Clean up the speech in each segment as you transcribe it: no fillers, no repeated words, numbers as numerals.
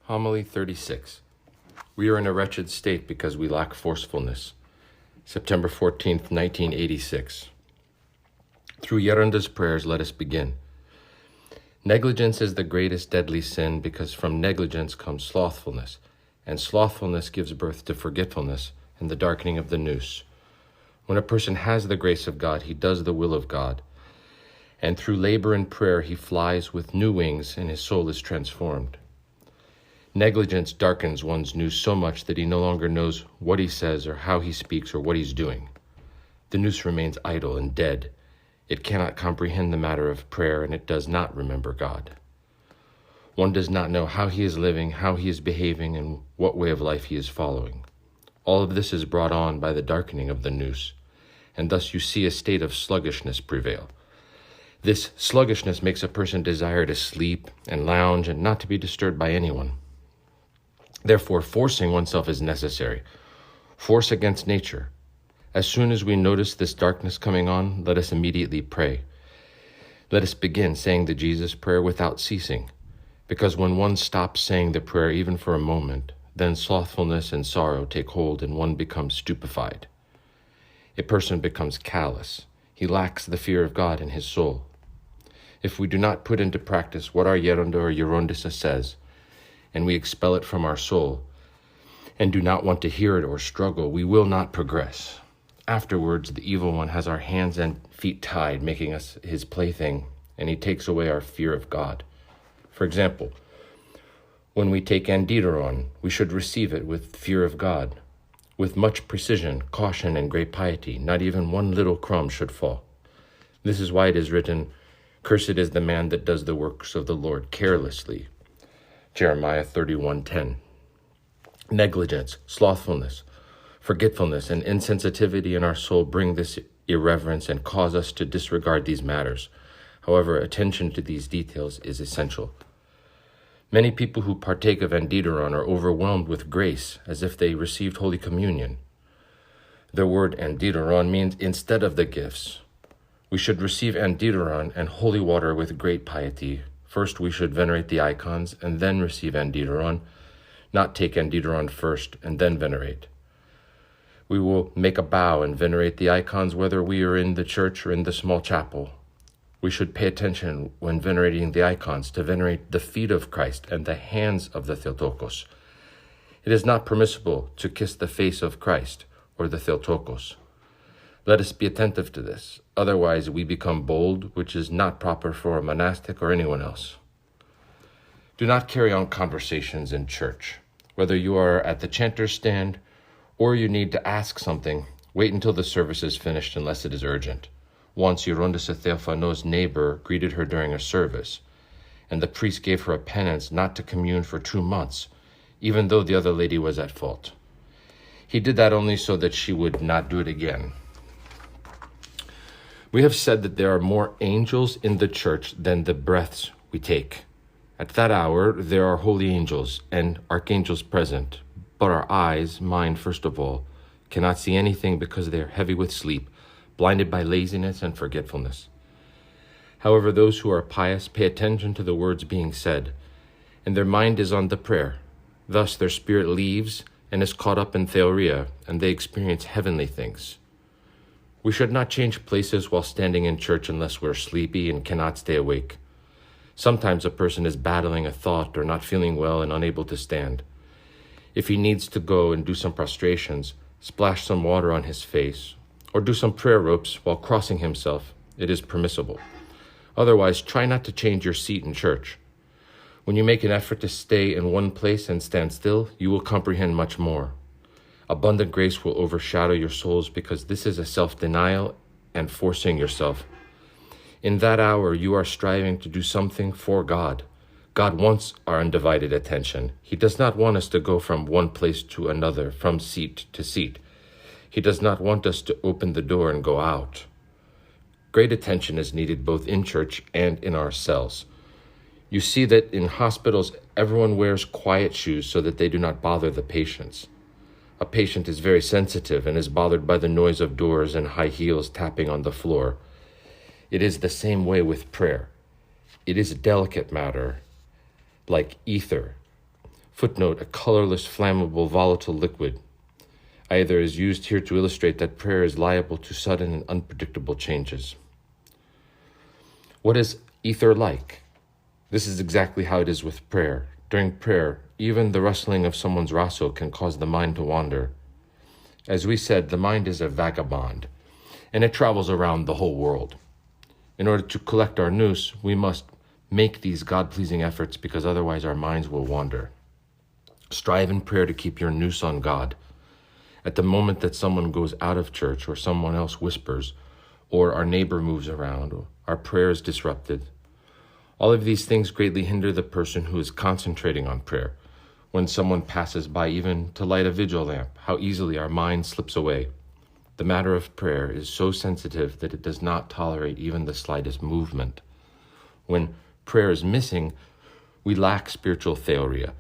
Homily 36. We are in a wretched state because we lack forcefulness. September 14th, 1986. Through Gerontissa's prayers, let us begin. Negligence is the greatest deadly sin because from negligence comes slothfulness, and slothfulness gives birth to forgetfulness and the darkening of the nous. When a person has the grace of God, he does the will of God, and through labor and prayer he flies with new wings and his soul is transformed. Negligence darkens one's nous so much that he no longer knows what he says or how he speaks or what he's doing. The nous remains idle and dead. It cannot comprehend the matter of prayer, and it does not remember God. One does not know how he is living, how he is behaving, and what way of life he is following. All of this is brought on by the darkening of the nous, and thus you see a state of sluggishness prevail. This sluggishness makes a person desire to sleep and lounge and not to be disturbed by anyone. Therefore, forcing oneself is necessary. Force against nature. As soon as we notice this darkness coming on, let us immediately pray. Let us begin saying the Jesus prayer without ceasing, because when one stops saying the prayer even for a moment, then slothfulness and sorrow take hold and one becomes stupefied. A person becomes callous. He lacks the fear of God in his soul. If we do not put into practice what our Geronto or Gerontissa says, and we expel it from our soul, and do not want to hear it or struggle, we will not progress. Afterwards, the evil one has our hands and feet tied, making us his plaything, and he takes away our fear of God. For example, when we take Andidaron, we should receive it with fear of God, with much precision, caution, and great piety. Not even one little crumb should fall. This is why it is written, "Cursed is the man that does the works of the Lord carelessly." Jeremiah 31:10. Negligence, slothfulness, forgetfulness, and insensitivity in our soul bring this irreverence and cause us to disregard these matters. However, attention to these details is essential. Many people who partake of Andidaron are overwhelmed with grace as if they received Holy Communion. The word Andidaron means instead of the gifts. We should receive Andidaron and holy water with great piety. First, we should venerate the icons and then receive Andidaron, not take Andidaron first and then venerate. We will make a bow and venerate the icons whether we are in the church or in the small chapel. We should pay attention when venerating the icons to venerate the feet of Christ and the hands of the Theotokos. It is not permissible to kiss the face of Christ or the Theotokos. Let us be attentive to this. Otherwise, we become bold, which is not proper for a monastic or anyone else. Do not carry on conversations in church. Whether you are at the chanter's stand or you need to ask something, wait until the service is finished unless it is urgent. Once, Gerontissa Theophano's neighbor greeted her during a service, and the priest gave her a penance not to commune for 2 months, even though the other lady was at fault. He did that only so that she would not do it again. We have said that there are more angels in the church than the breaths we take. At that hour, there are holy angels and archangels present, but our eyes, mine first of all, cannot see anything because they are heavy with sleep, blinded by laziness and forgetfulness. However, those who are pious pay attention to the words being said, and their mind is on the prayer. Thus their spirit leaves and is caught up in theoria, and they experience heavenly things. We should not change places while standing in church unless we're sleepy and cannot stay awake. Sometimes a person is battling a thought or not feeling well and unable to stand. If he needs to go and do some prostrations, splash some water on his face, or do some prayer ropes while crossing himself, it is permissible. Otherwise, try not to change your seat in church. When you make an effort to stay in one place and stand still, you will comprehend much more. Abundant grace will overshadow your souls because this is a self-denial and forcing yourself. In that hour, you are striving to do something for God. God wants our undivided attention. He does not want us to go from one place to another, from seat to seat. He does not want us to open the door and go out. Great attention is needed both in church and in our cells. You see that in hospitals, everyone wears quiet shoes so that they do not bother the patients. A patient is very sensitive and is bothered by the noise of doors and high heels tapping on the floor. It is the same way with prayer. It is a delicate matter, like ether. Footnote, a colorless, flammable, volatile liquid. Either is used here to illustrate that prayer is liable to sudden and unpredictable changes. What is ether like? This is exactly how it is with prayer. During prayer, even the rustling of someone's raso can cause the mind to wander. As we said, the mind is a vagabond, and it travels around the whole world. In order to collect our nous, we must make these God-pleasing efforts because otherwise our minds will wander. Strive in prayer to keep your nous on God. At the moment that someone goes out of church or someone else whispers, or our neighbor moves around, or our prayer is disrupted, all of these things greatly hinder the person who is concentrating on prayer. When someone passes by even to light a vigil lamp, how easily our mind slips away. The matter of prayer is so sensitive that it does not tolerate even the slightest movement. When prayer is missing, we lack spiritual theoria.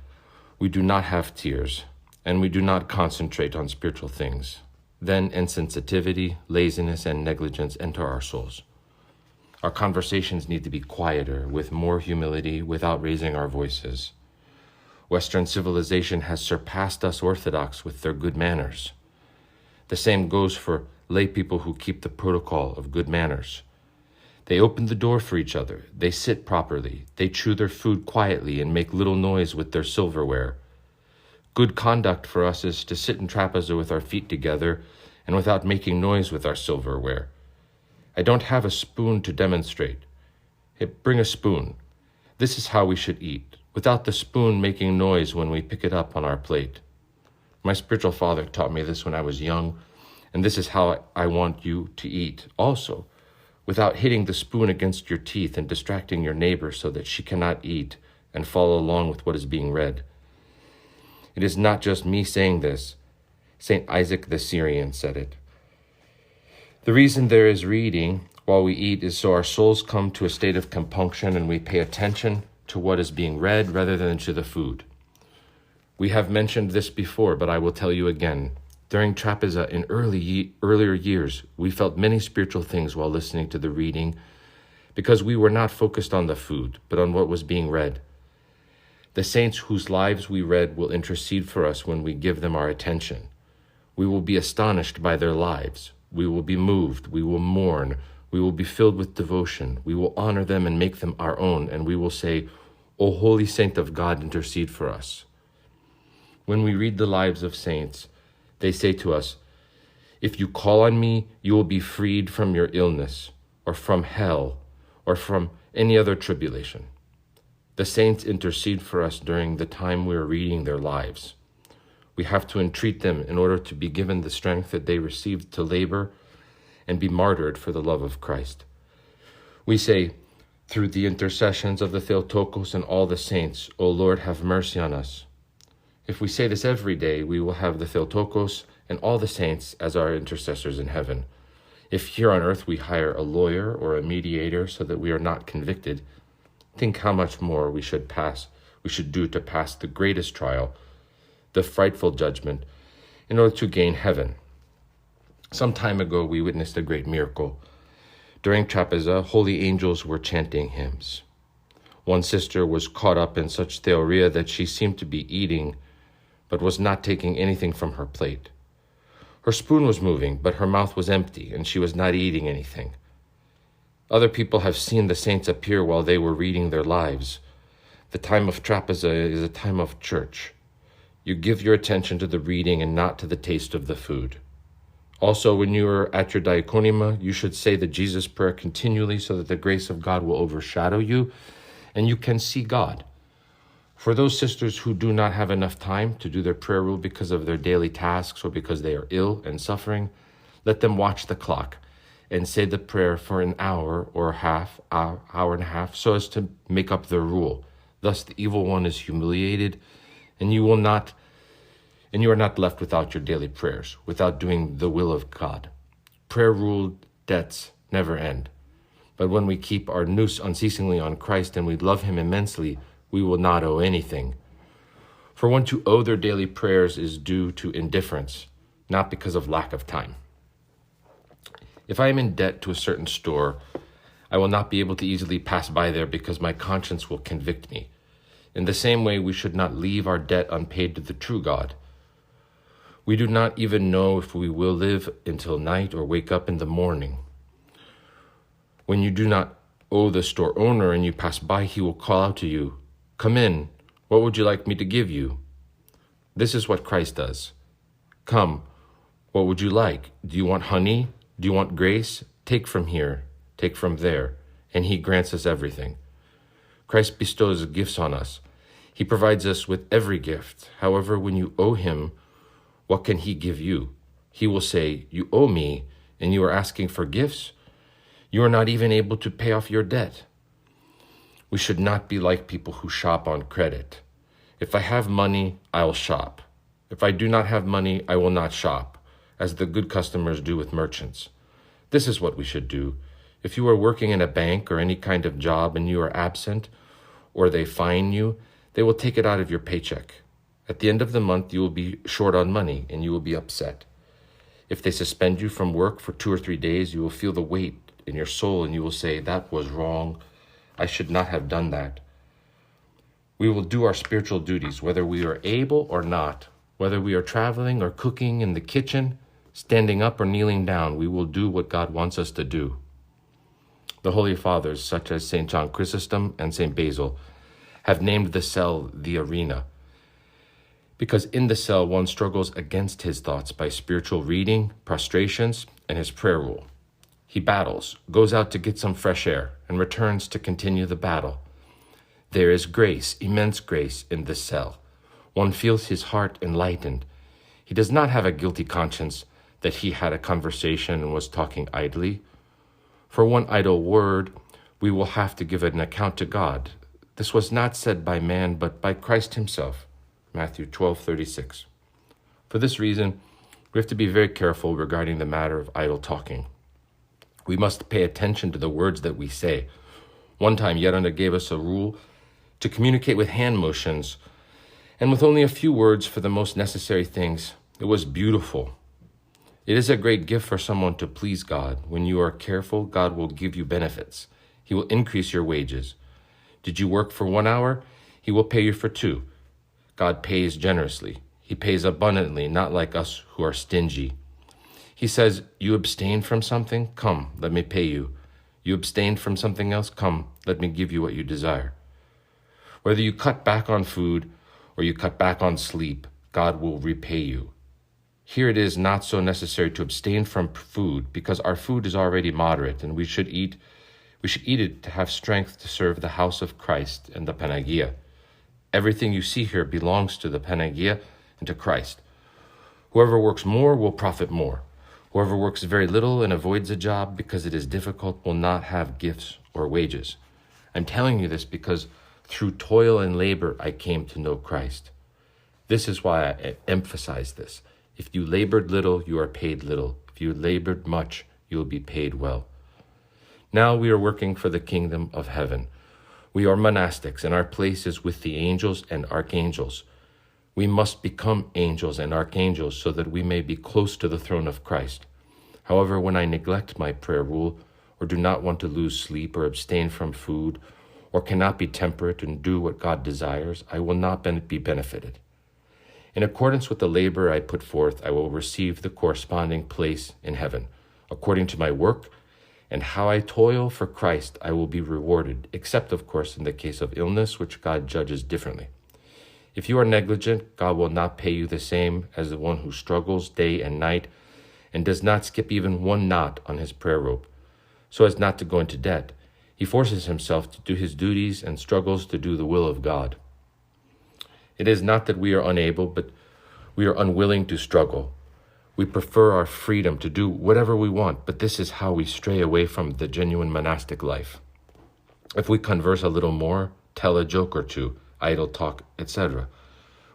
We do not have tears, and we do not concentrate on spiritual things. Then insensitivity, laziness, and negligence enter our souls. Our conversations need to be quieter, with more humility, without raising our voices. Western civilization has surpassed us Orthodox with their good manners. The same goes for lay people who keep the protocol of good manners. They open the door for each other. They sit properly. They chew their food quietly and make little noise with their silverware. Good conduct for us is to sit in trapeza with our feet together and without making noise with our silverware. I don't have a spoon to demonstrate. Hey, bring a spoon. This is how we should eat, without the spoon making noise when we pick it up on our plate. My spiritual father taught me this when I was young, and this is how I want you to eat also, without hitting the spoon against your teeth and distracting your neighbor so that she cannot eat and follow along with what is being read. It is not just me saying this. St. Isaac the Syrian said it. The reason there is reading while we eat is so our souls come to a state of compunction and we pay attention to what is being read rather than to the food. We have mentioned this before, but I will tell you again. During trapeza in earlier years, we felt many spiritual things while listening to the reading because we were not focused on the food, but on what was being read. The saints whose lives we read will intercede for us when we give them our attention. We will be astonished by their lives. We will be moved. We will mourn. We will be filled with devotion. We will honor them and make them our own, and we will say, O Holy Saint of God, intercede for us. When we read the lives of saints, they say to us, if you call on me, you will be freed from your illness, or from hell, or from any other tribulation. The saints intercede for us during the time we are reading their lives. We have to entreat them in order to be given the strength that they received to labor and be martyred for the love of Christ. We say, through the intercessions of the Theotokos and all the saints, O Lord, have mercy on us. If we say this every day, we will have the Theotokos and all the saints as our intercessors in heaven. If here on earth we hire a lawyer or a mediator so that we are not convicted, think how much more we should do to pass the greatest trial, the frightful judgment, in order to gain heaven. Some time ago, we witnessed a great miracle. During trapeza, holy angels were chanting hymns. One sister was caught up in such theoria that she seemed to be eating, but was not taking anything from her plate. Her spoon was moving, but her mouth was empty, and she was not eating anything. Other people have seen the saints appear while they were reading their lives. The time of trapeza is a time of church. You give your attention to the reading and not to the taste of the food. Also, when you are at your diaconima, you should say the Jesus prayer continually so that the grace of God will overshadow you and you can see God. For those sisters who do not have enough time to do their prayer rule because of their daily tasks or because they are ill and suffering, let them watch the clock and say the prayer for an hour or hour and a half so as to make up their rule. Thus the evil one is humiliated and you are not left without your daily prayers, without doing the will of God. Prayer ruled debts never end. But when we keep our nous unceasingly on Christ and we love him immensely, we will not owe anything. For one to owe their daily prayers is due to indifference, not because of lack of time. If I am in debt to a certain store, I will not be able to easily pass by there because my conscience will convict me. In the same way, we should not leave our debt unpaid to the true God. We do not even know if we will live until night or wake up in the morning. When you do not owe the store owner and you pass by, he will call out to you, "Come in, what would you like me to give you?" This is what Christ does. "Come, what would you like? Do you want honey? Do you want grace? Take from here, take from there." And he grants us everything. Christ bestows gifts on us. He provides us with every gift. However, when you owe him, what can he give you? He will say, "You owe me, and you are asking for gifts? You are not even able to pay off your debt." We should not be like people who shop on credit. If I have money, I will shop. If I do not have money, I will not shop, as the good customers do with merchants. This is what we should do. If you are working in a bank or any kind of job and you are absent, or they fine you, they will take it out of your paycheck. At the end of the month, you will be short on money and you will be upset. If they suspend you from work for 2 or 3 days, you will feel the weight in your soul and you will say, "That was wrong. I should not have done that." We will do our spiritual duties, whether we are able or not, whether we are traveling or cooking in the kitchen, standing up or kneeling down. We will do what God wants us to do. The Holy Fathers, such as St. John Chrysostom and St. Basil, have named the cell the arena, because in the cell one struggles against his thoughts by spiritual reading, prostrations, and his prayer rule. He battles, goes out to get some fresh air, and returns to continue the battle. There is grace, immense grace, in this cell. One feels his heart enlightened. He does not have a guilty conscience that he had a conversation and was talking idly. For one idle word, we will have to give an account to God. This was not said by man, but by Christ himself. Matthew 12:36. For this reason, we have to be very careful regarding the matter of idle talking. We must pay attention to the words that we say. One time, Gerontissa gave us a rule to communicate with hand motions, and with only a few words for the most necessary things. It was beautiful. It is a great gift for someone to please God. When you are careful, God will give you benefits. He will increase your wages. Did you work for 1 hour? He will pay you for 2. God pays generously. He pays abundantly, not like us who are stingy. He says, "You abstained from something? Come, let me pay you. You abstained from something else? Come, let me give you what you desire." Whether you cut back on food or you cut back on sleep, God will repay you. Here it is not so necessary to abstain from food, because our food is already moderate, and we should eat it to have strength to serve the house of Christ and the Panagia. Everything you see here belongs to the Panagia and to Christ. Whoever works more will profit more. Whoever works very little and avoids a job because it is difficult will not have gifts or wages. I'm telling you this because through toil and labor I came to know Christ. This is why I emphasize this. If you labored little, you are paid little. If you labored much, you will be paid well. Now we are working for the kingdom of heaven. We are monastics, and our place is with the angels and archangels. We must become angels and archangels so that we may be close to the throne of Christ. However, when I neglect my prayer rule, or do not want to lose sleep or abstain from food, or cannot be temperate and do what God desires, I will not be benefited. In accordance with the labor I put forth, I will receive the corresponding place in heaven. According to my work and how I toil for Christ, I will be rewarded, except, of course, in the case of illness, which God judges differently. If you are negligent, God will not pay you the same as the one who struggles day and night and does not skip even one knot on his prayer rope, so as not to go into debt. He forces himself to do his duties and struggles to do the will of God. It is not that we are unable, but we are unwilling to struggle. We prefer our freedom to do whatever we want, but this is how we stray away from the genuine monastic life. If we converse a little more, tell a joke or two, idle talk, etc.,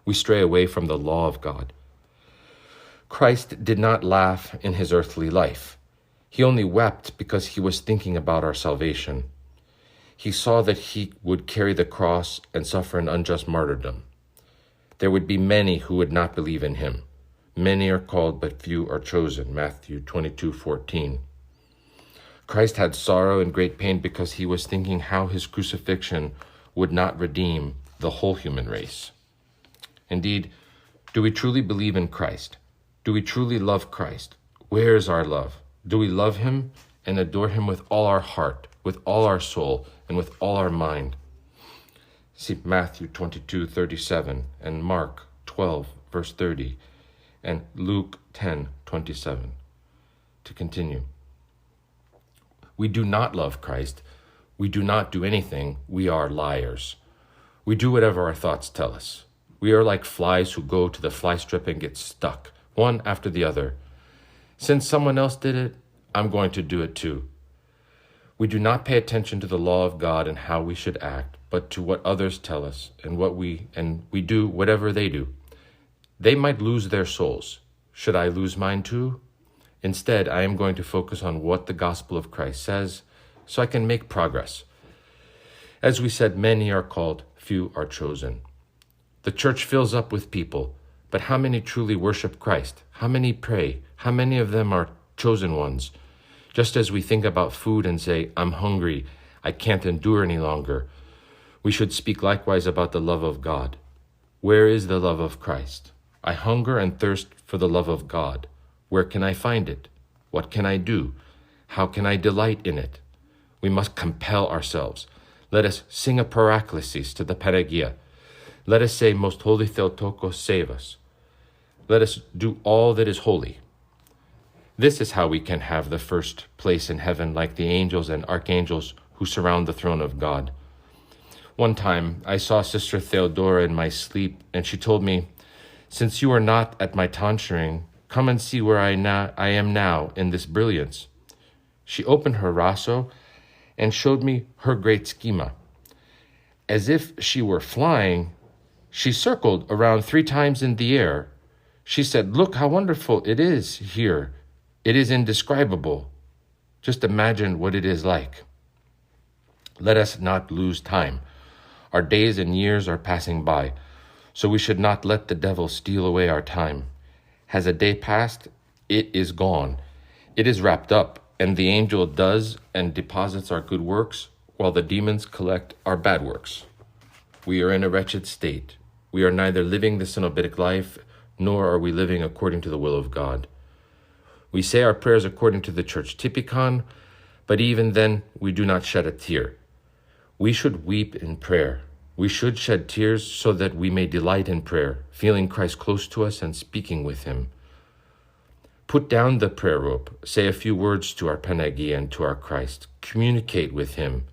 we stray away from the law of God. Christ did not laugh in his earthly life. He only wept because he was thinking about our salvation. He saw that he would carry the cross and suffer an unjust martyrdom. There would be many who would not believe in him. Many are called, but few are chosen. Matthew 22:14. Christ had sorrow and great pain because he was thinking how his crucifixion would not redeem, the whole human race. Indeed, do we truly believe in Christ? Do we truly love Christ? Where is our love? Do we love him and adore him with all our heart, with all our soul, and with all our mind? See Matthew 22:37 and Mark 12, verse 30, and Luke 10:27. To continue. We do not love Christ. We do not do anything. We are liars. We do whatever our thoughts tell us. We are like flies who go to the fly strip and get stuck, one after the other. Since someone else did it, I'm going to do it too. We do not pay attention to the law of God and how we should act, but to what others tell us and we do whatever they do. They might lose their souls. Should I lose mine too? Instead, I am going to focus on what the gospel of Christ says so I can make progress. As we said, many are called, few are chosen. The church fills up with people, but how many truly worship Christ? How many pray? How many of them are chosen ones? Just as we think about food and say, I'm hungry, I can't endure any longer, we should speak likewise about the love of God. Where is the love of Christ? I hunger and thirst for the love of God. Where can I find it? What can I do? How can I delight in it? We must compel ourselves. Let us sing a paraklesis to the Panagia. Let us say, Most Holy Theotokos, save us. Let us do all that is holy. This is how we can have the first place in heaven like the angels and archangels who surround the throne of God. One time, I saw Sister Theodora in my sleep, and she told me, Since you are not at my tonsuring, come and see where I am now in this brilliance. She opened her raso and showed me her great schema. As if she were flying, she circled around 3 times in the air. She said, Look how wonderful it is here. It is indescribable. Just imagine what it is like. Let us not lose time. Our days and years are passing by, so we should not let the devil steal away our time. Has a day passed? It is gone. It is wrapped up, and the angel does and deposits our good works, while the demons collect our bad works. We are in a wretched state. We are neither living the cenobitic life, nor are we living according to the will of God. We say our prayers according to the church typicon, but even then we do not shed a tear. We should weep in prayer. We should shed tears so that we may delight in prayer, feeling Christ close to us and speaking with him. Put down the prayer rope, say a few words to our Panagia and to our Christ. Communicate with him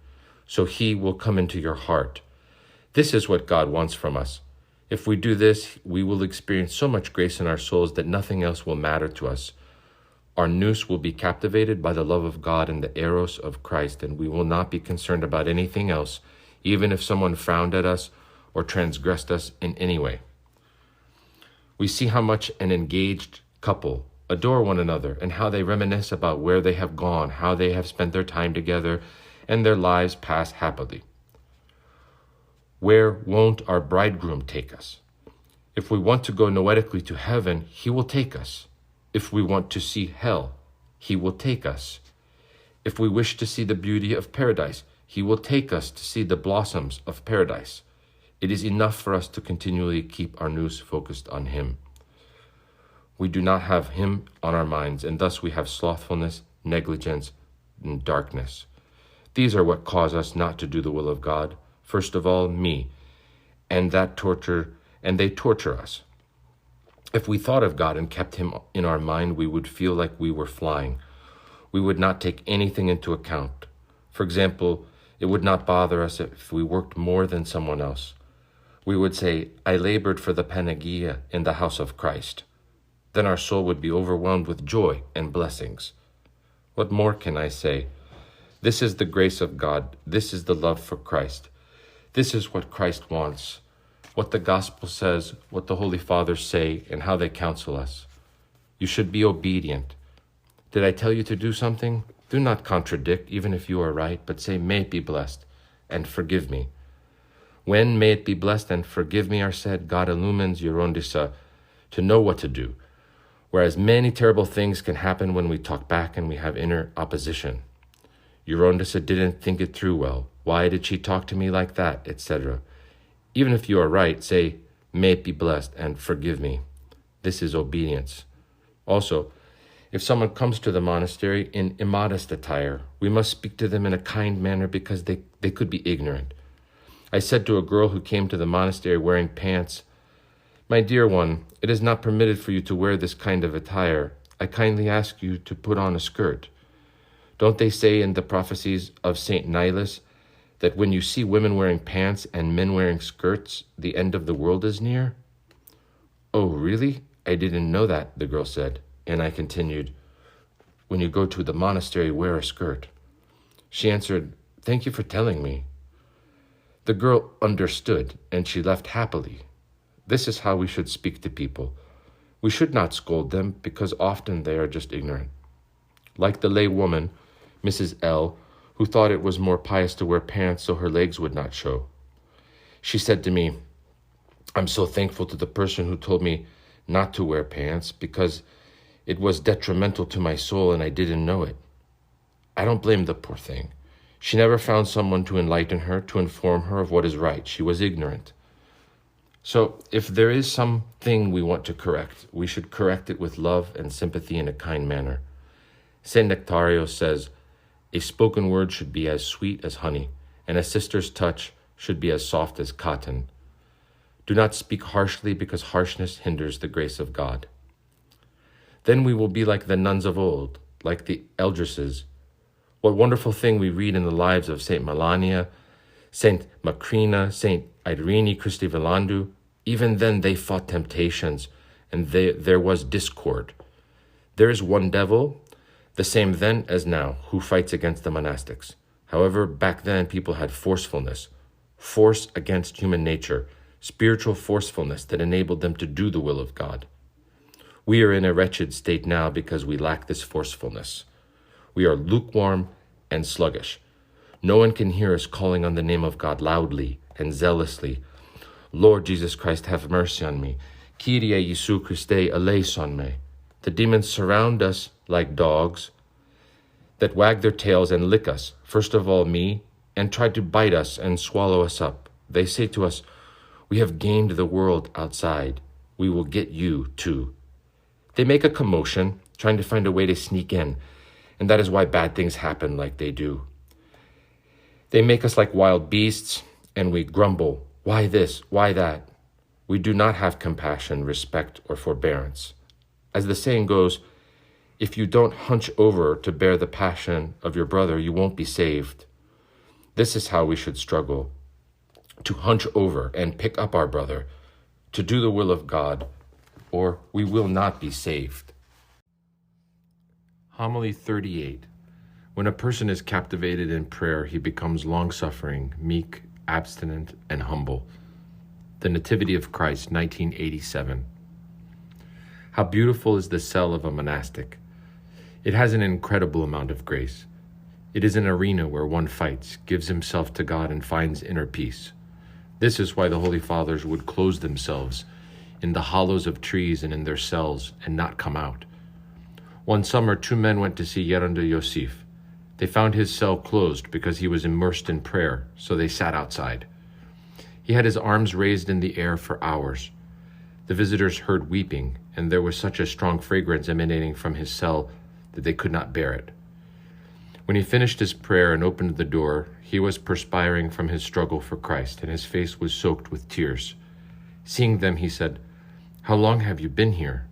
so he will come into your heart. This is what God wants from us. If we do this, we will experience so much grace in our souls that nothing else will matter to us. Our nous will be captivated by the love of God and the eros of Christ, and we will not be concerned about anything else, even if someone frowned at us or transgressed us in any way. We see how much an engaged couple adore one another and how they reminisce about where they have gone, how they have spent their time together, and their lives pass happily. Where won't our bridegroom take us? If we want to go noetically to heaven, he will take us. If we want to see hell, he will take us. If we wish to see the beauty of paradise, he will take us to see the blossoms of paradise. It is enough for us to continually keep our nous focused on him. We do not have him on our minds, and thus we have slothfulness, negligence, and darkness. These are what cause us not to do the will of God. First of all, me, and they torture us. If we thought of God and kept him in our mind, we would feel like we were flying. We would not take anything into account. For example, it would not bother us if we worked more than someone else. We would say, I labored for the Panagia in the house of Christ. Then our soul would be overwhelmed with joy and blessings. What more can I say? This is the grace of God. This is the love for Christ. This is what Christ wants, what the gospel says, what the Holy Fathers say, and how they counsel us. You should be obedient. Did I tell you to do something? Do not contradict, even if you are right, but say, may it be blessed, and forgive me. When may it be blessed and forgive me are said, God illumines Gerontissa to know what to do, whereas many terrible things can happen when we talk back and we have inner opposition. Gerontissa didn't think it through well. Why did she talk to me like that, etc.? Even if you are right, say, may it be blessed, and forgive me. This is obedience. Also, if someone comes to the monastery in immodest attire, we must speak to them in a kind manner because they could be ignorant. I said to a girl who came to the monastery wearing pants, "My dear one, it is not permitted for you to wear this kind of attire. I kindly ask you to put on a skirt. Don't they say in the prophecies of St. Nilus that when you see women wearing pants and men wearing skirts, the end of the world is near?" "Oh, really? I didn't know that," the girl said. And I continued, "When you go to the monastery, wear a skirt." She answered, "Thank you for telling me." The girl understood, and she left happily. This is how we should speak to people. We should not scold them, because often they are just ignorant. Like the lay woman, Mrs. L., who thought it was more pious to wear pants so her legs would not show. She said to me, "I'm so thankful to the person who told me not to wear pants, because it was detrimental to my soul and I didn't know it." I don't blame the poor thing. She never found someone to enlighten her, to inform her of what is right. She was ignorant. So if there is something we want to correct, we should correct it with love and sympathy in a kind manner. St. Nectario says, "A spoken word should be as sweet as honey, and a sister's touch should be as soft as cotton. Do not speak harshly, because harshness hinders the grace of God." Then we will be like the nuns of old, like the eldresses. What wonderful thing we read in the lives of St. Melania, St. Makrina, St. Irene Christi Velandu. Even then they fought temptations, and there was discord. There is one devil, the same then as now, who fights against the monastics. However, back then people had forcefulness, force against human nature, spiritual forcefulness that enabled them to do the will of God. We are in a wretched state now because we lack this forcefulness. We are lukewarm and sluggish. No one can hear us calling on the name of God loudly and zealously. "Lord Jesus Christ, have mercy on me. Kyrie Jesu Christe, eleison me." The demons surround us like dogs that wag their tails and lick us, first of all me, and try to bite us and swallow us up. They say to us, "We have gained the world outside. We will get you too." They make a commotion, trying to find a way to sneak in, and that is why bad things happen like they do. They make us like wild beasts, and we grumble, "Why this? Why that?" We do not have compassion, respect, or forbearance. As the saying goes, if you don't hunch over to bear the passion of your brother, you won't be saved. This is how we should struggle, to hunch over and pick up our brother, to do the will of God, or we will not be saved. Homily 38. When a person is captivated in prayer, he becomes long-suffering, meek, abstinent, and humble. The Nativity of Christ, 1987. How beautiful is the cell of a monastic. It has an incredible amount of grace. It is an arena where one fights, gives himself to God, and finds inner peace. This is why the Holy Fathers would close themselves in the hollows of trees and in their cells and not come out. One summer, 2 men went to see Gerontissa Yosef. They found his cell closed because he was immersed in prayer, so they sat outside. He had his arms raised in the air for hours. The visitors heard weeping, and there was such a strong fragrance emanating from his cell that they could not bear it. When he finished his prayer and opened the door, he was perspiring from his struggle for Christ, and his face was soaked with tears. Seeing them, he said, "How long have you been here?"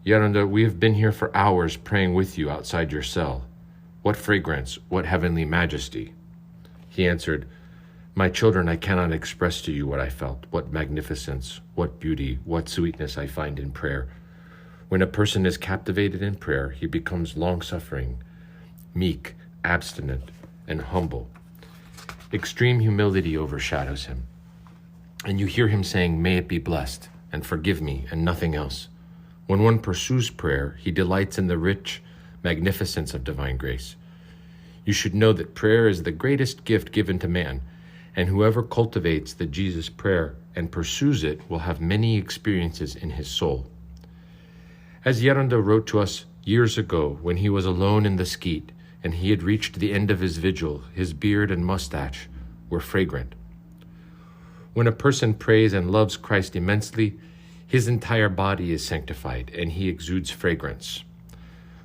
"Gerontissa, we have been here for hours praying with you outside your cell. What fragrance, what heavenly majesty." He answered, "My children, I cannot express to you what I felt, what magnificence, what beauty, what sweetness I find in prayer. When a person is captivated in prayer, he becomes long-suffering, meek, abstinent, and humble. Extreme humility overshadows him. And you hear him saying, 'May it be blessed,' and 'forgive me,' and nothing else. When one pursues prayer, he delights in the rich magnificence of divine grace. You should know that prayer is the greatest gift given to man, and whoever cultivates the Jesus prayer and pursues it will have many experiences in his soul. As Gerontissa wrote to us years ago when he was alone in the skeet and he had reached the end of his vigil, his beard and mustache were fragrant. When a person prays and loves Christ immensely, his entire body is sanctified and he exudes fragrance.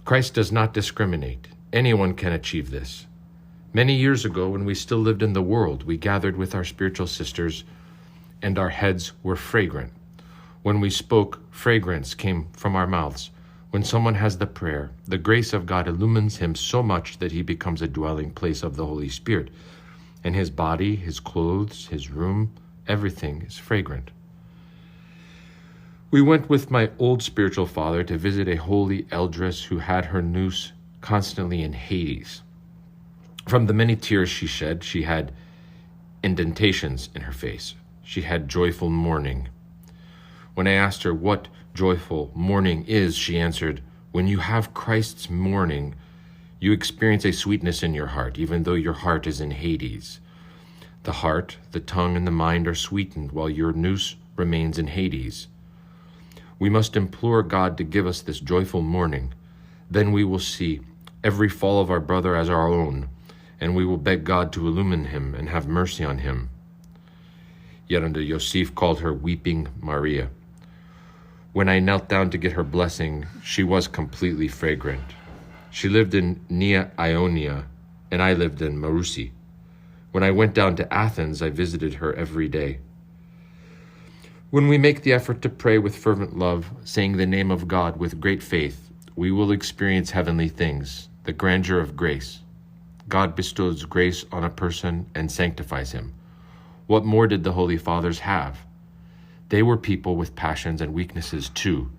Christ does not discriminate. Anyone can achieve this. Many years ago, when we still lived in the world, we gathered with our spiritual sisters and our heads were fragrant. When we spoke, fragrance came from our mouths. When someone has the prayer, the grace of God illumines him so much that he becomes a dwelling place of the Holy Spirit, and his body, his clothes, his room, everything is fragrant. We went with my old spiritual father to visit a holy eldress who had her noose constantly in Hades. From the many tears she shed, she had indentations in her face. She had joyful mourning. When I asked her what joyful mourning is, she answered, "When you have Christ's mourning, you experience a sweetness in your heart, even though your heart is in Hades. The heart, the tongue, and the mind are sweetened while your noose remains in Hades. We must implore God to give us this joyful mourning. Then we will see every fall of our brother as our own, and we will beg God to illumine him and have mercy on him." Yeranda Yosef called her Weeping Maria. When I knelt down to get her blessing, she was completely fragrant. She lived in Nea Ionia, and I lived in Marousi. When I went down to Athens, I visited her every day. When we make the effort to pray with fervent love, saying the name of God with great faith, we will experience heavenly things, the grandeur of grace. God bestows grace on a person and sanctifies him. What more did the Holy Fathers have? They were people with passions and weaknesses too.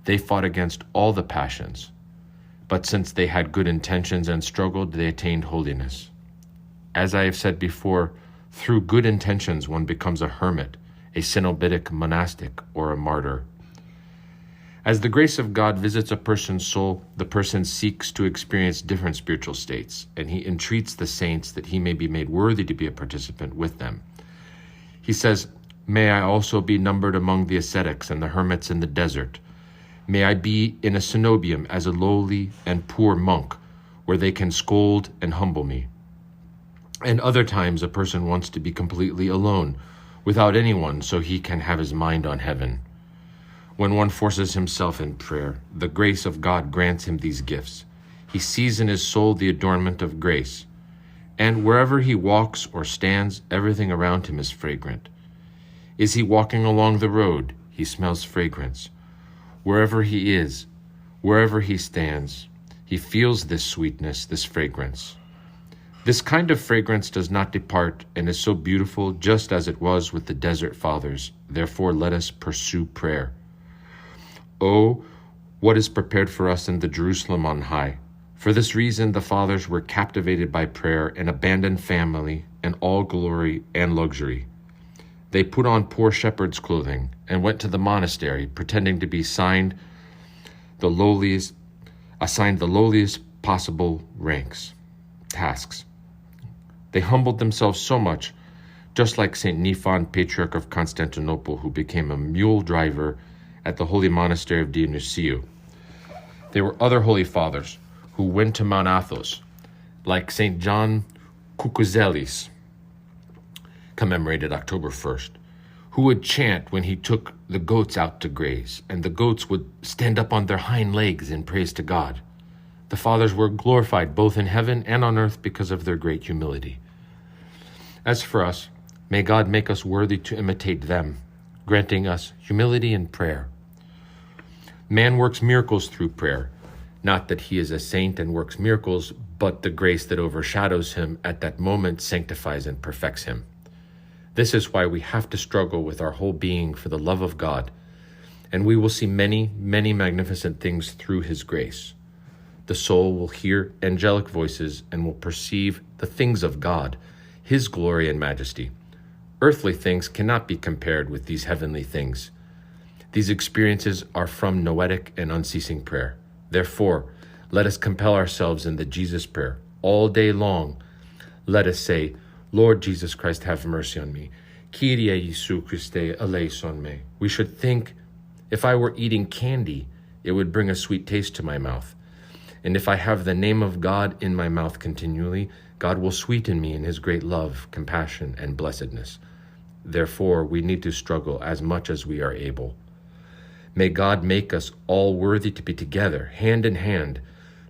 They fought against all the passions. But since they had good intentions and struggled, they attained holiness. As I have said before, through good intentions one becomes a hermit, a cenobitic monastic, or a martyr. As the grace of God visits a person's soul, the person seeks to experience different spiritual states, and he entreats the saints that he may be made worthy to be a participant with them. He says, "May I also be numbered among the ascetics and the hermits in the desert. May I be in a cenobium as a lowly and poor monk, where they can scold and humble me." And other times a person wants to be completely alone, without anyone, so he can have his mind on heaven. When one forces himself in prayer, the grace of God grants him these gifts. He sees in his soul the adornment of grace, and wherever he walks or stands, everything around him is fragrant. Is he walking along the road? He smells fragrance. Wherever he is, wherever he stands, he feels this sweetness, this fragrance. This kind of fragrance does not depart and is so beautiful, just as it was with the desert fathers. Therefore, let us pursue prayer. Oh, what is prepared for us in the Jerusalem on high. For this reason, the fathers were captivated by prayer and abandoned family and all glory and luxury. They put on poor shepherd's clothing and went to the monastery, pretending to be assigned the lowliest possible tasks. They humbled themselves so much, just like St. Niphon, Patriarch of Constantinople, who became a mule driver at the holy monastery of Dionysiou. There were other holy fathers who went to Mount Athos, like St. John Cucuzelis, commemorated October 1st, who would chant when he took the goats out to graze, and the goats would stand up on their hind legs in praise to God. The fathers were glorified both in heaven and on earth because of their great humility. As for us, may God make us worthy to imitate them, granting us humility and prayer. Man works miracles through prayer, not that he is a saint and works miracles, but the grace that overshadows him at that moment sanctifies and perfects him. This is why we have to struggle with our whole being for the love of God, and we will see many, many magnificent things through his grace. The soul will hear angelic voices and will perceive the things of God, his glory and majesty. Earthly things cannot be compared with these heavenly things. These experiences are from noetic and unceasing prayer. Therefore, let us compel ourselves in the Jesus prayer. All day long, let us say, Lord Jesus Christ, have mercy on me. Kyrie Jesu Christe, eleison me. We should think, if I were eating candy, it would bring a sweet taste to my mouth. And if I have the name of God in my mouth continually, God will sweeten me in his great love, compassion, and blessedness. Therefore, we need to struggle as much as we are able. May God make us all worthy to be together, hand in hand,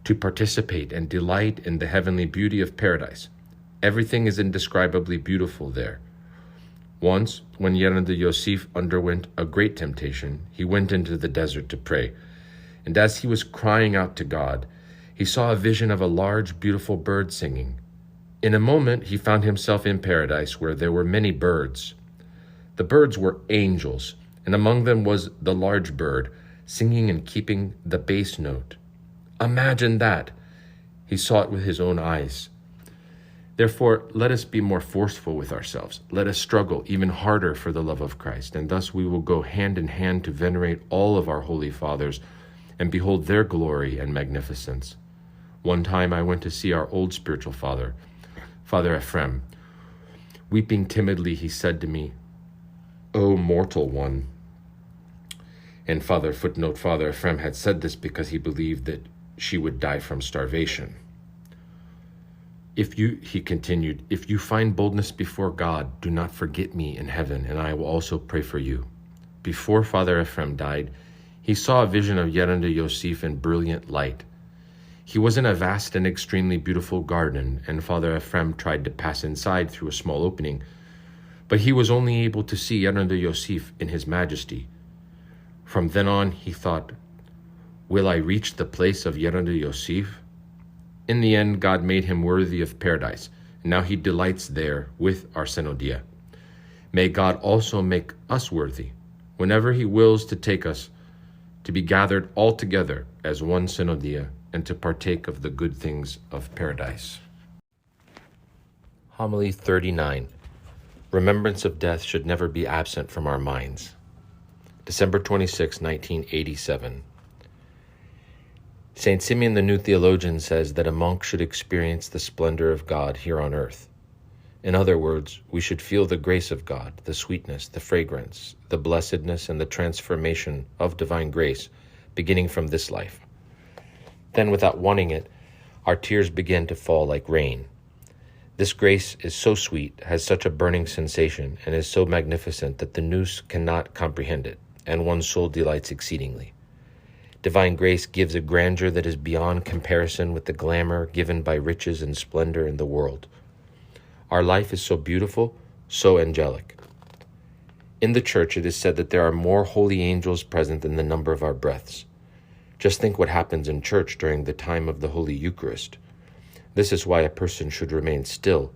to participate and delight in the heavenly beauty of paradise. Everything is indescribably beautiful there. Once, when Yeranda Yosef underwent a great temptation, he went into the desert to pray. And as he was crying out to God, he saw a vision of a large, beautiful bird singing. In a moment, he found himself in paradise where there were many birds. The birds were angels, and among them was the large bird, singing and keeping the bass note. Imagine that! He saw it with his own eyes. Therefore, let us be more forceful with ourselves. Let us struggle even harder for the love of Christ, and thus we will go hand in hand to venerate all of our holy fathers and behold their glory and magnificence. One time I went to see our old spiritual father, Father Ephraim. Weeping timidly, he said to me, "O mortal one." And Father Ephraim had said this because he believed that she would die from starvation. He continued, if you find boldness before God, do not forget me in heaven, and I will also pray for you. Before Father Ephraim died, he saw a vision of Yeranda Yosef in brilliant light. He was in a vast and extremely beautiful garden, and Father Ephraim tried to pass inside through a small opening, but he was only able to see Yeranda Yosef in his majesty. From then on, he thought, will I reach the place of Yeranda Yosef? In the end, God made him worthy of paradise, and now he delights there with our Synodia. May God also make us worthy, whenever he wills to take us, to be gathered all together as one Synodia, and to partake of the good things of paradise. Homily 39. Remembrance of death should never be absent from our minds. December 26, 1987. St. Simeon the New Theologian says that a monk should experience the splendor of God here on earth. In other words, we should feel the grace of God, the sweetness, the fragrance, the blessedness, and the transformation of divine grace, beginning from this life. Then, without wanting it, our tears begin to fall like rain. This grace is so sweet, has such a burning sensation, and is so magnificent that the nous cannot comprehend it, and one's soul delights exceedingly. Divine grace gives a grandeur that is beyond comparison with the glamour given by riches and splendor in the world. Our life is so beautiful, so angelic. In the Church, it is said that there are more holy angels present than the number of our breaths. Just think what happens in church during the time of the Holy Eucharist. This is why a person should remain still,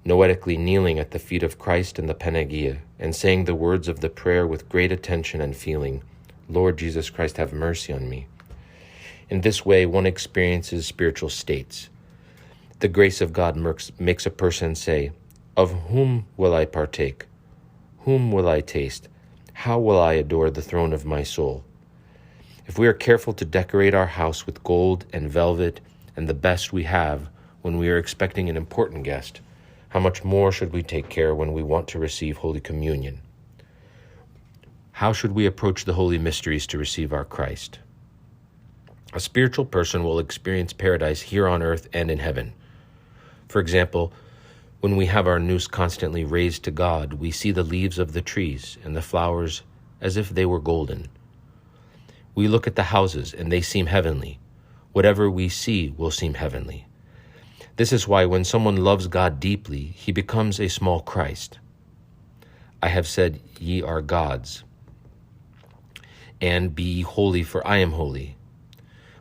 noetically kneeling at the feet of Christ in the Panagia, and saying the words of the prayer with great attention and feeling, Lord Jesus Christ, have mercy on me. In this way, one experiences spiritual states. The grace of God makes a person say, of whom will I partake? Whom will I taste? How will I adore the throne of my soul? If we are careful to decorate our house with gold and velvet and the best we have when we are expecting an important guest, how much more should we take care when we want to receive Holy Communion? How should we approach the holy mysteries to receive our Christ? A spiritual person will experience paradise here on earth and in heaven. For example, when we have our nous constantly raised to God, we see the leaves of the trees and the flowers as if they were golden. We look at the houses and they seem heavenly. Whatever we see will seem heavenly. This is why when someone loves God deeply, he becomes a small Christ. I have said, ye are gods, and be ye holy, for I am holy.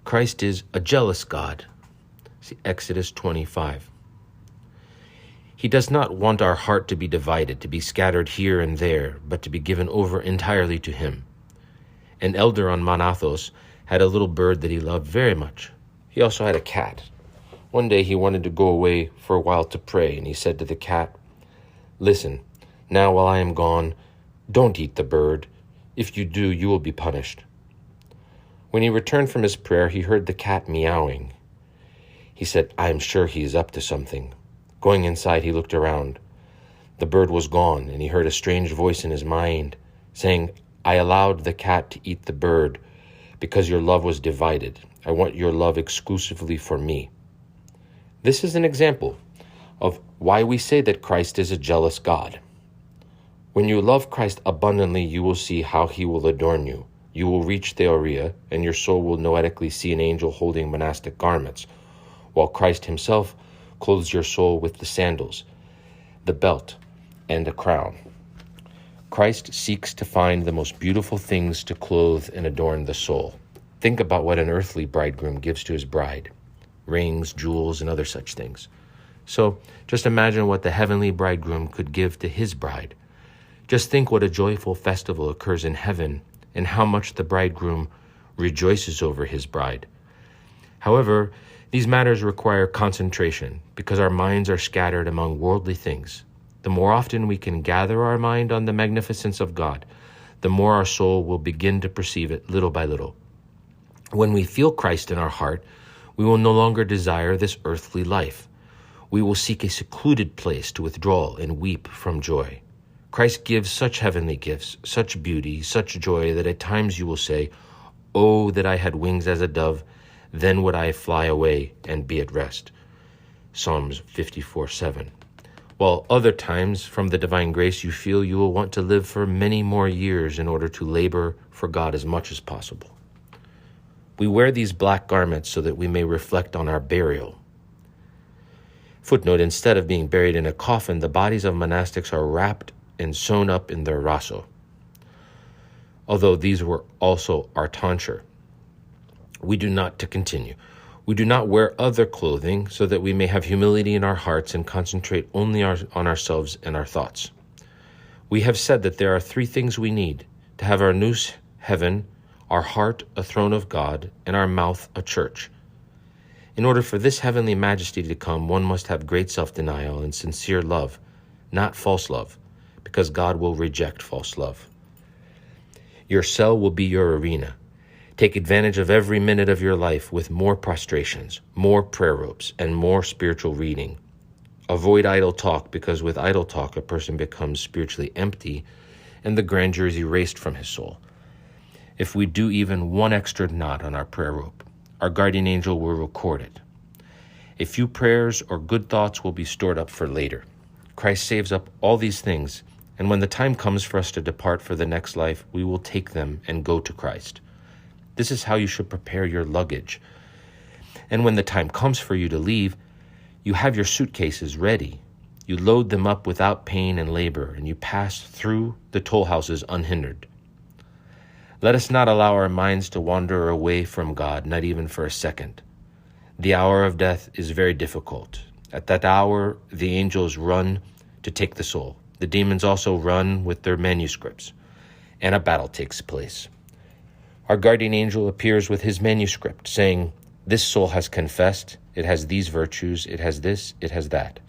Christ is a jealous God. See Exodus 25. He does not want our heart to be divided, to be scattered here and there, but to be given over entirely to him. An elder on Mount Athos had a little bird that he loved very much. He also had a cat. One day he wanted to go away for a while to pray, and he said to the cat, listen, now while I am gone, don't eat the bird. If you do, you will be punished. When he returned from his prayer, he heard the cat meowing. He said, I am sure he is up to something. Going inside, he looked around. The bird was gone, and he heard a strange voice in his mind, saying, I allowed the cat to eat the bird because your love was divided. I want your love exclusively for me. This is an example of why we say that Christ is a jealous God. When you love Christ abundantly, you will see how he will adorn you. You will reach Theoria, and your soul will noetically see an angel holding monastic garments, while Christ himself clothes your soul with the sandals, the belt, and a crown. Christ seeks to find the most beautiful things to clothe and adorn the soul. Think about what an earthly bridegroom gives to his bride: rings, jewels, and other such things. So just imagine what the heavenly bridegroom could give to his bride. Just think what a joyful festival occurs in heaven and how much the bridegroom rejoices over his bride. However, these matters require concentration because our minds are scattered among worldly things. The more often we can gather our mind on the magnificence of God, the more our soul will begin to perceive it little by little. When we feel Christ in our heart, we will no longer desire this earthly life. We will seek a secluded place to withdraw and weep from joy. Christ gives such heavenly gifts, such beauty, such joy, that at times you will say, "Oh, that I had wings as a dove, then would I fly away and be at rest." Psalms 54:7. While other times, from the divine grace, you feel you will want to live for many more years in order to labor for God as much as possible. We wear these black garments so that we may reflect on our burial. Footnote: instead of being buried in a coffin, the bodies of monastics are wrapped and sewn up in their raso, although these were also our tonsure. We do not wear other clothing so that we may have humility in our hearts and concentrate only on ourselves and our thoughts. We have said that there are three things we need to have our nous heaven, our heart a throne of God, and our mouth a church. In order for this heavenly majesty to come, one must have great self-denial and sincere love, not false love, because God will reject false love. Your cell will be your arena. Take advantage of every minute of your life with more prostrations, more prayer ropes, and more spiritual reading. Avoid idle talk, because with idle talk a person becomes spiritually empty and the grandeur is erased from his soul. If we do even one extra knot on our prayer rope, our guardian angel will record it. A few prayers or good thoughts will be stored up for later. Christ saves up all these things, and when the time comes for us to depart for the next life, we will take them and go to Christ. This is how you should prepare your luggage. And when the time comes for you to leave, you have your suitcases ready. You load them up without pain and labor, and you pass through the toll houses unhindered. Let us not allow our minds to wander away from God, not even for a second. The hour of death is very difficult. At that hour, the angels run to take the soul. The demons also run with their manuscripts, and a battle takes place. Our guardian angel appears with his manuscript, saying, "This soul has confessed, it has these virtues, it has this, it has that."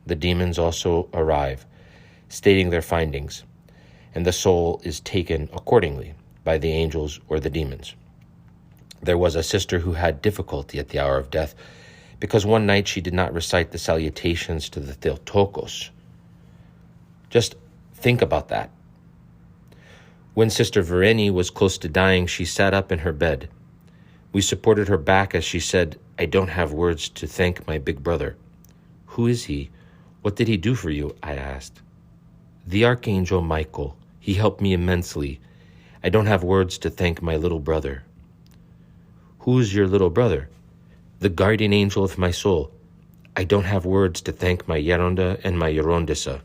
The demons also arrive, stating their findings, and the soul is taken accordingly by the angels or the demons. There was a sister who had difficulty at the hour of death, because one night she did not recite the salutations to the Theotokos. Just think about that. When Sister Vereni was close to dying, she sat up in her bed. We supported her back as she said, "I don't have words to thank my big brother." "Who is he? What did he do for you?" I asked. "The Archangel Michael. He helped me immensely. I don't have words to thank my little brother." "Who is your little brother?" "The guardian angel of my soul. I don't have words to thank my Geronda and my Gerontissa."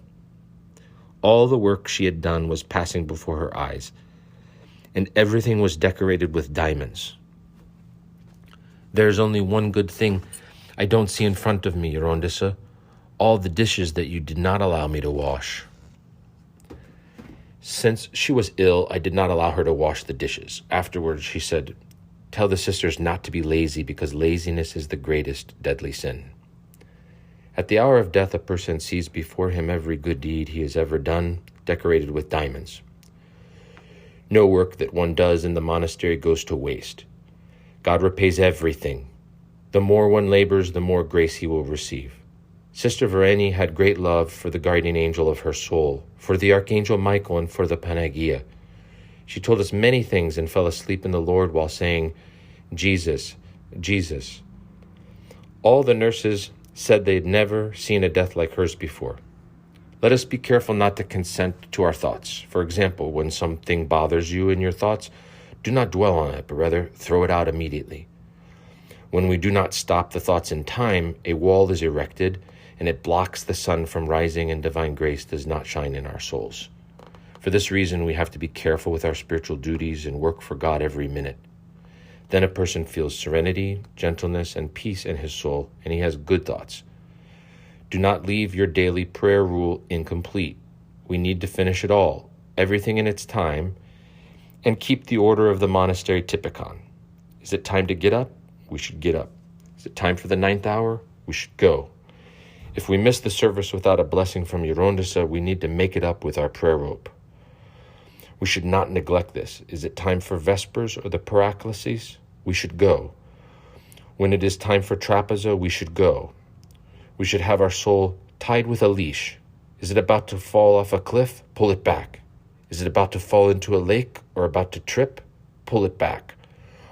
All the work she had done was passing before her eyes, and everything was decorated with diamonds. "There's only one good thing I don't see in front of me, Gerontissa. All the dishes that you did not allow me to wash." Since she was ill, I did not allow her to wash the dishes. Afterwards, she said, "Tell the sisters not to be lazy, because laziness is the greatest deadly sin." At the hour of death, a person sees before him every good deed he has ever done, decorated with diamonds. No work that one does in the monastery goes to waste. God repays everything. The more one labors, the more grace he will receive. Sister Vereni had great love for the guardian angel of her soul, for the Archangel Michael, and for the Panagia. She told us many things and fell asleep in the Lord while saying, "Jesus, Jesus." All the nurses said they'd never seen a death like hers before. Let us be careful not to consent to our thoughts. For example, when something bothers you in your thoughts, do not dwell on it, but rather throw it out immediately. When we do not stop the thoughts in time, a wall is erected, and it blocks the sun from rising, and divine grace does not shine in our souls. For this reason, we have to be careful with our spiritual duties and work for God every minute. Then a person feels serenity, gentleness, and peace in his soul, and he has good thoughts. Do not leave your daily prayer rule incomplete. We need to finish it all, everything in its time, and keep the order of the monastery typicon. Is it time to get up? We should get up. Is it time for the 9th hour? We should go. If we miss the service without a blessing from Gerontissa, we need to make it up with our prayer rope. We should not neglect this. Is it time for Vespers or the Paracleses? We should go. When it is time for Trapeza, we should go. We should have our soul tied with a leash. Is it about to fall off a cliff? Pull it back. Is it about to fall into a lake or about to trip? Pull it back.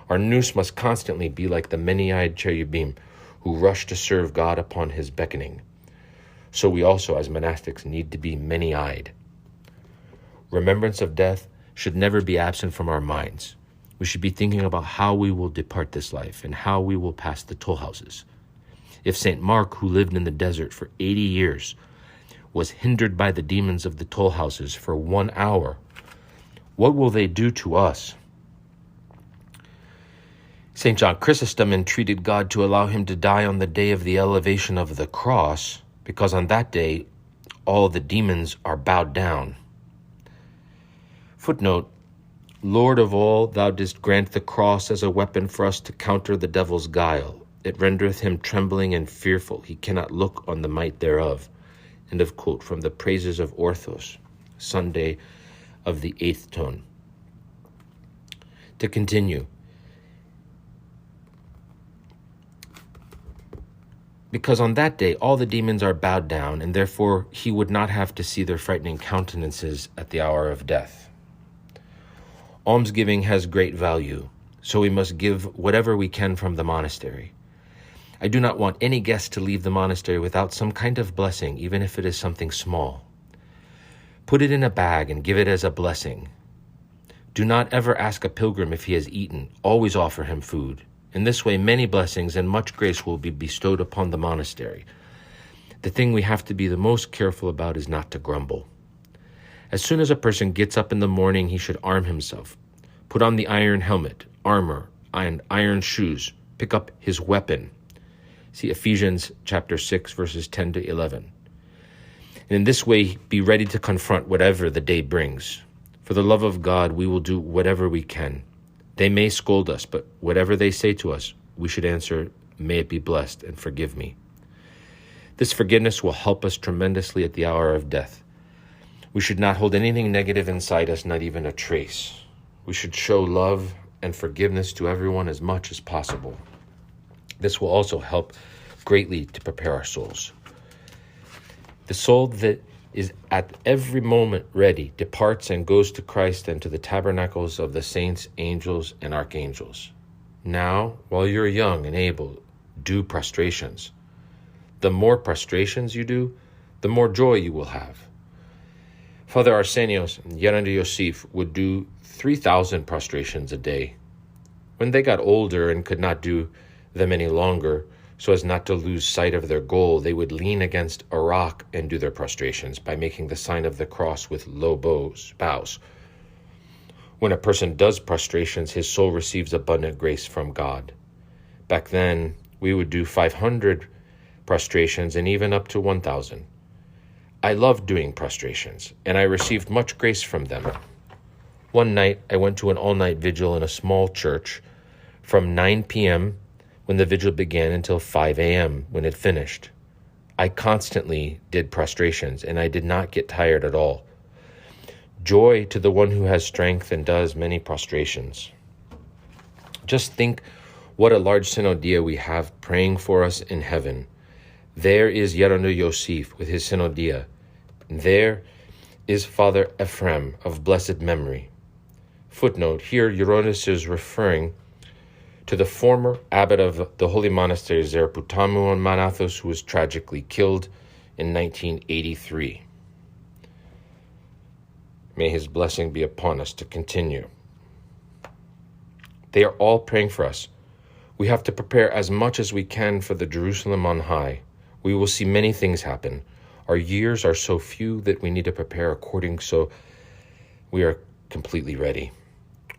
Our noose must constantly be like the many-eyed cherubim who rush to serve God upon his beckoning. So we also, as monastics, need to be many-eyed. Remembrance of death should never be absent from our minds. We should be thinking about how we will depart this life and how we will pass the toll houses. If St. Mark, who lived in the desert for 80 years, was hindered by the demons of the toll houses for 1 hour, what will they do to us? St. John Chrysostom entreated God to allow him to die on the day of the elevation of the cross, because on that day all the demons are bowed down. Footnote, Lord of all, thou didst grant the cross as a weapon for us to counter the devil's guile. It rendereth him trembling and fearful. He cannot look on the might thereof. End of quote from the Praises of Orthos, Sunday of the 8th tone. To continue, because on that day all the demons are bowed down, and therefore he would not have to see their frightening countenances at the hour of death. Almsgiving has great value, so we must give whatever we can from the monastery. I do not want any guest to leave the monastery without some kind of blessing, even if it is something small. Put it in a bag and give it as a blessing. Do not ever ask a pilgrim if he has eaten. Always offer him food. In this way, many blessings and much grace will be bestowed upon the monastery. The thing we have to be the most careful about is not to grumble. As soon as a person gets up in the morning, he should arm himself. Put on the iron helmet, armor, and iron shoes. Pick up his weapon. See Ephesians chapter 6, verses 10 to 11. And in this way, be ready to confront whatever the day brings. For the love of God, we will do whatever we can. They may scold us, but whatever they say to us, we should answer, may it be blessed and forgive me. This forgiveness will help us tremendously at the hour of death. We should not hold anything negative inside us, not even a trace. We should show love and forgiveness to everyone as much as possible. This will also help greatly to prepare our souls. The soul that is at every moment ready departs and goes to Christ and to the tabernacles of the saints, angels, and archangels. Now, while you're young and able, do prostrations. The more prostrations you do, the more joy you will have. Father Arsenios and Gerontissa Yosef would do 3,000 prostrations a day. When they got older and could not do them any longer, so as not to lose sight of their goal, they would lean against a rock and do their prostrations by making the sign of the cross with low bows. When a person does prostrations, his soul receives abundant grace from God. Back then, we would do 500 prostrations and even up to 1,000. I loved doing prostrations, and I received much grace from them. One night, I went to an all-night vigil in a small church from 9 p.m. when the vigil began until 5 a.m. when it finished. I constantly did prostrations, and I did not get tired at all. Joy to the one who has strength and does many prostrations. Just think what a large synodia we have praying for us in heaven. There is Gerontissa Yosef with his synodia. There is Father Ephraim of blessed memory. Footnote, here Gerontissa is referring to the former abbot of the holy monastery Zerputamu on Manathos, who was tragically killed in 1983. May his blessing be upon us to continue. They are all praying for us. We have to prepare as much as we can for the Jerusalem on high. We will see many things happen. Our years are so few that we need to prepare according so we are completely ready.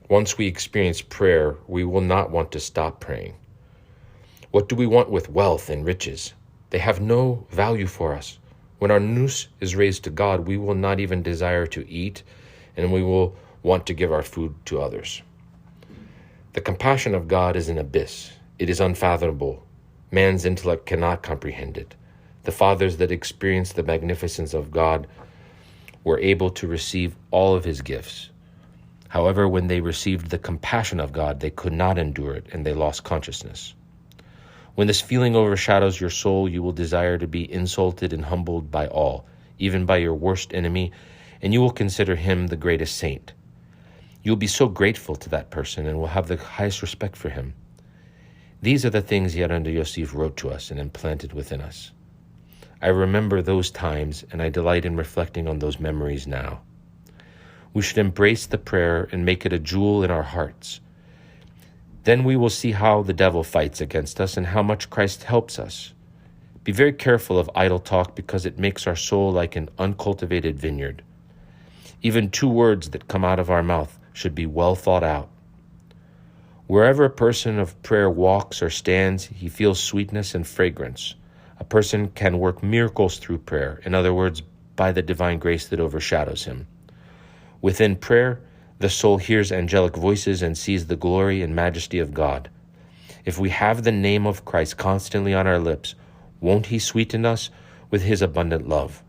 Once we experience prayer, we will not want to stop praying. What do we want with wealth and riches? They have no value for us. When our nous is raised to God, we will not even desire to eat, and we will want to give our food to others. The compassion of God is an abyss. It is unfathomable. Man's intellect cannot comprehend it. The fathers that experienced the magnificence of God were able to receive all of his gifts. However, when they received the compassion of God, they could not endure it, and they lost consciousness. When this feeling overshadows your soul, you will desire to be insulted and humbled by all, even by your worst enemy, and you will consider him the greatest saint. You will be so grateful to that person and will have the highest respect for him. These are the things Yeranda Yosef wrote to us and implanted within us. I remember those times, and I delight in reflecting on those memories now. We should embrace the prayer and make it a jewel in our hearts. Then we will see how the devil fights against us and how much Christ helps us. Be very careful of idle talk because it makes our soul like an uncultivated vineyard. Even 2 words that come out of our mouth should be well thought out. Wherever a person of prayer walks or stands, he feels sweetness and fragrance. A person can work miracles through prayer, in other words, by the divine grace that overshadows him. Within prayer, the soul hears angelic voices and sees the glory and majesty of God. If we have the name of Christ constantly on our lips, won't he sweeten us with his abundant love?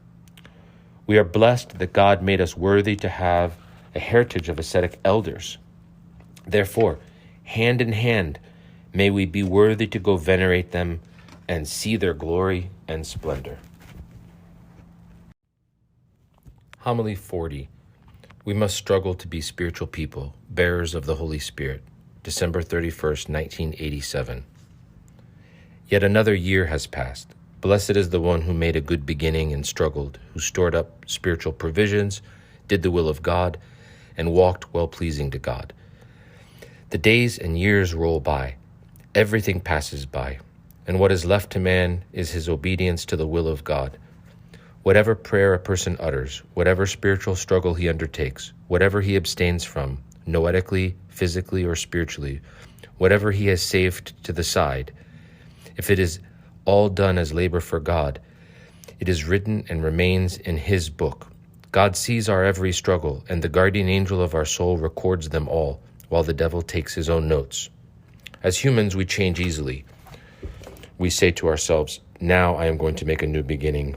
We are blessed that God made us worthy to have a heritage of ascetic elders. Therefore, hand in hand, may we be worthy to go venerate them and see their glory and splendor. Homily 40. We must struggle to be spiritual people, bearers of the Holy Spirit. December 31st, 1987. Yet another year has passed. Blessed is the one who made a good beginning and struggled, who stored up spiritual provisions, did the will of God, and walked well-pleasing to God. The days and years roll by. Everything passes by, and what is left to man is his obedience to the will of God. Whatever prayer a person utters, whatever spiritual struggle he undertakes, whatever he abstains from, noetically, physically, or spiritually, whatever he has saved to the side, if it is all done as labor for God, it is written and remains in his book. God sees our every struggle, and the guardian angel of our soul records them all, while the devil takes his own notes. As humans, we change easily. We say to ourselves, now I am going to make a new beginning.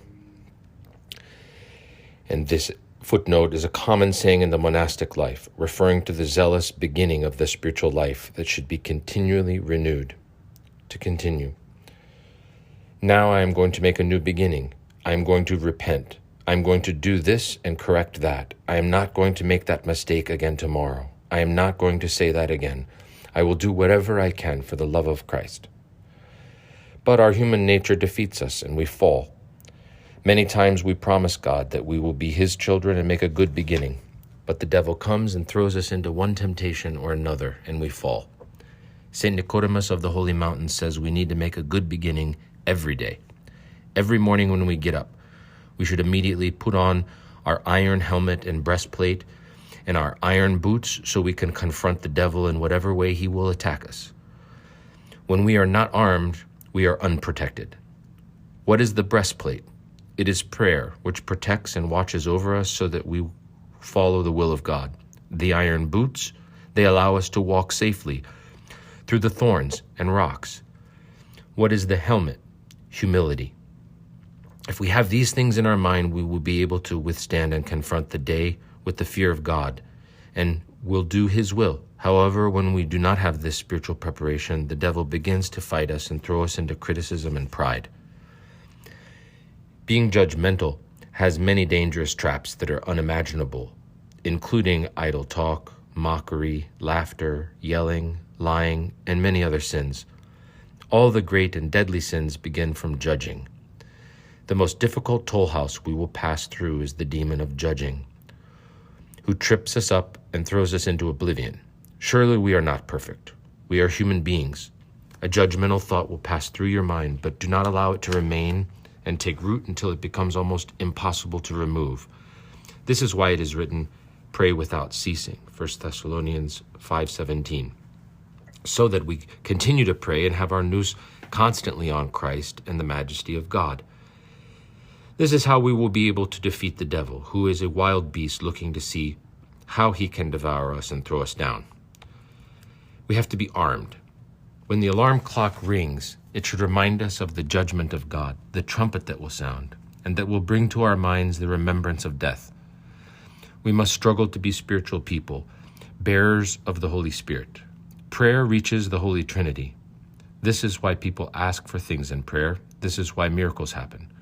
And this footnote is a common saying in the monastic life, referring to the zealous beginning of the spiritual life that should be continually renewed. To continue. Now I am going to make a new beginning. I am going to repent. I am going to do this and correct that. I am not going to make that mistake again tomorrow. I am not going to say that again. I will do whatever I can for the love of Christ. But our human nature defeats us and we fall. Many times we promise God that we will be his children and make a good beginning, but the devil comes and throws us into one temptation or another, and we fall. St. Nicodemus of the Holy Mountain says we need to make a good beginning every day. Every morning when we get up, we should immediately put on our iron helmet and breastplate and our iron boots so we can confront the devil in whatever way he will attack us. When we are not armed, we are unprotected. What is the breastplate? It is prayer, which protects and watches over us so that we follow the will of God. The iron boots, they allow us to walk safely through the thorns and rocks. What is the helmet? Humility. If we have these things in our mind, we will be able to withstand and confront the day with the fear of God, and will do his will. However, when we do not have this spiritual preparation, the devil begins to fight us and throw us into criticism and pride. Being judgmental has many dangerous traps that are unimaginable, including idle talk, mockery, laughter, yelling, lying, and many other sins. All the great and deadly sins begin from judging. The most difficult toll house we will pass through is the demon of judging. who trips us up and throws us into oblivion. Surely we are not perfect. We are human beings. A judgmental thought will pass through your mind, but do not allow it to remain and take root until it becomes almost impossible to remove. This is why it is written, pray without ceasing, 1 Thessalonians 5:17, so that we continue to pray and have our nous constantly on Christ and the majesty of God. This is how we will be able to defeat the devil, who is a wild beast looking to see how he can devour us and throw us down. We have to be armed. When the alarm clock rings, it should remind us of the judgment of God, the trumpet that will sound, and that will bring to our minds the remembrance of death. We must struggle to be spiritual people, bearers of the Holy Spirit. Prayer reaches the Holy Trinity. This is why people ask for things in prayer. This is why miracles happen.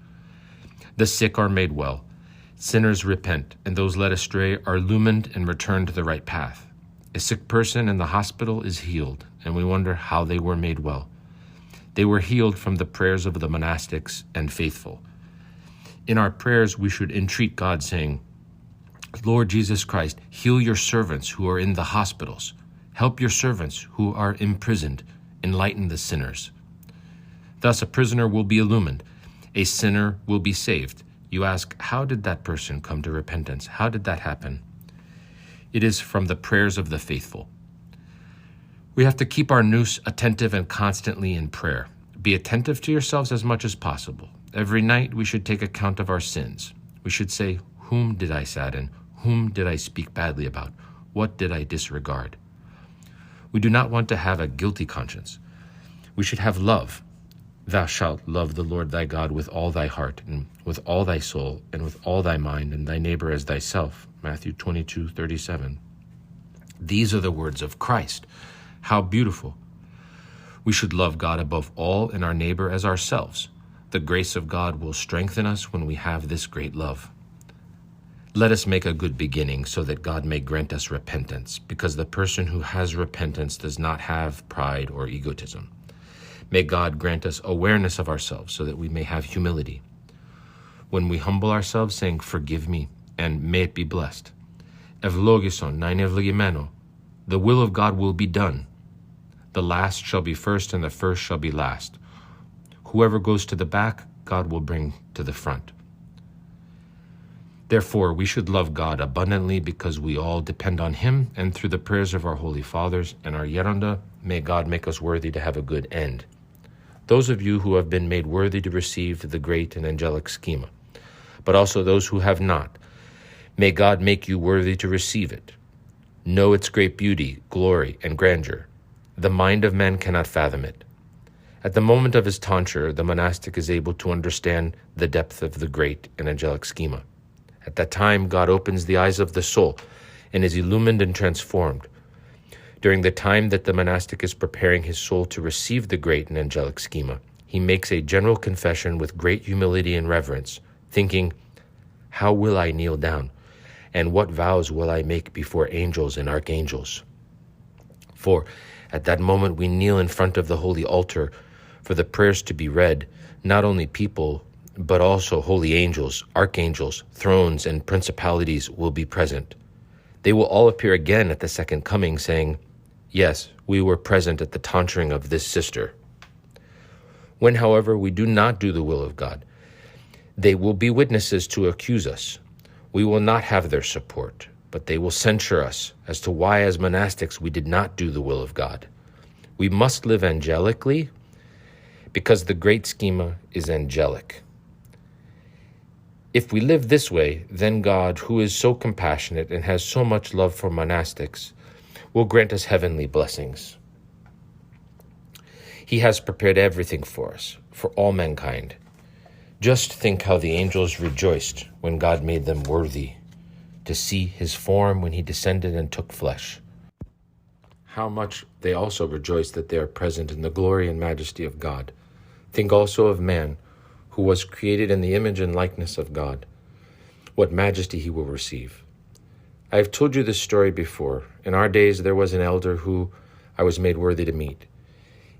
The sick are made well, sinners repent, and those led astray are illumined and return to the right path. A sick person in the hospital is healed, and we wonder how they were made well. They were healed from the prayers of the monastics and faithful. In our prayers, we should entreat God, saying, Lord Jesus Christ, heal your servants who are in the hospitals. Help your servants who are imprisoned. Enlighten the sinners. Thus a prisoner will be illumined. A sinner will be saved. You ask, how did that person come to repentance? How did that happen? It is from the prayers of the faithful. We have to keep our nous attentive and constantly in prayer. Be attentive to yourselves as much as possible. Every night we should take account of our sins. We should say, whom did I sadden? Whom did I speak badly about? What did I disregard? We do not want to have a guilty conscience. We should have love. Thou shalt love the Lord thy God with all thy heart, and with all thy soul, and with all thy mind, and thy neighbor as thyself. Matthew 22:37. These are the words of Christ. How beautiful. We should love God above all and our neighbor as ourselves. The grace of God will strengthen us when we have this great love. Let us make a good beginning so that God may grant us repentance, because the person who has repentance does not have pride or egotism. May God grant us awareness of ourselves so that we may have humility. When we humble ourselves, saying, forgive me, and may it be blessed. Eυλόγησον, να είναι ευλογημένο. The will of God will be done. The last shall be first, and the first shall be last. Whoever goes to the back, God will bring to the front. Therefore, we should love God abundantly because we all depend on Him, and through the prayers of our Holy Fathers and our Geronda, may God make us worthy to have a good end. Those of you who have been made worthy to receive the great and angelic schema, but also those who have not, may God make you worthy to receive it. Know its great beauty, glory, and grandeur. The mind of man cannot fathom it. At the moment of his tonsure, the monastic is able to understand the depth of the great and angelic schema. At that time, God opens the eyes of the soul and is illumined and transformed. During the time that the monastic is preparing his soul to receive the great and angelic schema, he makes a general confession with great humility and reverence, thinking, how will I kneel down? And what vows will I make before angels and archangels? For at that moment we kneel in front of the holy altar for the prayers to be read, not only people, but also holy angels, archangels, thrones, and principalities will be present. They will all appear again at the second coming, saying, yes, we were present at the tonsuring of this sister. When, however, we do not do the will of God, they will be witnesses to accuse us. We will not have their support, but they will censure us as to why, as monastics, we did not do the will of God. We must live angelically because the great schema is angelic. If we live this way, then God, who is so compassionate and has so much love for monastics, will grant us heavenly blessings. He has prepared everything for us, for all mankind. Just think how the angels rejoiced when God made them worthy to see his form when he descended and took flesh. How much they also rejoice that they are present in the glory and majesty of God. Think also of man, who was created in the image and likeness of God. What majesty he will receive. I have told you this story before. In our days there was an elder who I was made worthy to meet.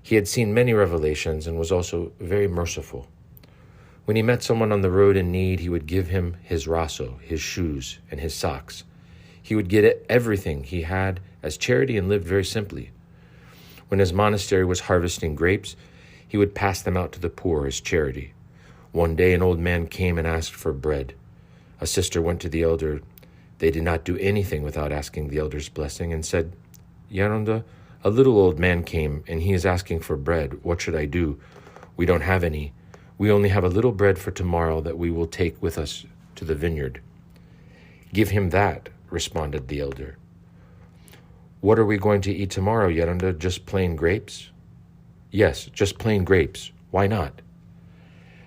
He had seen many revelations and was also very merciful. When he met someone on the road in need, he would give him his raso, his shoes, and his socks. He would get everything he had as charity and lived very simply. When his monastery was harvesting grapes, he would pass them out to the poor as charity. One day an old man came and asked for bread. A sister went to the elder. They did not do anything without asking the elder's blessing and said, "Geronda, a little old man came and he is asking for bread. What should I do? We don't have any. We only have a little bread for tomorrow that we will take with us to the vineyard." "Give him that," responded the elder. "What are we going to eat tomorrow, Geronda? Just plain grapes?" "Yes, just plain grapes. Why not?"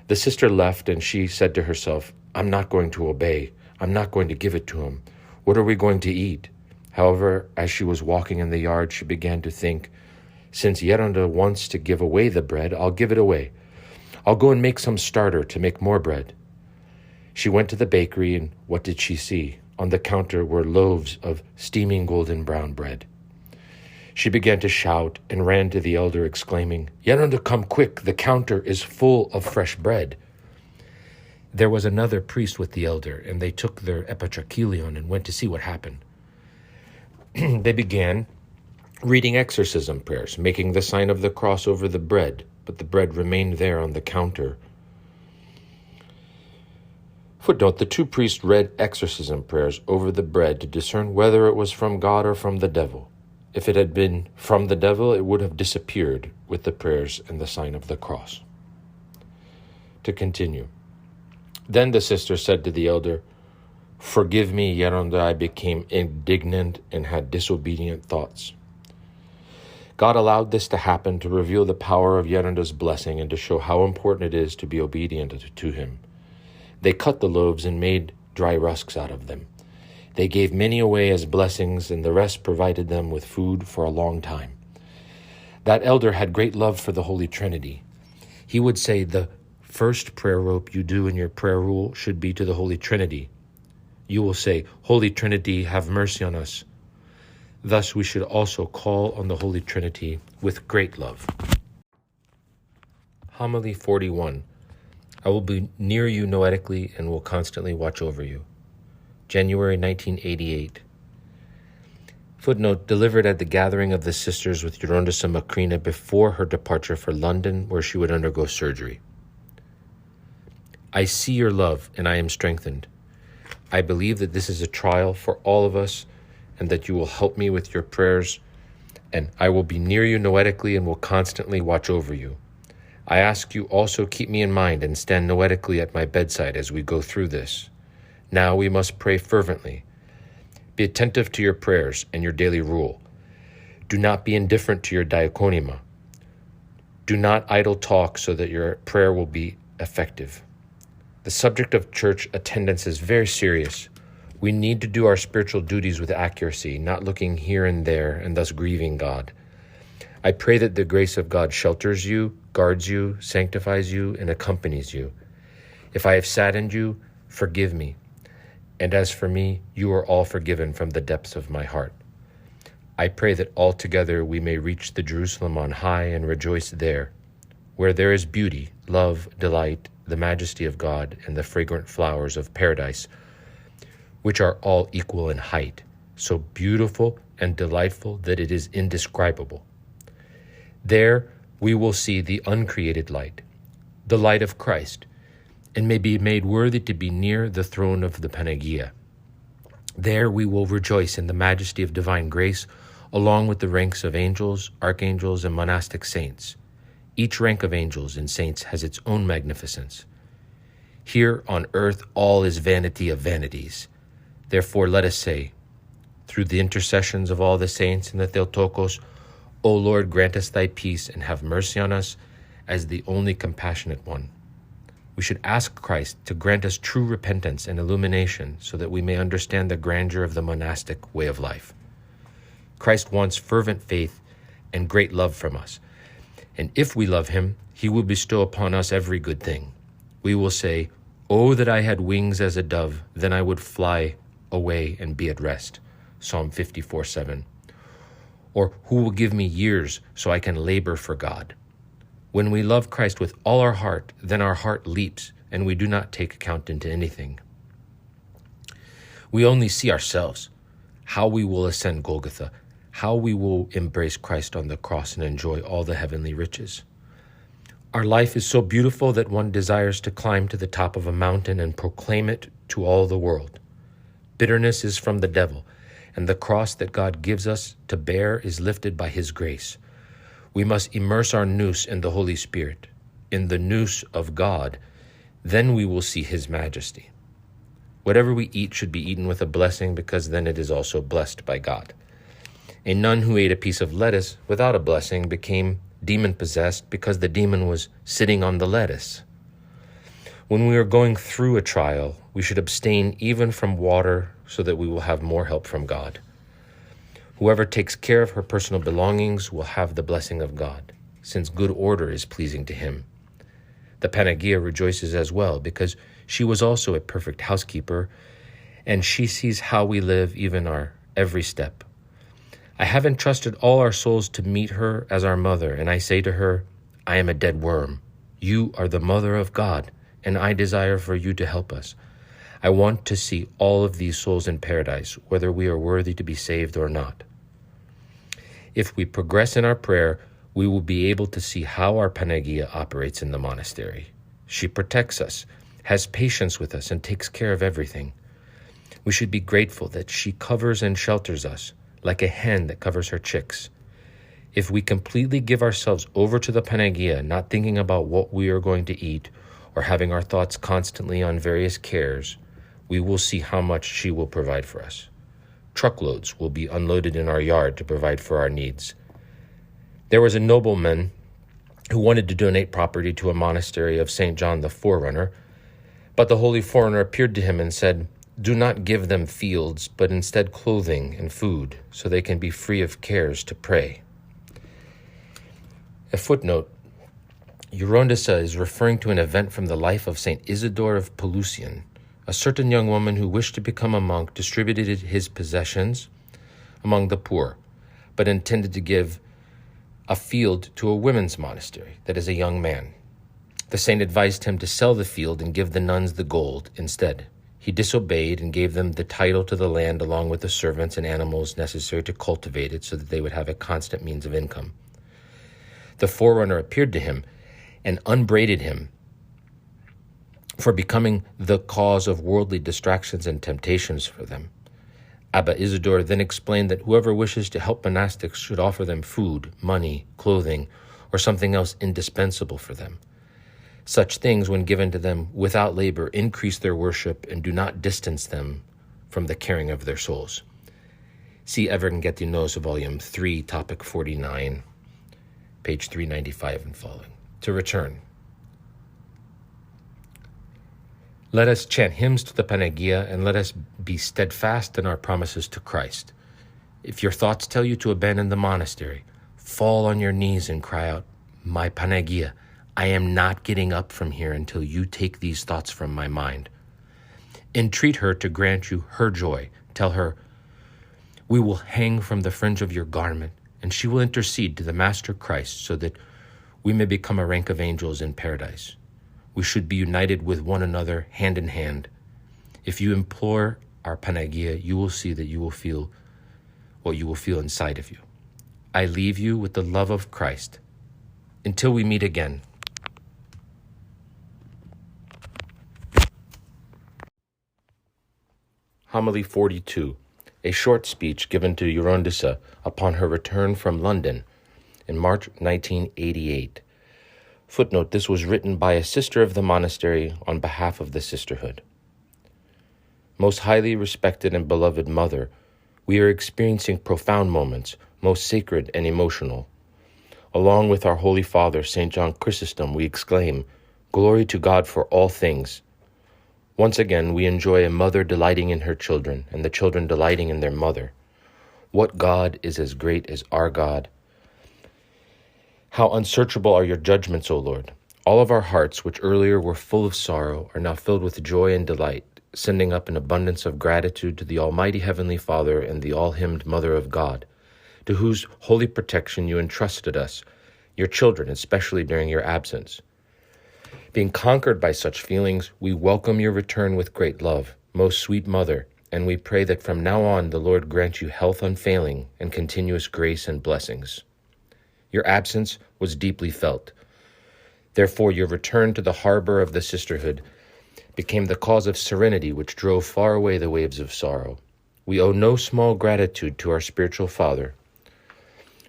The sister left, and she said to herself, "I'm not going to obey. I'm not going to give it to him. What are we going to eat?" However, as she was walking in the yard, she began to think, "Since Geronda wants to give away the bread, I'll give it away. I'll go and make some starter to make more bread." She went to the bakery, and what did she see? On the counter were loaves of steaming golden brown bread. She began to shout and ran to the elder, exclaiming, "Geronda, come quick, the counter is full of fresh bread." There was another priest with the elder, and they took their epitrakilion and went to see what happened. They began reading exorcism prayers, making the sign of the cross over the bread, but the bread remained there on the counter. Footnote: the two priests read exorcism prayers over the bread to discern whether it was from God or from the devil. If it had been from the devil, it would have disappeared with the prayers and the sign of the cross. To continue. Then the sister said to the elder, "Forgive me, Geronda, I became indignant and had disobedient thoughts." God allowed this to happen to reveal the power of Geronda's blessing and to show how important it is to be obedient to him. They cut the loaves and made dry rusks out of them. They gave many away as blessings, and the rest provided them with food for a long time. That elder had great love for the Holy Trinity. He would say the first prayer rope you do in your prayer rule should be to the Holy Trinity. You will say, "Holy Trinity, have mercy on us." Thus we should also call on the Holy Trinity with great love. Homily 41. I will be near you noetically and will constantly watch over you. January 1988. Footnote: delivered at the gathering of the sisters with Gerontissa Makrina before her departure for London, where she would undergo surgery. I see your love, and I am strengthened. I believe that this is a trial for all of us, and that you will help me with your prayers, and I will be near you noetically and will constantly watch over you. I ask you also keep me in mind and stand noetically at my bedside as we go through this. Now we must pray fervently. Be attentive to your prayers and your daily rule. Do not be indifferent to your diaconima. Do not idle talk so that your prayer will be effective. The subject of church attendance is very serious. We need to do our spiritual duties with accuracy, not looking here and there and thus grieving God. I pray that the grace of God shelters you, guards you, sanctifies you, and accompanies you. If I have saddened you, forgive me. And as for me, you are all forgiven from the depths of my heart. I pray that all together we may reach the Jerusalem on high and rejoice there, where there is beauty, love, delight, the majesty of God, and the fragrant flowers of paradise, which are all equal in height, so beautiful and delightful that it is indescribable. There we will see the uncreated light, the light of Christ, and may be made worthy to be near the throne of the Panagia. There we will rejoice in the majesty of divine grace, along with the ranks of angels, archangels, and monastic saints. Each rank of angels and saints has its own magnificence. Here on earth all is vanity of vanities. Therefore let us say, through the intercessions of all the saints and the Theotokos, O Lord, grant us thy peace and have mercy on us as the only compassionate one. We should ask Christ to grant us true repentance and illumination so that we may understand the grandeur of the monastic way of life. Christ wants fervent faith and great love from us. And if we love him, he will bestow upon us every good thing. We will say, "Oh, that I had wings as a dove, then I would fly away and be at rest." Psalm 54:7. Or, "Who will give me years so I can labor for God?" When we love Christ with all our heart, then our heart leaps, and we do not take account into anything. We only see ourselves. how we will ascend Golgotha, how we will embrace Christ on the cross and enjoy all the heavenly riches. Our life is so beautiful that one desires to climb to the top of a mountain and proclaim it to all the world. Bitterness is from the devil, and the cross that God gives us to bear is lifted by his grace. We must immerse our nous in the Holy Spirit, in the nous of God. Then we will see his majesty. Whatever we eat should be eaten with a blessing, because then it is also blessed by God. A nun who ate a piece of lettuce without a blessing became demon-possessed because the demon was sitting on the lettuce. When we are going through a trial, we should abstain even from water so that we will have more help from God. Whoever takes care of her personal belongings will have the blessing of God, since good order is pleasing to him. The Panagia rejoices as well, because she was also a perfect housekeeper, and she sees how we live, even our every step. I have entrusted all our souls to meet her as our mother, and I say to her, I am a dead worm. You are the mother of God, and I desire for you to help us. I want to see all of these souls in paradise, whether we are worthy to be saved or not. If we progress in our prayer, we will be able to see how our Panagia operates in the monastery. She protects us, has patience with us, and takes care of everything. We should be grateful that she covers and shelters us, like a hen that covers her chicks. If we completely give ourselves over to the Panagia, not thinking about what we are going to eat or having our thoughts constantly on various cares, we will see how much she will provide for us. Truckloads will be unloaded in our yard to provide for our needs. There was a nobleman who wanted to donate property to a monastery of St. John the Forerunner, but the holy foreigner appeared to him and said, Do not give them fields, but instead clothing and food, so they can be free of cares to pray. A footnote, Gerontissa is referring to an event from the life of St. Isidore of Pelusium. A certain young woman who wished to become a monk distributed his possessions among the poor, but intended to give a field to a women's monastery, that is, a young man. The saint advised him to sell the field and give the nuns the gold instead. He disobeyed and gave them the title to the land along with the servants and animals necessary to cultivate it so that they would have a constant means of income. The forerunner appeared to him and upbraided him for becoming the cause of worldly distractions and temptations for them. Abba Isidore then explained that whoever wishes to help monastics should offer them food, money, clothing, or something else indispensable for them. Such things, when given to them without labor, increase their worship and do not distance them from the caring of their souls. See Evangelios, Volume 3, Topic 49, page 395 and following. To return. Let us chant hymns to the Panagia, and let us be steadfast in our promises to Christ. If your thoughts tell you to abandon the monastery, fall on your knees and cry out, My Panagia, I am not getting up from here until you take these thoughts from my mind. Entreat her to grant you her joy. Tell her, We will hang from the fringe of your garment, and she will intercede to the Master Christ so that we may become a rank of angels in paradise. We should be united with one another, hand in hand. If you implore our Panagia, you will see that you will feel what you will feel inside of you. I leave you with the love of Christ. Until we meet again. Homily 42, a short speech given to Gerontissa upon her return from London in March 1988. Footnote, this was written by a sister of the monastery on behalf of the sisterhood. Most highly respected and beloved Mother, we are experiencing profound moments, most sacred and emotional. Along with our Holy Father, St. John Chrysostom, we exclaim, Glory to God for all things. Once again, we enjoy a mother delighting in her children, and the children delighting in their mother. What God is as great as our God? How unsearchable are your judgments, O Lord! All of our hearts, which earlier were full of sorrow, are now filled with joy and delight, sending up an abundance of gratitude to the Almighty Heavenly Father and the all-hymned Mother of God, to whose holy protection you entrusted us, your children, especially during your absence. Being conquered by such feelings, we welcome your return with great love. Most sweet Mother, and we pray that from now on the Lord grant you health unfailing and continuous grace and blessings. Your absence was deeply felt. Therefore, your return to the harbor of the sisterhood became the cause of serenity which drove far away the waves of sorrow. We owe no small gratitude to our spiritual father,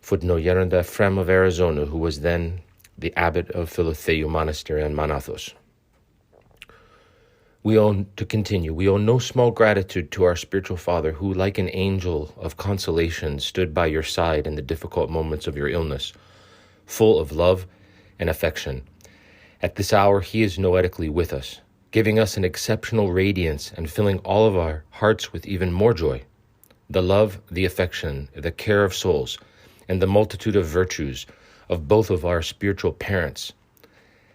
Footnote Geronda Frem of Arizona, who was then the abbot of Philotheu Monastery in Manathos. We owe no small gratitude to our spiritual father, who, like an angel of consolation, stood by your side in the difficult moments of your illness, full of love and affection. At this hour, he is noetically with us, giving us an exceptional radiance and filling all of our hearts with even more joy. The love, the affection, the care of souls, and the multitude of virtues of both of our spiritual parents,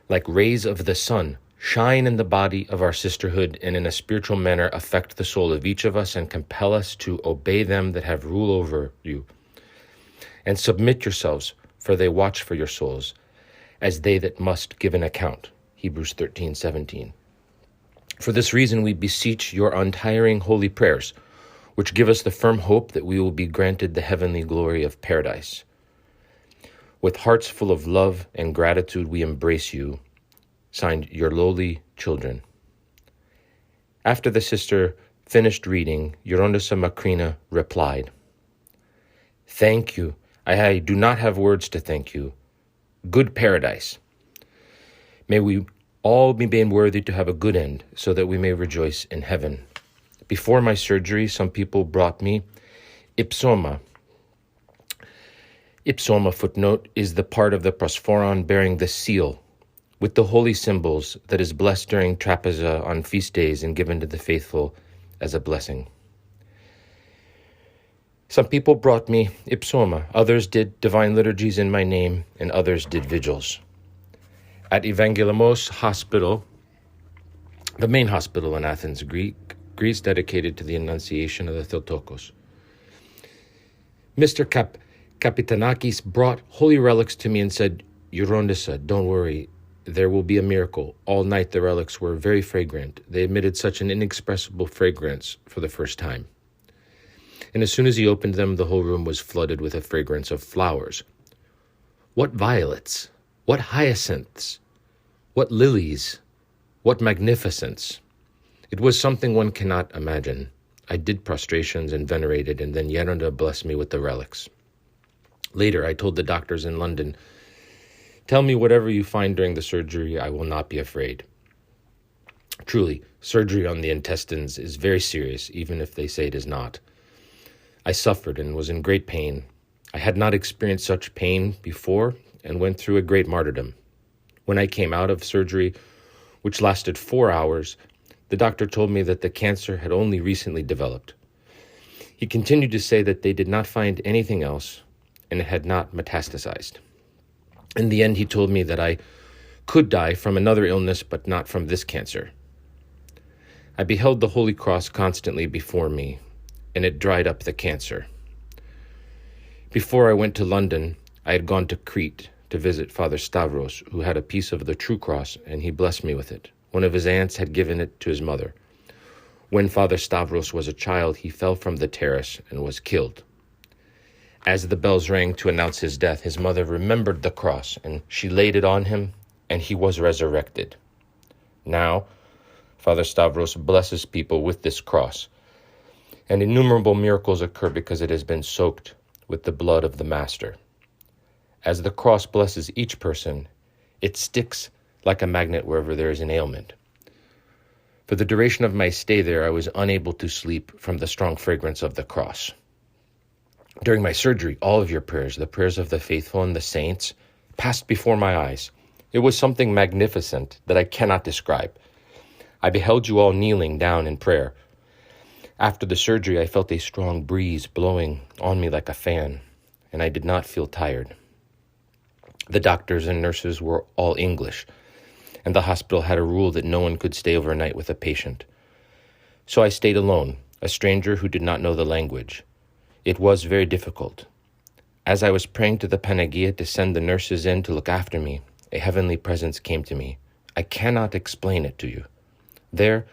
like rays of the sun, shine in the body of our sisterhood and in a spiritual manner affect the soul of each of us and compel us to obey them that have rule over you. And submit yourselves, for they watch for your souls, as they that must give an account. Hebrews 13:17. For this reason we beseech your untiring holy prayers, which give us the firm hope that we will be granted the heavenly glory of paradise. With hearts full of love and gratitude we embrace you. Signed, your lowly children. After the sister finished reading, Gerontissa Makrina replied, "Thank you. I do not have words to thank you. Good paradise. May we all be made worthy to have a good end, so that we may rejoice in heaven. Before my surgery, some people brought me ipsoma. Ipsoma, footnote, is the part of the prosphoron bearing the seal, with the holy symbols that is blessed during trapeza on feast days and given to the faithful as a blessing. Some people brought me ipsoma, others did divine liturgies in my name, and others did vigils. At Evangelamos Hospital, the main hospital in Athens, Greece, dedicated to the Annunciation of the Theotokos, Mr. Kapitanakis brought holy relics to me and said, Gerontissa, don't worry, there will be a miracle. All night the relics were very fragrant. They emitted such an inexpressible fragrance for the first time. And as soon as he opened them, the whole room was flooded with a fragrance of flowers. What violets, what hyacinths, what lilies, what magnificence. It was something one cannot imagine. I did prostrations and venerated, and then Geronda blessed me with the relics. Later, I told the doctors in London, tell me whatever you find during the surgery, I will not be afraid. Truly, surgery on the intestines is very serious, even if they say it is not. I suffered and was in great pain. I had not experienced such pain before and went through a great martyrdom. When I came out of surgery, which lasted 4 hours, the doctor told me that the cancer had only recently developed. He continued to say that they did not find anything else and it had not metastasized. In the end, he told me that I could die from another illness, but not from this cancer. I beheld the Holy Cross constantly before me, and it dried up the cancer. Before I went to London, I had gone to Crete to visit Father Stavros, who had a piece of the true cross, and he blessed me with it. One of his aunts had given it to his mother. When Father Stavros was a child, he fell from the terrace and was killed. As the bells rang to announce his death, his mother remembered the cross, and she laid it on him, and he was resurrected. Now, Father Stavros blesses people with this cross, and innumerable miracles occur because it has been soaked with the blood of the Master. As the cross blesses each person, it sticks like a magnet wherever there is an ailment. For the duration of my stay there, I was unable to sleep from the strong fragrance of the cross. During my surgery, all of your prayers, the prayers of the faithful and the saints, passed before my eyes. It was something magnificent that I cannot describe. I beheld you all kneeling down in prayer. After the surgery, I felt a strong breeze blowing on me like a fan, and I did not feel tired. The doctors and nurses were all English, and the hospital had a rule that no one could stay overnight with a patient. So I stayed alone, a stranger who did not know the language. It was very difficult. As I was praying to the Panagia to send the nurses in to look after me, a heavenly presence came to me. I cannot explain it to you. There,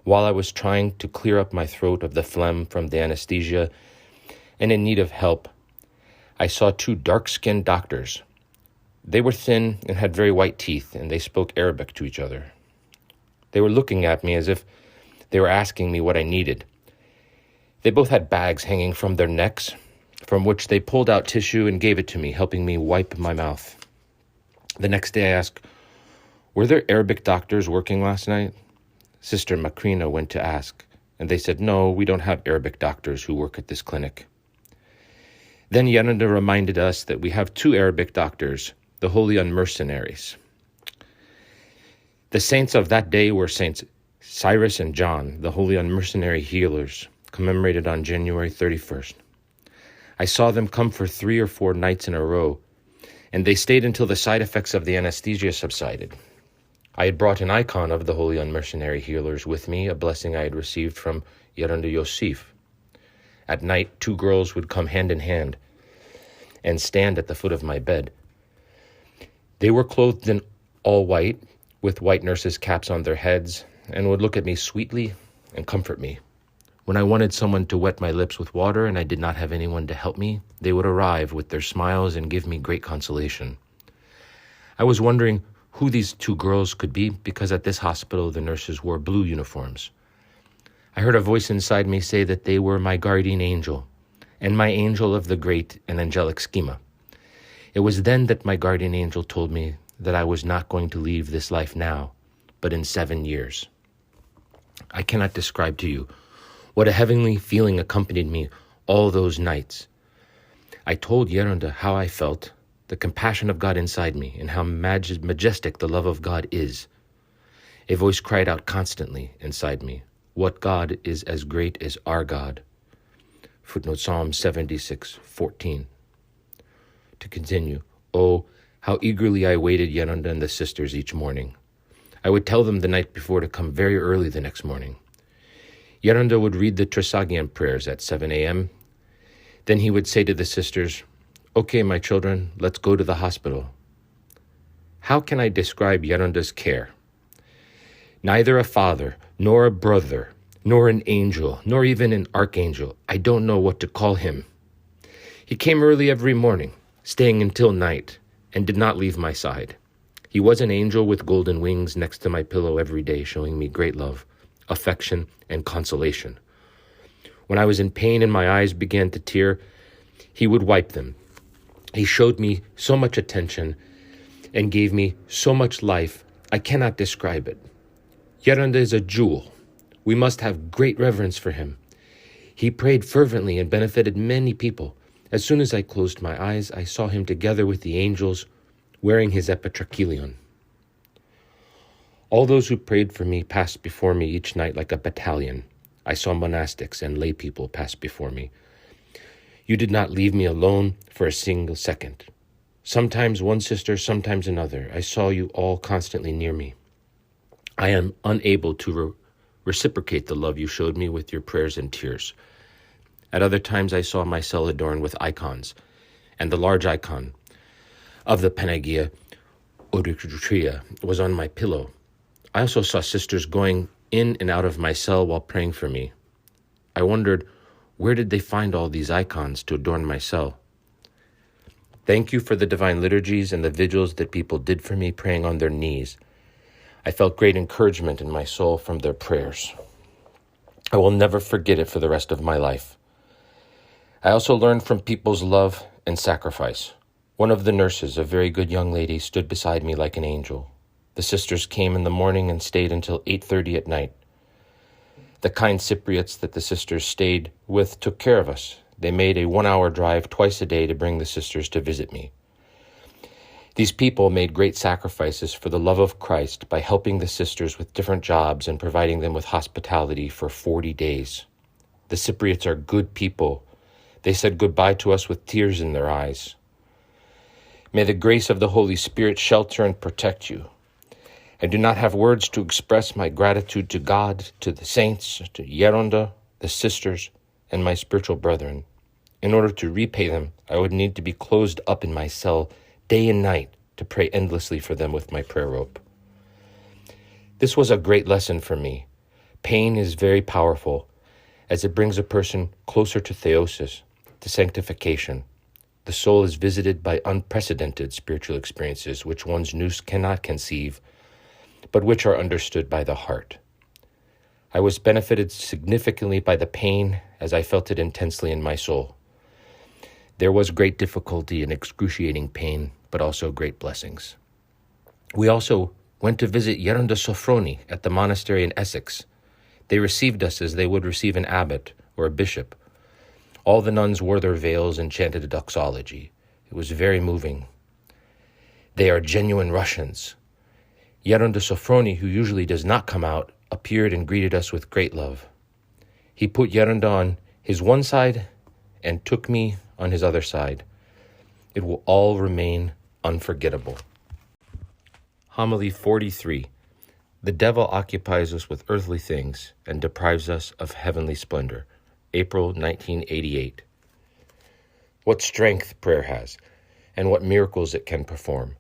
while I was trying to clear up my throat of the phlegm from the anesthesia and in need of help, I saw two dark-skinned doctors. They were thin and had very white teeth, and they spoke Arabic to each other. They were looking at me as if they were asking me what I needed. They both had bags hanging from their necks, from which they pulled out tissue and gave it to me, helping me wipe my mouth. The next day I asked, "Were there Arabic doctors working last night?" Sister Makrina went to ask, and they said, "No, we don't have Arabic doctors who work at this clinic." Then Geronda reminded us that we have two Arabic doctors, the Holy Unmercenaries. The saints of that day were Saints Cyrus and John, the Holy Unmercenary Healers, commemorated on January 31st. I saw them come for 3 or 4 nights in a row, and they stayed until the side effects of the anesthesia subsided. I had brought an icon of the Holy Unmercenary Healers with me, a blessing I had received from Geronda Yosef. At night, 2 girls would come hand in hand and stand at the foot of my bed. They were clothed in all white, with white nurses' caps on their heads, and would look at me sweetly and comfort me. When I wanted someone to wet my lips with water and I did not have anyone to help me, they would arrive with their smiles and give me great consolation. I was wondering who these 2 girls could be because at this hospital the nurses wore blue uniforms. I heard a voice inside me say that they were my guardian angel and my angel of the great and angelic schema. It was then that my guardian angel told me that I was not going to leave this life now, but in 7 years. I cannot describe to you what a heavenly feeling accompanied me all those nights. I told Geronda how I felt, the compassion of God inside me, and how majestic the love of God is. A voice cried out constantly inside me, "What God is as great as our God?" Footnote Psalm 76:14. To continue, oh, how eagerly I waited Geronda and the sisters each morning. I would tell them the night before to come very early the next morning. Geronda would read the Tresagian prayers at 7 a.m. Then he would say to the sisters, "Okay, my children, let's go to the hospital." How can I describe Geronda's care? Neither a father, nor a brother, nor an angel, nor even an archangel. I don't know what to call him. He came early every morning, staying until night, and did not leave my side. He was an angel with golden wings next to my pillow every day, showing me great love, affection, and consolation. When I was in pain and my eyes began to tear, he would wipe them. He showed me so much attention and gave me so much life, I cannot describe it. Geronda is a jewel. We must have great reverence for him. He prayed fervently and benefited many people. As soon as I closed my eyes, I saw him together with the angels, wearing his epitrachelion. All those who prayed for me passed before me each night like a battalion. I saw monastics and lay people pass before me. You did not leave me alone for a single second. Sometimes one sister, sometimes another. I saw you all constantly near me. I am unable to reciprocate the love you showed me with your prayers and tears. At other times I saw my cell adorned with icons, and the large icon of the Panagia Odykritria was on my pillow. I also saw sisters going in and out of my cell while praying for me. I wondered, where did they find all these icons to adorn my cell? Thank you for the divine liturgies and the vigils that people did for me, praying on their knees. I felt great encouragement in my soul from their prayers. I will never forget it for the rest of my life. I also learned from people's love and sacrifice. One of the nurses, a very good young lady, stood beside me like an angel. The sisters came in the morning and stayed until 8:30 at night. The kind Cypriots that the sisters stayed with took care of us. They made a 1-hour drive twice a day to bring the sisters to visit me. These people made great sacrifices for the love of Christ by helping the sisters with different jobs and providing them with hospitality for 40 days. The Cypriots are good people. They said goodbye to us with tears in their eyes. May the grace of the Holy Spirit shelter and protect you. I do not have words to express my gratitude to God, to the saints, to Geronda, the sisters, and my spiritual brethren. In order to repay them, I would need to be closed up in my cell day and night to pray endlessly for them with my prayer rope. This was a great lesson for me. Pain is very powerful, as it brings a person closer to theosis, to sanctification. The soul is visited by unprecedented spiritual experiences which one's nous cannot conceive, but which are understood by the heart. I was benefited significantly by the pain as I felt it intensely in my soul. There was great difficulty and excruciating pain, but also great blessings. We also went to visit Gerontissa at the monastery in Essex. They received us as they would receive an abbot or a bishop. All the nuns wore their veils and chanted a doxology. It was very moving. They are genuine Russians. Gerontissa, who usually does not come out, appeared and greeted us with great love. He put Geronda on his one side and took me on his other side. It will all remain unforgettable. Homily 43. The devil occupies us with earthly things and deprives us of heavenly splendor. April 1988. What strength prayer has, and what miracles it can perform.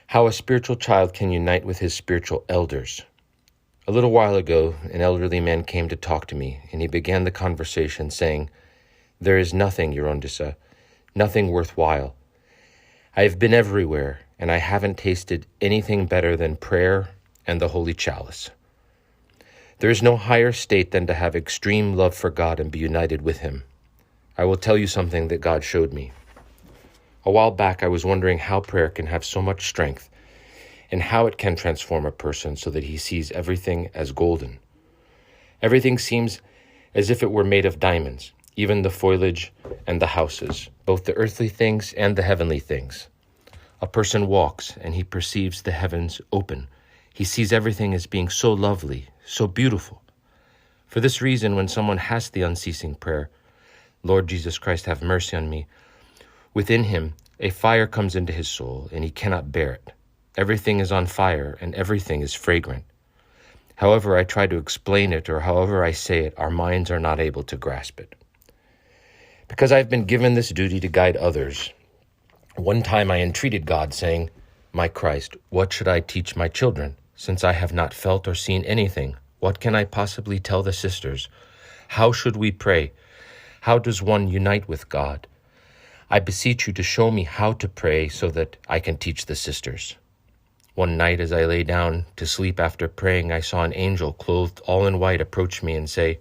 How a spiritual child can unite with his spiritual elders. A little while ago, an elderly man came to talk to me, and he began the conversation saying, "There is nothing, Gerontissa, nothing worthwhile. I have been everywhere, and I haven't tasted anything better than prayer and the Holy Chalice. There is no higher state than to have extreme love for God and be united with Him. I will tell you something that God showed me. A while back, I was wondering how prayer can have so much strength and how it can transform a person so that he sees everything as golden. Everything seems as if it were made of diamonds, even the foliage and the houses, both the earthly things and the heavenly things. A person walks and he perceives the heavens open. He sees everything as being so lovely, so beautiful. For this reason, when someone has the unceasing prayer, "Lord Jesus Christ, have mercy on me," within him a fire comes into his soul, and he cannot bear it. Everything is on fire, and everything is fragrant. However I try to explain it, or however I say it, our minds are not able to grasp it. Because I've been given this duty to guide others, one time I entreated God, saying, "My Christ, what should I teach my children? Since I have not felt or seen anything, what can I possibly tell the sisters? How should we pray? How does one unite with God? I beseech you to show me how to pray so that I can teach the sisters." One night as I lay down to sleep after praying, I saw an angel clothed all in white approach me and say,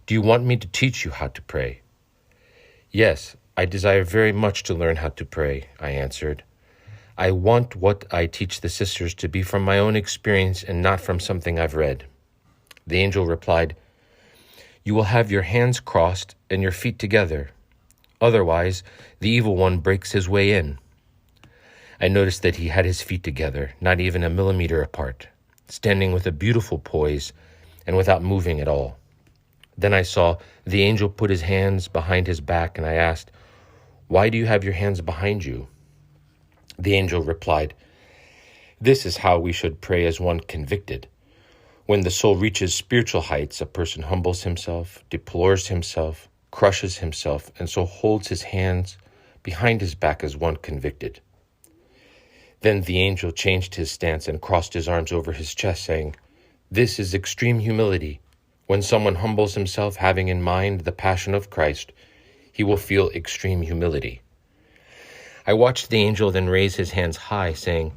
"Do you want me to teach you how to pray?" "Yes, I desire very much to learn how to pray," I answered. "I want what I teach the sisters to be from my own experience and not from something I've read." The angel replied, "You will have your hands crossed and your feet together. Otherwise, the evil one breaks his way in." I noticed that he had his feet together, not even a millimeter apart, standing with a beautiful poise and without moving at all. Then I saw the angel put his hands behind his back, and I asked, "Why do you have your hands behind you?" The angel replied, "This is how we should pray as one convicted. When the soul reaches spiritual heights, a person humbles himself, deplores himself, crushes himself, and so holds his hands behind his back as one convicted." Then the angel changed his stance and crossed his arms over his chest, saying, "This is extreme humility. When someone humbles himself, having in mind the passion of Christ, he will feel extreme humility." I watched the angel then raise his hands high, saying,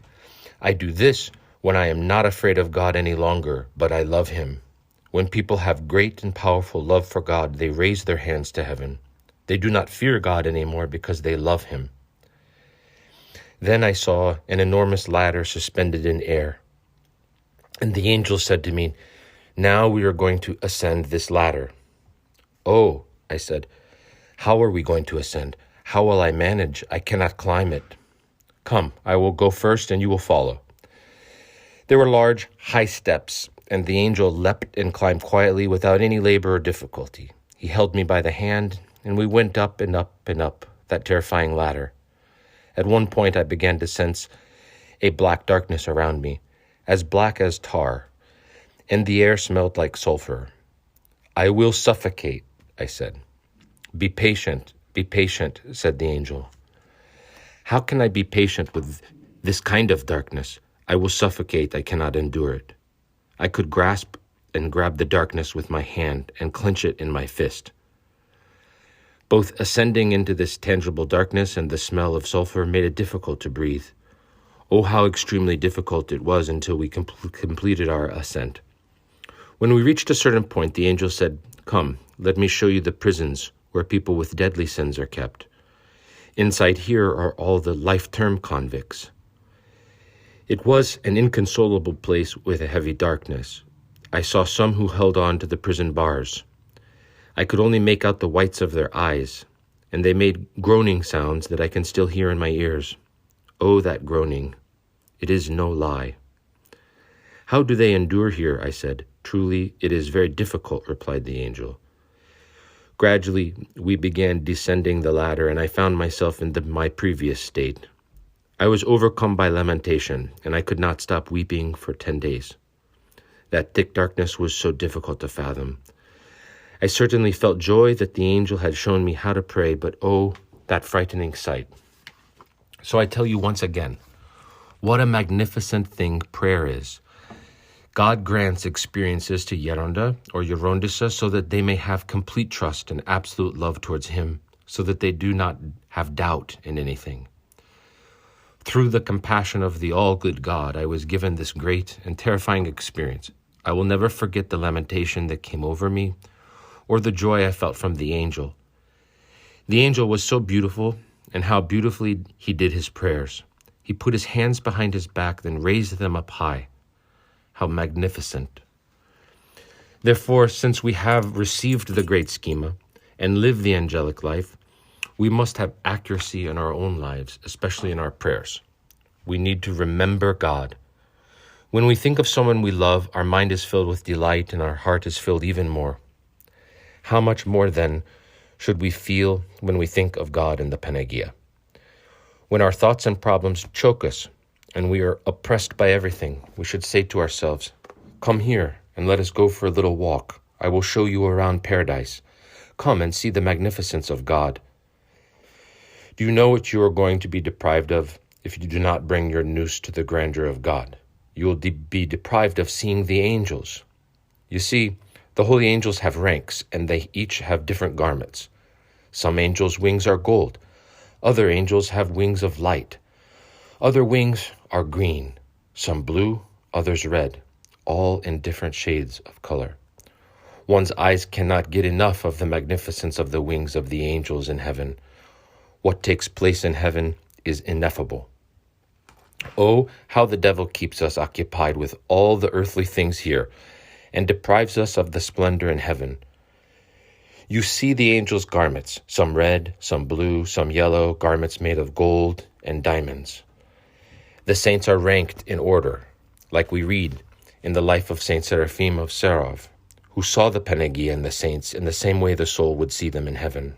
"I do this when I am not afraid of God any longer, but I love Him." When people have great and powerful love for God, they raise their hands to heaven. They do not fear God anymore because they love Him. Then I saw an enormous ladder suspended in air. And the angel said to me, "Now we are going to ascend this ladder." "Oh," I said, "how are we going to ascend? How will I manage? I cannot climb it." "Come, I will go first and you will follow." There were large, high steps, and the angel leapt and climbed quietly without any labor or difficulty. He held me by the hand, and we went up and up and up that terrifying ladder. At one point I began to sense a black darkness around me, as black as tar, and the air smelled like sulfur. "I will suffocate," I said. Be patient," said the angel. "How can I be patient with this kind of darkness? I will suffocate, I cannot endure it." I could grasp and grab the darkness with my hand and clench it in my fist. Both ascending into this tangible darkness and the smell of sulfur made it difficult to breathe. Oh, how extremely difficult it was until we completed our ascent. When we reached a certain point, the angel said, "Come, let me show you the prisons where people with deadly sins are kept. Inside here are all the life-term convicts." It was an inconsolable place with a heavy darkness. I saw some who held on to the prison bars. I could only make out the whites of their eyes, and they made groaning sounds that I can still hear in my ears. Oh, that groaning! It is no lie. "How do they endure here?" I said. "Truly, it is very difficult," replied the angel. Gradually, we began descending the ladder, and I found myself in my previous state. I was overcome by lamentation, and I could not stop weeping for 10 days. That thick darkness was so difficult to fathom. I certainly felt joy that the angel had shown me how to pray, but oh, that frightening sight. So I tell you once again, what a magnificent thing prayer is. God grants experiences to Gerontissa so that they may have complete trust and absolute love towards Him, so that they do not have doubt in anything. Through the compassion of the all-good God, I was given this great and terrifying experience. I will never forget the lamentation that came over me, or the joy I felt from the angel. The angel was so beautiful, and how beautifully he did his prayers. He put his hands behind his back, then raised them up high. How magnificent. Therefore, since we have received the great schema and live the angelic life, we must have accuracy in our own lives, especially in our prayers. We need to remember God. When we think of someone we love, our mind is filled with delight and our heart is filled even more. How much more, then, should we feel when we think of God in the Panagia? When our thoughts and problems choke us and we are oppressed by everything, we should say to ourselves, "Come here and let us go for a little walk. I will show you around paradise. Come and see the magnificence of God." Do you know what you are going to be deprived of if you do not bring your noose to the grandeur of God? You will be deprived of seeing the angels. You see, the holy angels have ranks, and they each have different garments. Some angels' wings are gold. Other angels have wings of light. Other wings are green, some blue, others red, all in different shades of color. One's eyes cannot get enough of the magnificence of the wings of the angels in heaven. What takes place in heaven is ineffable. Oh, how the devil keeps us occupied with all the earthly things here and deprives us of the splendor in heaven. You see the angels' garments, some red, some blue, some yellow, garments made of gold and diamonds. The saints are ranked in order, like we read in the life of Saint Seraphim of Sarov, who saw the Panagia and the saints in the same way the soul would see them in heaven.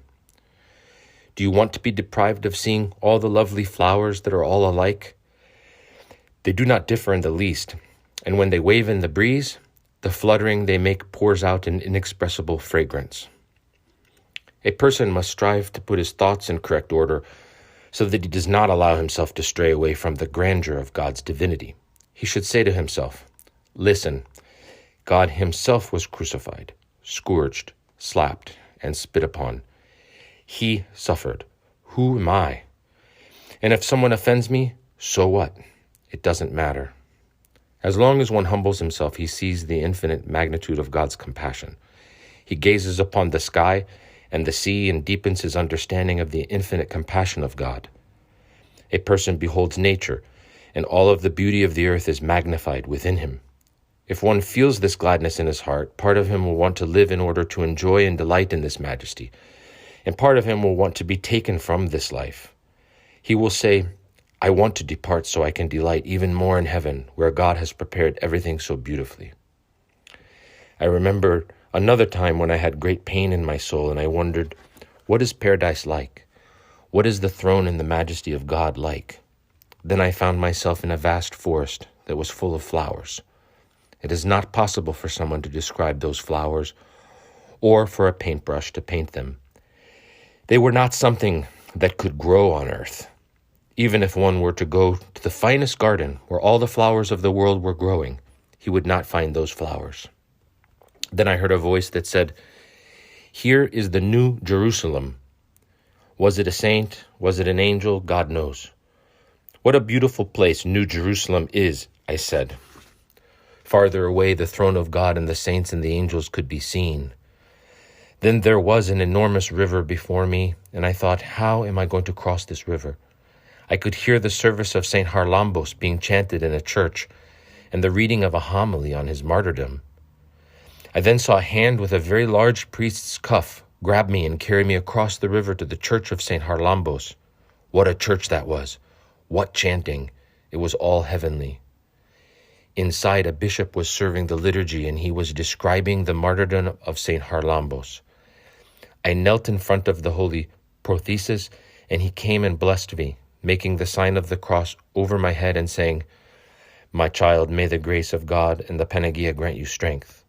Do you want to be deprived of seeing all the lovely flowers that are all alike? They do not differ in the least, and when they wave in the breeze, the fluttering they make pours out an inexpressible fragrance. A person must strive to put his thoughts in correct order so that he does not allow himself to stray away from the grandeur of God's divinity. He should say to himself, "Listen, God himself was crucified, scourged, slapped, and spit upon. He suffered. Who am I? And if someone offends me, so what? It doesn't matter." As long as one humbles himself, he sees the infinite magnitude of God's compassion. He gazes upon the sky and the sea and deepens his understanding of the infinite compassion of God. A person beholds nature, and all of the beauty of the earth is magnified within him. If one feels this gladness in his heart, part of him will want to live in order to enjoy and delight in this majesty, and part of him will want to be taken from this life. He will say, "I want to depart so I can delight even more in heaven, where God has prepared everything so beautifully." I remember another time when I had great pain in my soul, and I wondered, what is paradise like? What is the throne and the majesty of God like? Then I found myself in a vast forest that was full of flowers. It is not possible for someone to describe those flowers, or for a paintbrush to paint them. They were not something that could grow on earth. Even if one were to go to the finest garden where all the flowers of the world were growing, he would not find those flowers. Then I heard a voice that said, "Here is the new Jerusalem." Was it a saint? Was it an angel? God knows. "What a beautiful place New Jerusalem is," I said. Farther away, the throne of God and the saints and the angels could be seen. Then there was an enormous river before me, and I thought, how am I going to cross this river? I could hear the service of St. Harlambos being chanted in a church, and the reading of a homily on his martyrdom. I then saw a hand with a very large priest's cuff grab me and carry me across the river to the church of St. Harlambos. What a church that was! What chanting! It was all heavenly. Inside, a bishop was serving the liturgy, and he was describing the martyrdom of St. Harlambos. I knelt in front of the holy prothesis, and he came and blessed me, making the sign of the cross over my head and saying, "My child, may the grace of God and the Panagia grant you strength."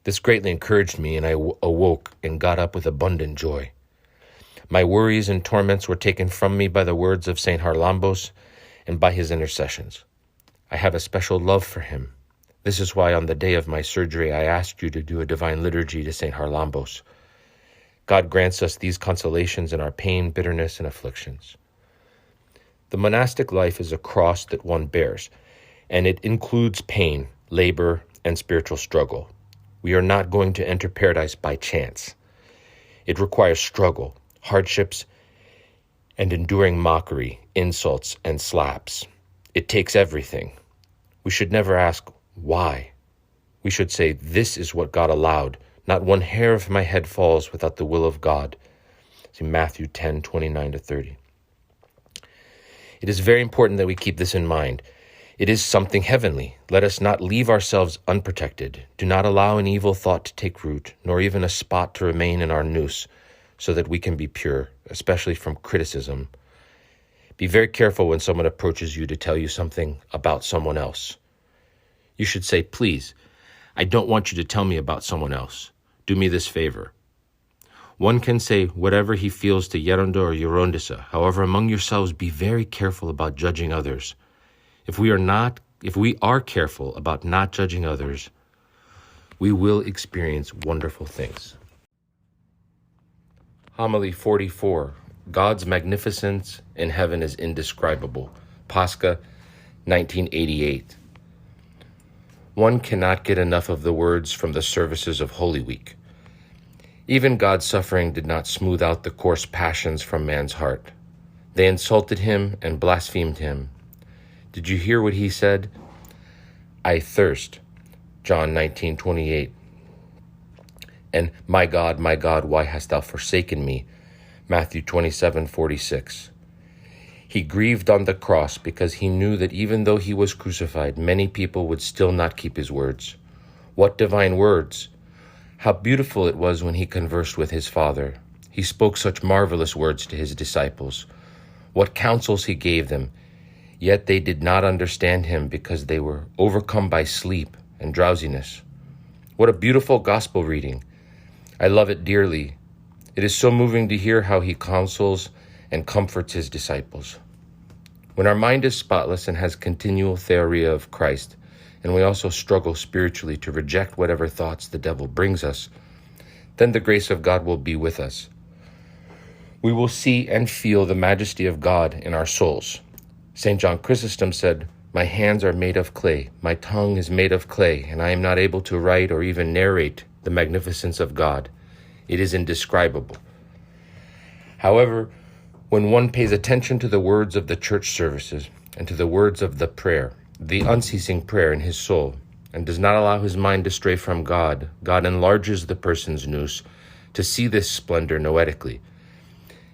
This greatly encouraged me, and I awoke and got up with abundant joy. My worries and torments were taken from me by the words of St. Harlambos and by his intercessions. I have a special love for him. This is why on the day of my surgery I asked you to do a divine liturgy to St. Harlambos. God grants us these consolations in our pain, bitterness, and afflictions. The monastic life is a cross that one bears, and it includes pain, labor, and spiritual struggle. We are not going to enter paradise by chance. It requires struggle, hardships, and enduring mockery, insults, and slaps. It takes everything. We should never ask, why? We should say, this is what God allowed. Not one hair of my head falls without the will of God. See Matthew 10:29-30. It is very important that we keep this in mind. It is something heavenly. Let us not leave ourselves unprotected. Do not allow an evil thought to take root, nor even a spot to remain in our nous, so that we can be pure, especially from criticism. Be very careful when someone approaches you to tell you something about someone else. You should say, "Please, I don't want you to tell me about someone else. Do me this favor." One can say whatever he feels to Geronda or Gerontissa. However, among yourselves, be very careful about judging others. If we are careful about not judging others, we will experience wonderful things. Homily 44. God's magnificence in heaven is indescribable. Pascha, 1988. One cannot get enough of the words from the services of Holy Week. Even God's suffering did not smooth out the coarse passions from man's heart. They insulted him and blasphemed him. Did you hear what he said? "I thirst," John 19:28. And my God, why hast thou forsaken me?" Matthew 27:46. He grieved on the cross because he knew that even though he was crucified, many people would still not keep his words. What divine words! How beautiful it was when he conversed with his Father. He spoke such marvelous words to his disciples. What counsels he gave them! Yet they did not understand him because they were overcome by sleep and drowsiness. What a beautiful gospel reading! I love it dearly. It is so moving to hear how he counsels and comforts his disciples. When our mind is spotless and has continual theoria of Christ, and we also struggle spiritually to reject whatever thoughts the devil brings us, then the grace of God will be with us. We will see and feel the majesty of God in our souls. St. John Chrysostom said, "My hands are made of clay, my tongue is made of clay, and I am not able to write or even narrate the magnificence of God. It is indescribable." However, when one pays attention to the words of the church services and to the words of the prayer, the unceasing prayer in his soul, and does not allow his mind to stray from God, God enlarges the person's nous to see this splendor noetically.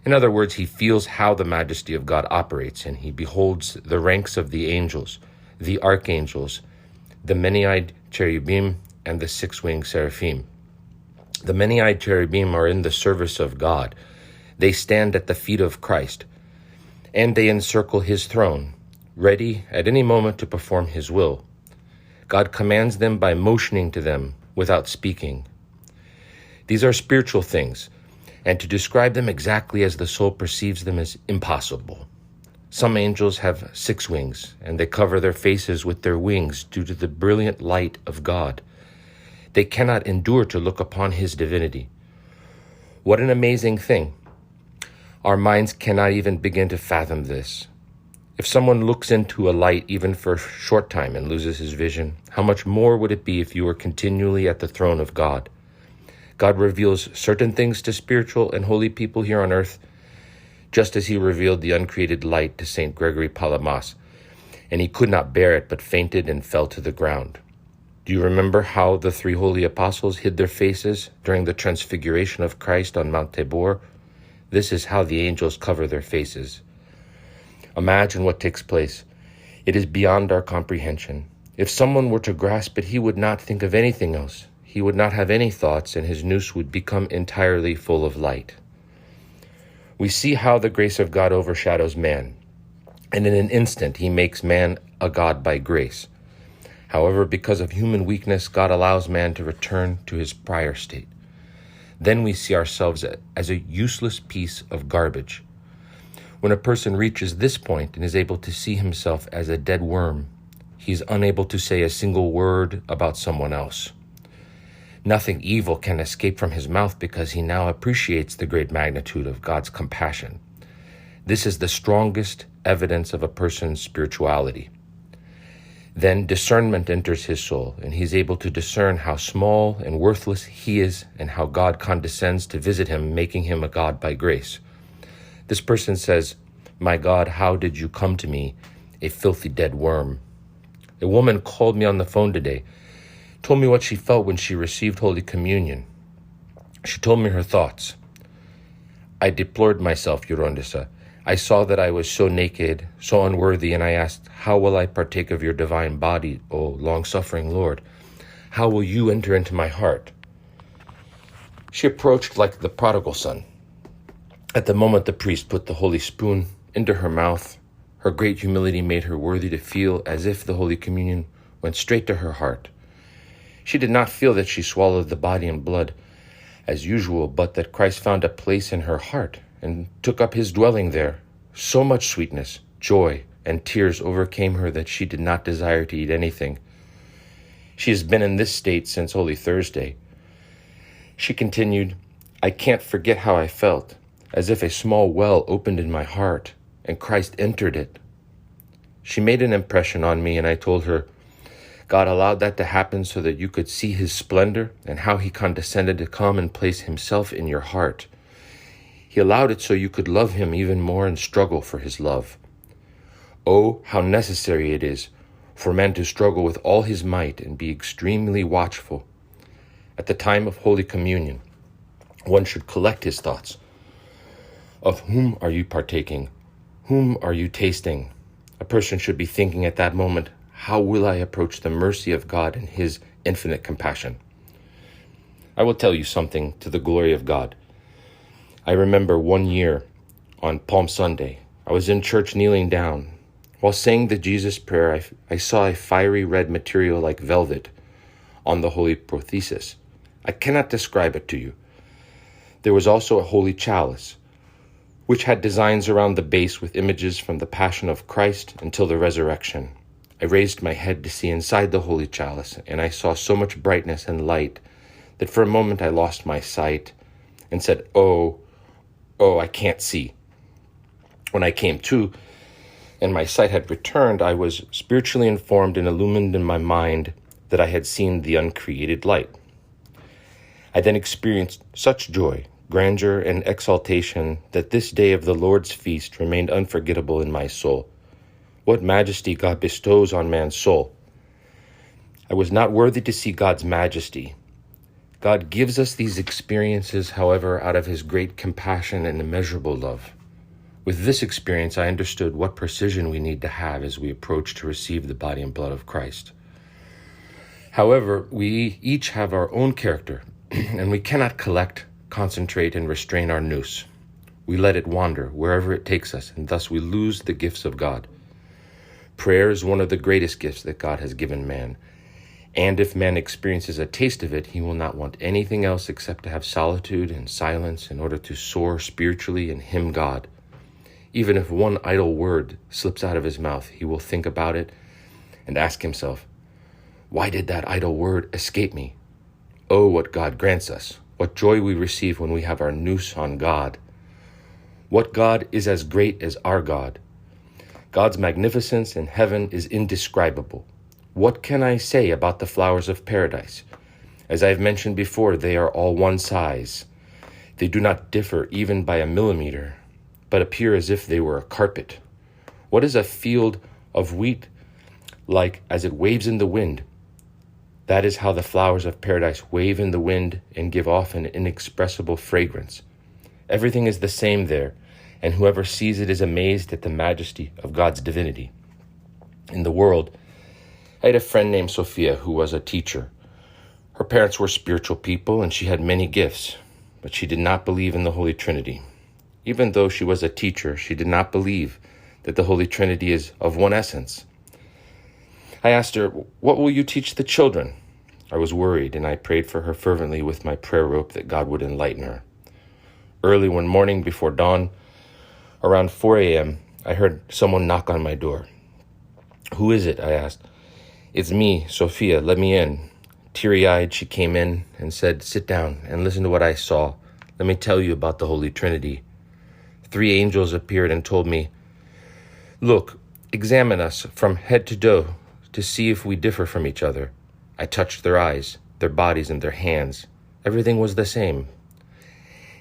In other words, he feels how the majesty of God operates, and he beholds the ranks of the angels, the archangels, the many-eyed cherubim, and the six-winged seraphim. The many-eyed cherubim are in the service of God. They stand at the feet of Christ, and they encircle his throne, ready at any moment to perform his will. God commands them by motioning to them without speaking. These are spiritual things, and to describe them exactly as the soul perceives them is impossible. Some angels have 6 wings, and they cover their faces with their wings due to the brilliant light of God. They cannot endure to look upon his divinity. What an amazing thing. Our minds cannot even begin to fathom this. If someone looks into a light even for a short time and loses his vision, how much more would it be if you were continually at the throne of God? God reveals certain things to spiritual and holy people here on earth, just as he revealed the uncreated light to St. Gregory Palamas, and he could not bear it but fainted and fell to the ground. Do you remember how the three holy apostles hid their faces during the transfiguration of Christ on Mount Tabor? This is how the angels cover their faces. Imagine what takes place. It is beyond our comprehension. If someone were to grasp it, he would not think of anything else. He would not have any thoughts, and his nous would become entirely full of light. We see how the grace of God overshadows man, and in an instant he makes man a God by grace. However, because of human weakness, God allows man to return to his prior state. Then we see ourselves as a useless piece of garbage. When a person reaches this point and is able to see himself as a dead worm, he is unable to say a single word about someone else. Nothing evil can escape from his mouth because he now appreciates the great magnitude of God's compassion. This is the strongest evidence of a person's spirituality. Then discernment enters his soul, and he is able to discern how small and worthless he is and how God condescends to visit him, making him a God by grace. This person says, "My God, how did you come to me, a filthy dead worm?" A woman called me on the phone today, told me what she felt when she received Holy Communion. She told me her thoughts. "I deplored myself, Gerontissa. I saw that I was so naked, so unworthy, and I asked, how will I partake of your divine body, O long-suffering Lord? How will you enter into my heart?" She approached like the prodigal son. At the moment the priest put the holy spoon into her mouth, her great humility made her worthy to feel as if the Holy Communion went straight to her heart. She did not feel that she swallowed the body and blood as usual, but that Christ found a place in her heart and took up his dwelling there. So much sweetness, joy, and tears overcame her that she did not desire to eat anything. She has been in this state since Holy Thursday. She continued, "I can't forget how I felt, as if a small well opened in my heart, and Christ entered it." She made an impression on me, and I told her, God allowed that to happen so that you could see his splendor and how he condescended to come and place himself in your heart. He allowed it so you could love him even more and struggle for his love. Oh, how necessary it is for man to struggle with all his might and be extremely watchful. At the time of Holy Communion, one should collect his thoughts. Of whom are you partaking? Whom are you tasting? A person should be thinking at that moment, how will I approach the mercy of God and his infinite compassion? I will tell you something to the glory of God. I remember one year on Palm Sunday, I was in church kneeling down. While saying the Jesus prayer, I saw a fiery red material like velvet on the holy prothesis. I cannot describe it to you. There was also a holy chalice, which had designs around the base with images from the Passion of Christ until the resurrection. I raised my head to see inside the holy chalice, and I saw so much brightness and light that for a moment I lost my sight and said, Oh, I can't see. When I came to, and my sight had returned, I was spiritually informed and illumined in my mind that I had seen the uncreated light. I then experienced such joy, grandeur, and exaltation that this day of the Lord's feast remained unforgettable in my soul. What majesty God bestows on man's soul. I was not worthy to see God's majesty. God gives us these experiences, however, out of his great compassion and immeasurable love. With this experience, I understood what precision we need to have as we approach to receive the body and blood of Christ. However, we each have our own character, and we cannot collect, concentrate, and restrain our nous. We let it wander wherever it takes us, and thus we lose the gifts of God. Prayer is one of the greatest gifts that God has given man. And if man experiences a taste of it, he will not want anything else except to have solitude and silence in order to soar spiritually and hymn God. Even if one idle word slips out of his mouth, he will think about it and ask himself, why did that idle word escape me? Oh, what God grants us, what joy we receive when we have our nous on God. What God is as great as our God? God's magnificence in heaven is indescribable. What can I say about the flowers of paradise? As I have mentioned before, they are all one size. They do not differ even by a millimeter, but appear as if they were a carpet. What is a field of wheat like as it waves in the wind? That is how the flowers of paradise wave in the wind and give off an inexpressible fragrance. Everything is the same there, and whoever sees it is amazed at the majesty of God's divinity. In the world, I had a friend named Sophia who was a teacher. Her parents were spiritual people, and she had many gifts, but she did not believe in the Holy Trinity. Even though she was a teacher, she did not believe that the Holy Trinity is of one essence. I asked her, "What will you teach the children?" I was worried, and I prayed for her fervently with my prayer rope that God would enlighten her. Early one morning before dawn, around 4 a.m., I heard someone knock on my door. "Who is it?" I asked. "It's me, Sophia. Let me in." Teary-eyed, she came in and said, "Sit down and listen to what I saw. Let me tell you about the Holy Trinity." 3 angels appeared and told me, "Look, examine us from head to toe to see if we differ from each other." I touched their eyes, their bodies, and their hands. Everything was the same.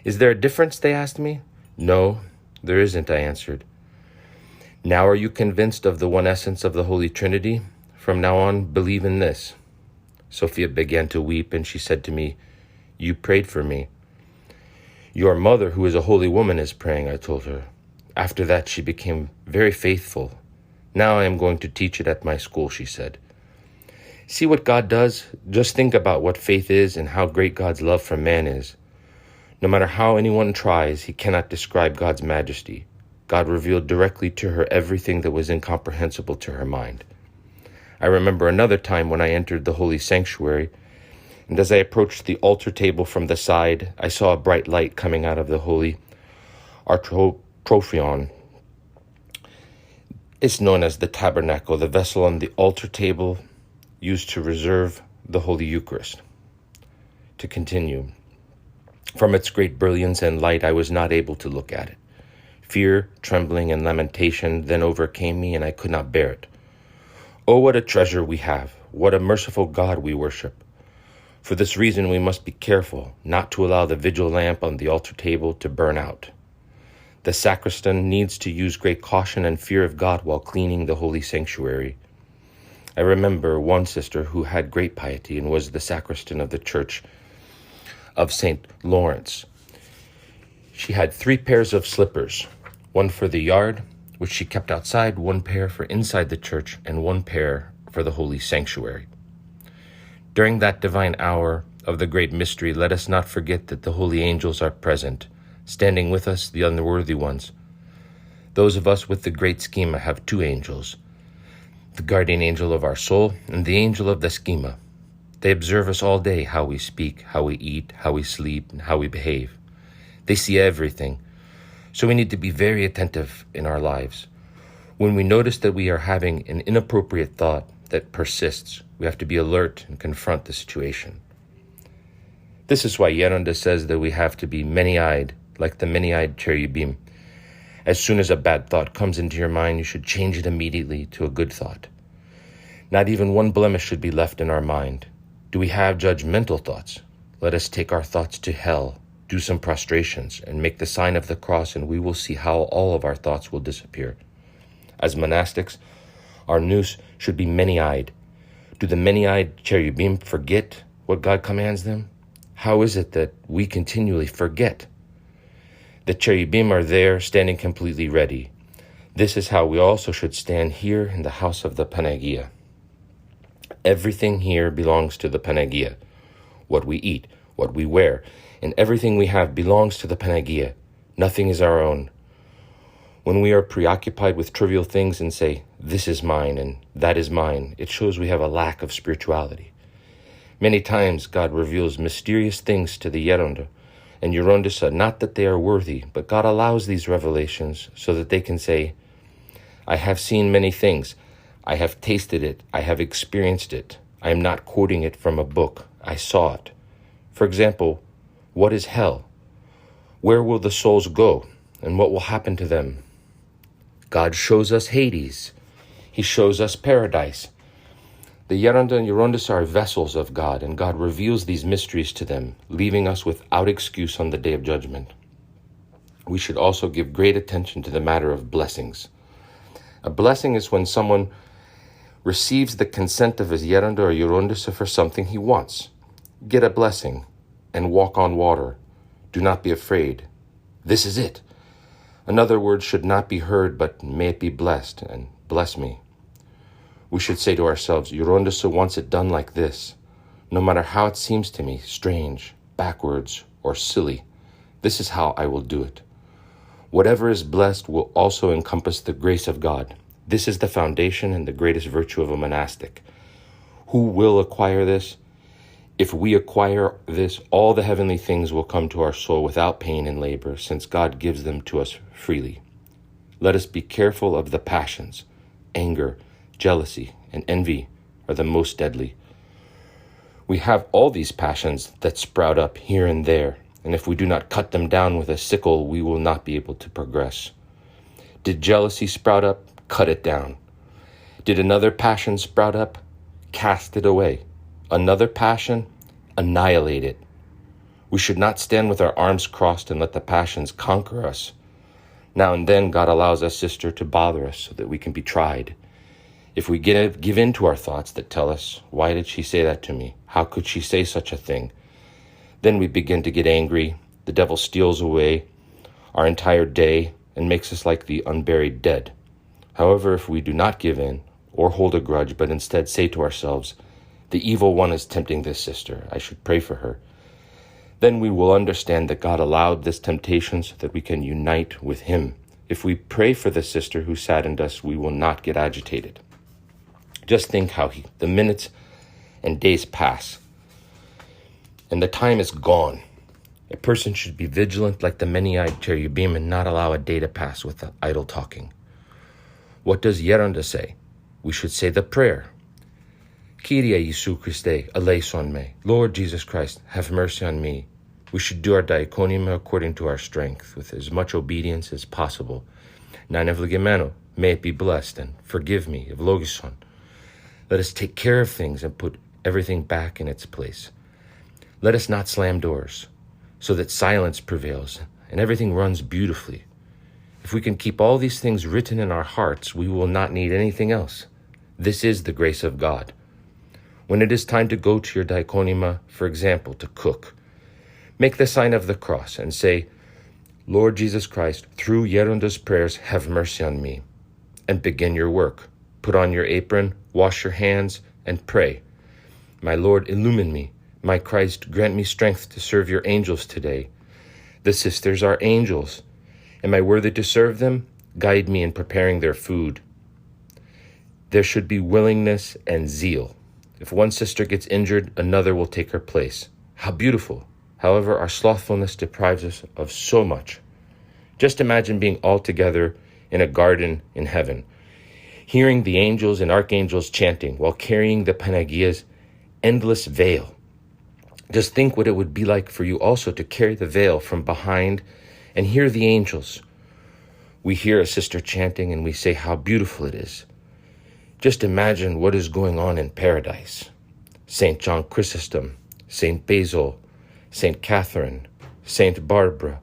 "Is there a difference?" they asked me. "No, there isn't," I answered. "Now are you convinced of the one essence of the Holy Trinity? From now on, believe in this." Sophia began to weep, and she said to me, "You prayed for me." "Your mother, who is a holy woman, is praying," I told her. After that, she became very faithful. "Now I am going to teach it at my school," she said. See what God does? Just think about what faith is and how great God's love for man is. No matter how anyone tries, he cannot describe God's majesty. God revealed directly to her everything that was incomprehensible to her mind. I remember another time when I entered the holy sanctuary, and as I approached the altar table from the side, I saw a bright light coming out of the holy artrophion. It's known as the tabernacle, the vessel on the altar table used to reserve the Holy Eucharist. To continue, from its great brilliance and light, I was not able to look at it. Fear, trembling, and lamentation then overcame me, and I could not bear it. Oh, what a treasure we have! What a merciful God we worship! For this reason, we must be careful not to allow the vigil lamp on the altar table to burn out. The sacristan needs to use great caution and fear of God while cleaning the holy sanctuary. I remember one sister who had great piety and was the sacristan of the church of St. Lawrence. She had 3 pairs of slippers, one for the yard, which she kept outside, 1 pair for inside the church, and 1 pair for the holy sanctuary. During that divine hour of the great mystery, let us not forget that the holy angels are present, standing with us, the unworthy ones. Those of us with the great schema have 2 angels, the guardian angel of our soul and the angel of the schema. They observe us all day, how we speak, how we eat, how we sleep, and how we behave. They see everything, so we need to be very attentive in our lives. When we notice that we are having an inappropriate thought that persists, we have to be alert and confront the situation. This is why Gerontissa says that we have to be many-eyed, like the many-eyed cherubim. As soon as a bad thought comes into your mind, you should change it immediately to a good thought. Not even one blemish should be left in our mind. Do we have judgmental thoughts? Let us take our thoughts to hell, do some prostrations, and make the sign of the cross, and we will see how all of our thoughts will disappear. As monastics, our nous should be many-eyed. Do the many-eyed cherubim forget what God commands them? How is it that we continually forget? The cherubim are there, standing completely ready. This is how we also should stand here in the house of the Panagia. Everything here belongs to the Panagia. What we eat, what we wear, and everything we have belongs to the Panagia. Nothing is our own. When we are preoccupied with trivial things and say, "This is mine and that is mine," it shows we have a lack of spirituality. Many times God reveals mysterious things to the Gerontissa and Gerontissa, not that they are worthy, but God allows these revelations so that they can say, "I have seen many things. I have tasted it. I have experienced it. I am not quoting it from a book. I saw it." For example, what is hell? Where will the souls go, and what will happen to them? God shows us Hades. He shows us paradise. The Geronda and Gerontissa are vessels of God, and God reveals these mysteries to them, leaving us without excuse on the day of judgment. We should also give great attention to the matter of blessings. A blessing is when someone receives the consent of his Geronda or Gerontissa for something he wants. Get a blessing and walk on water. Do not be afraid. This is it. Another word should not be heard, but may it be blessed, and bless me. We should say to ourselves, Gerontissa wants it done like this. No matter how it seems to me, strange, backwards, or silly, this is how I will do it. Whatever is blessed will also encompass the grace of God. This is the foundation and the greatest virtue of a monastic. Who will acquire this? If we acquire this, all the heavenly things will come to our soul without pain and labor, since God gives them to us freely. Let us be careful of the passions. Anger, jealousy, and envy are the most deadly. We have all these passions that sprout up here and there, and if we do not cut them down with a sickle, we will not be able to progress. Did jealousy sprout up? Cut it down. Did another passion sprout up? Cast it away. Another passion? Annihilate it. We should not stand with our arms crossed and let the passions conquer us. Now and then God allows a sister to bother us so that we can be tried. If we give in to our thoughts that tell us, why did she say that to me? How could she say such a thing? Then we begin to get angry. The devil steals away our entire day and makes us like the unburied dead. However, if we do not give in or hold a grudge, but instead say to ourselves, the evil one is tempting this sister, I should pray for her, then we will understand that God allowed this temptation so that we can unite with him. If we pray for the sister who saddened us, we will not get agitated. Just think how the minutes and days pass, and the time is gone. A person should be vigilant like the many-eyed cherubim and not allow a day to pass with idle talking. What does Geronda say? We should say the prayer. Kyrie Jesu Christe, eleison me. Lord Jesus Christ, have mercy on me. We should do our diaconima according to our strength, with as much obedience as possible. Nanevligemeno, may it be blessed, and forgive me, evlogison. Let us take care of things and put everything back in its place. Let us not slam doors, so that silence prevails and everything runs beautifully. If we can keep all these things written in our hearts, we will not need anything else. This is the grace of God. When it is time to go to your diaconima, for example, to cook, make the sign of the cross and say, Lord Jesus Christ, through Geronda's prayers, have mercy on me. And begin your work. Put on your apron, wash your hands, and pray. My Lord, illumine me. My Christ, grant me strength to serve your angels today. The sisters are angels. Am I worthy to serve them? Guide me in preparing their food. There should be willingness and zeal. If one sister gets injured, another will take her place. How beautiful! However, our slothfulness deprives us of so much. Just imagine being all together in a garden in heaven, hearing the angels and archangels chanting while carrying the Panagia's endless veil. Just think what it would be like for you also to carry the veil from behind and hear the angels. We hear a sister chanting and we say how beautiful it is. Just imagine what is going on in paradise. St. John Chrysostom, St. Basil, St. Catherine, St. Barbara,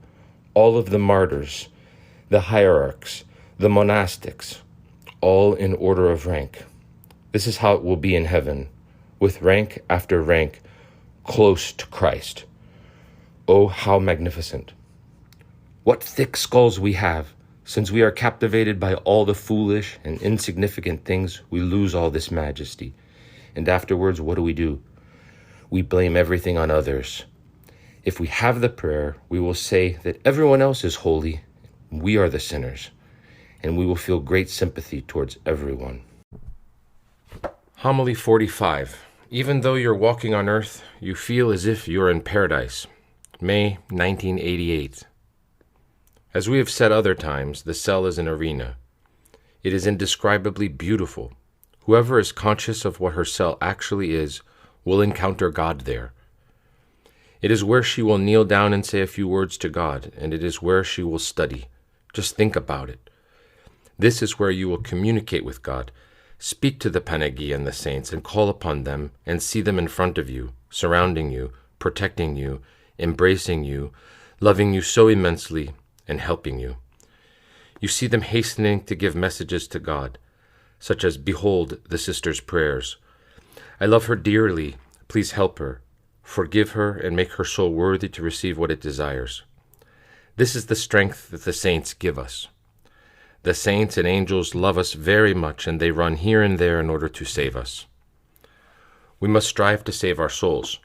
all of the martyrs, the hierarchs, the monastics, all in order of rank. This is how it will be in heaven, with rank after rank, close to Christ. Oh, how magnificent! What thick skulls we have! Since we are captivated by all the foolish and insignificant things, we lose all this majesty. And afterwards, what do? We blame everything on others. If we have the prayer, we will say that everyone else is holy, we are the sinners, and we will feel great sympathy towards everyone. Homily 45. Even though you're walking on earth, you feel as if you're in paradise. May 1988. As we have said other times, the cell is an arena. It is indescribably beautiful. Whoever is conscious of what her cell actually is will encounter God there. It is where she will kneel down and say a few words to God, and it is where she will study. Just think about it. This is where you will communicate with God, speak to the Panagia and the saints, and call upon them, and see them in front of you, surrounding you, protecting you, embracing you, loving you so immensely, and helping you. You see them hastening to give messages to God, such as, "Behold the sister's prayers. I love her dearly. Please help her. Forgive her and make her soul worthy to receive what it desires." This is the strength that the saints give us. The saints and angels love us very much, and they run here and there in order to save us. We must strive to save our souls.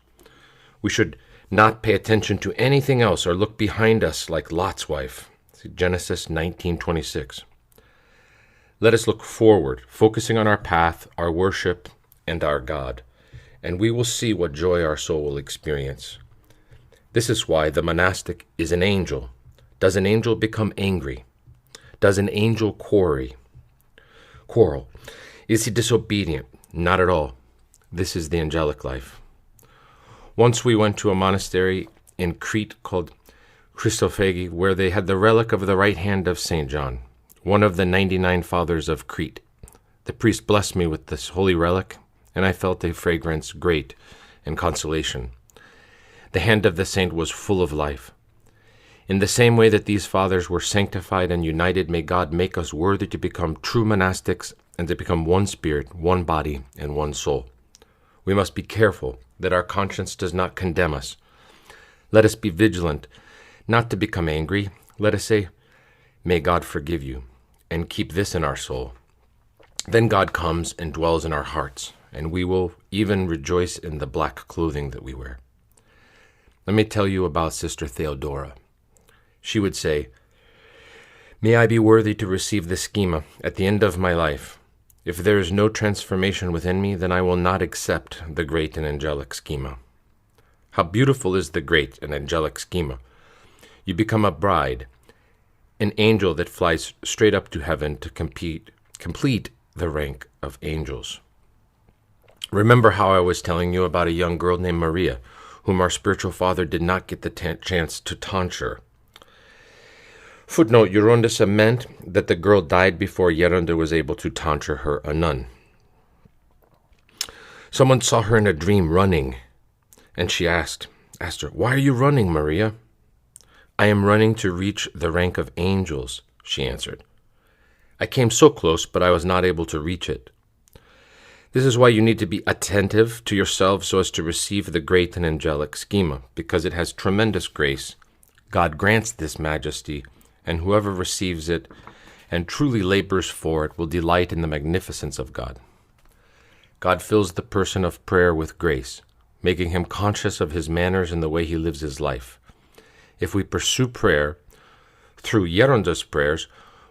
We should not pay attention to anything else or look behind us like Lot's wife. See Genesis 19:26. Let us look forward, focusing on our path, our worship, and our God, and we will see what joy our soul will experience. This is why the monastic is an angel. Does an angel become angry? Does an angel quarrel? Is he disobedient? Not at all. This is the angelic life. Once we went to a monastery in Crete called Christophagi, where they had the relic of the right hand of St. John, one of the 99 fathers of Crete. The priest blessed me with this holy relic, and I felt a fragrance great and consolation. The hand of the saint was full of life. In the same way that these fathers were sanctified and united, may God make us worthy to become true monastics and to become one spirit, one body, and one soul. We must be careful that our conscience does not condemn us. Let us be vigilant not to become angry. Let us say, "May God forgive you," and keep this in our soul. Then God comes and dwells in our hearts, and we will even rejoice in the black clothing that we wear. Let me tell you about Sister Theodora. She would say, "May I be worthy to receive the schema at the end of my life. If there is no transformation within me, then I will not accept the great and angelic schema." How beautiful is the great and angelic schema. You become a bride, an angel that flies straight up to heaven to complete the rank of angels. Remember how I was telling you about a young girl named Maria, whom our spiritual father did not get the chance to tonsure. Footnote, Gerontissa meant that the girl died before Geronda was able to tonsure her a nun. Someone saw her in a dream running, and she asked her, "Why are you running, Maria?" "I am running to reach the rank of angels," she answered. "I came so close, but I was not able to reach it." This is why you need to be attentive to yourself so as to receive the great and angelic schema, because it has tremendous grace. God grants this majesty, and whoever receives it and truly labors for it will delight in the magnificence of God. God fills the person of prayer with grace, making him conscious of his manners and the way he lives his life. If we pursue prayer through Geronda's prayers,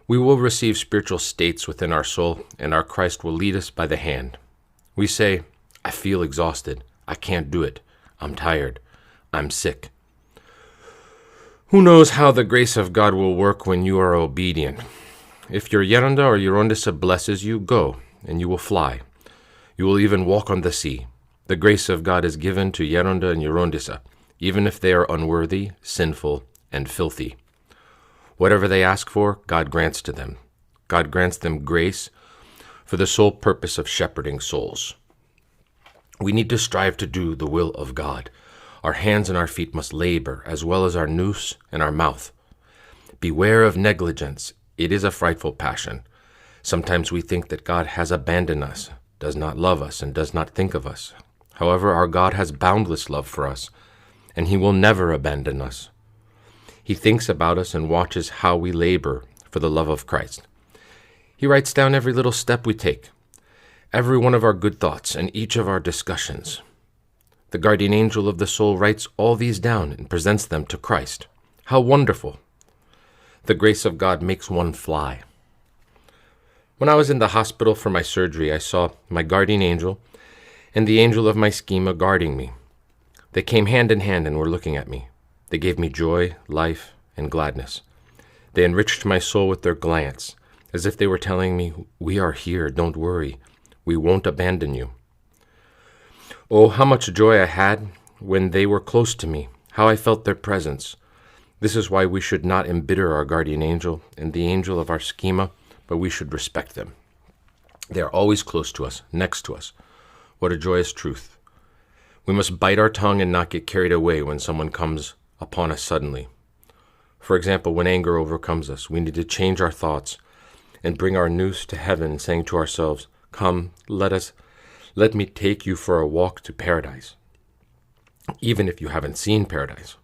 we will receive spiritual states within our soul, and our Christ will lead us by the hand. We say, "I feel exhausted. I can't do it. I'm tired. I'm sick." Who knows how the grace of God will work when you are obedient? If your Geronda or Gerontissa blesses you, go, and you will fly. You will even walk on the sea. The grace of God is given to Geronda and Gerontissa, even if they are unworthy, sinful, and filthy. Whatever they ask for, God grants to them. God grants them grace for the sole purpose of shepherding souls. We need to strive to do the will of God. Our hands and our feet must labor, as well as our noose and our mouth. Beware of negligence. It is a frightful passion. Sometimes we think that God has abandoned us, does not love us, and does not think of us. However, our God has boundless love for us, and he will never abandon us. He thinks about us and watches how we labor for the love of Christ. He writes down every little step we take, every one of our good thoughts, and each of our discussions. The guardian angel of the soul writes all these down and presents them to Christ. How wonderful! The grace of God makes one fly. When I was in the hospital for my surgery, I saw my guardian angel and the angel of my schema guarding me. They came hand in hand and were looking at me. They gave me joy, life, and gladness. They enriched my soul with their glance, as if they were telling me, "We are here, don't worry. We won't abandon you." Oh, how much joy I had when they were close to me, how I felt their presence. This is why we should not embitter our guardian angel and the angel of our schema, but we should respect them. They are always close to us, next to us. What a joyous truth. We must bite our tongue and not get carried away when someone comes upon us suddenly. For example, when anger overcomes us, we need to change our thoughts and bring our noose to heaven, saying to ourselves, "Come, let me take you for a walk to paradise." Even if you haven't seen paradise,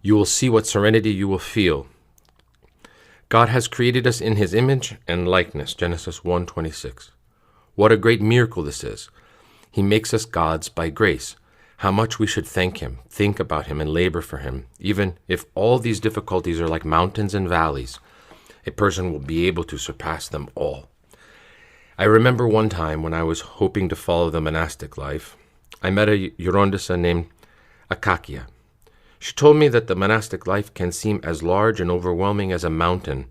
you will see what serenity you will feel. God has created us in his image and likeness, Genesis 1:26. What a great miracle this is. He makes us gods by grace. How much we should thank him, think about him, and labor for him. Even if all these difficulties are like mountains and valleys, a person will be able to surpass them all. I remember one time when I was hoping to follow the monastic life, I met a Gerontissa named Akakia. She told me that the monastic life can seem as large and overwhelming as a mountain,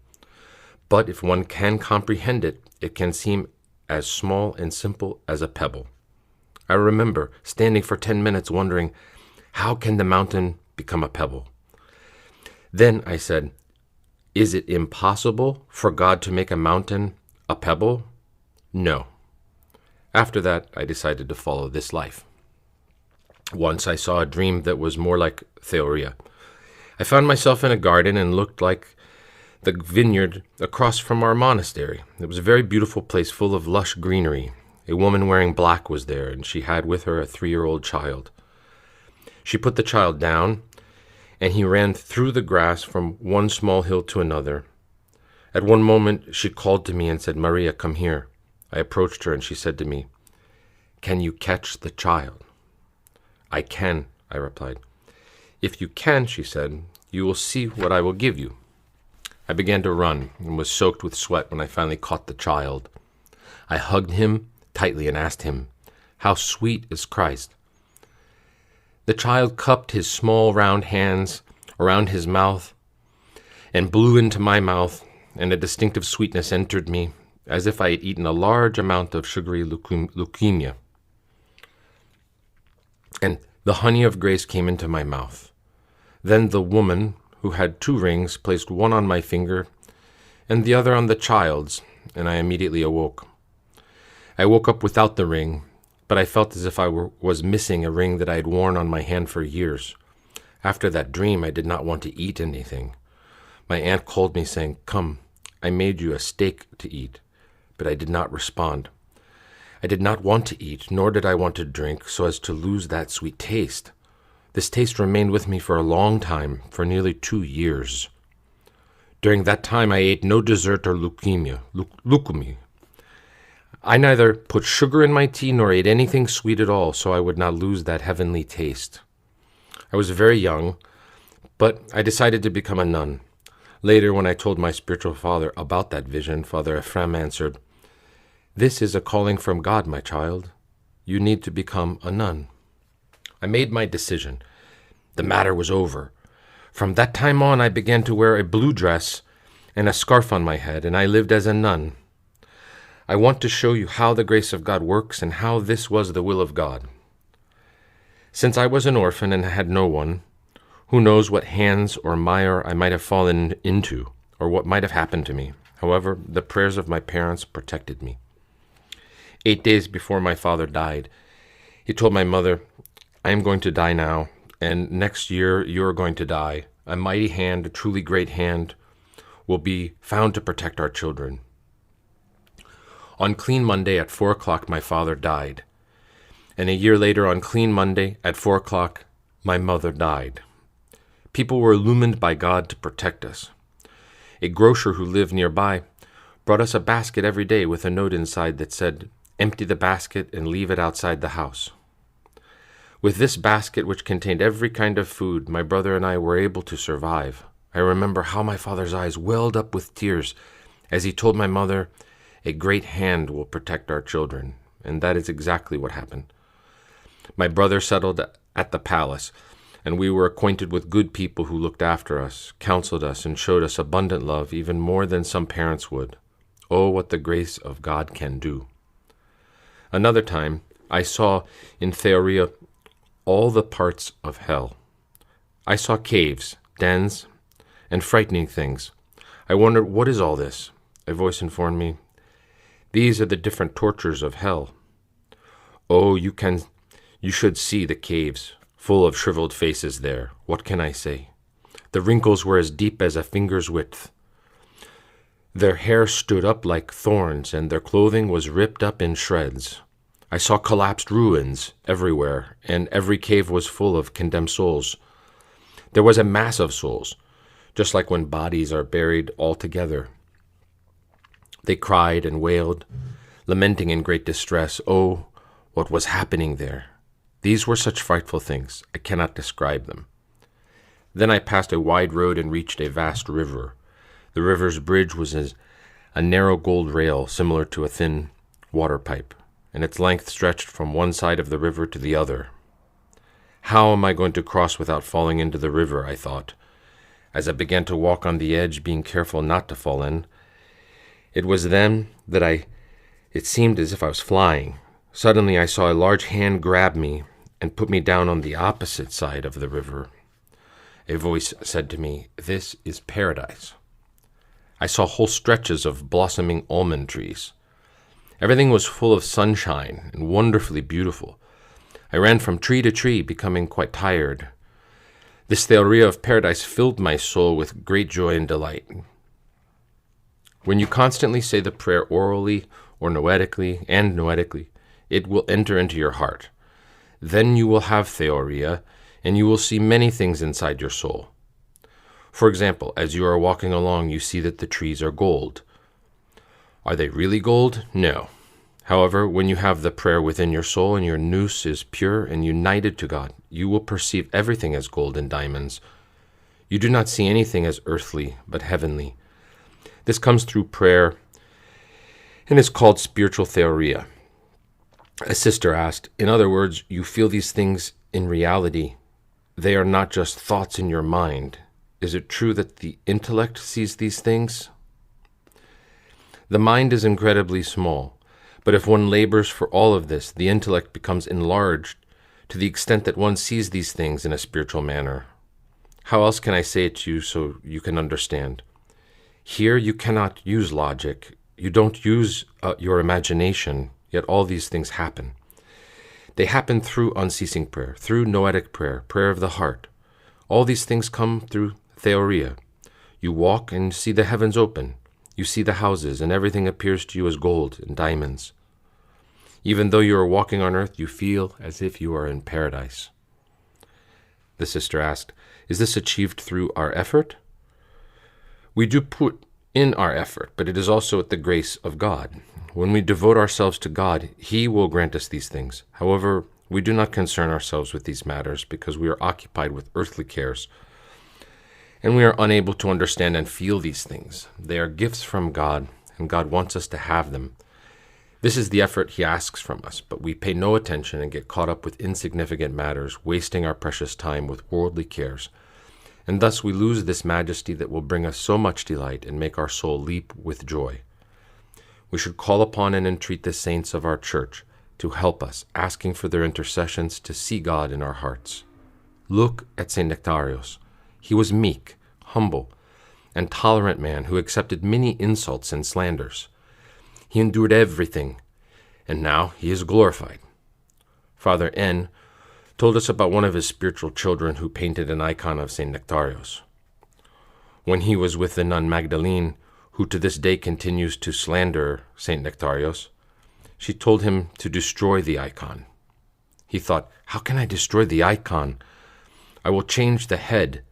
but if one can comprehend it, it can seem as small and simple as a pebble. I remember standing for 10 minutes wondering, how can the mountain become a pebble? Then I said, is it impossible for God to make a mountain a pebble? No. After that, I decided to follow this life. Once I saw a dream that was more like theoria. I found myself in a garden and looked like the vineyard across from our monastery. It was a very beautiful place full of lush greenery. A woman wearing black was there, and she had with her a 3-year-old child. She put the child down, and he ran through the grass from one small hill to another. At one moment, she called to me and said, "Maria, come here." I approached her, and she said to me, "Can you catch the child?" "I can," I replied. "If you can," she said, "you will see what I will give you." I began to run and was soaked with sweat when I finally caught the child. I hugged him tightly and asked him, "How sweet is Christ?" The child cupped his small round hands around his mouth and blew into my mouth, and a distinctive sweetness entered me, as if I had eaten a large amount of sugary leukemia. And the honey of grace came into my mouth. Then the woman, who had 2 rings, placed one on my finger and the other on the child's, and I immediately awoke. I woke up without the ring, but I felt as if I was missing a ring that I had worn on my hand for years. After that dream, I did not want to eat anything. My aunt called me saying, "Come, I made you a steak to eat," but I did not respond. I did not want to eat, nor did I want to drink, so as to lose that sweet taste. This taste remained with me for a long time, for nearly 2 years. During that time, I ate no dessert or leukemia. I neither put sugar in my tea nor ate anything sweet at all, so I would not lose that heavenly taste. I was very young, but I decided to become a nun. Later, when I told my spiritual father about that vision, Father Ephraim answered, "This is a calling from God, my child. You need to become a nun." I made my decision. The matter was over. From that time on, I began to wear a blue dress and a scarf on my head, and I lived as a nun. I want to show you how the grace of God works and how this was the will of God. Since I was an orphan and had no one, who knows what hands or mire I might have fallen into, or what might have happened to me. However, the prayers of my parents protected me. 8 days before my father died, he told my mother, "I am going to die now, and next year you are going to die. A mighty hand, a truly great hand, will be found to protect our children." On Clean Monday at 4 o'clock, my father died. And a year later, on Clean Monday at 4 o'clock, my mother died. People were illumined by God to protect us. A grocer who lived nearby brought us a basket every day with a note inside that said, "Empty the basket and leave it outside the house." With this basket, which contained every kind of food, my brother and I were able to survive. I remember how my father's eyes welled up with tears as he told my mother, "A great hand will protect our children," and that is exactly what happened. My brother settled at the palace, and we were acquainted with good people who looked after us, counseled us, and showed us abundant love, even more than some parents would. Oh, what the grace of God can do. Another time, I saw in theoria all the parts of hell. I saw caves, dens, and frightening things. I wondered, what is all this? A voice informed me, these are the different tortures of hell. Oh, you should see the caves, full of shriveled faces there. What can I say? The wrinkles were as deep as a finger's width. Their hair stood up like thorns, and their clothing was ripped up in shreds. I saw collapsed ruins everywhere, and every cave was full of condemned souls. There was a mass of souls, just like when bodies are buried all together. They cried and wailed, lamenting in great distress. Oh, what was happening there? These were such frightful things, I cannot describe them. Then I passed a wide road and reached a vast river. The river's bridge was a narrow gold rail similar to a thin water pipe, and its length stretched from one side of the river to the other. How am I going to cross without falling into the river, I thought, as I began to walk on the edge, being careful not to fall in. It was then that it seemed as if I was flying. Suddenly I saw a large hand grab me and put me down on the opposite side of the river. A voice said to me, this is paradise. I saw whole stretches of blossoming almond trees. Everything was full of sunshine and wonderfully beautiful. I ran from tree to tree, becoming quite tired. This theoria of paradise filled my soul with great joy and delight. When you constantly say the prayer orally or noetically, it will enter into your heart. Then you will have theoria, and you will see many things inside your soul. For example, as you are walking along, you see that the trees are gold. Are they really gold? No. However, when you have the prayer within your soul and your nous is pure and united to God, you will perceive everything as gold and diamonds. You do not see anything as earthly, but heavenly. This comes through prayer and is called spiritual theoria. A sister asked, in other words, you feel these things in reality. They are not just thoughts in your mind. Is it true that the intellect sees these things? The mind is incredibly small, but if one labors for all of this, the intellect becomes enlarged to the extent that one sees these things in a spiritual manner. How else can I say it to you so you can understand? Here you cannot use logic. You don't use your imagination, yet all these things happen. They happen through unceasing prayer, through noetic prayer, prayer of the heart. All these things come through theoria. You walk and see the heavens open. You see the houses, and everything appears to you as gold and diamonds. Even though you are walking on earth, you feel as if you are in paradise. The sister asked, is this achieved through our effort? We do put in our effort, but it is also at the grace of God. When we devote ourselves to God, He will grant us these things. However, we do not concern ourselves with these matters because we are occupied with earthly cares, and we are unable to understand and feel these things. They are gifts from God, and God wants us to have them. This is the effort He asks from us, but we pay no attention and get caught up with insignificant matters, wasting our precious time with worldly cares. And thus we lose this majesty that will bring us so much delight and make our soul leap with joy. We should call upon and entreat the saints of our church to help us, asking for their intercessions to see God in our hearts. Look at St. Nectarios. He was meek, humble, and tolerant man who accepted many insults and slanders. He endured everything, and now he is glorified. Father N. told us about one of his spiritual children who painted an icon of St. Nectarios. When he was with the nun Magdalene, who to this day continues to slander St. Nectarios, she told him to destroy the icon. He thought, how can I destroy the icon? I will change the head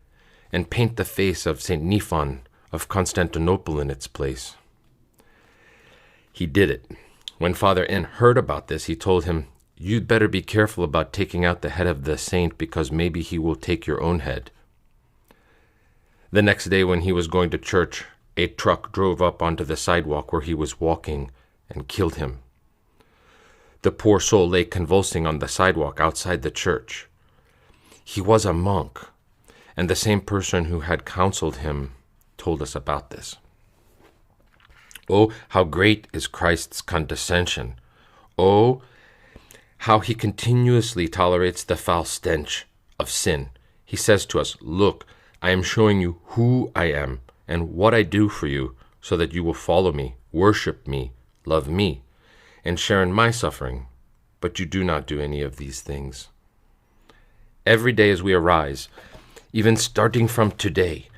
and paint the face of St. Niphon of Constantinople in its place. He did it. When Father N. heard about this, he told him, you'd better be careful about taking out the head of the saint because maybe he will take your own head. The next day when he was going to church, a truck drove up onto the sidewalk where he was walking and killed him. The poor soul lay convulsing on the sidewalk outside the church. He was a monk, and the same person who had counseled him told us about this. Oh, how great is Christ's condescension! Oh, how he continuously tolerates the foul stench of sin. He says to us, "Look, I am showing you who I am and what I do for you, so that you will follow me, worship me, love me, and share in my suffering. But you do not do any of these things." Every day as we arise, even starting from today,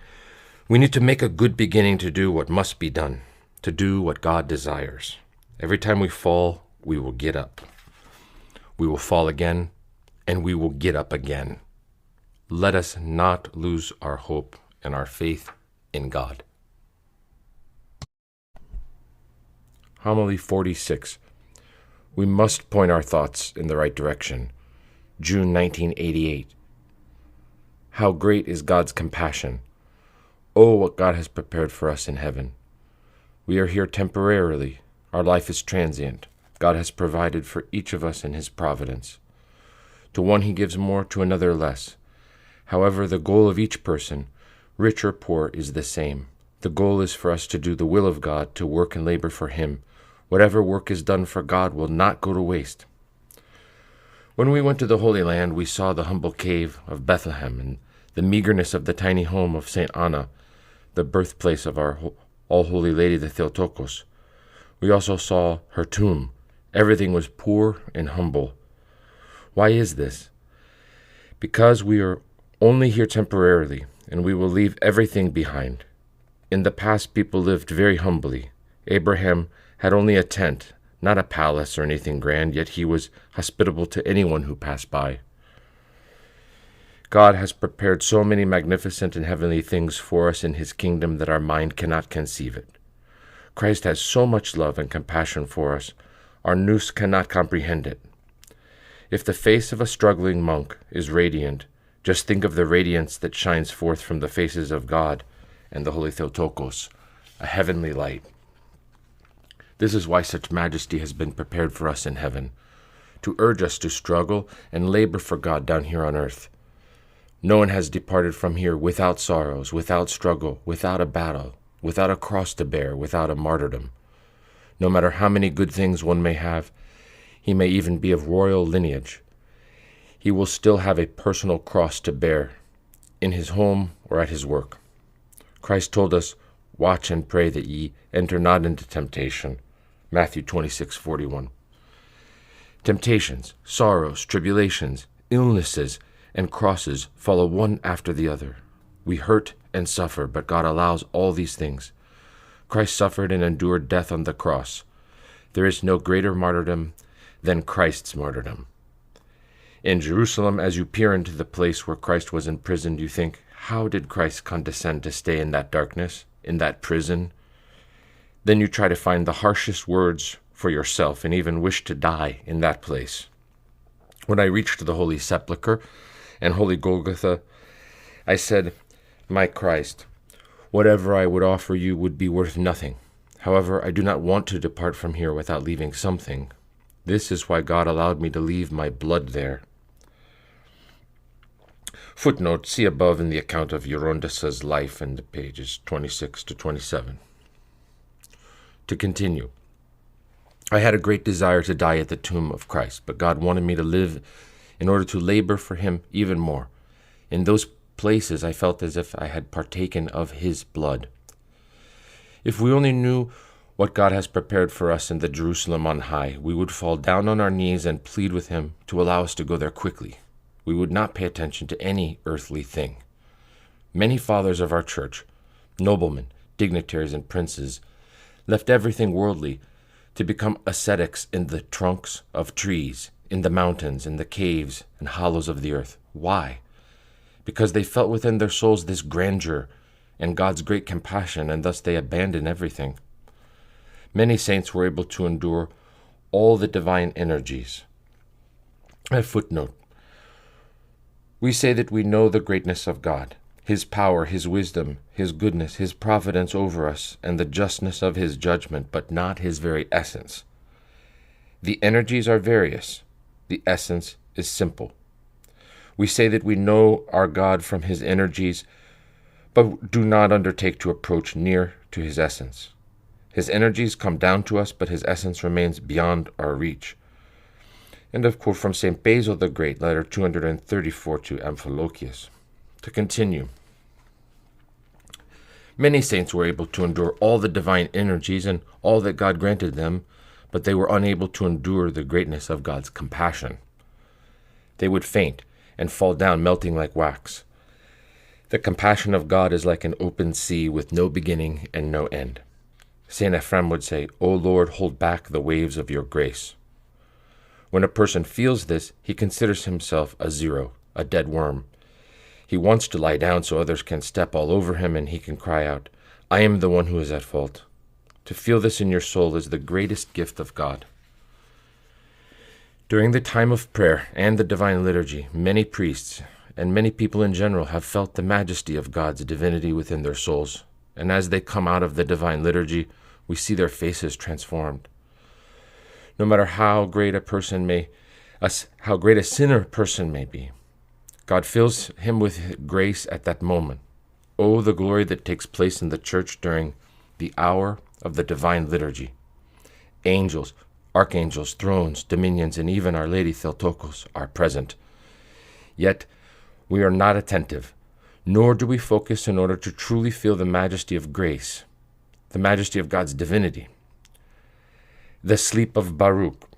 we need to make a good beginning to do what must be done, to do what God desires. Every time we fall, we will get up. We will fall again, and we will get up again. Let us not lose our hope and our faith in God. Homily 46. We must point our thoughts in the right direction. June 1988. How great is God's compassion! Oh, what God has prepared for us in heaven. We are here temporarily. Our life is transient. God has provided for each of us in his providence. To one he gives more, to another less. However, the goal of each person, rich or poor, is the same. The goal is for us to do the will of God, to work and labor for him. Whatever work is done for God will not go to waste. When we went to the Holy Land, we saw the humble cave of Bethlehem and the meagerness of the tiny home of St. Anna, the birthplace of our All-Holy Lady, the Theotokos. We also saw her tomb. Everything was poor and humble. Why is this? Because we are only here temporarily, and we will leave everything behind. In the past, people lived very humbly. Abraham had only a tent, not a palace or anything grand, yet he was hospitable to anyone who passed by. God has prepared so many magnificent and heavenly things for us in his kingdom that our mind cannot conceive it. Christ has so much love and compassion for us, our nous cannot comprehend it. If the face of a struggling monk is radiant, just think of the radiance that shines forth from the faces of God and the Holy Theotokos, a heavenly light. This is why such majesty has been prepared for us in heaven, to urge us to struggle and labor for God down here on earth. No one has departed from here without sorrows, without struggle, without a battle, without a cross to bear, without a martyrdom. No matter how many good things one may have, he may even be of royal lineage, he will still have a personal cross to bear, in his home or at his work. Christ told us, "Watch and pray that ye enter not into temptation." Matthew 26:41. Temptations, sorrows, tribulations, illnesses, and crosses follow one after the other. We hurt and suffer, but God allows all these things. Christ suffered and endured death on the cross. There is no greater martyrdom than Christ's martyrdom. In Jerusalem, as you peer into the place where Christ was imprisoned, you think, how did Christ condescend to stay in that darkness, in that prison? Then you try to find the harshest words for yourself and even wish to die in that place. When I reached the Holy Sepulchre and Holy Golgotha, I said, "My Christ, whatever I would offer you would be worth nothing. However, I do not want to depart from here without leaving something. This is why God allowed me to leave my blood there." Footnote, see above in the account of Gerontissa's life in the pages 26 to 27. To continue, I had a great desire to die at the tomb of Christ, but God wanted me to live in order to labor for him even more. In those places I felt as if I had partaken of his blood. If we only knew what God has prepared for us in the Jerusalem on high, we would fall down on our knees and plead with him to allow us to go there quickly. We would not pay attention to any earthly thing. Many fathers of our church, noblemen, dignitaries, and princes, left everything worldly to become ascetics in the trunks of trees, in the mountains, in the caves and hollows of the earth. Why? Because they felt within their souls this grandeur and God's great compassion, and thus they abandoned everything. Many saints were able to endure all the divine energies. A footnote. We say that we know the greatness of God, his power, his wisdom, his goodness, his providence over us, and the justness of his judgment, but not his very essence. The energies are various. The essence is simple. We say that we know our God from his energies, but do not undertake to approach near to his essence. His energies come down to us, but his essence remains beyond our reach. End of quote from St. Basil the Great, letter 234 to Amphilochius. To continue, many saints were able to endure all the divine energies and all that God granted them, but they were unable to endure the greatness of God's compassion. They would faint and fall down melting like wax. The compassion of God is like an open sea with no beginning and no end. St. Ephrem would say, "O Lord, hold back the waves of your grace." When a person feels this, he considers himself a zero, a dead worm. He wants to lie down so others can step all over him and he can cry out, "I am the one who is at fault." To feel this in your soul is the greatest gift of God. During the time of prayer and the divine liturgy, many priests and many people in general have felt the majesty of God's divinity within their souls, and as they come out of the divine liturgy, we see their faces transformed. No matter how great a sinner a person may be, God fills him with grace at that moment. Oh, the glory that takes place in the church during the hour of the divine liturgy. Angels, archangels, thrones, dominions, and even Our Lady Theotokos are present. Yet we are not attentive, nor do we focus in order to truly feel the majesty of grace, the majesty of God's divinity. The sleep of Baruch.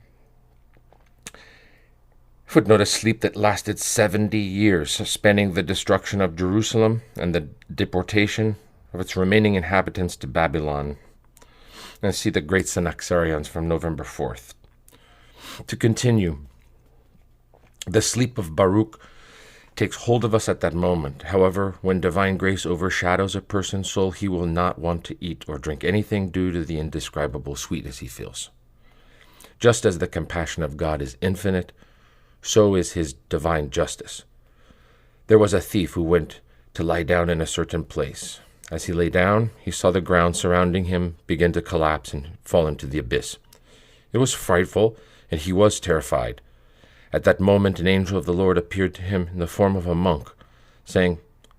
Footnote: a sleep that lasted 70 years, spanning the destruction of Jerusalem and the deportation of its remaining inhabitants to Babylon. And see the great Synaxarions from November 4th. To continue, the sleep of Baruch takes hold of us at that moment. However, when divine grace overshadows a person's soul, he will not want to eat or drink anything due to the indescribable sweetness he feels. Just as the compassion of God is infinite, so is his divine justice. There was a thief who went to lie down in a certain place. As he lay down, he saw the ground surrounding him begin to collapse and fall into the abyss. It was frightful, and he was terrified. At that moment, an angel of the Lord appeared to him in the form of a monk, saying,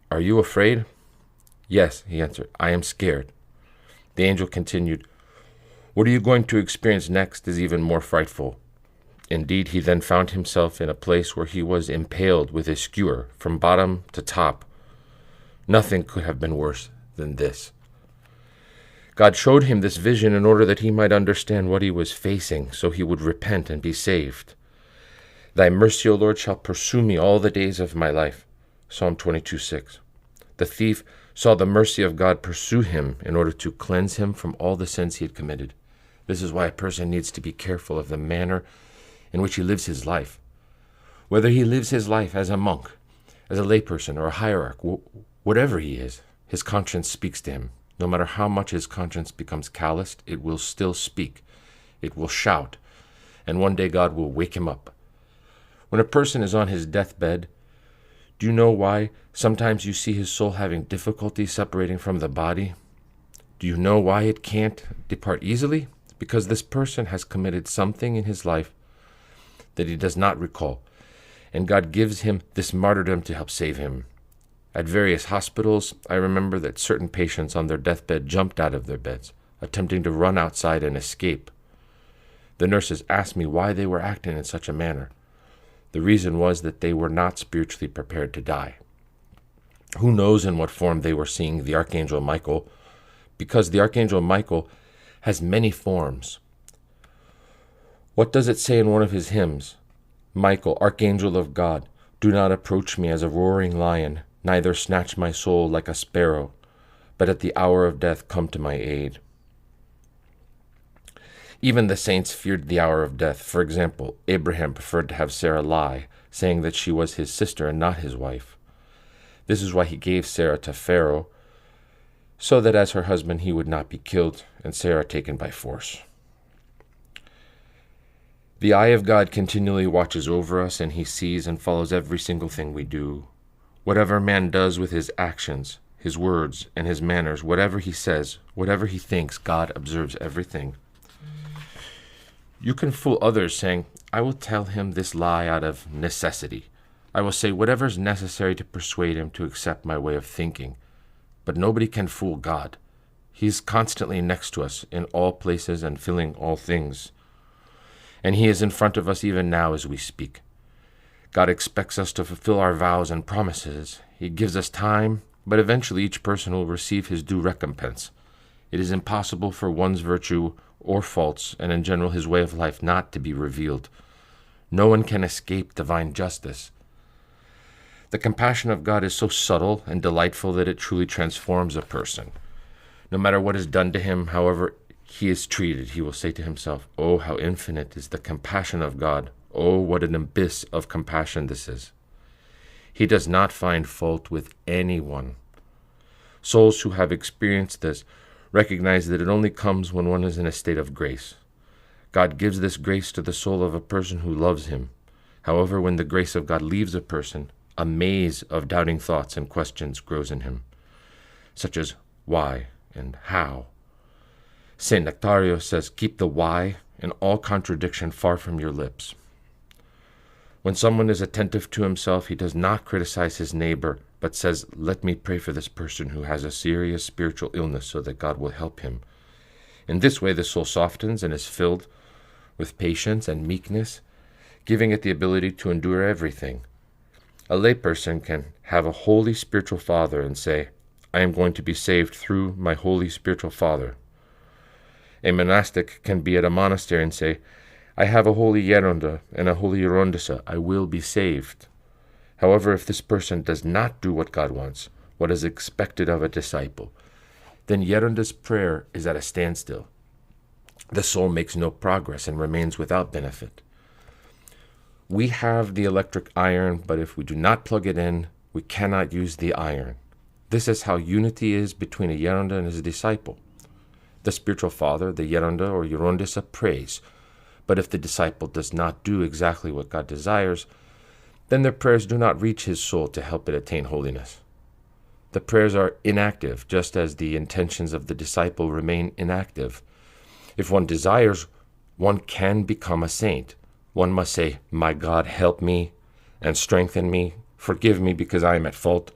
"Are you afraid?" "Yes," he answered, "I am scared." The angel continued, "What are you going to experience next is even more frightful." Indeed, he then found himself in a place where he was impaled with a skewer from bottom to top. Nothing could have been worse than this. God showed him this vision in order that he might understand what he was facing, so he would repent and be saved. "Thy mercy, O Lord, shall pursue me all the days of my life." Psalm 22:6. The thief saw the mercy of God pursue him in order to cleanse him from all the sins he had committed. This is why a person needs to be careful of the manner in which he lives his life. Whether he lives his life as a monk, as a layperson, or a hierarch, whatever he is, his conscience speaks to him. No matter how much his conscience becomes calloused, it will still speak. It will shout, and one day God will wake him up. When a person is on his deathbed, do you know why sometimes you see his soul having difficulty separating from the body? Do you know why it can't depart easily? Because this person has committed something in his life that he does not recall, and God gives him this martyrdom to help save him. At various hospitals, I remember that certain patients on their deathbed jumped out of their beds, attempting to run outside and escape. The nurses asked me why they were acting in such a manner. The reason was that they were not spiritually prepared to die. Who knows in what form they were seeing the Archangel Michael, because the Archangel Michael has many forms. What does it say in one of his hymns? "Michael, Archangel of God, do not approach me as a roaring lion, neither snatch my soul like a sparrow, but at the hour of death come to my aid." Even the saints feared the hour of death. For example, Abraham preferred to have Sarah lie, saying that she was his sister and not his wife. This is why he gave Sarah to Pharaoh, so that as her husband he would not be killed and Sarah taken by force. The eye of God continually watches over us, and he sees and follows every single thing we do. Whatever man does with his actions, his words, and his manners, whatever he says, whatever he thinks, God observes everything. You can fool others saying, "I will tell him this lie out of necessity. I will say whatever is necessary to persuade him to accept my way of thinking." But nobody can fool God. He is constantly next to us in all places and filling all things. and he is in front of us even now as we speak. God expects us to fulfill our vows and promises. He gives us time, but eventually each person will receive his due recompense. It is impossible for one's virtue or faults, and in general his way of life, not to be revealed. No one can escape divine justice. The compassion of God is so subtle and delightful that it truly transforms a person. No matter what is done to him, however he is treated, he will say to himself, "Oh, how infinite is the compassion of God. Oh, what an abyss of compassion this is." He does not find fault with anyone. Souls who have experienced this recognize that it only comes when one is in a state of grace. God gives this grace to the soul of a person who loves him. However, when the grace of God leaves a person, a maze of doubting thoughts and questions grows in him, such as why and how. St. Nectario says, "Keep the why and all contradiction far from your lips." When someone is attentive to himself, he does not criticize his neighbor, but says, "Let me pray for this person who has a serious spiritual illness so that God will help him." In this way, the soul softens and is filled with patience and meekness, giving it the ability to endure everything. A layperson can have a holy spiritual father and say, "I am going to be saved through my holy spiritual father." A monastic can be at a monastery and say, "I have a holy Geronda and a holy Gerontissa. I will be saved." However, if this person does not do what God wants, what is expected of a disciple, then Geronda's prayer is at a standstill. The soul makes no progress and remains without benefit. We have the electric iron, but if we do not plug it in, we cannot use the iron. This is how unity is between a Geronda and his disciple. The spiritual father, the Geronda or Gerontissa, prays, but if the disciple does not do exactly what God desires, then their prayers do not reach his soul to help it attain holiness. The prayers are inactive, just as the intentions of the disciple remain inactive. If one desires, one can become a saint. One must say, "My God, help me and strengthen me. Forgive me because I am at fault,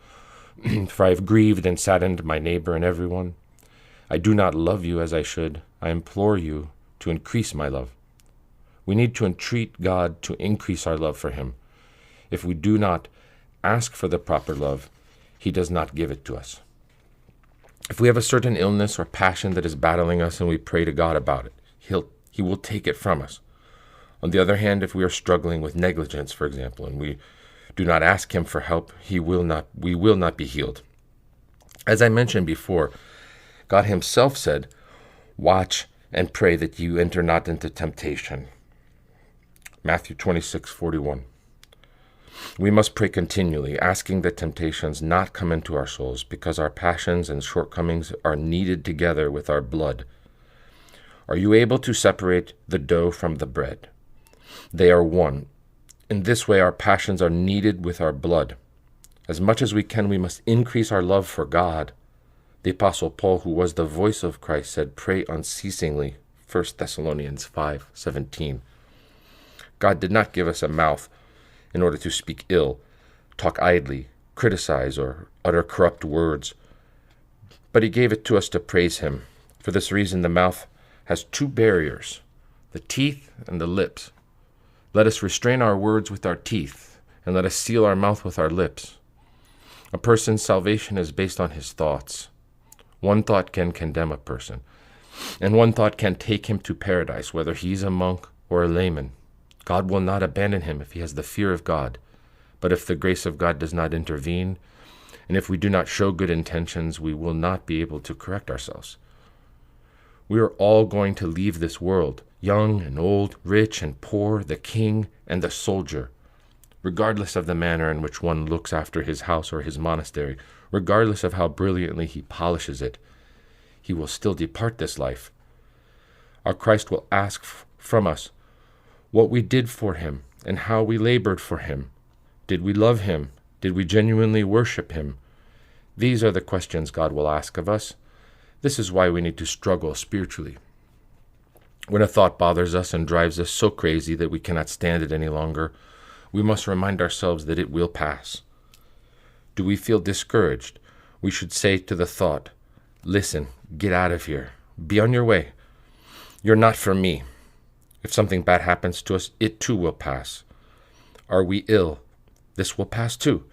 for I have grieved and saddened my neighbor and everyone. I do not love you as I should. I implore you to increase my love." We need to entreat God to increase our love for him. If we do not ask for the proper love, he does not give it to us. If we have a certain illness or passion that is battling us and we pray to God about it, he will take it from us. On the other hand, if we are struggling with negligence, for example, and we do not ask him for help, we will not be healed. As I mentioned before, God himself said, "Watch and pray that you enter not into temptation." Matthew 26:41. We must pray continually, asking that temptations not come into our souls, because our passions and shortcomings are kneaded together with our blood. Are you able to separate the dough from the bread? They are one. In this way, our passions are kneaded with our blood. As much as we can, we must increase our love for God. The Apostle Paul, who was the voice of Christ, said, "Pray unceasingly." 1 Thessalonians 5:17. God did not give us a mouth in order to speak ill, talk idly, criticize, or utter corrupt words, but he gave it to us to praise him. For this reason, the mouth has two barriers, the teeth and the lips. Let us restrain our words with our teeth, and let us seal our mouth with our lips. A person's salvation is based on his thoughts. One thought can condemn a person, and one thought can take him to paradise, whether he's a monk or a layman. God will not abandon him if he has the fear of God. But if the grace of God does not intervene, and if we do not show good intentions, we will not be able to correct ourselves. We are all going to leave this world, young and old, rich and poor, the king and the soldier. Regardless of the manner in which one looks after his house or his monastery, regardless of how brilliantly he polishes it, he will still depart this life. Our Christ will ask from us what we did for him and how we labored for him. Did we love him? Did we genuinely worship him? These are the questions God will ask of us. This is why we need to struggle spiritually. When a thought bothers us and drives us so crazy that we cannot stand it any longer, we must remind ourselves that it will pass. Do we feel discouraged? We should say to the thought, "Listen, get out of here. Be on your way. You're not for me." If something bad happens to us, it too will pass. Are we ill? This will pass too.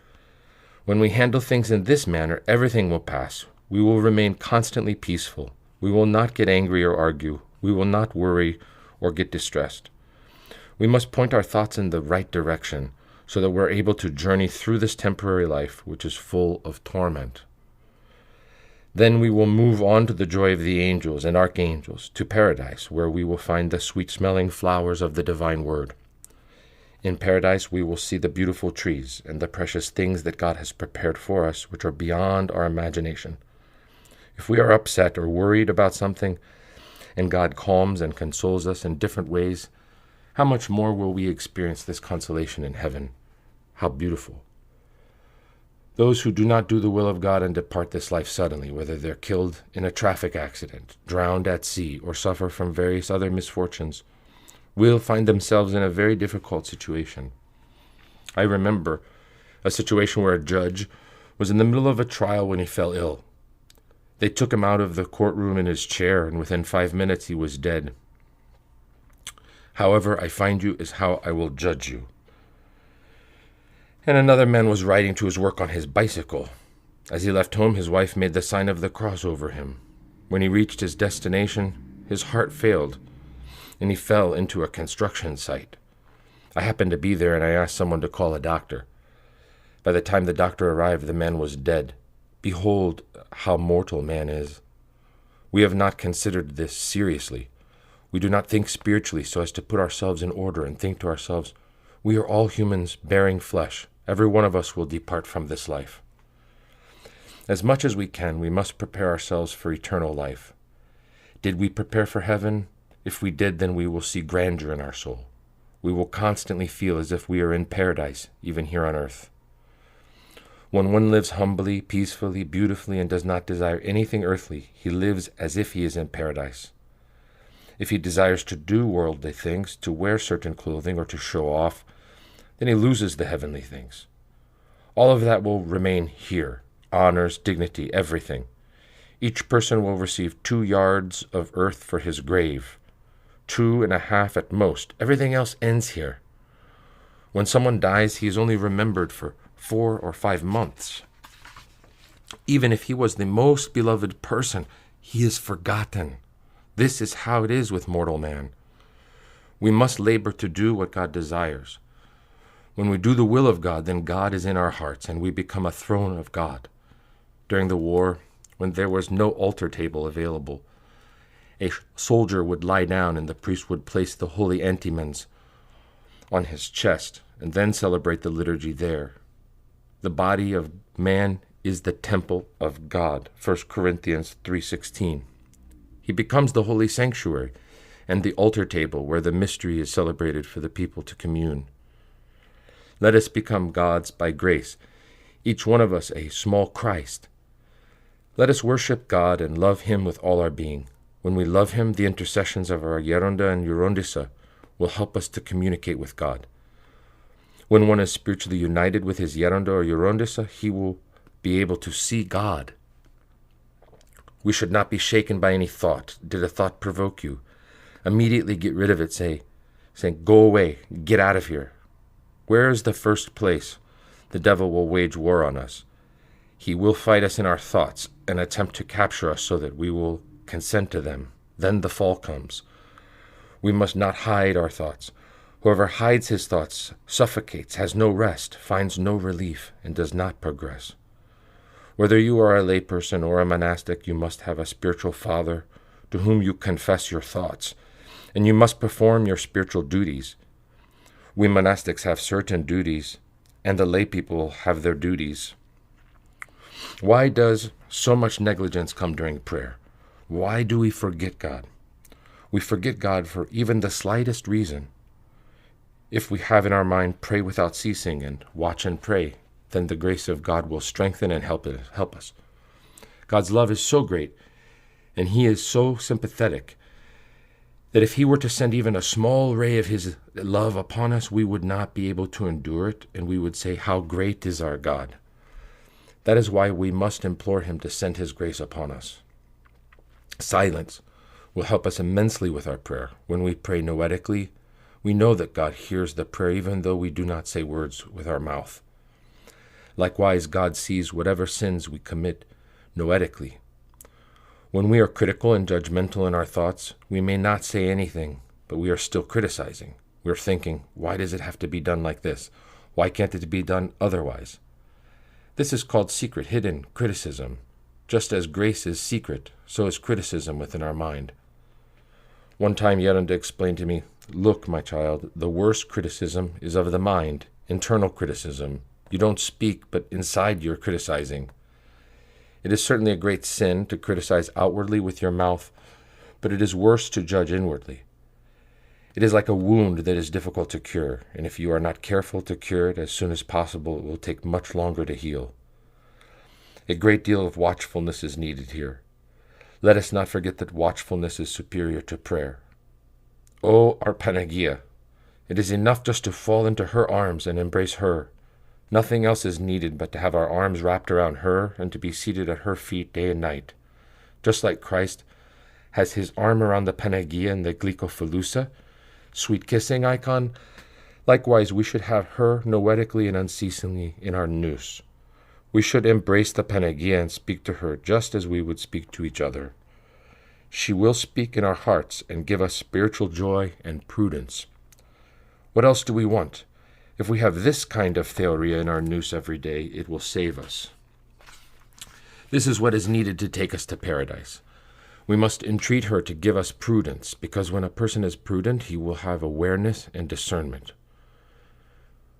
When we handle things in this manner, everything will pass. We will remain constantly peaceful. We will not get angry or argue. We will not worry or get distressed. We must point our thoughts in the right direction so that we're able to journey through this temporary life, which is full of torment. Then we will move on to the joy of the angels and archangels, to paradise, where we will find the sweet-smelling flowers of the divine word. In paradise, we will see the beautiful trees and the precious things that God has prepared for us, which are beyond our imagination. If we are upset or worried about something, and God calms and consoles us in different ways, how much more will we experience this consolation in heaven? How beautiful. Those who do not do the will of God and depart this life suddenly, whether they're killed in a traffic accident, drowned at sea, or suffer from various other misfortunes, will find themselves in a very difficult situation. I remember a situation where a judge was in the middle of a trial when he fell ill. They took him out of the courtroom in his chair, and within 5 minutes he was dead. However I find you is how I will judge you. And another man was riding to his work on his bicycle. As he left home, his wife made the sign of the cross over him. When he reached his destination, his heart failed, and he fell into a construction site. I happened to be there, and I asked someone to call a doctor. By the time the doctor arrived, the man was dead. Behold how mortal man is. We have not considered this seriously. We do not think spiritually so as to put ourselves in order and think to ourselves, we are all humans bearing flesh. Every one of us will depart from this life. As much as we can, we must prepare ourselves for eternal life. Did we prepare for heaven? If we did, then we will see grandeur in our soul. We will constantly feel as if we are in paradise, even here on earth. When one lives humbly, peacefully, beautifully, and does not desire anything earthly, he lives as if he is in paradise. If he desires to do worldly things, to wear certain clothing, or to show off, then he loses the heavenly things. All of that will remain here, honors, dignity, everything. Each person will receive 2 yards of earth for his grave, 2.5 at most. Everything else ends here. When someone dies, he is only remembered for 4 or 5 months. Even if he was the most beloved person, he is forgotten. This is how it is with mortal man. We must labor to do what God desires. When we do the will of God, then God is in our hearts, and we become a throne of God. During the war, when there was no altar table available, a soldier would lie down, and the priest would place the holy antimens on his chest, and then celebrate the liturgy there. The body of man is the temple of God, 1 Corinthians 3:16. He becomes the holy sanctuary and the altar table where the mystery is celebrated for the people to commune. Let us become gods by grace, each one of us a small Christ. Let us worship God and love him with all our being. When we love him, the intercessions of our Geronda and Gerontissa will help us to communicate with God. When one is spiritually united with his Geronda or Gerontissa, he will be able to see God. We should not be shaken by any thought. Did a thought provoke you? Immediately get rid of it, saying, go away, get out of here. Where is the first place the devil will wage war on us? He will fight us in our thoughts and attempt to capture us so that we will consent to them. Then the fall comes. We must not hide our thoughts. Whoever hides his thoughts suffocates, has no rest, finds no relief, and does not progress. Whether you are a layperson or a monastic, you must have a spiritual father to whom you confess your thoughts, and you must perform your spiritual duties. We monastics have certain duties, and the lay people have their duties. Why does so much negligence come during prayer? Why do we forget God? We forget God for even the slightest reason. If we have in our mind, pray without ceasing and watch and pray, then the grace of God will strengthen and help us. God's love is so great, and he is so sympathetic, that if he were to send even a small ray of his love upon us, we would not be able to endure it, and we would say, how great is our God. That is why we must implore him to send his grace upon us. Silence. will help us immensely with our prayer. When we pray noetically, we know that God hears the prayer even though we do not say words with our mouth. Likewise, God sees whatever sins we commit noetically. When we are critical and judgmental in our thoughts, we may not say anything, but we are still criticizing. We are thinking, why does it have to be done like this? Why can't it be done otherwise? This is called secret, hidden criticism. Just as grace is secret, so is criticism within our mind. One time Geronda explained to me, "Look, my child, the worst criticism is of the mind, internal criticism. You don't speak, but inside you're criticizing. It is certainly a great sin to criticize outwardly with your mouth, but it is worse to judge inwardly. It is like a wound that is difficult to cure, and if you are not careful to cure it as soon as possible, it will take much longer to heal. A great deal of watchfulness is needed here. Let us not forget that watchfulness is superior to prayer. Oh, our Panagia! It is enough just to fall into her arms and embrace her. Nothing else is needed but to have our arms wrapped around her and to be seated at her feet day and night. Just like Christ has his arm around the Panagia and the Glycophilusa, sweet kissing icon, likewise we should have her noetically and unceasingly in our nous. We should embrace the Panagia and speak to her just as we would speak to each other. She will speak in our hearts and give us spiritual joy and prudence. What else do we want? If we have this kind of theoria in our nous every day, it will save us. This is what is needed to take us to paradise. We must entreat her to give us prudence, because when a person is prudent, he will have awareness and discernment.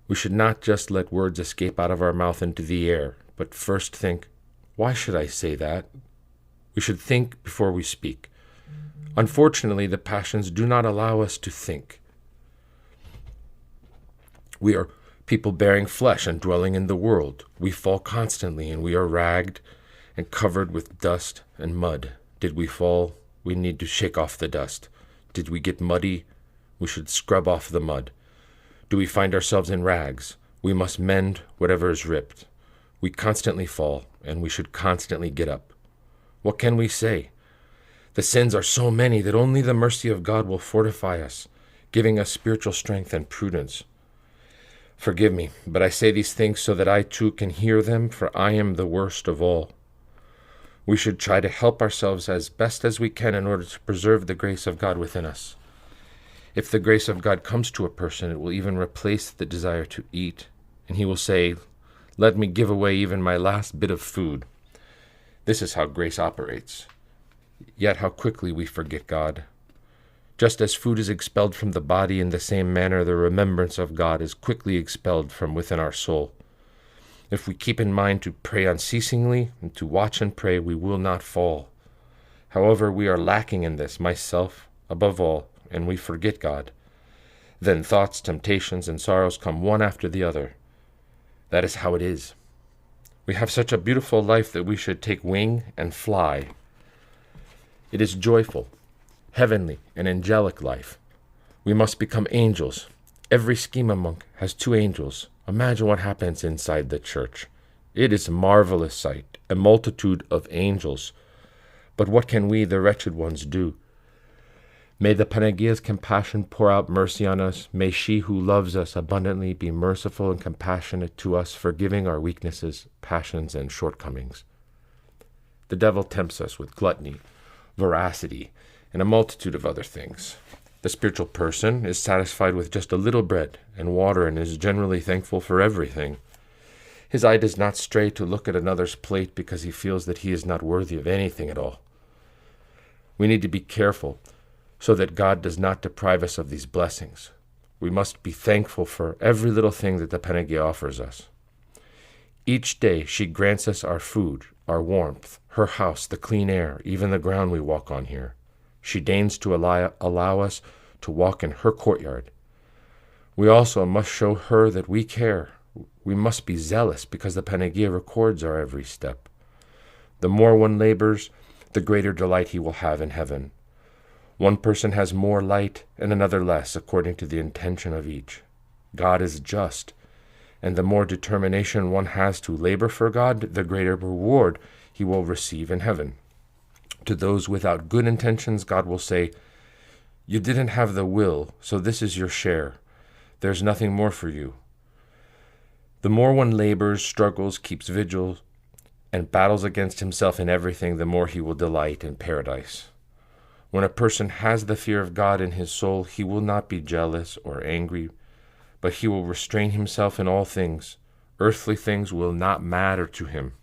We should not just let words escape out of our mouth into the air, but first think, why should I say that? We should think before we speak. Unfortunately, the passions do not allow us to think. We are people bearing flesh and dwelling in the world. We fall constantly, and we are ragged and covered with dust and mud. Did we fall? We need to shake off the dust. Did we get muddy? We should scrub off the mud. Do we find ourselves in rags? We must mend whatever is ripped. We constantly fall, and we should constantly get up. What can we say? The sins are so many that only the mercy of God will fortify us, giving us spiritual strength and prudence. Forgive me, but I say these things so that I too can hear them, for I am the worst of all. We should try to help ourselves as best as we can in order to preserve the grace of God within us. If the grace of God comes to a person, it will even replace the desire to eat, and he will say, "Let me give away even my last bit of food." This is how grace operates. Yet how quickly we forget God. Just as food is expelled from the body, in the same manner the remembrance of God is quickly expelled from within our soul. If we keep in mind to pray unceasingly and to watch and pray, we will not fall. However, we are lacking in this, myself above all, and we forget God. Then thoughts, temptations, and sorrows come one after the other. That is how it is. We have such a beautiful life that we should take wing and fly. It is joyful, heavenly, and angelic life. We must become angels. Every schema monk has 2 angels. Imagine what happens inside the church. It is a marvelous sight, a multitude of angels. But what can we, the wretched ones, do? May the Panagia's compassion pour out mercy on us. May she who loves us abundantly be merciful and compassionate to us, forgiving our weaknesses, passions, and shortcomings. The devil tempts us with gluttony, voracity, and a multitude of other things. The spiritual person is satisfied with just a little bread and water and is generally thankful for everything. His eye does not stray to look at another's plate because he feels that he is not worthy of anything at all. We need to be careful so that God does not deprive us of these blessings. We must be thankful for every little thing that the Panagia offers us. Each day she grants us our food, our warmth, her house, the clean air, even the ground we walk on here. She deigns to allow us to walk in her courtyard. We also must show her that we care. We must be zealous because the Panagia records our every step. The more one labors, the greater delight he will have in heaven. One person has more light and another less, according to the intention of each. God is just, and the more determination one has to labor for God, the greater reward he will receive in heaven. To those without good intentions, God will say, "You didn't have the will, so this is your share. There's nothing more for you." The more one labors, struggles, keeps vigil, and battles against himself in everything, the more he will delight in paradise. When a person has the fear of God in his soul, he will not be jealous or angry, but he will restrain himself in all things. Earthly things will not matter to him.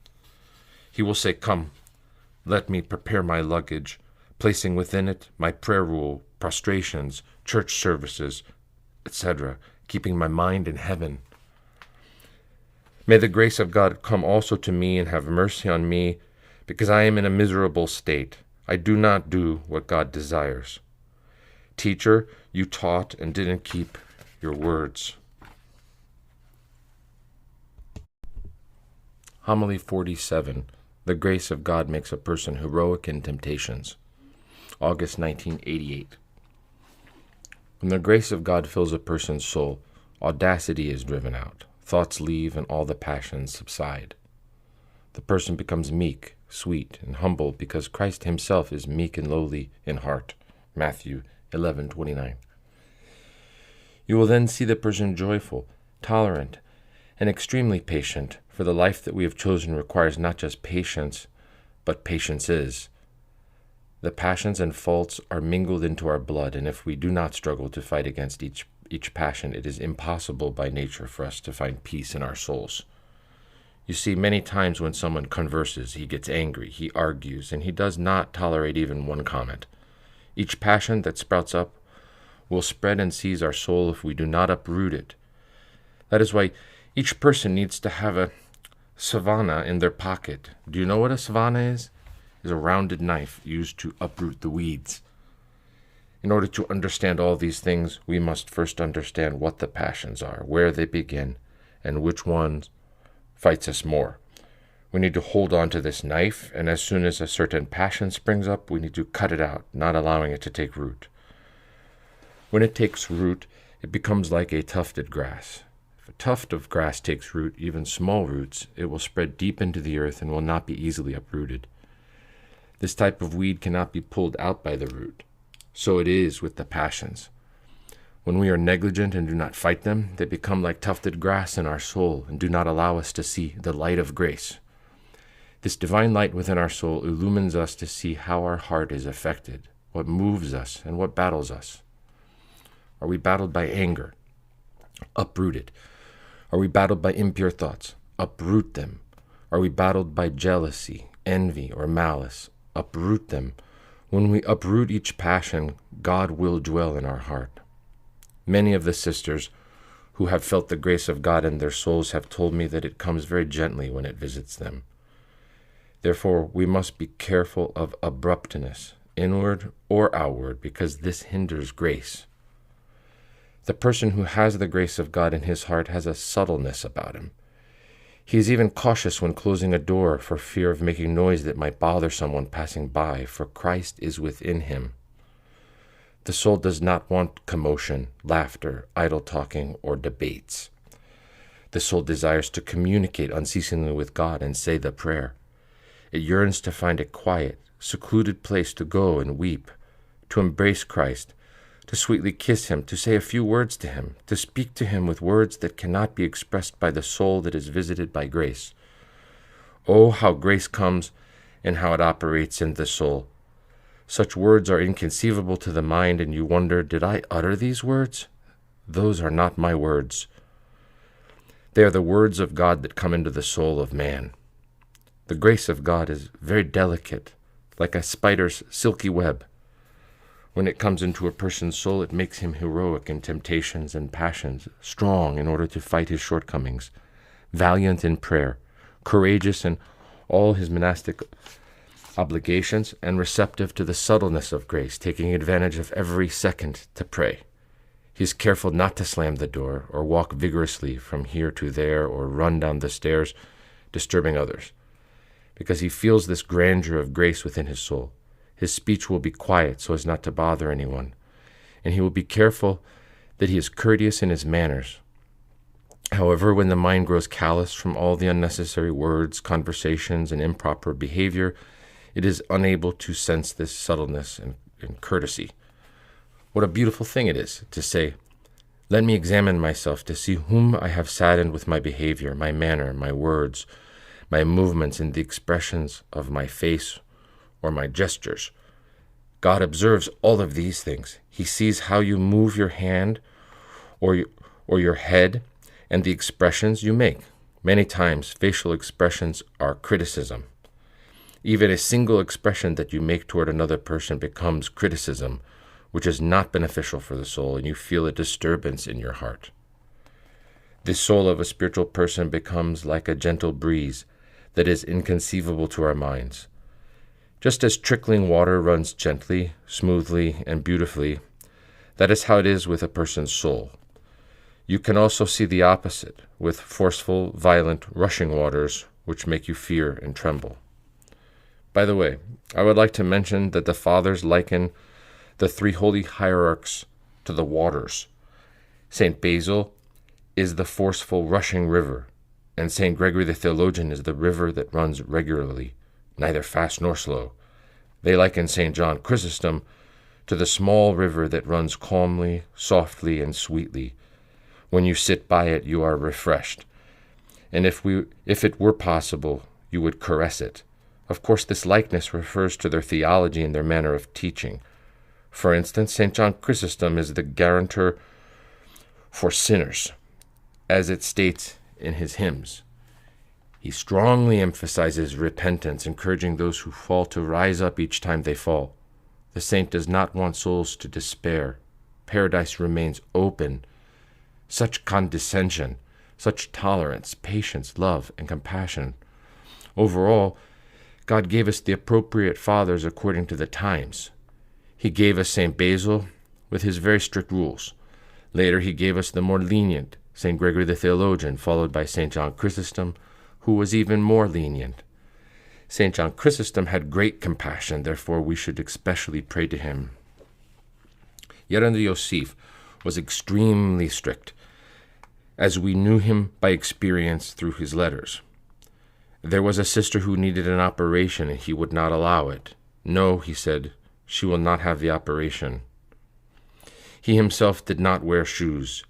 He will say, "Come, let me prepare my luggage," placing within it my prayer rule, prostrations, church services, etc., keeping my mind in heaven. May the grace of God come also to me and have mercy on me, because I am in a miserable state. I do not do what God desires. Teacher, you taught and didn't keep your words. Homily 47. The grace of God makes a person heroic in temptations. August 1988. When the grace of God fills a person's soul, audacity is driven out, thoughts leave, and all the passions subside. The person becomes meek, sweet, and humble because Christ himself is meek and lowly in heart. Matthew 11:29. You will then see the person joyful, tolerant, and extremely patient, for the life that we have chosen requires not just patience, but patiences. The passions and faults are mingled into our blood, and if we do not struggle to fight against each passion, it is impossible by nature for us to find peace in our souls. You see, many times when someone converses, he gets angry, he argues, and he does not tolerate even one comment. Each passion that sprouts up will spread and seize our soul if we do not uproot it. That is why each person needs to have a savannah in their pocket. Do you know what a savannah is? It's a rounded knife used to uproot the weeds. In order to understand all these things, we must first understand what the passions are, where they begin, and which ones fights us more. We need to hold on to this knife, and as soon as a certain passion springs up, we need to cut it out, not allowing it to take root. When it takes root, it becomes like a tufted grass. If a tuft of grass takes root, even small roots, it will spread deep into the earth and will not be easily uprooted. This type of weed cannot be pulled out by the root. So it is with the passions. When we are negligent and do not fight them, they become like tufted grass in our soul and do not allow us to see the light of grace. This divine light within our soul illumines us to see how our heart is affected, what moves us, and what battles us. Are we battled by anger? Uproot it. Are we battled by impure thoughts? Uproot them. Are we battled by jealousy, envy, or malice? Uproot them. When we uproot each passion, God will dwell in our heart. Many of the sisters who have felt the grace of God in their souls have told me that it comes very gently when it visits them. Therefore, we must be careful of abruptness, inward or outward, because this hinders grace. The person who has the grace of God in his heart has a subtleness about him. He is even cautious when closing a door for fear of making noise that might bother someone passing by, for Christ is within him. The soul does not want commotion, laughter, idle talking, or debates. The soul desires to communicate unceasingly with God and say the prayer. It yearns to find a quiet, secluded place to go and weep, to embrace Christ, to sweetly kiss him, to say a few words to him, to speak to him with words that cannot be expressed by the soul that is visited by grace. Oh, how grace comes and how it operates in the soul. Such words are inconceivable to the mind, and you wonder, did I utter these words? Those are not my words. They are the words of God that come into the soul of man. The grace of God is very delicate, like a spider's silky web. When it comes into a person's soul, it makes him heroic in temptations and passions, strong in order to fight his shortcomings, valiant in prayer, courageous in all his monastic obligations, and receptive to the subtleness of grace, taking advantage of every second to pray. He is careful not to slam the door or walk vigorously from here to there or run down the stairs, disturbing others, because he feels this grandeur of grace within his soul. His speech will be quiet so as not to bother anyone, and he will be careful that he is courteous in his manners. However, when the mind grows callous from all the unnecessary words, conversations, and improper behavior, It is unable to sense this subtleness and courtesy. What a beautiful thing it is to say, "Let me examine myself to see whom I have saddened with my behavior, my manner, my words, my movements, and the expressions of my face or my gestures." God observes all of these things. He sees how you move your hand or your head and the expressions you make. Many times, facial expressions are criticism. Even a single expression that you make toward another person becomes criticism, which is not beneficial for the soul, and you feel a disturbance in your heart. The soul of a spiritual person becomes like a gentle breeze that is inconceivable to our minds. Just as trickling water runs gently, smoothly, and beautifully, that is how it is with a person's soul. You can also see the opposite, with forceful, violent, rushing waters, which make you fear and tremble. By the way, I would like to mention that the Fathers liken the three holy hierarchs to the waters. St. Basil is the forceful, rushing river, and St. Gregory the Theologian is the river that runs regularly, neither fast nor slow. They liken St. John Chrysostom to the small river that runs calmly, softly, and sweetly. When you sit by it, you are refreshed. And if it were possible, you would caress it. Of course, this likeness refers to their theology and their manner of teaching. For instance, St. John Chrysostom is the guarantor for sinners, as it states in his hymns. He strongly emphasizes repentance, encouraging those who fall to rise up each time they fall. The saint does not want souls to despair. Paradise remains open. Such condescension, such tolerance, patience, love, and compassion. Overall, God gave us the appropriate fathers according to the times. He gave us St. Basil with his very strict rules. Later, he gave us the more lenient St. Gregory the Theologian, followed by St. John Chrysostom, who was even more lenient. St. John Chrysostom had great compassion, therefore we should especially pray to him. Gerontissa Yosef was extremely strict, as we knew him by experience through his letters. There was a sister who needed an operation, and he would not allow it. "No," he said, "she will not have the operation." He himself did not wear shoes,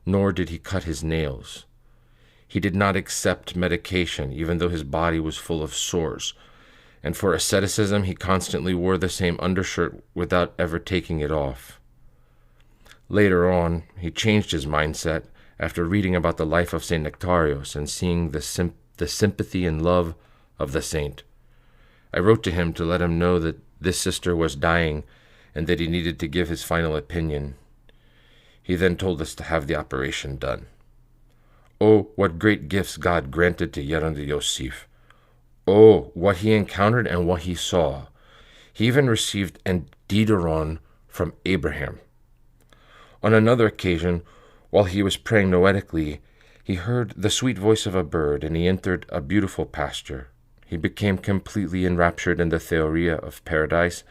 nor did he cut his nails. He did not accept medication, even though his body was full of sores, and for asceticism he constantly wore the same undershirt without ever taking it off. Later on, he changed his mindset after reading about the life of St. Nectarios and seeing the sympathy and love of the saint. I wrote to him to let him know that this sister was dying and that he needed to give his final opinion. He then told us to have the operation done. Oh, what great gifts God granted to Gerontissa Yosef. Oh, what he encountered and what he saw. He even received an didaron from Abraham. On another occasion, while he was praying noetically, he heard the sweet voice of a bird, and he entered a beautiful pasture. He became completely enraptured in the theoria of paradise,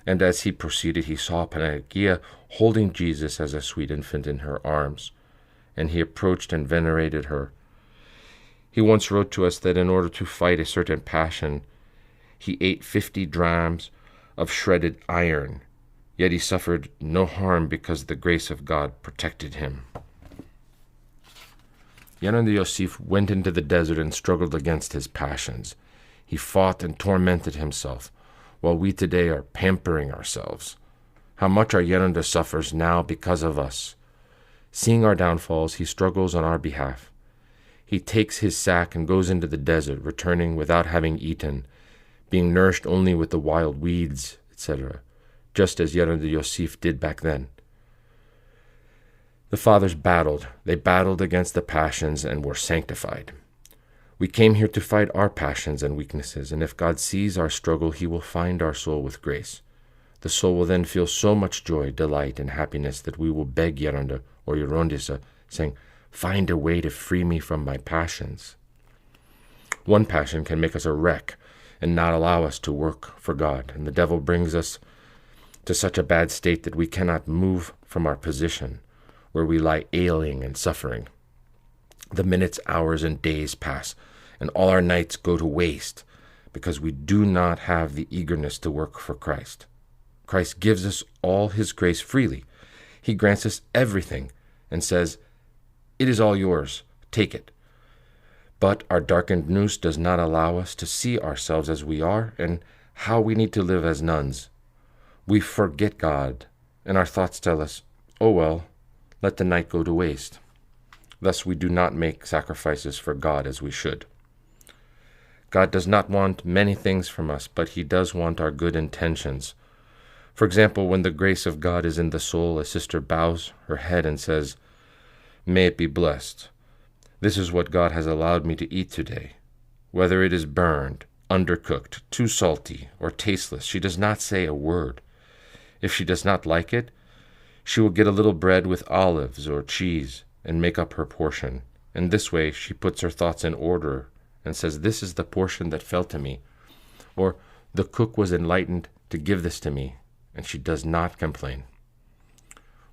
and as he proceeded, he saw Panagia holding Jesus as a sweet infant in her arms, and he approached and venerated her. He once wrote to us that in order to fight a certain passion, he ate 50 drams of shredded iron, yet he suffered no harm because the grace of God protected him. Gerontissa Yosef went into the desert and struggled against his passions. He fought and tormented himself, while we today are pampering ourselves. How much our Gerontissa suffers now because of us. Seeing our downfalls, he struggles on our behalf. He takes his sack and goes into the desert, returning without having eaten, being nourished only with the wild weeds, etc., just as Gerontissa Yosef did back then. The fathers battled. They battled against the passions and were sanctified. We came here to fight our passions and weaknesses, and if God sees our struggle, he will find our soul with grace. The soul will then feel so much joy, delight, and happiness that we will beg Gerontissa or Gerontissa, saying, "Find a way to free me from my passions." One passion can make us a wreck and not allow us to work for God, and the devil brings us to such a bad state that we cannot move from our position, where we lie ailing and suffering. The minutes, hours, and days pass, and all our nights go to waste. because we do not have the eagerness to work for Christ. Christ gives us all his grace freely. He grants us everything and says, "It is all yours, take it." But our darkened nous does not allow us to see ourselves as we are and how we need to live as nuns. We forget God, and our thoughts tell us, "Oh well, let the night go to waste." Thus we do not make sacrifices for God as we should. God does not want many things from us, but he does want our good intentions. For example, when the grace of God is in the soul, a sister bows her head and says, "May it be blessed. This is what God has allowed me to eat today." Whether it is burned, undercooked, too salty, or tasteless, she does not say a word. If she does not like it, she will get a little bread with olives or cheese and make up her portion. In this way, she puts her thoughts in order and says, "This is the portion that fell to me," or "The cook was enlightened to give this to me," and she does not complain.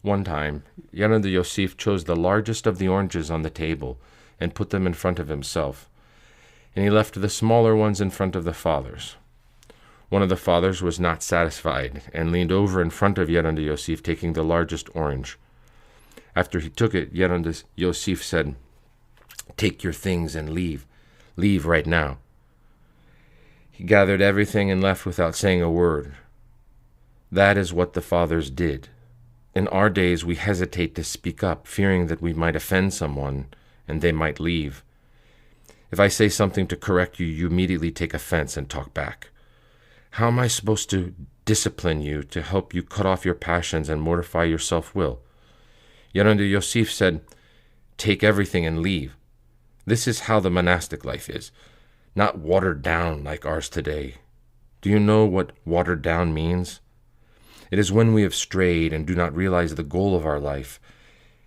One time, Yeranda Yosef chose the largest of the oranges on the table and put them in front of himself, and he left the smaller ones in front of the fathers. One of the fathers was not satisfied and leaned over in front of Yeranda Yosef, taking the largest orange. After he took it, Yeranda Yosef said, "Take your things and leave. Leave right now." He gathered everything and left without saying a word. That is what the fathers did. In our days, we hesitate to speak up, fearing that we might offend someone and they might leave. If I say something to correct you, you immediately take offense and talk back. How am I supposed to discipline you to help you cut off your passions and mortify your self-will? Yeranda Yosef said, "Take everything and leave." This is how the monastic life is, not watered down like ours today. Do you know what watered down means? It is when we have strayed and do not realize the goal of our life.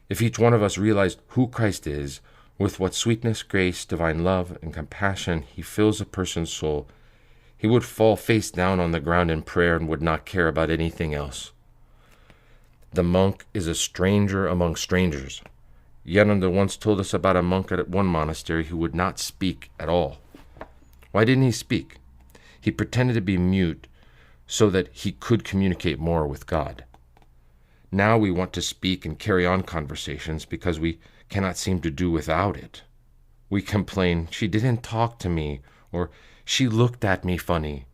If each one of us realized who Christ is, with what sweetness, grace, divine love, and compassion he fills a person's soul, he would fall face down on the ground in prayer and would not care about anything else. The monk is a stranger among strangers. Yeranda once told us about a monk at one monastery who would not speak at all. Why didn't he speak? He pretended to be mute so that he could communicate more with God. Now we want to speak and carry on conversations because we cannot seem to do without it. We complain, "She didn't talk to me," or "She looked at me funny."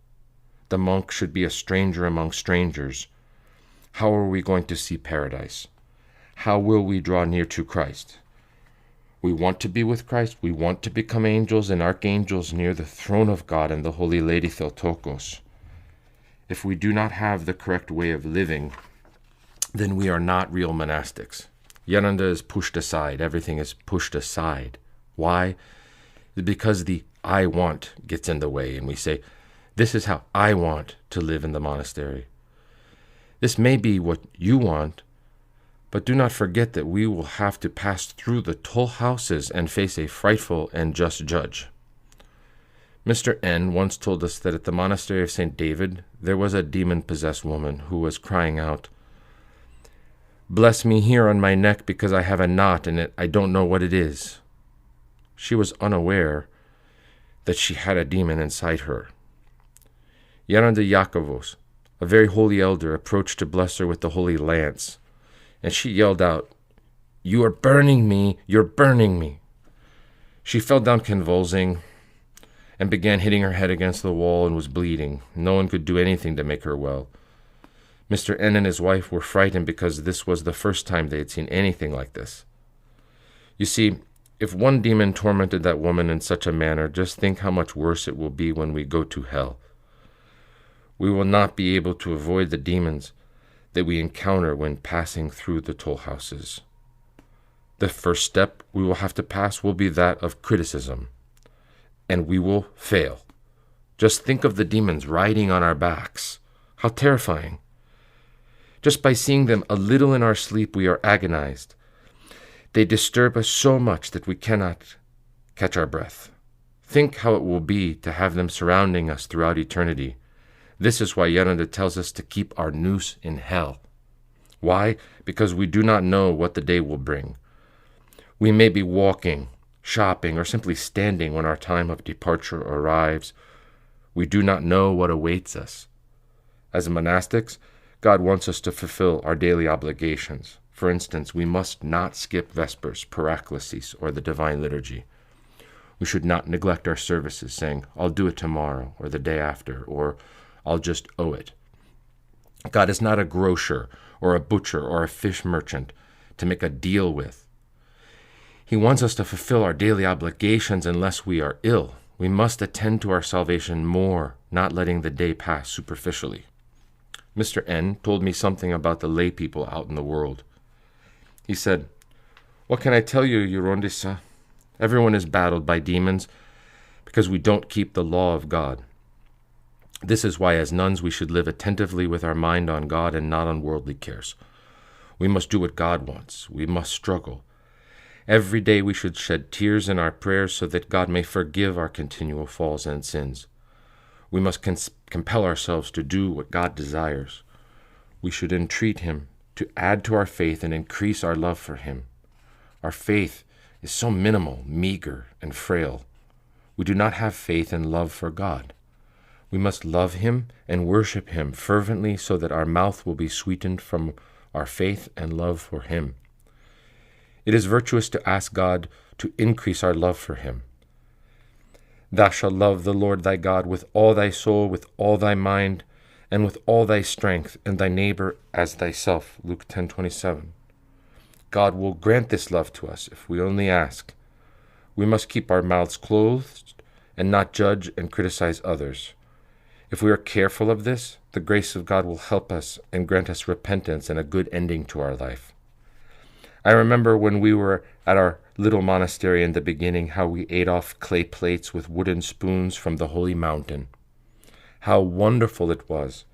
The monk should be a stranger among strangers. How are we going to see paradise? How will we draw near to Christ? We want to be with Christ. We want to become angels and archangels near the throne of God and the Holy Lady Theotokos. If we do not have the correct way of living, then we are not real monastics. Yeranda is pushed aside. Everything is pushed aside. Why? Because the "I want" gets in the way, and we say, "This is how I want to live in the monastery." This may be what you want, but do not forget that we will have to pass through the toll houses and face a frightful and just judge. Mr. N. once told us that at the monastery of St. David there was a demon-possessed woman who was crying out, "Bless me here on my neck because I have a knot in it. I don't know what it is." She was unaware that she had a demon inside her. Yeranda Yakovos, a very holy elder, approached to bless her with the holy lance, and she yelled out, "You are burning me! You're burning me!" She fell down convulsing and began hitting her head against the wall and was bleeding. No one could do anything to make her well. Mr. N and his wife were frightened because this was the first time they had seen anything like this. You see, if one demon tormented that woman in such a manner, just think how much worse it will be when we go to hell. We will not be able to avoid the demons that we encounter when passing through the toll houses. The first step we will have to pass will be that of criticism, and we will fail. Just think of the demons riding on our backs. How terrifying. Just by seeing them a little in our sleep, we are agonized. They disturb us so much that we cannot catch our breath. Think how it will be to have them surrounding us throughout eternity. This is why Yeranda tells us to keep our nous in hell. Why? Because we do not know what the day will bring. We may be walking, shopping, or simply standing when our time of departure arrives. We do not know what awaits us. As monastics, God wants us to fulfill our daily obligations. For instance, we must not skip Vespers, Paraclesis, or the Divine Liturgy. We should not neglect our services, saying, I'll do it tomorrow, or the day after, or I'll just owe it. God is not a grocer, or a butcher, or a fish merchant to make a deal with. He wants us to fulfill our daily obligations unless we are ill. We must attend to our salvation more, not letting the day pass superficially. Mr. N told me something about the lay people out in the world. He said, What can I tell you, Gerontissa? Everyone is battled by demons because we don't keep the law of God. This is why as nuns we should live attentively with our mind on God and not on worldly cares. We must do what God wants. We must struggle. Every day we should shed tears in our prayers so that God may forgive our continual falls and sins. We must compel ourselves to do what God desires. We should entreat Him to add to our faith and increase our love for Him. Our faith is so minimal, meager, and frail. We do not have faith and love for God. We must love Him and worship Him fervently so that our mouth will be sweetened from our faith and love for Him. It is virtuous to ask God to increase our love for Him. Thou shalt love the Lord thy God with all thy soul, with all thy mind, and with all thy strength, and thy neighbor as thyself. Luke 10:27. God will grant this love to us if we only ask. We must keep our mouths closed and not judge and criticize others. If we are careful of this, the grace of God will help us and grant us repentance and a good ending to our life. I remember when we were at our little monastery in the beginning, how we ate off clay plates with wooden spoons from the holy mountain. How wonderful it was.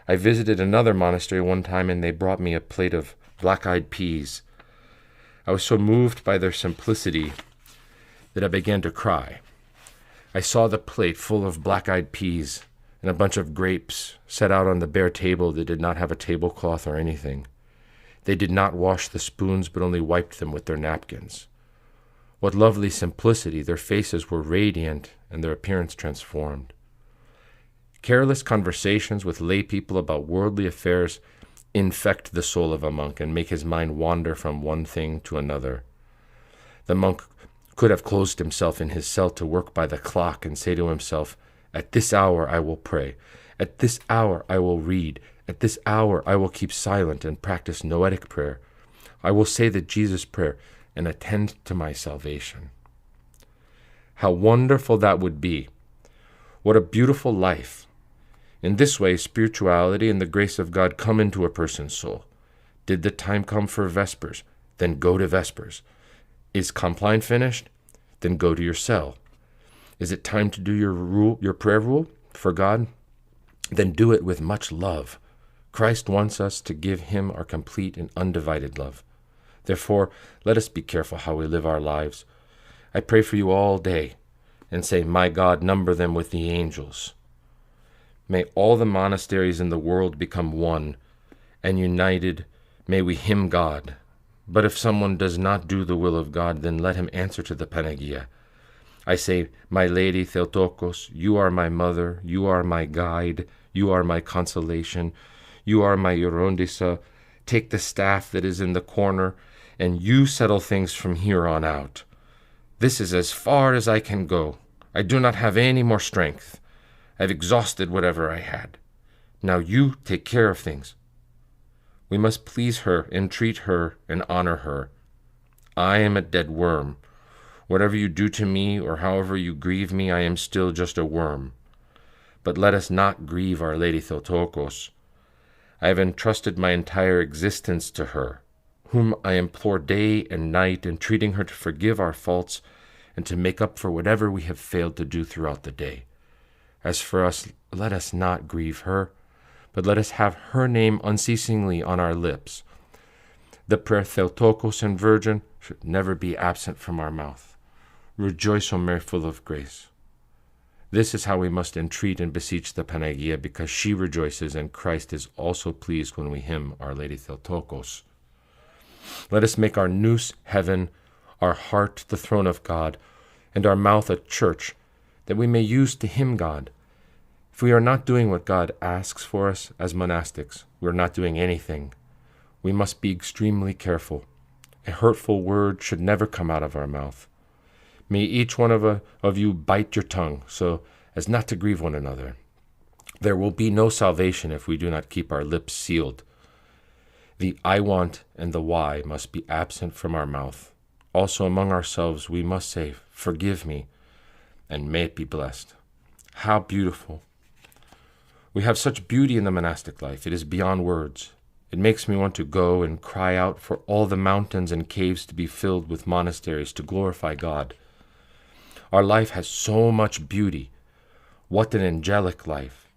I visited another monastery one time and they brought me a plate of black-eyed peas. I was so moved by their simplicity that I began to cry. I saw the plate full of black-eyed peas and a bunch of grapes set out on the bare table that did not have a tablecloth or anything. They did not wash the spoons, but only wiped them with their napkins. What lovely simplicity! Their faces were radiant and their appearance transformed. Careless conversations with lay people about worldly affairs infect the soul of a monk and make his mind wander from one thing to another. The monk could have closed himself in his cell to work by the clock and say to himself, At this hour I will pray. At this hour I will read. At this hour I will keep silent and practice noetic prayer. I will say the Jesus prayer and attend to my salvation. How wonderful that would be. What a beautiful life. In this way, spirituality and the grace of God come into a person's soul. Did the time come for Vespers? Then go to Vespers. Is Compline finished? Then go to your cell. Is it time to do your prayer rule for God? Then do it with much love. Christ wants us to give Him our complete and undivided love. Therefore, let us be careful how we live our lives. I pray for you all day and say, My God, number them with the angels. May all the monasteries in the world become one, and united may we hymn God. But if someone does not do the will of God, then let him answer to the Panagia. I say, My Lady Theotokos, you are my mother, you are my guide, you are my consolation, you are my Gerontissa. Take the staff that is in the corner, and you settle things from here on out. This is as far as I can go. I do not have any more strength. I've exhausted whatever I had. Now you take care of things. We must please her, entreat her, and honor her. I am a dead worm. Whatever you do to me, or however you grieve me, I am still just a worm. But let us not grieve Our Lady Theotokos. I have entrusted my entire existence to her, whom I implore day and night, entreating her to forgive our faults and to make up for whatever we have failed to do throughout the day. As for us, let us not grieve her, but let us have her name unceasingly on our lips. The prayer Theotokos and Virgin should never be absent from our mouth. Rejoice, O Mary, full of grace. This is how we must entreat and beseech the Panagia, because she rejoices and Christ is also pleased when we hymn Our Lady Theotokos. Let us make our nous heaven, our heart the throne of God, and our mouth a church, that we may use to hymn God, If we are not doing what God asks for us as monastics, we are not doing anything. We must be extremely careful. A hurtful word should never come out of our mouth. May each one of you bite your tongue, so as not to grieve one another. There will be no salvation if we do not keep our lips sealed. The I want and the why must be absent from our mouth. Also among ourselves we must say, forgive me, and may it be blessed. How beautiful. We have such beauty in the monastic life, it is beyond words. It makes me want to go and cry out for all the mountains and caves to be filled with monasteries to glorify God. Our life has so much beauty. What an angelic life.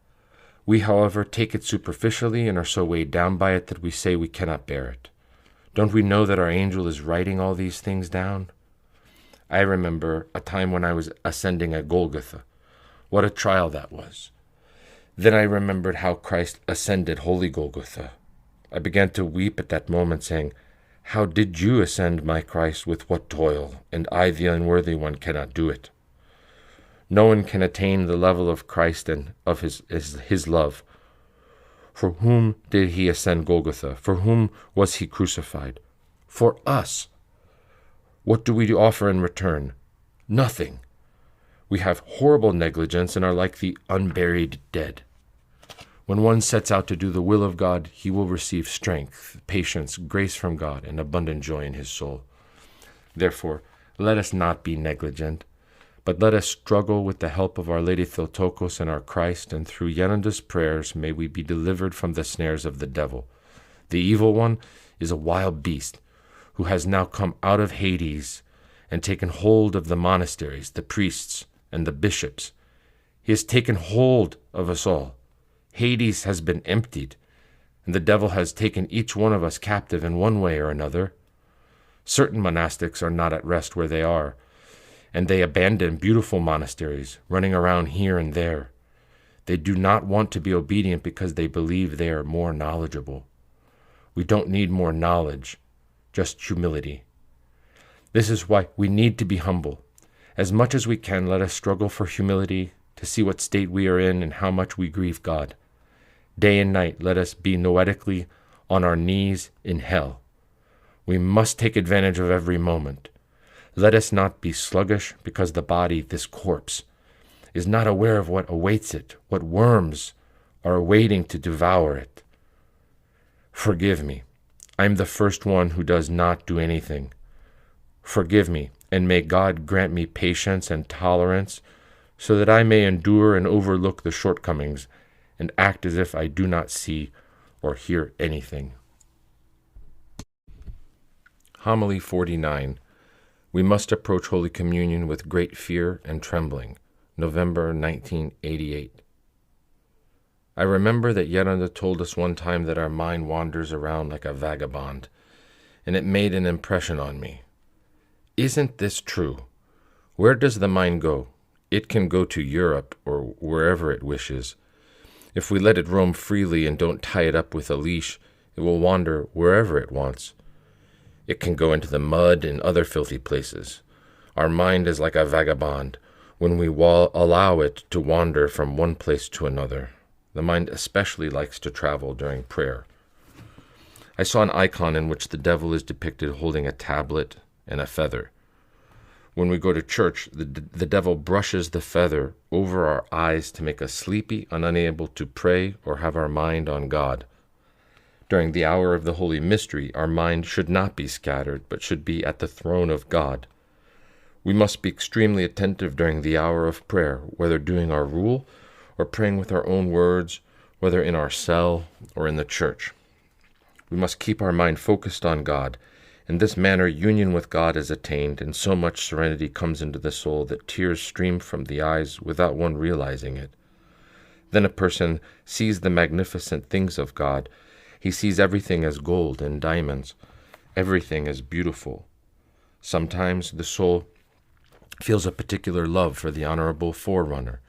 We, however, take it superficially and are so weighed down by it that we say we cannot bear it. Don't we know that our angel is writing all these things down? I remember a time when I was ascending at Golgotha. What a trial that was. Then I remembered how Christ ascended holy Golgotha. I began to weep at that moment, saying, how did you ascend, my Christ, with what toil, and I, the unworthy one, cannot do it? No one can attain the level of Christ and of his love. For whom did he ascend Golgotha? For whom was he crucified? For us. What do we offer in return? Nothing. We have horrible negligence and are like the unburied dead. When one sets out to do the will of God, he will receive strength, patience, grace from God, and abundant joy in his soul. Therefore, let us not be negligent, but let us struggle with the help of Our Lady Theotokos and our Christ, and through Gerontissa's prayers may we be delivered from the snares of the devil. The evil one is a wild beast, who has now come out of Hades and taken hold of the monasteries, the priests, and the bishops. He has taken hold of us all. Hades has been emptied, and the devil has taken each one of us captive in one way or another. Certain monastics are not at rest where they are, and they abandon beautiful monasteries, running around here and there. They do not want to be obedient because they believe they are more knowledgeable. We don't need more knowledge, just humility. This is why we need to be humble. As much as we can, let us struggle for humility, to see what state we are in and how much we grieve God. Day and night, let us be noetically on our knees in hell. We must take advantage of every moment. Let us not be sluggish, because the body, this corpse, is not aware of what awaits it, what worms are waiting to devour it. Forgive me. I am the first one who does not do anything. Forgive me, and may God grant me patience and tolerance, so that I may endure and overlook the shortcomings and act as if I do not see or hear anything. Homily 49. We must approach Holy Communion with great fear and trembling. November 1988. I remember that Geronda told us one time that our mind wanders around like a vagabond, and it made an impression on me. Isn't this true? Where does the mind go? It can go to Europe or wherever it wishes. If we let it roam freely and don't tie it up with a leash, it will wander wherever it wants. It can go into the mud and other filthy places. Our mind is like a vagabond when we allow it to wander from one place to another. The mind especially likes to travel during prayer. I saw an icon in which the devil is depicted holding a tablet and a feather. When we go to church, the devil brushes the feather over our eyes to make us sleepy and unable to pray or have our mind on God. During the hour of the Holy Mystery, our mind should not be scattered, but should be at the throne of God. We must be extremely attentive during the hour of prayer, whether doing our rule or praying with our own words, whether in our cell or in the church. We must keep our mind focused on God. In this manner, union with God is attained, and so much serenity comes into the soul that tears stream from the eyes without one realizing it. Then a person sees the magnificent things of God. He sees everything as gold and diamonds, everything as beautiful. Sometimes the soul feels a particular love for the honorable forerunner,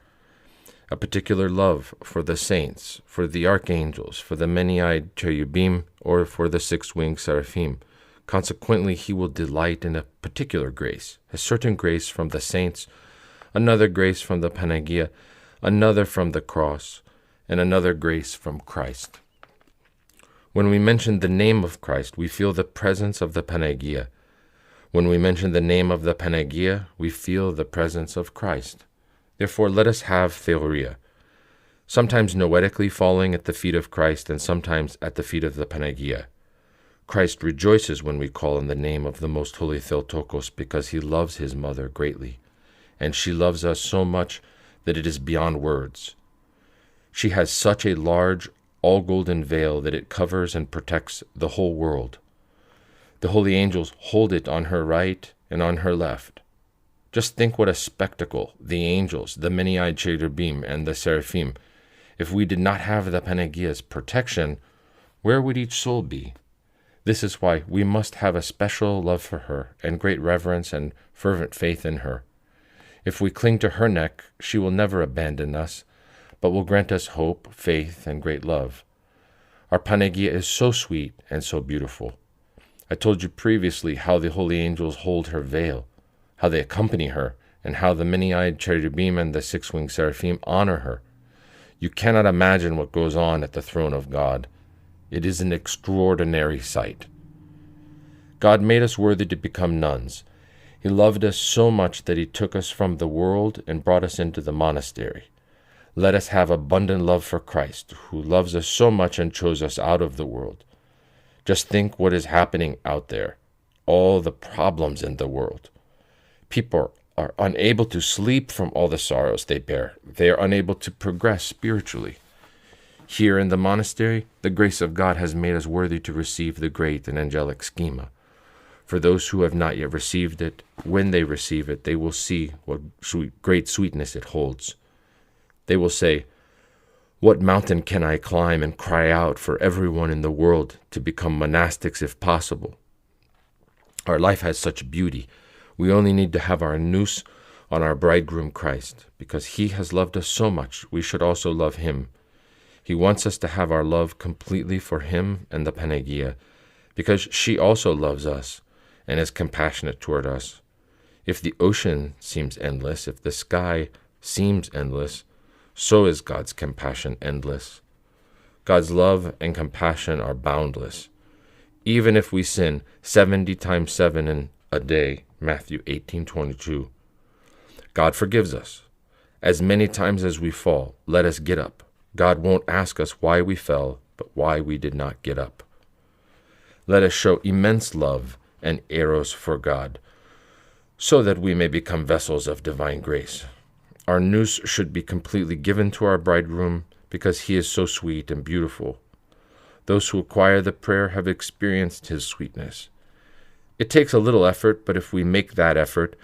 a particular love for the saints, for the archangels, for the many-eyed cherubim, or for the six-winged seraphim. Consequently, he will delight in a particular grace, a certain grace from the saints, another grace from the Panagia, another from the cross, and another grace from Christ. When we mention the name of Christ, we feel the presence of the Panagia. When we mention the name of the Panagia, we feel the presence of Christ. Therefore, let us have Theoria, sometimes noetically falling at the feet of Christ and sometimes at the feet of the Panagia. Christ rejoices when we call in the name of the Most Holy Theotokos because he loves his mother greatly, and she loves us so much that it is beyond words. She has such a large, all-golden veil that it covers and protects the whole world. The holy angels hold it on her right and on her left. Just think what a spectacle, the angels, the many-eyed cherubim, and the seraphim. If we did not have the Panagia's protection, where would each soul be? This is why we must have a special love for her and great reverence and fervent faith in her. If we cling to her neck, she will never abandon us, but will grant us hope, faith, and great love. Our Panagia is so sweet and so beautiful. I told you previously how the holy angels hold her veil, how they accompany her, and how the many-eyed cherubim and the six-winged seraphim honor her. You cannot imagine what goes on at the throne of God. It is an extraordinary sight. God made us worthy to become nuns. He loved us so much that he took us from the world and brought us into the monastery. Let us have abundant love for Christ, who loves us so much and chose us out of the world. Just think what is happening out there, all the problems in the world. People are unable to sleep from all the sorrows they bear. They are unable to progress spiritually. Here in the monastery, the grace of God has made us worthy to receive the great and angelic schema. For those who have not yet received it, when they receive it, they will see what great sweetness it holds. They will say, "What mountain can I climb and cry out for everyone in the world to become monastics if possible?" Our life has such beauty. We only need to have our noose on our bridegroom Christ. Because he has loved us so much, we should also love him. He wants us to have our love completely for him and the Panagia, because she also loves us and is compassionate toward us. If the ocean seems endless, if the sky seems endless, so is God's compassion endless. God's love and compassion are boundless. Even if we sin 70 times 7 in a day, Matthew 18:22, God forgives us. As many times as we fall, let us get up. God won't ask us why we fell, but why we did not get up. Let us show immense love and eros for God, so that we may become vessels of divine grace. Our noose should be completely given to our bridegroom, because he is so sweet and beautiful. Those who acquire the prayer have experienced his sweetness. It takes a little effort, but if we make that effort,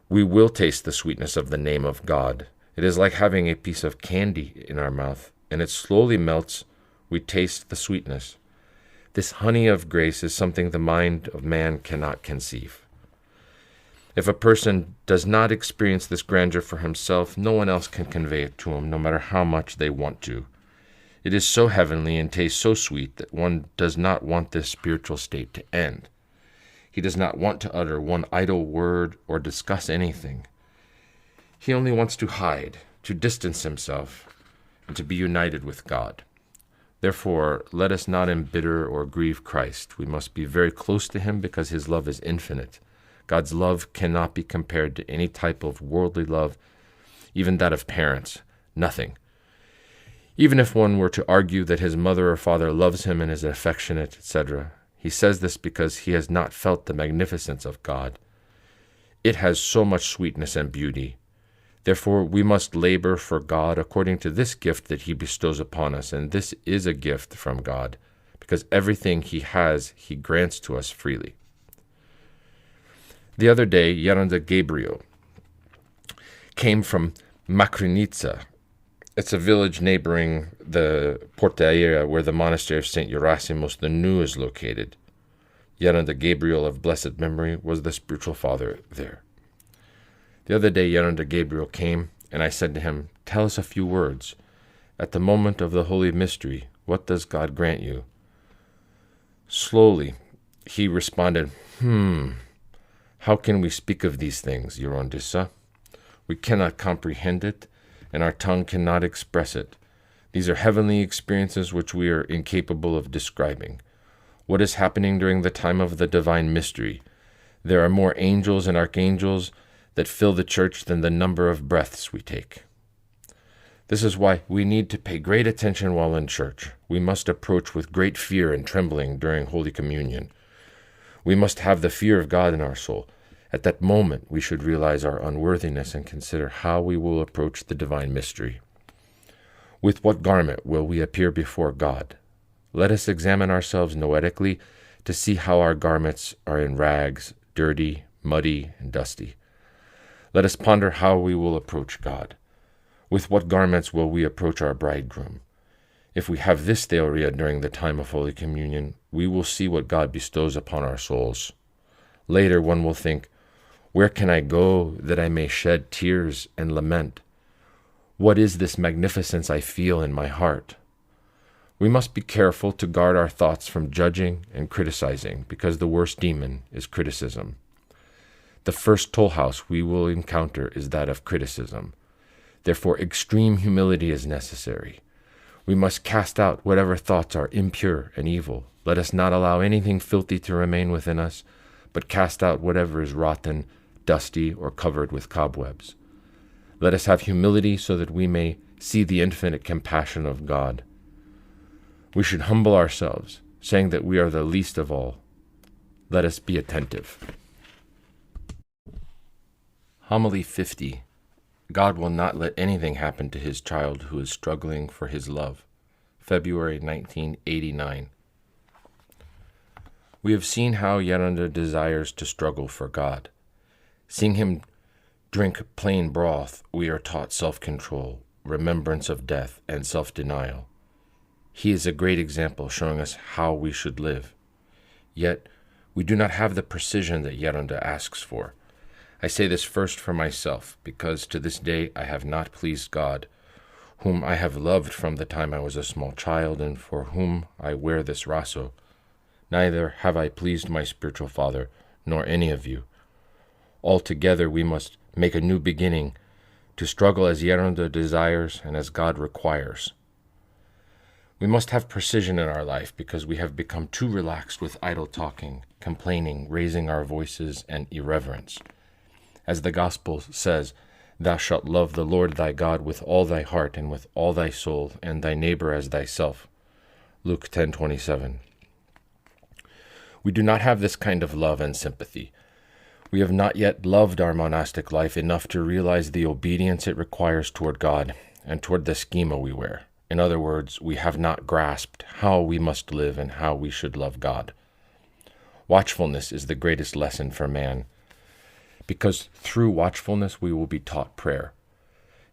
we will taste the sweetness of the name of God. It is like having a piece of candy in our mouth, and it slowly melts. We taste the sweetness. This honey of grace is something the mind of man cannot conceive. If a person does not experience this grandeur for himself, no one else can convey it to him, no matter how much they want to. It is so heavenly and tastes so sweet that one does not want this spiritual state to end. He does not want to utter one idle word or discuss anything. He only wants to hide, to distance himself, and to be united with God. Therefore, let us not embitter or grieve Christ. We must be very close to him because his love is infinite. God's love cannot be compared to any type of worldly love, even that of parents. Nothing. Even if one were to argue that his mother or father loves him and is affectionate, etc., he says this because he has not felt the magnificence of God. It has so much sweetness and beauty. Therefore, we must labor for God according to this gift that he bestows upon us, and this is a gift from God, because everything he has, he grants to us freely. The other day, Geronda Gabriel came from Makrinitsa. It's a village neighboring the Portaera where the monastery of St. Gerasimos the New is located. Geronda Gabriel of blessed memory was the spiritual father there. The other day, Geronda Gabriel came, and I said to him, "Tell us a few words. At the moment of the Holy Mystery, what does God grant you?" Slowly, he responded, How can we speak of these things, Gerontissa? We cannot comprehend it, and our tongue cannot express it. These are heavenly experiences which we are incapable of describing. What is happening during the time of the divine mystery? There are more angels and archangels that fill the church than the number of breaths we take. This is why we need to pay great attention while in church. We must approach with great fear and trembling during Holy Communion. We must have the fear of God in our soul. At that moment, we should realize our unworthiness and consider how we will approach the divine mystery. With what garment will we appear before God? Let us examine ourselves noetically to see how our garments are in rags, dirty, muddy, and dusty. Let us ponder how we will approach God. With what garments will we approach our bridegroom? If we have this theoria during the time of Holy Communion, we will see what God bestows upon our souls. Later, one will think, where can I go that I may shed tears and lament? What is this magnificence I feel in my heart? We must be careful to guard our thoughts from judging and criticizing, because the worst demon is criticism. The first toll house we will encounter is that of criticism. Therefore, extreme humility is necessary. We must cast out whatever thoughts are impure and evil. Let us not allow anything filthy to remain within us, but cast out whatever is rotten, dusty, or covered with cobwebs. Let us have humility so that we may see the infinite compassion of God. We should humble ourselves, saying that we are the least of all. Let us be attentive. Homily 50. God will not let anything happen to his child who is struggling for his love. February 1989. We have seen how Gerondis desires to struggle for God. Seeing him drink plain broth, we are taught self-control, remembrance of death, and self-denial. He is a great example showing us how we should live. Yet, we do not have the precision that Gerondis asks for. I say this first for myself, because to this day I have not pleased God, whom I have loved from the time I was a small child, and for whom I wear this raso. Neither have I pleased my spiritual father, nor any of you. Altogether we must make a new beginning, to struggle as Gerondis desires and as God requires. We must have precision in our life, because we have become too relaxed with idle talking, complaining, raising our voices, and irreverence. As the Gospel says, Thou shalt love the Lord thy God with all thy heart and with all thy soul, and thy neighbor as thyself. Luke 10:27. We do not have this kind of love and sympathy. We have not yet loved our monastic life enough to realize the obedience it requires toward God and toward the schema we wear. In other words, we have not grasped how we must live and how we should love God. Watchfulness is the greatest lesson for man, because through watchfulness we will be taught prayer.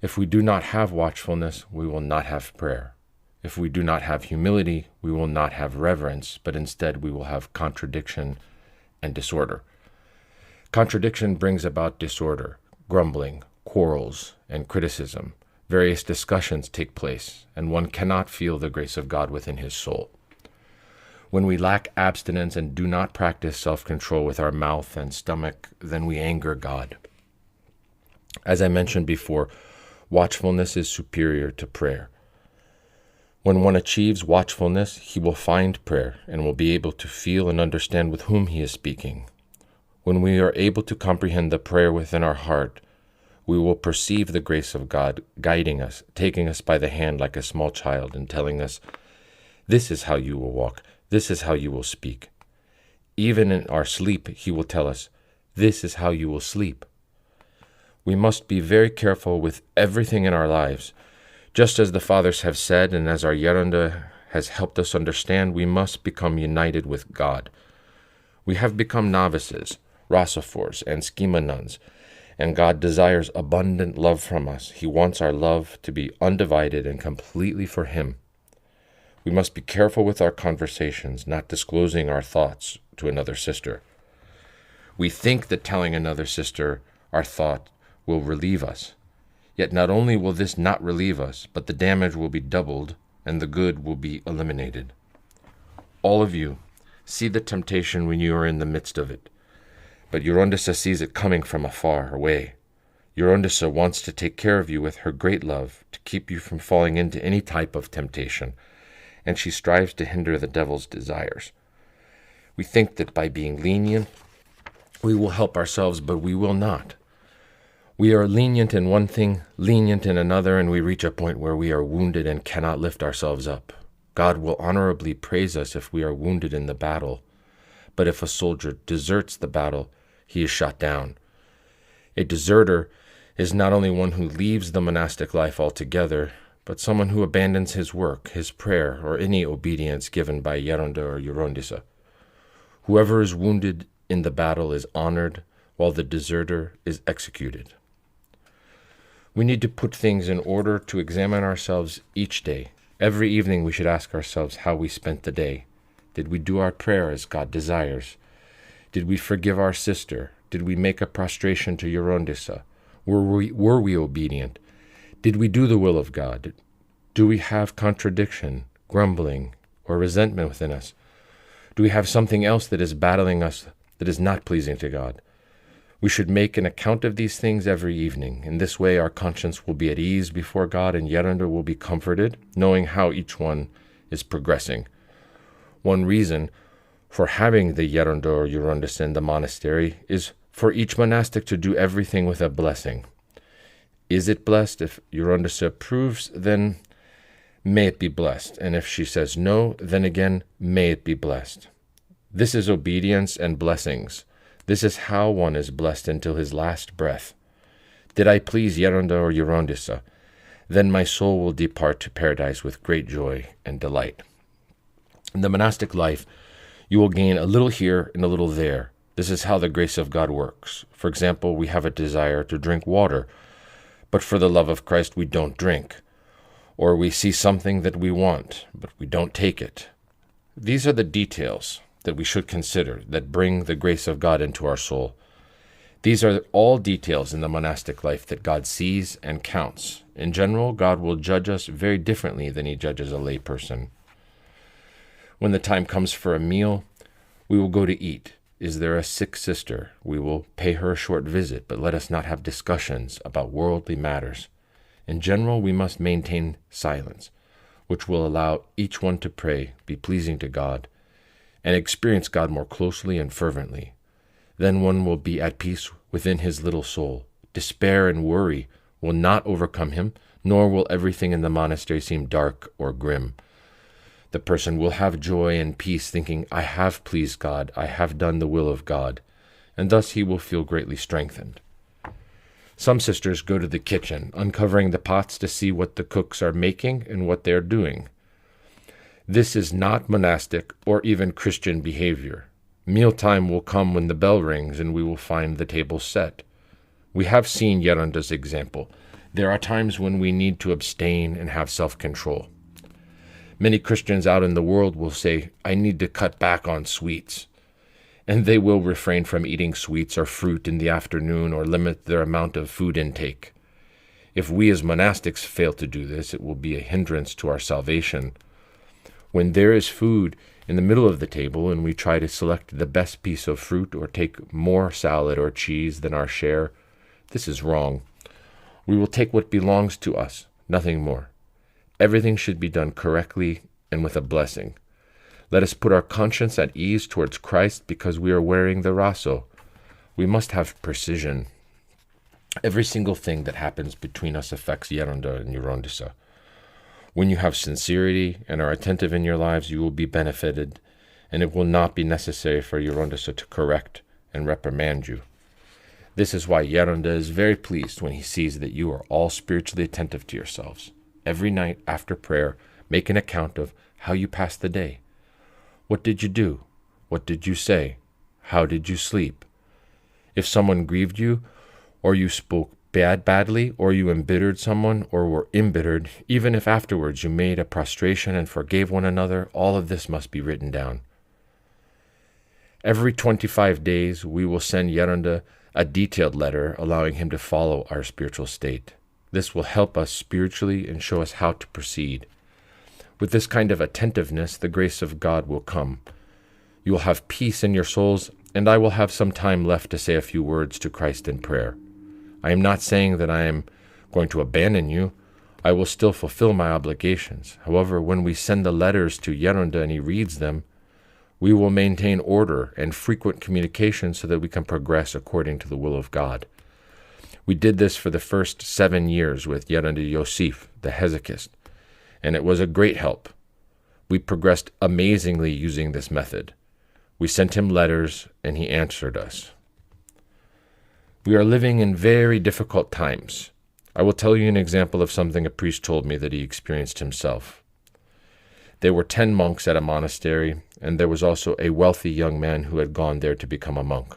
If we do not have watchfulness, we will not have prayer. If we do not have humility, we will not have reverence, but instead we will have contradiction and disorder. Contradiction brings about disorder, grumbling, quarrels, and criticism. Various discussions take place, and one cannot feel the grace of God within his soul. When we lack abstinence and do not practice self-control with our mouth and stomach, then we anger God. As I mentioned before, watchfulness is superior to prayer. When one achieves watchfulness, he will find prayer and will be able to feel and understand with whom he is speaking. When we are able to comprehend the prayer within our heart, we will perceive the grace of God guiding us, taking us by the hand like a small child and telling us, this is how you will walk. This is how you will speak. Even in our sleep, he will tell us, this is how you will sleep. We must be very careful with everything in our lives. Just as the fathers have said, and as our Gerondis has helped us understand, we must become united with God. We have become novices, rosophores, and schema nuns, and God desires abundant love from us. He wants our love to be undivided and completely for him. We must be careful with our conversations, not disclosing our thoughts to another sister. We think that telling another sister our thought will relieve us. Yet not only will this not relieve us, but the damage will be doubled and the good will be eliminated. All of you see the temptation when you are in the midst of it, but Gerontissa sees it coming from afar away. Gerontissa wants to take care of you with her great love, to keep you from falling into any type of temptation, and she strives to hinder the devil's desires. We think that by being lenient, we will help ourselves, but we will not. We are lenient in one thing, lenient in another, and we reach a point where we are wounded and cannot lift ourselves up. God will honorably praise us if we are wounded in the battle, but if a soldier deserts the battle, he is shot down. A deserter is not only one who leaves the monastic life altogether, but someone who abandons his work, his prayer, or any obedience given by Geronda or Gerontissa. Whoever is wounded in the battle is honored, while the deserter is executed. We need to put things in order, to examine ourselves each day. Every evening we should ask ourselves how we spent the day. Did we do our prayer as God desires? Did we forgive our sister? Did we make a prostration to Gerontissa? Were we obedient? Did we do the will of God? Do we have contradiction, grumbling, or resentment within us? Do we have something else that is battling us that is not pleasing to God? We should make an account of these things every evening. In this way our conscience will be at ease before God, and Geronda will be comforted, knowing how each one is progressing. One reason for having the Geronda or Gerontissa in the monastery is for each monastic to do everything with a blessing. Is it blessed? If Gerontissa approves, then may it be blessed. And if she says no, then again, may it be blessed. This is obedience and blessings. This is how one is blessed until his last breath. Did I please Geronda or Gerontissa? Then my soul will depart to paradise with great joy and delight. In the monastic life, you will gain a little here and a little there. This is how the grace of God works. For example, we have a desire to drink water, but for the love of Christ we don't drink. Or we see something that we want, but we don't take it. These are the details that we should consider that bring the grace of God into our soul. These are all details in the monastic life that God sees and counts. In general, God will judge us very differently than he judges a lay person. When the time comes for a meal, we will go to eat. Is there a sick sister? We will pay her a short visit, but let us not have discussions about worldly matters. In general, we must maintain silence, which will allow each one to pray, be pleasing to God, and experience God more closely and fervently. Then one will be at peace within his little soul. Despair and worry will not overcome him, nor will everything in the monastery seem dark or grim. The person will have joy and peace, thinking, I have pleased God, I have done the will of God, and thus he will feel greatly strengthened. Some sisters go to the kitchen, uncovering the pots to see what the cooks are making and what they are doing. This is not monastic or even Christian behavior. Mealtime will come when the bell rings, and we will find the table set. We have seen Geronda's example. There are times when we need to abstain and have self-control. Many Christians out in the world will say, I need to cut back on sweets. And they will refrain from eating sweets or fruit in the afternoon or limit their amount of food intake. If we as monastics fail to do this, it will be a hindrance to our salvation. When there is food in the middle of the table and we try to select the best piece of fruit or take more salad or cheese than our share, this is wrong. We will take what belongs to us, nothing more. Everything should be done correctly and with a blessing. Let us put our conscience at ease towards Christ because we are wearing the raso. We must have precision. Every single thing that happens between us affects Geronda and Gerontissa. When you have sincerity and are attentive in your lives, you will be benefited, and it will not be necessary for Gerontissa to correct and reprimand you. This is why Geronda is very pleased when he sees that you are all spiritually attentive to yourselves. Every night after prayer, make an account of how you passed the day. What did you do? What did you say? How did you sleep? If someone grieved you, or you spoke badly, or you embittered someone, or were embittered, even if afterwards you made a prostration and forgave one another, all of this must be written down. Every 25 days, we will send Geronda a detailed letter allowing him to follow our spiritual state. This will help us spiritually and show us how to proceed. With this kind of attentiveness, the grace of God will come. You will have peace in your souls, and I will have some time left to say a few words to Christ in prayer. I am not saying that I am going to abandon you. I will still fulfill my obligations. However, when we send the letters to Geronda and he reads them, we will maintain order and frequent communication so that we can progress according to the will of God. We did this for the first 7 years with Geronda Yosef, the Hesychist, and it was a great help. We progressed amazingly using this method. We sent him letters, and he answered us. We are living in very difficult times. I will tell you an example of something a priest told me that he experienced himself. There were 10 monks at a monastery, and there was also a wealthy young man who had gone there to become a monk.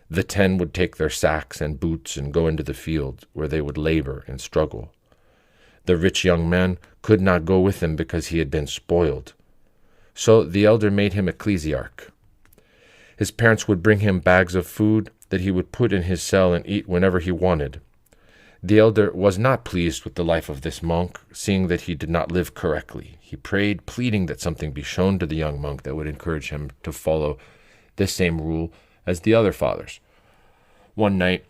The 10 would take their sacks and boots and go into the field, where they would labor and struggle. The rich young man could not go with them because he had been spoiled. So the elder made him ecclesiarch. His parents would bring him bags of food that he would put in his cell and eat whenever he wanted. The elder was not pleased with the life of this monk, seeing that he did not live correctly. He prayed, pleading that something be shown to the young monk that would encourage him to follow this same rule as the other fathers. One night,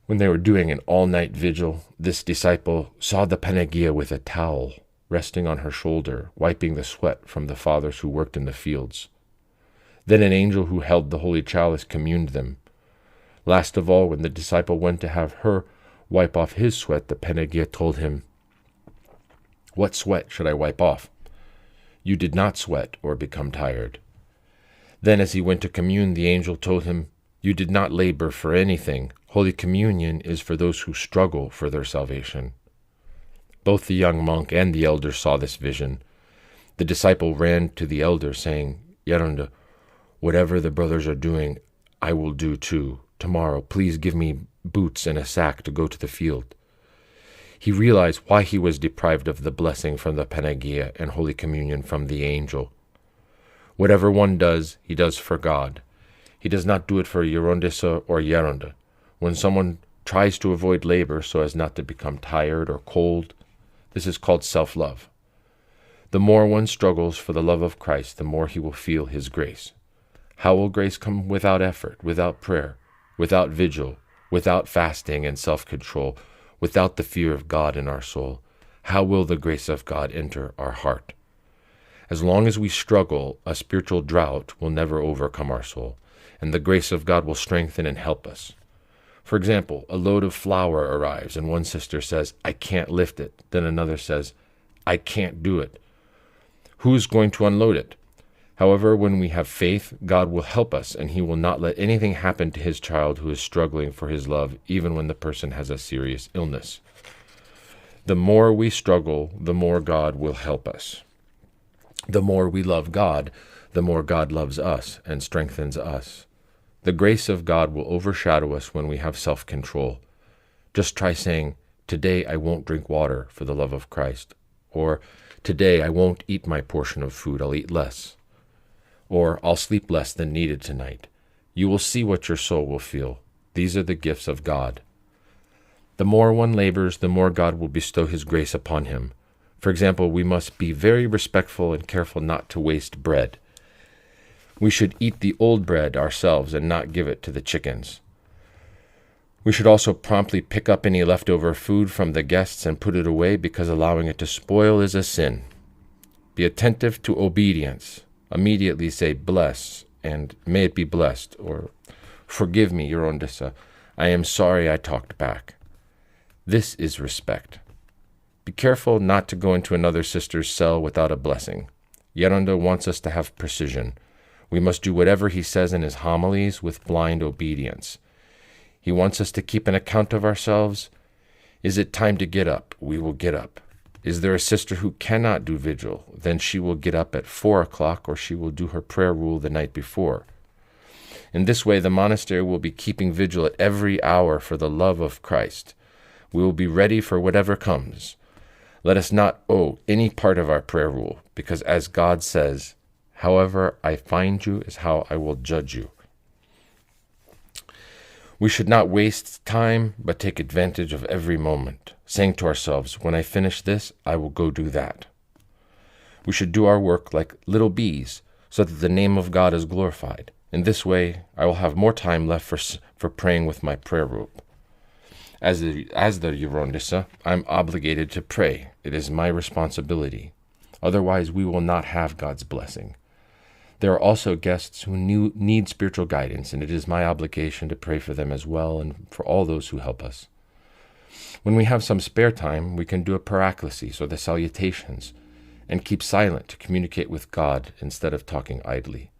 when they were doing an all-night vigil, this disciple saw the Panagia with a towel resting on her shoulder, wiping the sweat from the fathers who worked in the fields. Then an angel who held the holy chalice communed them. Last of all, when the disciple went to have her wipe off his sweat, the Panagia told him, "What sweat should I wipe off? You did not sweat or become tired." Then as he went to commune, the angel told him, "You did not labor for anything. Holy Communion is for those who struggle for their salvation." Both the young monk and the elder saw this vision. The disciple ran to the elder, saying, "Geronda, whatever the brothers are doing, I will do too. Tomorrow, please give me boots and a sack to go to the field." He realized why he was deprived of the blessing from the Panagia and Holy Communion from the angel. Whatever one does, he does for God. He does not do it for Gerontissa or Geronda. When someone tries to avoid labor so as not to become tired or cold, this is called self-love. The more one struggles for the love of Christ, the more he will feel his grace. How will grace come? Without effort, without prayer, without vigil, without fasting and self-control, without the fear of God in our soul. How will the grace of God enter our heart? As long as we struggle, a spiritual drought will never overcome our soul, and the grace of God will strengthen and help us. For example, a load of flour arrives, and one sister says, "I can't lift it." Then another says, "I can't do it." Who is going to unload it? However, when we have faith, God will help us, and he will not let anything happen to his child who is struggling for his love, even when the person has a serious illness. The more we struggle, the more God will help us. The more we love God, the more God loves us and strengthens us. The grace of God will overshadow us when we have self-control. Just try saying, "Today I won't drink water for the love of Christ," or "Today I won't eat my portion of food, I'll eat less," or "I'll sleep less than needed tonight." You will see what your soul will feel. These are the gifts of God. The more one labors, the more God will bestow his grace upon him. For example, we must be very respectful and careful not to waste bread. We should eat the old bread ourselves and not give it to the chickens. We should also promptly pick up any leftover food from the guests and put it away, because allowing it to spoil is a sin. Be attentive to obedience. Immediately say, "Bless," and "May it be blessed," or "Forgive me, Gerontissa. I am sorry I talked back." This is respect. Be careful not to go into another sister's cell without a blessing. Geronda wants us to have precision. We must do whatever he says in his homilies with blind obedience. He wants us to keep an account of ourselves. Is it time to get up? We will get up. Is there a sister who cannot do vigil? Then she will get up at 4 o'clock, or she will do her prayer rule the night before. In this way, the monastery will be keeping vigil at every hour for the love of Christ. We will be ready for whatever comes. Let us not owe any part of our prayer rule, because as God says, "However I find you is how I will judge you." We should not waste time, but take advantage of every moment, saying to ourselves, "When I finish this, I will go do that." We should do our work like little bees, so that the name of God is glorified. In this way, I will have more time left for praying with my prayer rope. As the Gerontissa, I'm obligated to pray. It is my responsibility. Otherwise, we will not have God's blessing. There are also guests who need spiritual guidance, and it is my obligation to pray for them as well and for all those who help us. When we have some spare time, we can do a paraclesis or the salutations and keep silent to communicate with God instead of talking idly.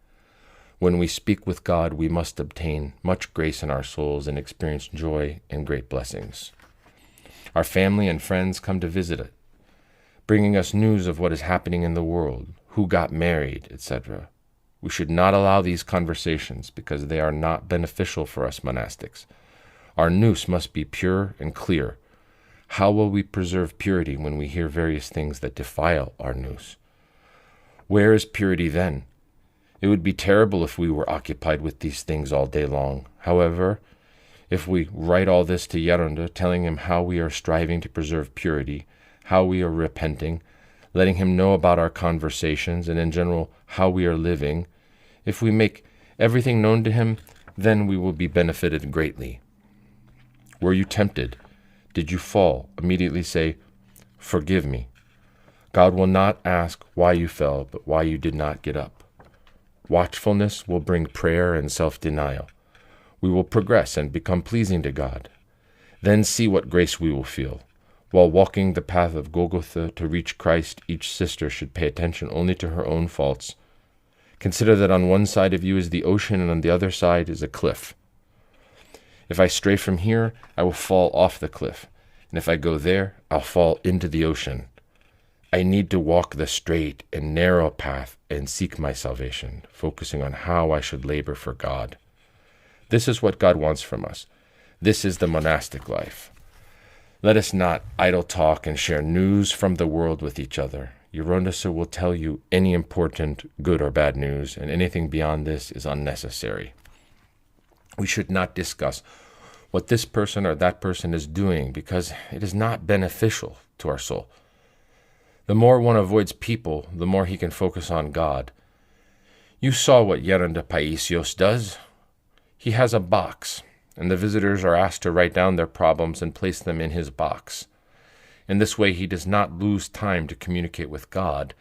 When we speak with God, we must obtain much grace in our souls and experience joy and great blessings. Our family and friends come to visit it, bringing us news of what is happening in the world, who got married, etc. We should not allow these conversations because they are not beneficial for us monastics. Our nous must be pure and clear. How will we preserve purity when we hear various things that defile our nous? Where is purity then? It would be terrible if we were occupied with these things all day long. However, if we write all this to Geronda, telling him how we are striving to preserve purity, how we are repenting, letting him know about our conversations, and in general how we are living, if we make everything known to him, then we will be benefited greatly. Were you tempted? Did you fall? Immediately say, "Forgive me." God will not ask why you fell, but why you did not get up. Watchfulness will bring prayer and self-denial. We will progress and become pleasing to God. Then see what grace we will feel. While walking the path of Golgotha to reach Christ, each sister should pay attention only to her own faults. Consider that on one side of you is the ocean and on the other side is a cliff. If I stray from here, I will fall off the cliff, and if I go there, I'll fall into the ocean. I need to walk the straight and narrow path and seek my salvation, focusing on how I should labor for God. This is what God wants from us. This is the monastic life. Let us not idle talk and share news from the world with each other. Gerontissa will tell you any important, good or bad news, and anything beyond this is unnecessary. We should not discuss what this person or that person is doing because it is not beneficial to our soul. The more one avoids people, the more he can focus on God. You saw what Geronda Paisios does. He has a box, and the visitors are asked to write down their problems and place them in his box. In this way, he does not lose time to communicate with God,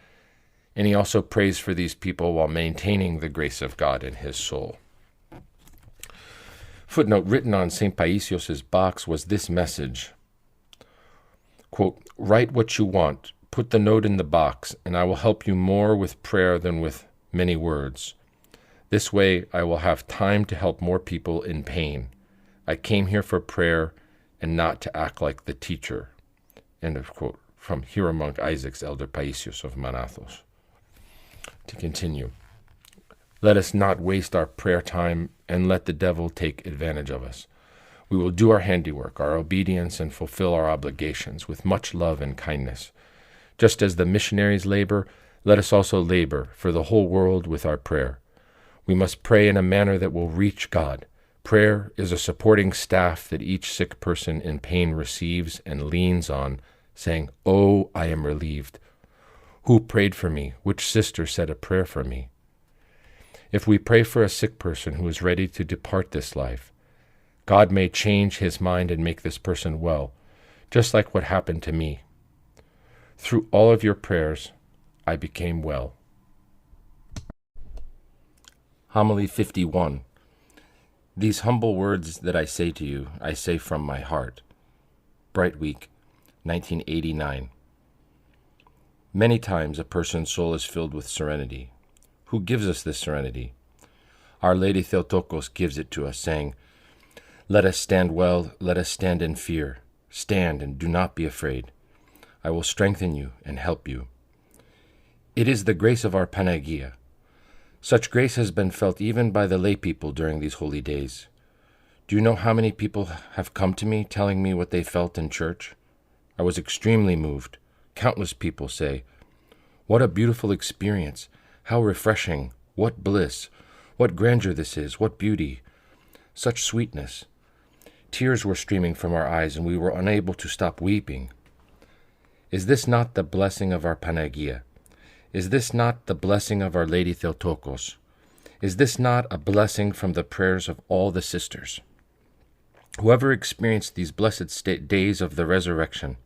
and he also prays for these people while maintaining the grace of God in his soul. Footnote written on St. Paisios' box was this message, quote, "Write what you want. Put the note in the box, and I will help you more with prayer than with many words. This way I will have time to help more people in pain. I came here for prayer and not to act like the teacher." End of quote. From Hero Monk Isaac's Elder Paisios of Manathos. To continue. Let us not waste our prayer time and let the devil take advantage of us. We will do our handiwork, our obedience, and fulfill our obligations with much love and kindness. Just as the missionaries labor, let us also labor for the whole world with our prayer. We must pray in a manner that will reach God. Prayer is a supporting staff that each sick person in pain receives and leans on, saying, "Oh, I am relieved. Who prayed for me? Which sister said a prayer for me?" If we pray for a sick person who is ready to depart this life, God may change his mind and make this person well, just like what happened to me. Through all of your prayers, I became well. Homily 51. These humble words that I say to you, I say from my heart. Bright Week, 1989. Many times a person's soul is filled with serenity. Who gives us this serenity? Our Lady Theotokos gives it to us, saying, "Let us stand well, let us stand in fear. Stand and do not be afraid. I will strengthen you and help you." It is the grace of our Panagia. Such grace has been felt even by the lay people during these holy days. Do you know how many people have come to me telling me what they felt in church? I was extremely moved. Countless people say, "What a beautiful experience! How refreshing! What bliss! What grandeur this is! What beauty! Such sweetness!" Tears were streaming from our eyes, and we were unable to stop weeping. Is this not the blessing of our Panagia? Is this not the blessing of Our Lady Theotokos? Is this not a blessing from the prayers of all the sisters? Whoever experienced these blessed days of the resurrection,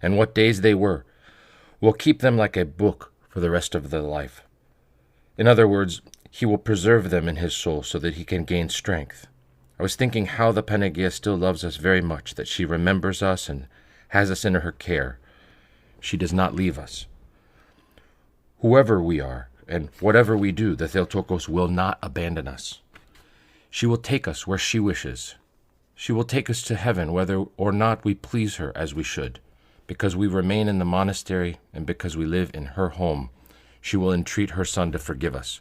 and what days they were, will keep them like a book for the rest of their life. In other words, he will preserve them in his soul so that he can gain strength. I was thinking how the Panagia still loves us very much, that she remembers us and has us in her care. She does not leave us. Whoever we are, and whatever we do, the Theotokos will not abandon us. She will take us where she wishes. She will take us to heaven whether or not we please her as we should. Because we remain in the monastery and because we live in her home, she will entreat her Son to forgive us.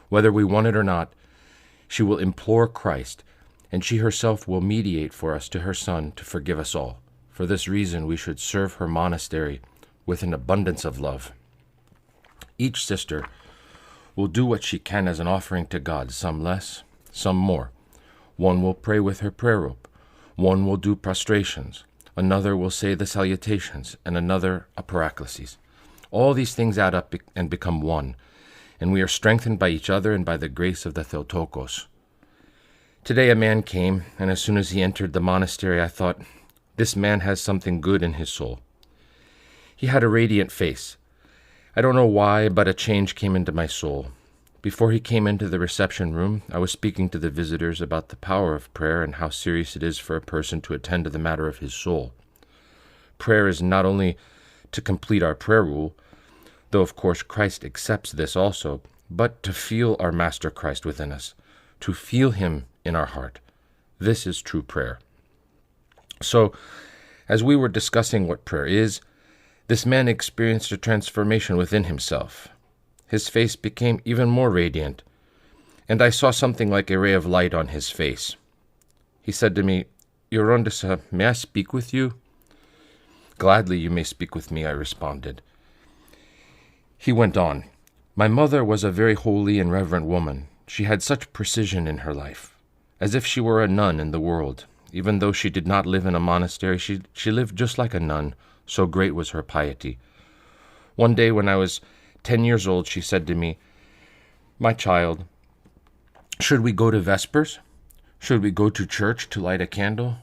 Whether we want it or not, she will implore Christ, and she herself will mediate for us to her Son to forgive us all. For this reason, we should serve her monastery with an abundance of love. Each sister will do what she can as an offering to God, some less, some more. One will pray with her prayer rope. One will do prostrations. Another will say the salutations, and another a paraclesis. All these things add up and become one, and we are strengthened by each other and by the grace of the Theotokos. Today a man came, and as soon as he entered the monastery, I thought, this man has something good in his soul. He had a radiant face. I don't know why, but a change came into my soul. Before he came into the reception room, I was speaking to the visitors about the power of prayer and how serious it is for a person to attend to the matter of his soul. Prayer is not only to complete our prayer rule, though of course Christ accepts this also, but to feel our Master Christ within us, to feel him in our heart. This is true prayer. So, as we were discussing what prayer is, this man experienced a transformation within himself. His face became even more radiant, and I saw something like a ray of light on his face. He said to me, Gerontissa, may I speak with you? Gladly you may speak with me, I responded. He went on, my mother was a very holy and reverent woman. She had such precision in her life, as if she were a nun in the world. Even though she did not live in a monastery, she lived just like a nun, so great was her piety. One day when I was 10 years old, she said to me, my child, should we go to Vespers? Should we go to church to light a candle?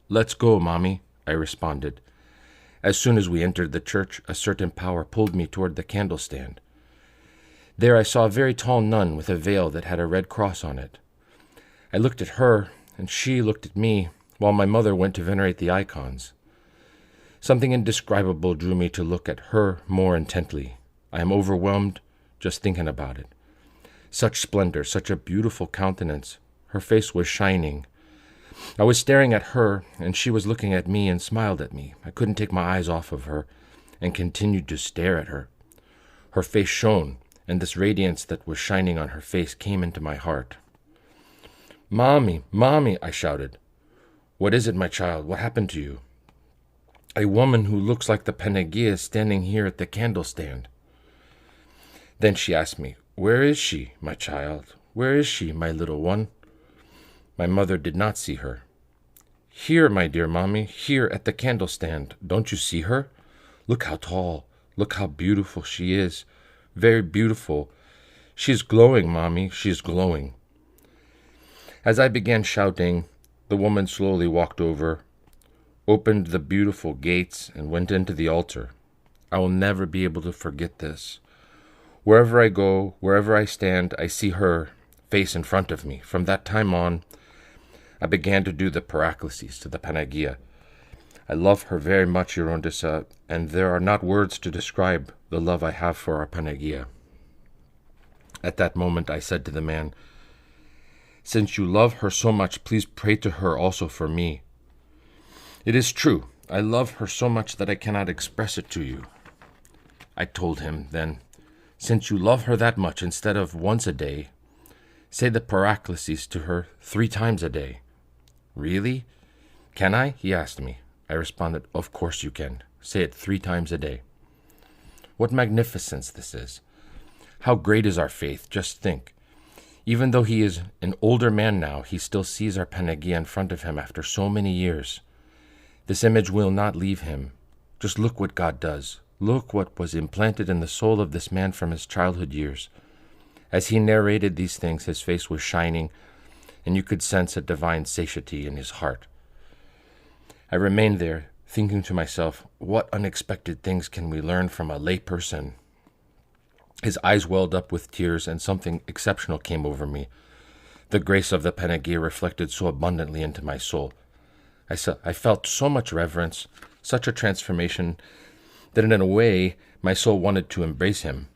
Let's go, Mommy, I responded. As soon as we entered the church, a certain power pulled me toward the candle stand. There I saw a very tall nun with a veil that had a red cross on it. I looked at her, and she looked at me, while my mother went to venerate the icons. Something indescribable drew me to look at her more intently. I am overwhelmed just thinking about it. Such splendor, such a beautiful countenance. Her face was shining. I was staring at her, and she was looking at me and smiled at me. I couldn't take my eyes off of her, and continued to stare at her. Her face shone, and this radiance that was shining on her face came into my heart. Mommy, Mommy, I shouted. What is it, my child? What happened to you? A woman who looks like the Panagia is standing here at the candle stand. Then she asked me, where is she, my child? Where is she, my little one? My mother did not see her. Here, my dear Mommy, here at the candle stand. Don't you see her? Look how tall, look how beautiful she is. Very beautiful. She's glowing, Mommy, she's glowing. As I began shouting, the woman slowly walked over, opened the beautiful gates, and went into the altar. I will never be able to forget this. Wherever I go, wherever I stand, I see her face in front of me. From that time on, I began to do the paraclesis to the Panagia. I love her very much, Gerontissa, and there are not words to describe the love I have for our Panagia. At that moment I said to the man, since you love her so much, please pray to her also for me. It is true, I love her so much that I cannot express it to you. I told him then, since you love her that much, instead of once a day, say the paraclesis to her 3 times a day. Really? Can I? He asked me. I responded, of course you can. Say it 3 times a day. What magnificence this is. How great is our faith, just think. Even though he is an older man now, he still sees our Panagia in front of him after so many years. This image will not leave him. Just look what God does. Look what was implanted in the soul of this man from his childhood years. As he narrated these things, his face was shining, and you could sense a divine satiety in his heart. I remained there, thinking to myself, what unexpected things can we learn from a lay person? His eyes welled up with tears, and something exceptional came over me. The grace of the Panagia reflected so abundantly into my soul. I felt so much reverence, such a transformation, that in a way my soul wanted to embrace him.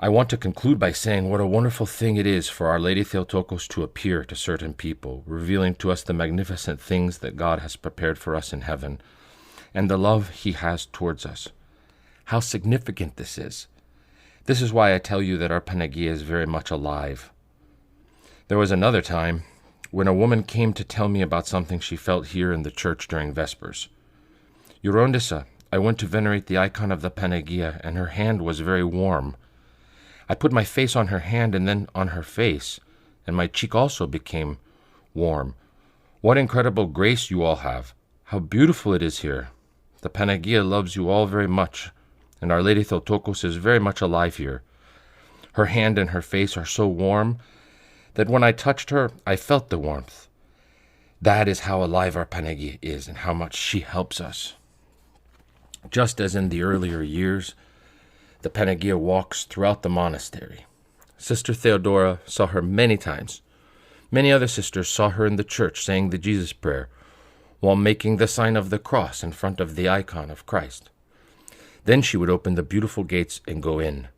I want to conclude by saying what a wonderful thing it is for Our Lady Theotokos to appear to certain people, revealing to us the magnificent things that God has prepared for us in heaven, and the love he has towards us. How significant this is. This is why I tell you that our Panagia is very much alive. There was another time when a woman came to tell me about something she felt here in the church during Vespers. Gerontissa, I went to venerate the icon of the Panagia, and her hand was very warm. I put my face on her hand and then on her face, and my cheek also became warm. What incredible grace you all have. How beautiful it is here. The Panagia loves you all very much, and Our Lady Theotokos is very much alive here. Her hand and her face are so warm that when I touched her, I felt the warmth. That is how alive our Panagia is and how much she helps us. Just as in the earlier years, the Panagia walks throughout the monastery. Sister Theodora saw her many times. Many other sisters saw her in the church saying the Jesus prayer while making the sign of the cross in front of the icon of Christ. Then she would open the beautiful gates and go in.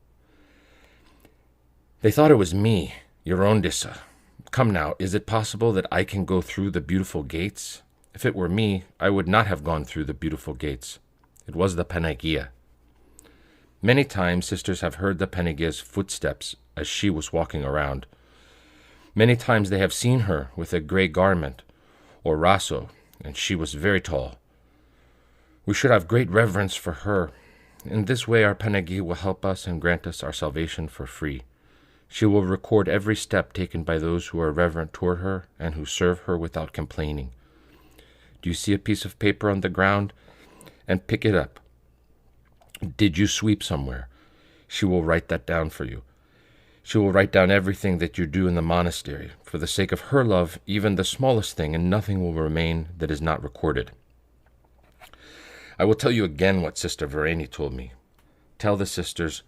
They thought it was me, Gerontissa. Come now, is it possible that I can go through the beautiful gates? If it were me, I would not have gone through the beautiful gates. It was the Panagia. Many times sisters have heard the Panagia's footsteps as she was walking around. Many times they have seen her with a gray garment, or raso, and she was very tall. We should have great reverence for her. In this way our Panagia will help us and grant us our salvation for free. She will record every step taken by those who are reverent toward her and who serve her without complaining. Do you see a piece of paper on the ground? And pick it up. Did you sweep somewhere? She will write that down for you. She will write down everything that you do in the monastery. For the sake of her love, even the smallest thing, and nothing will remain that is not recorded. I will tell you again what Sister Vereni told me. Tell the sisters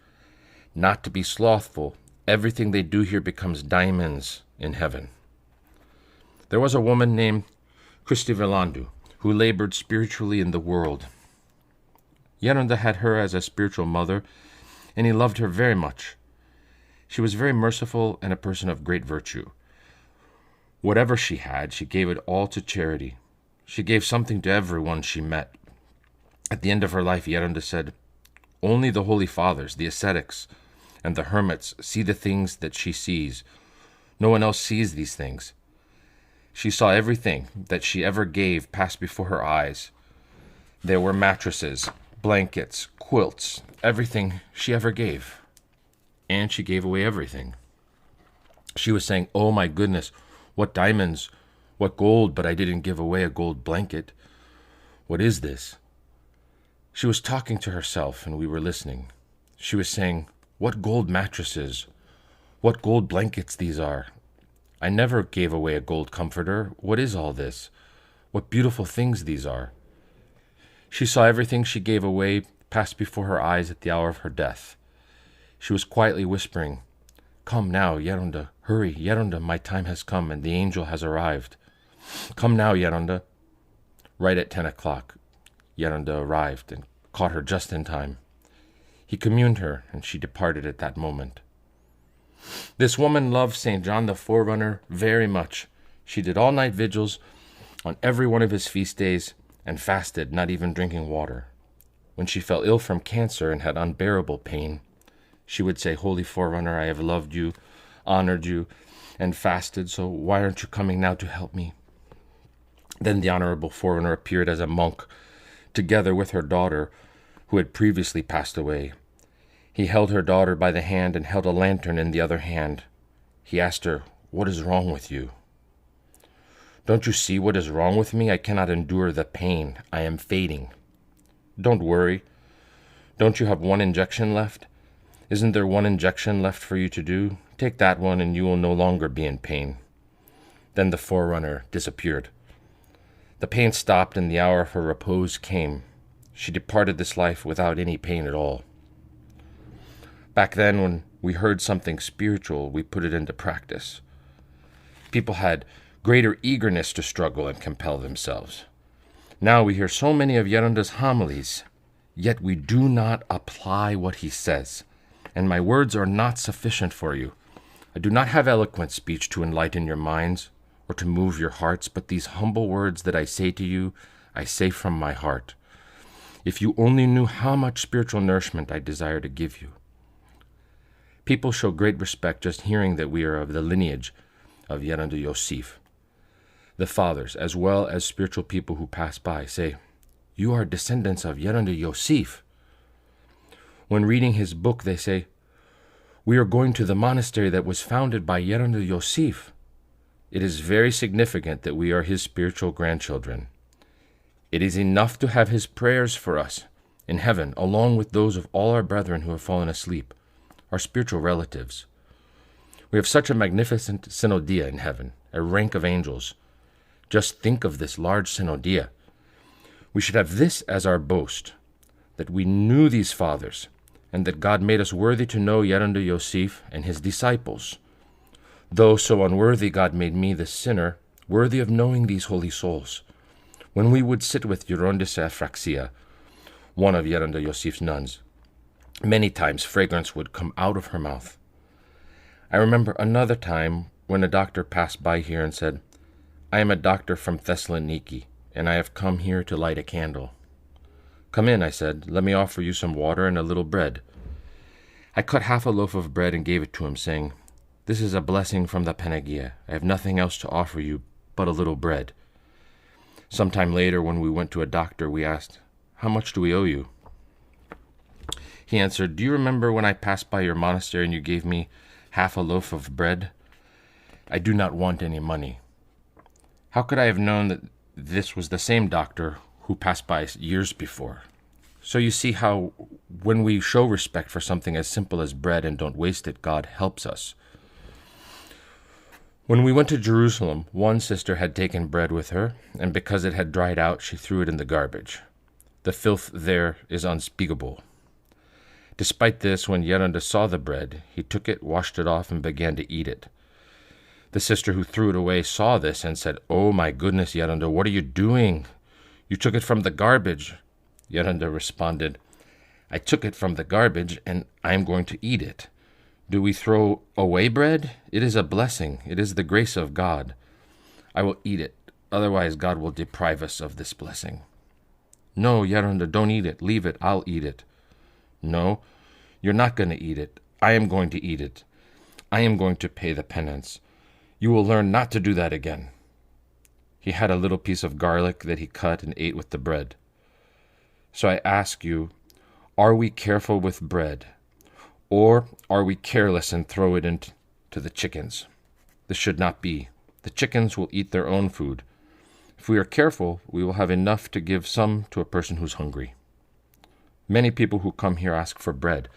not to be slothful. Everything they do here becomes diamonds in heaven. There was a woman named Christi Velandu who labored spiritually in the world. Geronda had her as a spiritual mother, and he loved her very much. She was very merciful and a person of great virtue. Whatever she had, she gave it all to charity. She gave something to everyone she met. At the end of her life, Geronda said, "Only the Holy Fathers, the ascetics, and the hermits see the things that she sees. No one else sees these things." She saw everything that she ever gave pass before her eyes. There were mattresses, blankets, quilts, everything she ever gave. And she gave away everything. She was saying, "Oh my goodness, what diamonds, what gold, but I didn't give away a gold blanket. What is this?" She was talking to herself, and we were listening. She was saying, "What gold mattresses, what gold blankets these are. I never gave away a gold comforter. What is all this? What beautiful things these are." She saw everything she gave away pass before her eyes at the hour of her death. She was quietly whispering, "Come now, Geronda, hurry, Geronda, my time has come, and the angel has arrived. Come now, Geronda." Right at 10 o'clock, Geronda arrived and caught her just in time. He communed her, and she departed at that moment. This woman loved St. John the Forerunner very much. She did all-night vigils on every one of his feast days and fasted, not even drinking water. When she fell ill from cancer and had unbearable pain, she would say, "Holy Forerunner, I have loved you, honored you, and fasted, so why aren't you coming now to help me?" Then the Honorable Forerunner appeared as a monk, together with her daughter, who had previously passed away. He held her daughter by the hand and held a lantern in the other hand. He asked her, "What is wrong with you?" "Don't you see what is wrong with me? I cannot endure the pain. I am fading." "Don't worry. Don't you have one injection left? Isn't there one injection left for you to do? Take that one and you will no longer be in pain." Then the forerunner disappeared. The pain stopped, and the hour of her repose came. She departed this life without any pain at all. Back then, when we heard something spiritual, we put it into practice. People had greater eagerness to struggle and compel themselves. Now we hear so many of Geronda's homilies, yet we do not apply what he says, and my words are not sufficient for you. I do not have eloquent speech to enlighten your minds or to move your hearts, but these humble words that I say to you, I say from my heart. If you only knew how much spiritual nourishment I desire to give you. People show great respect just hearing that we are of the lineage of Geronda Yosif. The fathers, as well as spiritual people who pass by, say, "You are descendants of Geronda Yosif." When reading his book, they say, "We are going to the monastery that was founded by Geronda Yosif." It is very significant that we are his spiritual grandchildren. It is enough to have his prayers for us in heaven, along with those of all our brethren who have fallen asleep, our spiritual relatives. We have such a magnificent synodia in heaven, a rank of angels. Just think of this large synodia. We should have this as our boast, that we knew these fathers, and that God made us worthy to know Geronda Yosif and his disciples. Though so unworthy, God made me, the sinner, worthy of knowing these holy souls. When we would sit with Gerontissa Efraxia, one of Geronda Yosif's nuns, many times fragrance would come out of her mouth. I remember another time when a doctor passed by here and said, "I am a doctor from Thessaloniki, and I have come here to light a candle." "Come in," I said. "Let me offer you some water and a little bread." I cut half a loaf of bread and gave it to him, saying, "This is a blessing from the Panagia. I have nothing else to offer you but a little bread." Some time later, when we went to a doctor, we asked, "How much do we owe you?" He answered, "Do you remember when I passed by your monastery and you gave me half a loaf of bread? I do not want any money." How could I have known that this was the same doctor who passed by years before? So you see how when we show respect for something as simple as bread and don't waste it, God helps us. When we went to Jerusalem, one sister had taken bread with her, and because it had dried out, she threw it in the garbage. The filth there is unspeakable. Despite this, when Geronda saw the bread, he took it, washed it off, and began to eat it. The sister who threw it away saw this and said, "Oh my goodness, Geronda, what are you doing? You took it from the garbage." Geronda responded, "I took it from the garbage, and I am going to eat it. Do we throw away bread? It is a blessing. It is the grace of God. I will eat it. Otherwise, God will deprive us of this blessing." "No, Geronda, don't eat it. Leave it. I'll eat it." "No, you're not going to eat it. I am going to eat it. I am going to pay the penance. You will learn not to do that again." He had a little piece of garlic that he cut and ate with the bread. So I ask you, are we careful with bread? Or are we careless and throw it into the chickens? This should not be. The chickens will eat their own food. If we are careful, we will have enough to give some to a person who's hungry. Many people who come here ask for bread.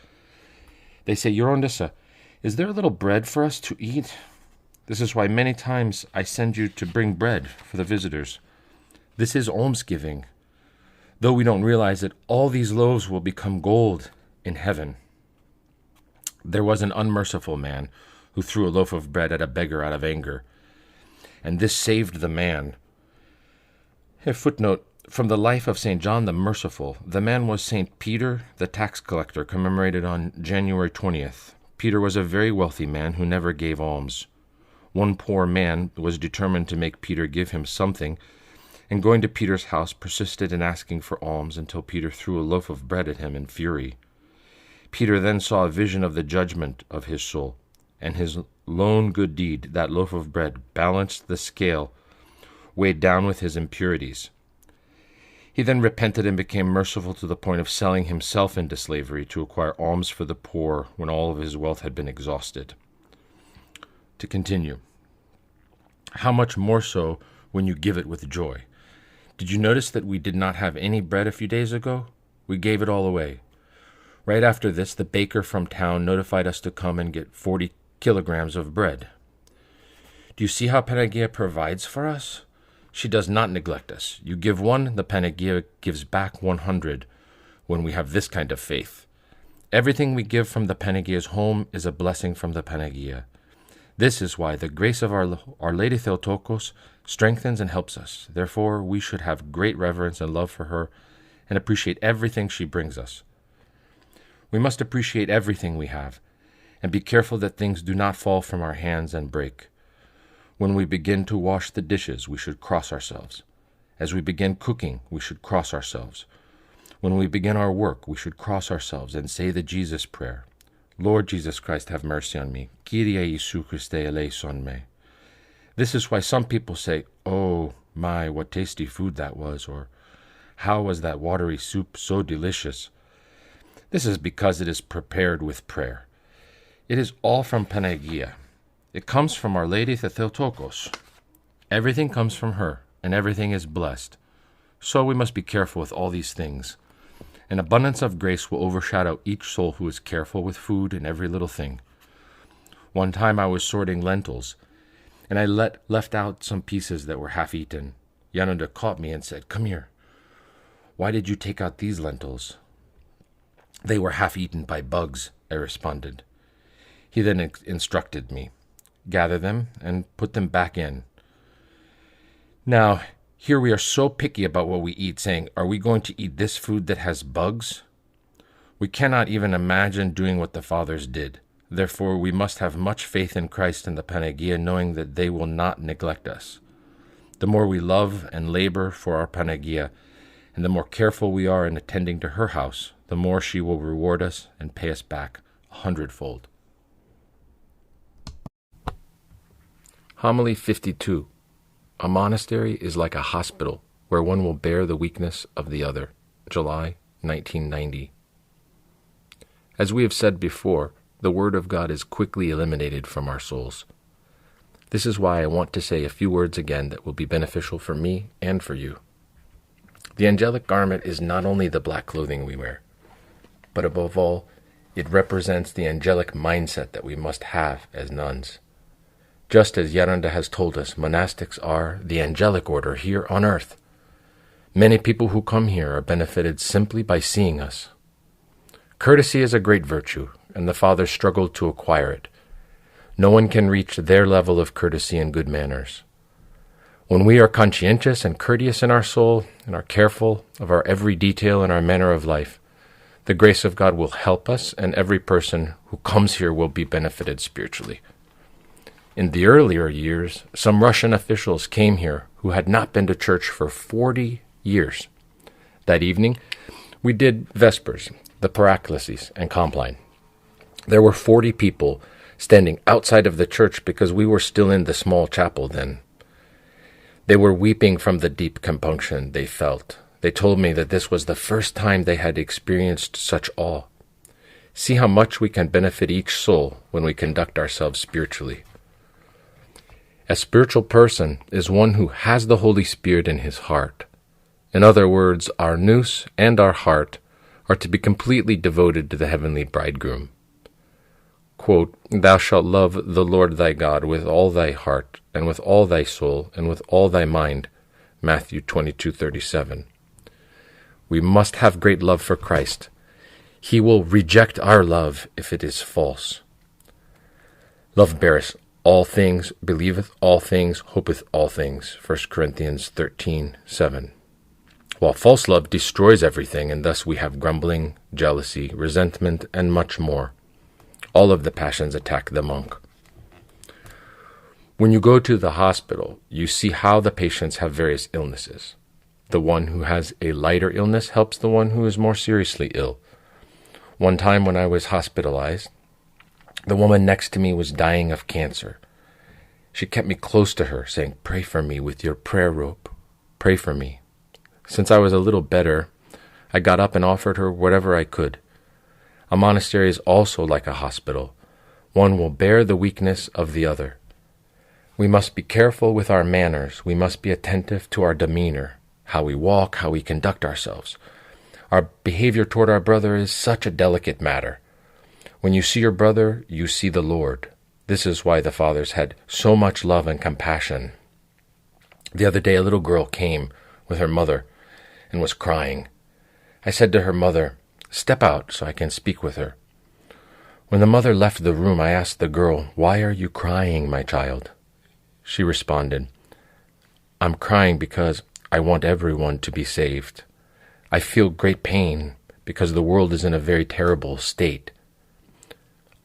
They say, "Gerontissa, is there a little bread for us to eat?" This is why many times I send you to bring bread for the visitors. This is almsgiving. Though we don't realize it, all these loaves will become gold in heaven. There was an unmerciful man who threw a loaf of bread at a beggar out of anger, and this saved the man. A footnote from the life of St. John the Merciful. The man was St. Peter, the tax collector, commemorated on January 20th. Peter was a very wealthy man who never gave alms. One poor man was determined to make Peter give him something, and going to Peter's house persisted in asking for alms until Peter threw a loaf of bread at him in fury. Peter then saw a vision of the judgment of his soul, and his lone good deed, that loaf of bread, balanced the scale, weighed down with his impurities. He then repented and became merciful to the point of selling himself into slavery to acquire alms for the poor when all of his wealth had been exhausted. To continue, how much more so when you give it with joy? Did you notice that we did not have any bread a few days ago? We gave it all away. Right after this, the baker from town notified us to come and get 40 kilograms of bread. Do you see how Panagia provides for us? She does not neglect us. You give one, the Panagia gives back 100 when we have this kind of faith. Everything we give from the Panagia's home is a blessing from the Panagia. This is why the grace of Our Lady Theotokos strengthens and helps us. Therefore, we should have great reverence and love for her and appreciate everything she brings us. We must appreciate everything we have and be careful that things do not fall from our hands and break. When we begin to wash the dishes, we should cross ourselves. As we begin cooking, we should cross ourselves. When we begin our work, we should cross ourselves and say the Jesus prayer. Lord Jesus Christ, have mercy on me. Kyrie Jesu Christe eleison me. This is why some people say, "Oh my, what tasty food that was," or "How was that watery soup so delicious?" This is because it is prepared with prayer. It is all from Panagia. It comes from Our Lady Theotokos. Everything comes from her, and everything is blessed. So we must be careful with all these things. An abundance of grace will overshadow each soul who is careful with food and every little thing. One time I was sorting lentils, and I left out some pieces that were half-eaten. Yananda caught me and said, "Come here. Why did you take out these lentils?" "They were half-eaten by bugs," I responded. He then instructed me, "Gather them and put them back in." Now, here we are so picky about what we eat, saying, "Are we going to eat this food that has bugs?" We cannot even imagine doing what the fathers did. Therefore, we must have much faith in Christ and the Panagia, knowing that they will not neglect us. The more we love and labor for our Panagia, and the more careful we are in attending to her house, the more she will reward us and pay us back 100-fold. Homily 52. A monastery is like a hospital where one will bear the weakness of the other. July 1990. As we have said before, the Word of God is quickly eliminated from our souls. This is why I want to say a few words again that will be beneficial for me and for you. The angelic garment is not only the black clothing we wear, but above all, it represents the angelic mindset that we must have as nuns. Just as Yaranda has told us, monastics are the angelic order here on earth. Many people who come here are benefited simply by seeing us. Courtesy is a great virtue, and the fathers struggled to acquire it. No one can reach their level of courtesy and good manners. When we are conscientious and courteous in our soul, and are careful of our every detail in our manner of life, the grace of God will help us, and every person who comes here will be benefited spiritually. In the earlier years, some Russian officials came here who had not been to church for 40 years. That evening, we did Vespers, the Paraclesis, and Compline. There were 40 people standing outside of the church because we were still in the small chapel then. They were weeping from the deep compunction they felt. They told me that this was the first time they had experienced such awe. See how much we can benefit each soul when we conduct ourselves spiritually. A spiritual person is one who has the Holy Spirit in his heart. In other words, our nous and our heart are to be completely devoted to the heavenly bridegroom. Quote, "Thou shalt love the Lord thy God with all thy heart, and with all thy soul, and with all thy mind." Matthew 22:37. We must have great love for Christ. He will reject our love if it is false. Love beareth all things, believeth all things, hopeth all things. 1 Corinthians 13:7. While false love destroys everything, and thus we have grumbling, jealousy, resentment, and much more. All of the passions attack the monk. When you go to the hospital, you see how the patients have various illnesses. The one who has a lighter illness helps the one who is more seriously ill. One time when I was hospitalized, the woman next to me was dying of cancer. She kept me close to her, saying, "Pray for me with your prayer rope. Pray for me." Since I was a little better, I got up and offered her whatever I could. A monastery is also like a hospital. One will bear the weakness of the other. We must be careful with our manners. We must be attentive to our demeanor, how we walk, how we conduct ourselves. Our behavior toward our brother is such a delicate matter. When you see your brother, you see the Lord. This is why the fathers had so much love and compassion. The other day, a little girl came with her mother and was crying. I said to her mother, "Step out so I can speak with her." When the mother left the room, I asked the girl, "Why are you crying, my child?" She responded, "I'm crying because I want everyone to be saved. I feel great pain because the world is in a very terrible state."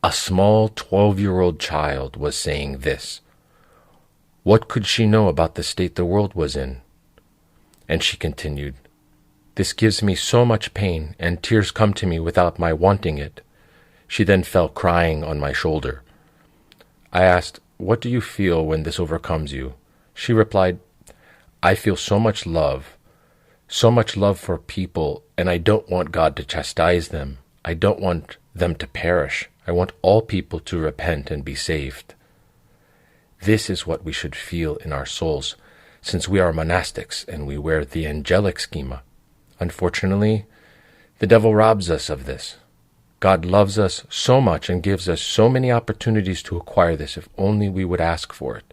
A small 12-year-old child was saying this. What could she know about the state the world was in? And she continued, "This gives me so much pain, and tears come to me without my wanting it." She then fell crying on my shoulder. I asked, "What do you feel when this overcomes you?" She replied, "I feel so much love for people, and I don't want God to chastise them. I don't want them to perish. I want all people to repent and be saved." This is what we should feel in our souls, since we are monastics and we wear the angelic schema. Unfortunately, the devil robs us of this. God loves us so much and gives us so many opportunities to acquire this if only we would ask for it.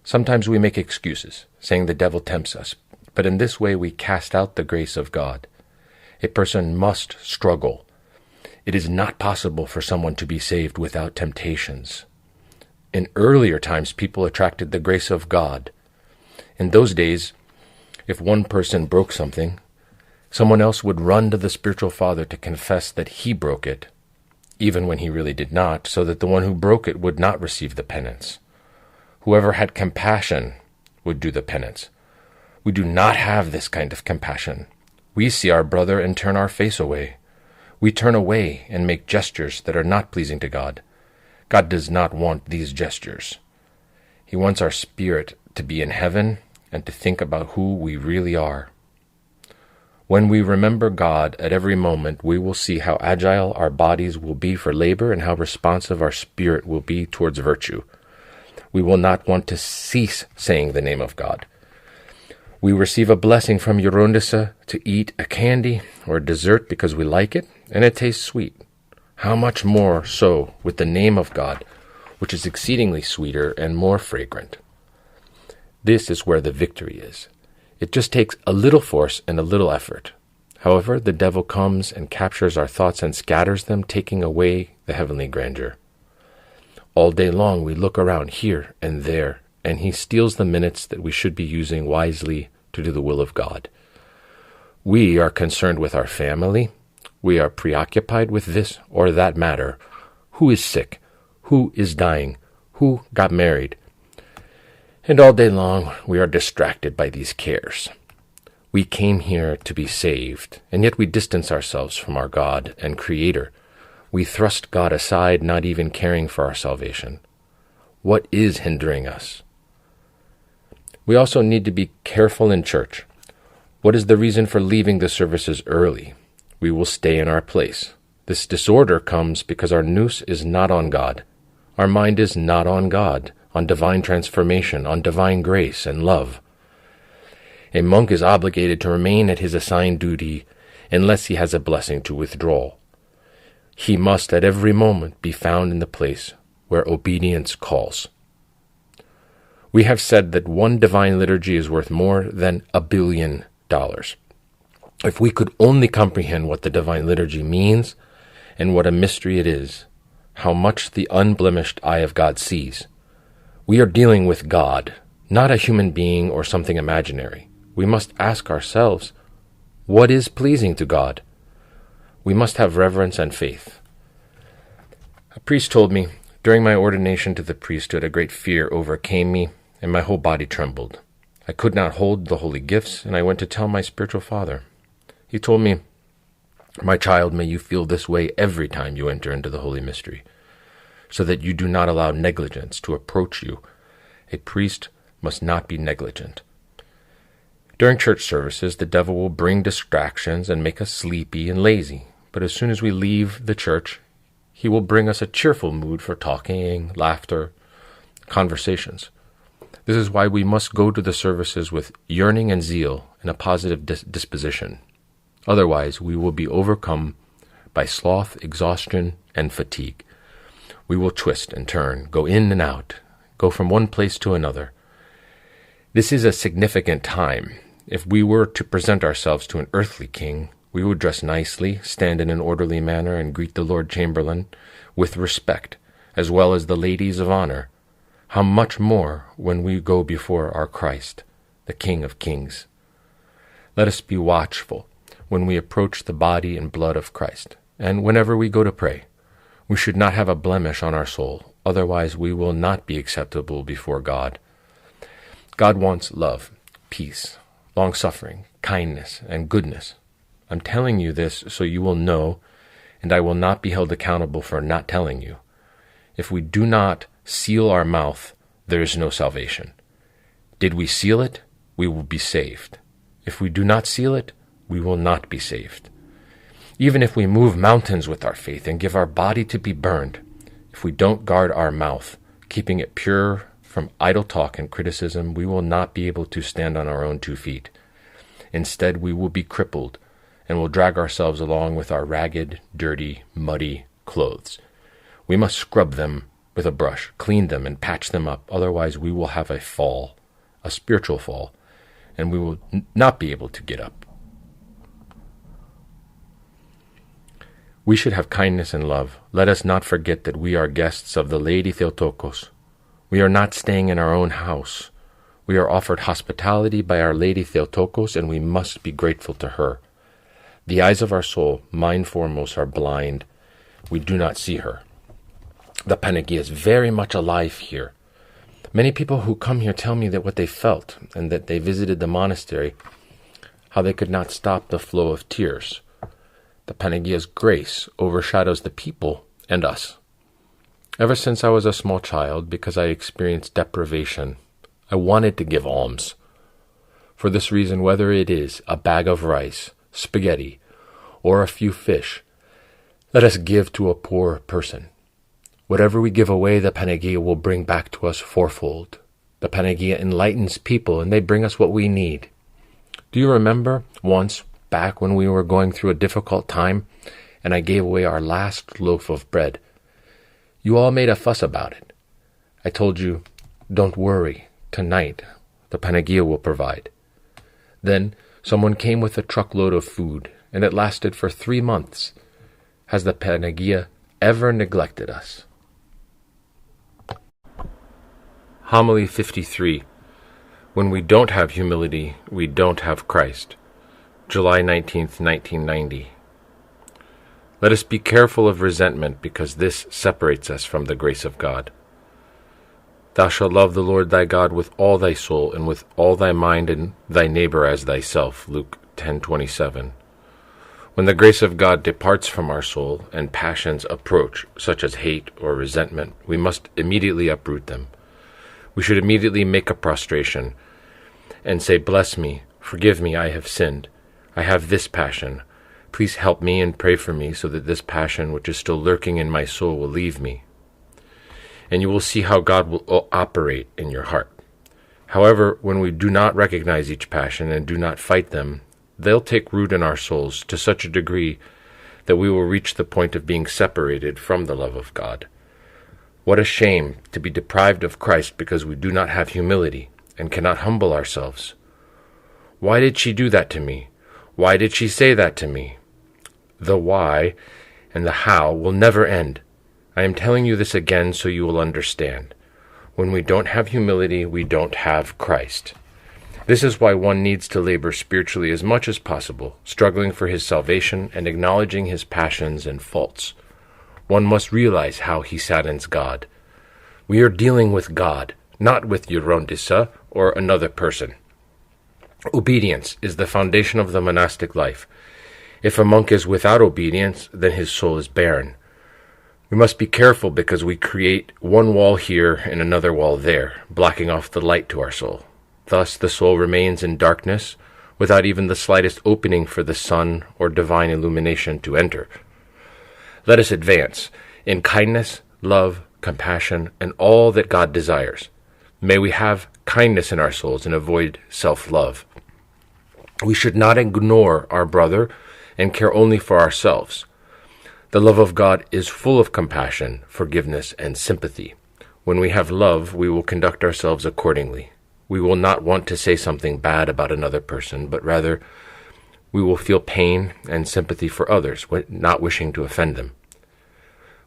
Sometimes we make excuses, saying the devil tempts us, but in this way we cast out the grace of God. A person must struggle. It is not possible for someone to be saved without temptations. In earlier times, people attracted the grace of God. In those days, if one person broke something, someone else would run to the spiritual father to confess that he broke it, even when he really did not, so that the one who broke it would not receive the penance. Whoever had compassion would do the penance. We do not have this kind of compassion. We see our brother and turn our face away. We turn away and make gestures that are not pleasing to God. God does not want these gestures. He wants our spirit to be in heaven and to think about who we really are. When we remember God at every moment, we will see how agile our bodies will be for labor and how responsive our spirit will be towards virtue. We will not want to cease saying the name of God. We receive a blessing from Gerontissa to eat a candy or a dessert because we like it, and it tastes sweet. How much more so with the name of God, which is exceedingly sweeter and more fragrant. This is where the victory is. It just takes a little force and a little effort. However, the devil comes and captures our thoughts and scatters them, taking away the heavenly grandeur. All day long we look around here and there, and he steals the minutes that we should be using wisely to do the will of God. We are concerned with our family. We are preoccupied with this or that matter. Who is sick? Who is dying? Who got married? And all day long we are distracted by these cares. We came here to be saved, and yet we distance ourselves from our God and Creator. We thrust God aside, not even caring for our salvation. What is hindering us? We also need to be careful in church. What is the reason for leaving the services early? We will stay in our place. This disorder comes because our nous is not on God. Our mind is not on God, on divine transformation, on divine grace and love. A monk is obligated to remain at his assigned duty unless he has a blessing to withdraw. He must at every moment be found in the place where obedience calls. We have said that one divine liturgy is worth more than $1 billion. If we could only comprehend what the divine liturgy means and what a mystery it is, how much the unblemished eye of God sees. We are dealing with God, not a human being or something imaginary. We must ask ourselves, what is pleasing to God? We must have reverence and faith. A priest told me, during my ordination to the priesthood, a great fear overcame me, and my whole body trembled. I could not hold the holy gifts, and I went to tell my spiritual father. He told me, "My child, may you feel this way every time you enter into the holy mystery, so that you do not allow negligence to approach you. A priest must not be negligent." During church services, the devil will bring distractions and make us sleepy and lazy, but as soon as we leave the church, he will bring us a cheerful mood for talking, laughter, conversations. This is why we must go to the services with yearning and zeal and a positive disposition. Otherwise, we will be overcome by sloth, exhaustion, and fatigue. We will twist and turn, go in and out, go from one place to another. This is a significant time. If we were to present ourselves to an earthly king, we would dress nicely, stand in an orderly manner, and greet the Lord Chamberlain with respect, as well as the ladies of honor. How much more when we go before our Christ, the King of Kings. Let us be watchful when we approach the body and blood of Christ, and whenever we go to pray. We should not have a blemish on our soul, otherwise we will not be acceptable before God. God wants love, peace, long-suffering, kindness, and goodness. I'm telling you this so you will know, and I will not be held accountable for not telling you. If we do not seal our mouth, there is no salvation. Did we seal it? We will be saved. If we do not seal it, we will not be saved. Even if we move mountains with our faith and give our body to be burned, if we don't guard our mouth, keeping it pure from idle talk and criticism, we will not be able to stand on our own 2 feet. Instead, we will be crippled and will drag ourselves along with our ragged, dirty, muddy clothes. We must scrub them with a brush, clean them, and patch them up. Otherwise, we will have a fall, a spiritual fall, and we will not be able to get up. We should have kindness and love. Let us not forget that we are guests of the Lady Theotokos. We are not staying in our own house. We are offered hospitality by Our Lady Theotokos, and we must be grateful to her. The eyes of our soul, mine foremost, are blind. We do not see her. The Panagia is very much alive here. Many people who come here tell me that what they felt, and that they visited the monastery, how they could not stop the flow of tears. The Panagia's grace overshadows the people and us. Ever since I was a small child, because I experienced deprivation, I wanted to give alms. For this reason, whether it is a bag of rice, spaghetti, or a few fish, let us give to a poor person. Whatever we give away, the Panagia will bring back to us fourfold. The Panagia enlightens people, and they bring us what we need. Do you remember once, back when we were going through a difficult time, and I gave away our last loaf of bread? You all made a fuss about it. I told you, don't worry, tonight the Panagia will provide. Then someone came with a truckload of food, and it lasted for 3 months. Has the Panagia ever neglected us? Homily 53. When we don't have humility, we don't have Christ. July 19th, 1990. Let us be careful of resentment, because this separates us from the grace of God. Thou shalt love the Lord thy God with all thy soul, and with all thy mind, and thy neighbor as thyself. Luke 10:27. When the grace of God departs from our soul, and passions approach, such as hate or resentment, we must immediately uproot them. We should immediately make a prostration, and say, bless me, forgive me, I have sinned. I have this passion. Please help me and pray for me, so that this passion which is still lurking in my soul will leave me. And you will see how God will operate in your heart. However, when we do not recognize each passion and do not fight them, they'll take root in our souls to such a degree that we will reach the point of being separated from the love of God. What a shame to be deprived of Christ because we do not have humility and cannot humble ourselves. Why did she do that to me? Why did she say that to me? The why and the how will never end. I am telling you this again so you will understand. When we don't have humility, we don't have Christ. This is why one needs to labor spiritually as much as possible, struggling for his salvation and acknowledging his passions and faults. One must realize how he saddens God. We are dealing with God, not with Gerontissa or another person. Obedience is the foundation of the monastic life. If a monk is without obedience, then his soul is barren. We must be careful because we create one wall here and another wall there, blocking off the light to our soul. Thus the soul remains in darkness, without even the slightest opening for the sun or divine illumination to enter. Let us advance in kindness, love, compassion, and all that God desires. May we have kindness in our souls and avoid self-love. We should not ignore our brother and care only for ourselves. The love of God is full of compassion, forgiveness, and sympathy. When we have love, we will conduct ourselves accordingly. We will not want to say something bad about another person, but rather we will feel pain and sympathy for others, not wishing to offend them.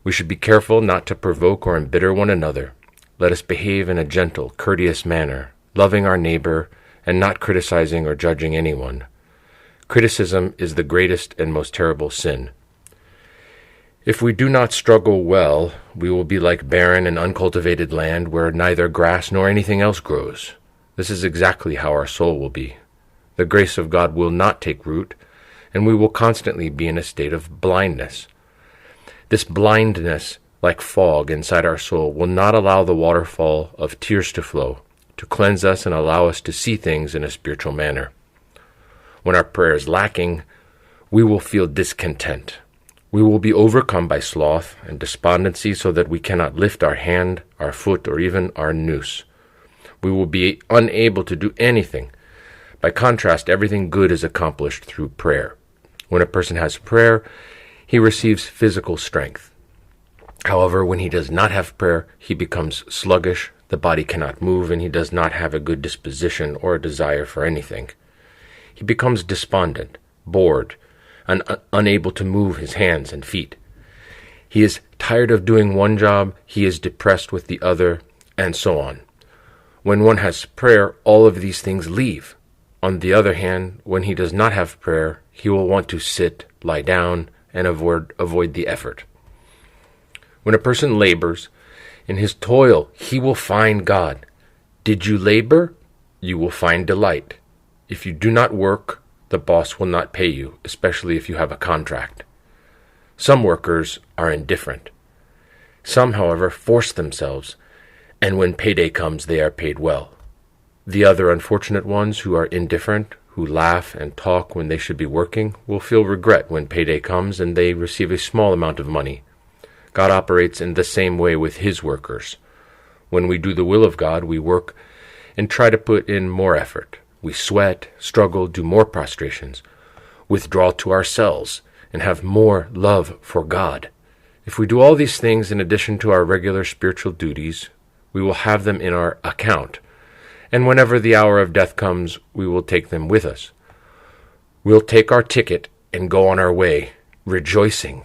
We should be careful not to provoke or embitter one another. Let us behave in a gentle, courteous manner, loving our neighbor and not criticizing or judging anyone. Criticism is the greatest and most terrible sin. If we do not struggle well, we will be like barren and uncultivated land where neither grass nor anything else grows. This is exactly how our soul will be. The grace of God will not take root, and we will constantly be in a state of blindness. This blindness, like fog inside our soul, will not allow the waterfall of tears to flow, to cleanse us and allow us to see things in a spiritual manner. When our prayer is lacking, we will feel discontent. We will be overcome by sloth and despondency so that we cannot lift our hand, our foot, or even our noose. We will be unable to do anything. By contrast, everything good is accomplished through prayer. When a person has prayer, he receives physical strength. However, when he does not have prayer, he becomes sluggish, the body cannot move, and he does not have a good disposition or a desire for anything. He becomes despondent, bored, and unable to move his hands and feet. He is tired of doing one job, he is depressed with the other, and so on. When one has prayer, all of these things leave. On the other hand, when he does not have prayer, he will want to sit, lie down, and avoid the effort. When a person labors, in his toil he will find God. Did you labor? You will find delight. If you do not work, the boss will not pay you, especially if you have a contract. Some workers are indifferent. Some, however, force themselves, and when payday comes, they are paid well. The other unfortunate ones who are indifferent, who laugh and talk when they should be working, will feel regret when payday comes and they receive a small amount of money. God operates in the same way with his workers. When we do the will of God, we work and try to put in more effort. We sweat, struggle, do more prostrations, withdraw to ourselves, and have more love for God. If we do all these things in addition to our regular spiritual duties, we will have them in our account, and whenever the hour of death comes, we will take them with us. We'll take our ticket and go on our way, rejoicing.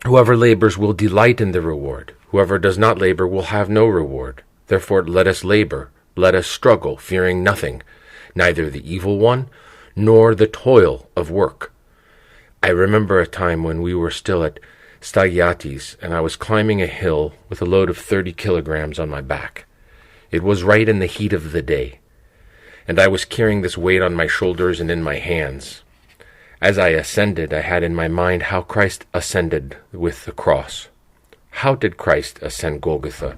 Whoever labors will delight in the reward. Whoever does not labor will have no reward. Therefore let us labor, let us struggle, fearing nothing, neither the evil one, nor the toil of work. I remember a time when we were still at Stagiatis, and I was climbing a hill with a load of 30 kilograms on my back. It was right in the heat of the day, and I was carrying this weight on my shoulders and in my hands. As I ascended, I had in my mind how Christ ascended with the cross. How did Christ ascend Golgotha?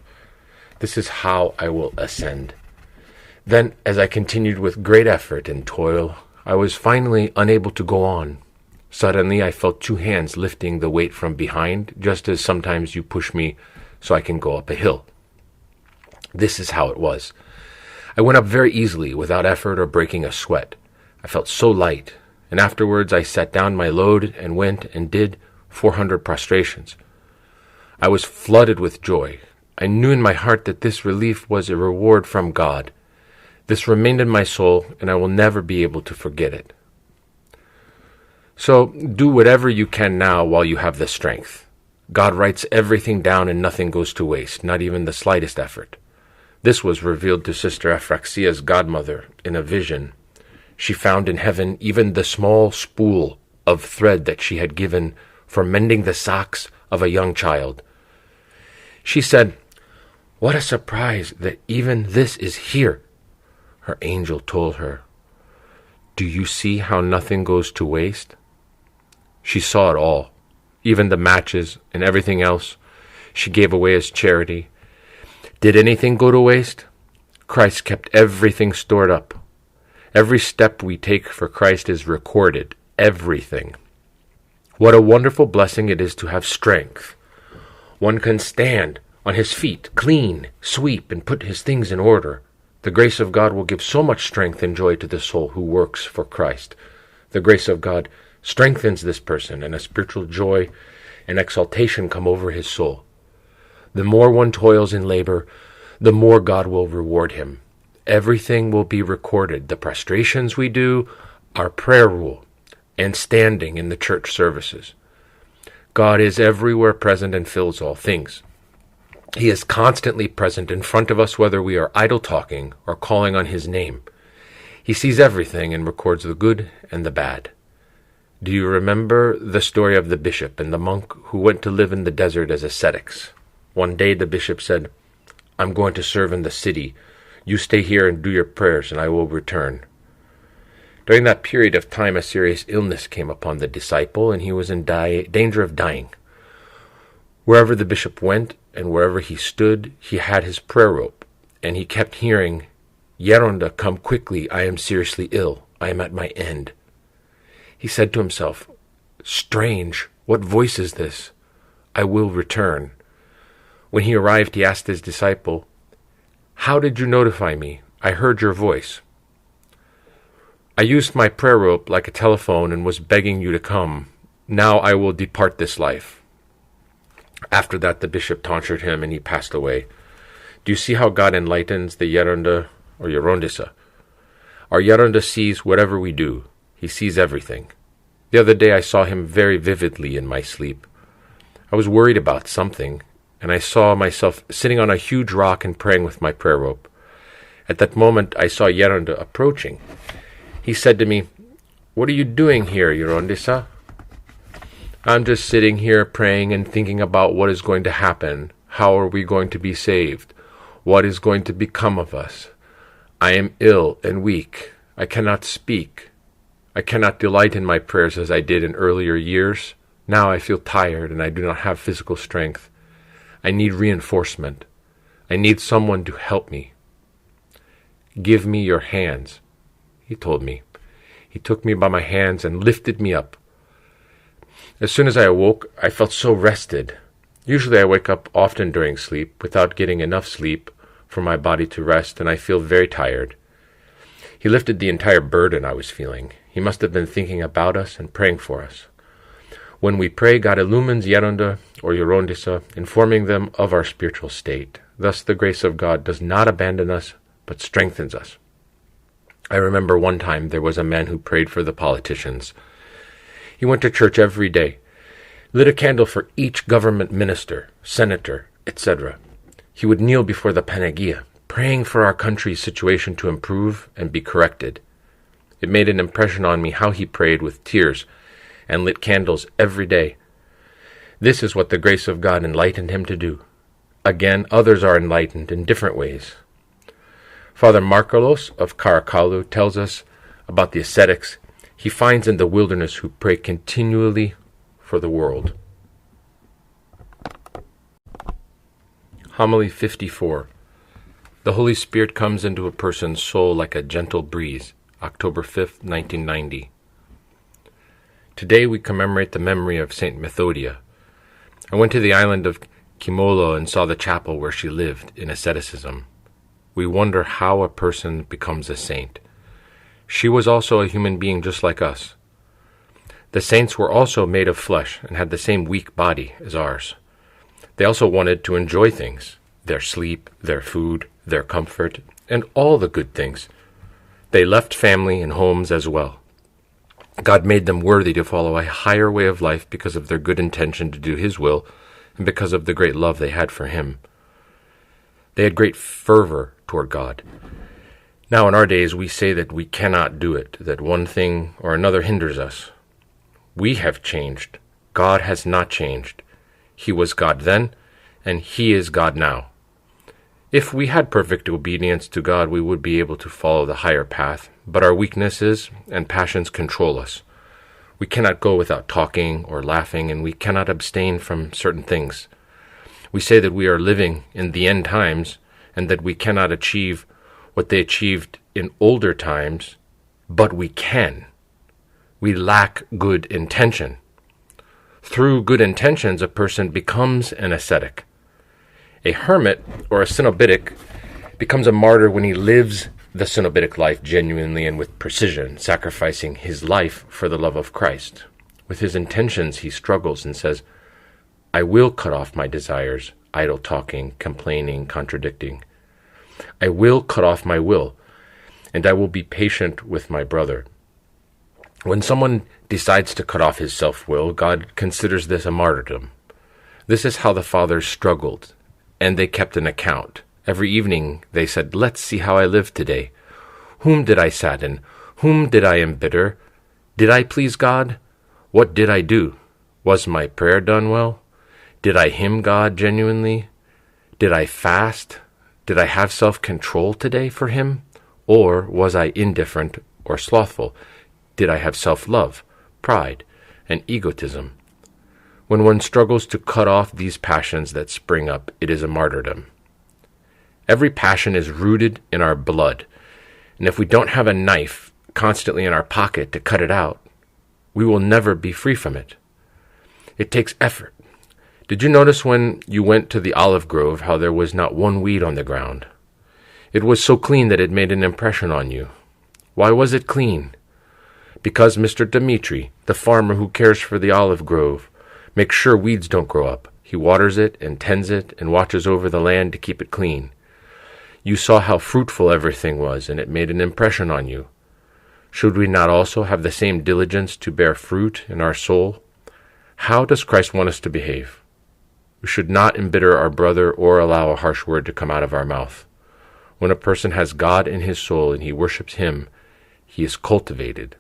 This is how I will ascend. Then, as I continued with great effort and toil, I was finally unable to go on. Suddenly, I felt two hands lifting the weight from behind, just as sometimes you push me so I can go up a hill. This is how it was. I went up very easily, without effort or breaking a sweat. I felt so light, and afterwards I set down my load and went and did 400 prostrations. I was flooded with joy. I knew in my heart that this relief was a reward from God. This remained in my soul, and I will never be able to forget it. So, do whatever you can now while you have the strength. God writes everything down and nothing goes to waste, not even the slightest effort. This was revealed to Sister Ephraxia's godmother in a vision. She found in heaven even the small spool of thread that she had given for mending the socks of a young child. She said, "What a surprise that even this is here." Her angel told her, "Do you see how nothing goes to waste?" She saw it all, even the matches and everything else she gave away as charity. Did anything go to waste? Christ kept everything stored up. Every step we take for Christ is recorded, everything. What a wonderful blessing it is to have strength. One can stand on his feet, clean, sweep, and put his things in order. The grace of God will give so much strength and joy to the soul who works for Christ. The grace of God strengthens this person, and a spiritual joy and exaltation come over his soul. The more one toils in labor, the more God will reward him. Everything will be recorded. The prostrations we do, our prayer rule, and standing in the church services. God is everywhere present and fills all things. He is constantly present in front of us, whether we are idle talking or calling on his name. He sees everything and records the good and the bad. Do you remember the story of the bishop and the monk who went to live in the desert as ascetics? One day the bishop said, "I'm going to serve in the city. You stay here and do your prayers, and I will return." During that period of time, a serious illness came upon the disciple, and he was in danger of dying. Wherever the bishop went and wherever he stood, he had his prayer rope, and he kept hearing, "Geronda, come quickly, I am seriously ill, I am at my end." He said to himself, "Strange, what voice is this? I will return." When he arrived, he asked his disciple, "How did you notify me? I heard your voice." "I used my prayer rope like a telephone and was begging you to come. Now I will depart this life." After that, the bishop tonsured him and he passed away. Do you see how God enlightens the Geronda or Gerontissa? Our Geronda sees whatever we do. He sees everything. The other day I saw him very vividly in my sleep. I was worried about something, and I saw myself sitting on a huge rock and praying with my prayer rope. At that moment I saw Geronda approaching. He said to me, "What are you doing here, Gerontissa?" "I'm just sitting here praying and thinking about what is going to happen. How are we going to be saved? What is going to become of us? I am ill and weak. I cannot speak. I cannot delight in my prayers as I did in earlier years. Now I feel tired and I do not have physical strength. I need reinforcement. I need someone to help me." "Give me your hands," he told me. He took me by my hands and lifted me up. As soon as I awoke, I felt so rested. Usually I wake up often during sleep without getting enough sleep for my body to rest, and I feel very tired. He lifted the entire burden I was feeling. He must have been thinking about us and praying for us. When we pray, God illumines Geronda or Gerontissa, informing them of our spiritual state. Thus the grace of God does not abandon us, but strengthens us. I remember one time there was a man who prayed for the politicians. He went to church every day, lit a candle for each government minister, senator, etc. He would kneel before the Panagia, praying for our country's situation to improve and be corrected. It made an impression on me how he prayed with tears and lit candles every day. This is what the grace of God enlightened him to do. Again, others are enlightened in different ways. Father Markelos of Caracallu tells us about the ascetics he finds in the wilderness who pray continually for the world. Homily 54. The Holy Spirit comes into a person's soul like a gentle breeze. October 5th, 1990. Today we commemorate the memory of Saint Methodia. I went to the island of Kimolo and saw the chapel where she lived in asceticism. We wonder how a person becomes a saint. She was also a human being just like us. The saints were also made of flesh and had the same weak body as ours. They also wanted to enjoy things, their sleep, their food, their comfort, and all the good things. They left family and homes as well. God made them worthy to follow a higher way of life because of their good intention to do His will and because of the great love they had for Him. They had great fervor toward God. Now in our days we say that we cannot do it, that one thing or another hinders us. We have changed. God has not changed. He was God then, and He is God now. If we had perfect obedience to God, we would be able to follow the higher path, but our weaknesses and passions control us. We cannot go without talking or laughing, and we cannot abstain from certain things. We say that we are living in the end times, and that we cannot achieve what they achieved in older times, but we can. We lack good intention. Through good intentions, a person becomes an ascetic. A hermit or a cenobitic becomes a martyr when he lives the cenobitic life genuinely and with precision, sacrificing his life for the love of Christ. With his intentions, he struggles and says, I will cut off my desires, idle talking, complaining, contradicting. I will cut off my will, and I will be patient with my brother. When someone decides to cut off his self-will, God considers this a martyrdom. This is how the fathers struggled, and they kept an account. Every evening they said, let's see how I lived today. Whom did I sadden? Whom did I embitter? Did I please God? What did I do? Was my prayer done well? Did I hymn God genuinely? Did I fast? Did I have self-control today for him? Or was I indifferent or slothful? Did I have self-love, pride, and egotism? When one struggles to cut off these passions that spring up, it is a martyrdom. Every passion is rooted in our blood, and if we don't have a knife constantly in our pocket to cut it out, we will never be free from it. It takes effort. Did you notice when you went to the olive grove how there was not one weed on the ground? It was so clean that it made an impression on you. Why was it clean? Because Mr. Dmitri, the farmer who cares for the olive grove, makes sure weeds don't grow up. He waters it and tends it and watches over the land to keep it clean. You saw how fruitful everything was, and it made an impression on you. Should we not also have the same diligence to bear fruit in our soul? How does Christ want us to behave? We should not embitter our brother or allow a harsh word to come out of our mouth. When a person has God in his soul and he worships him, he is cultivated.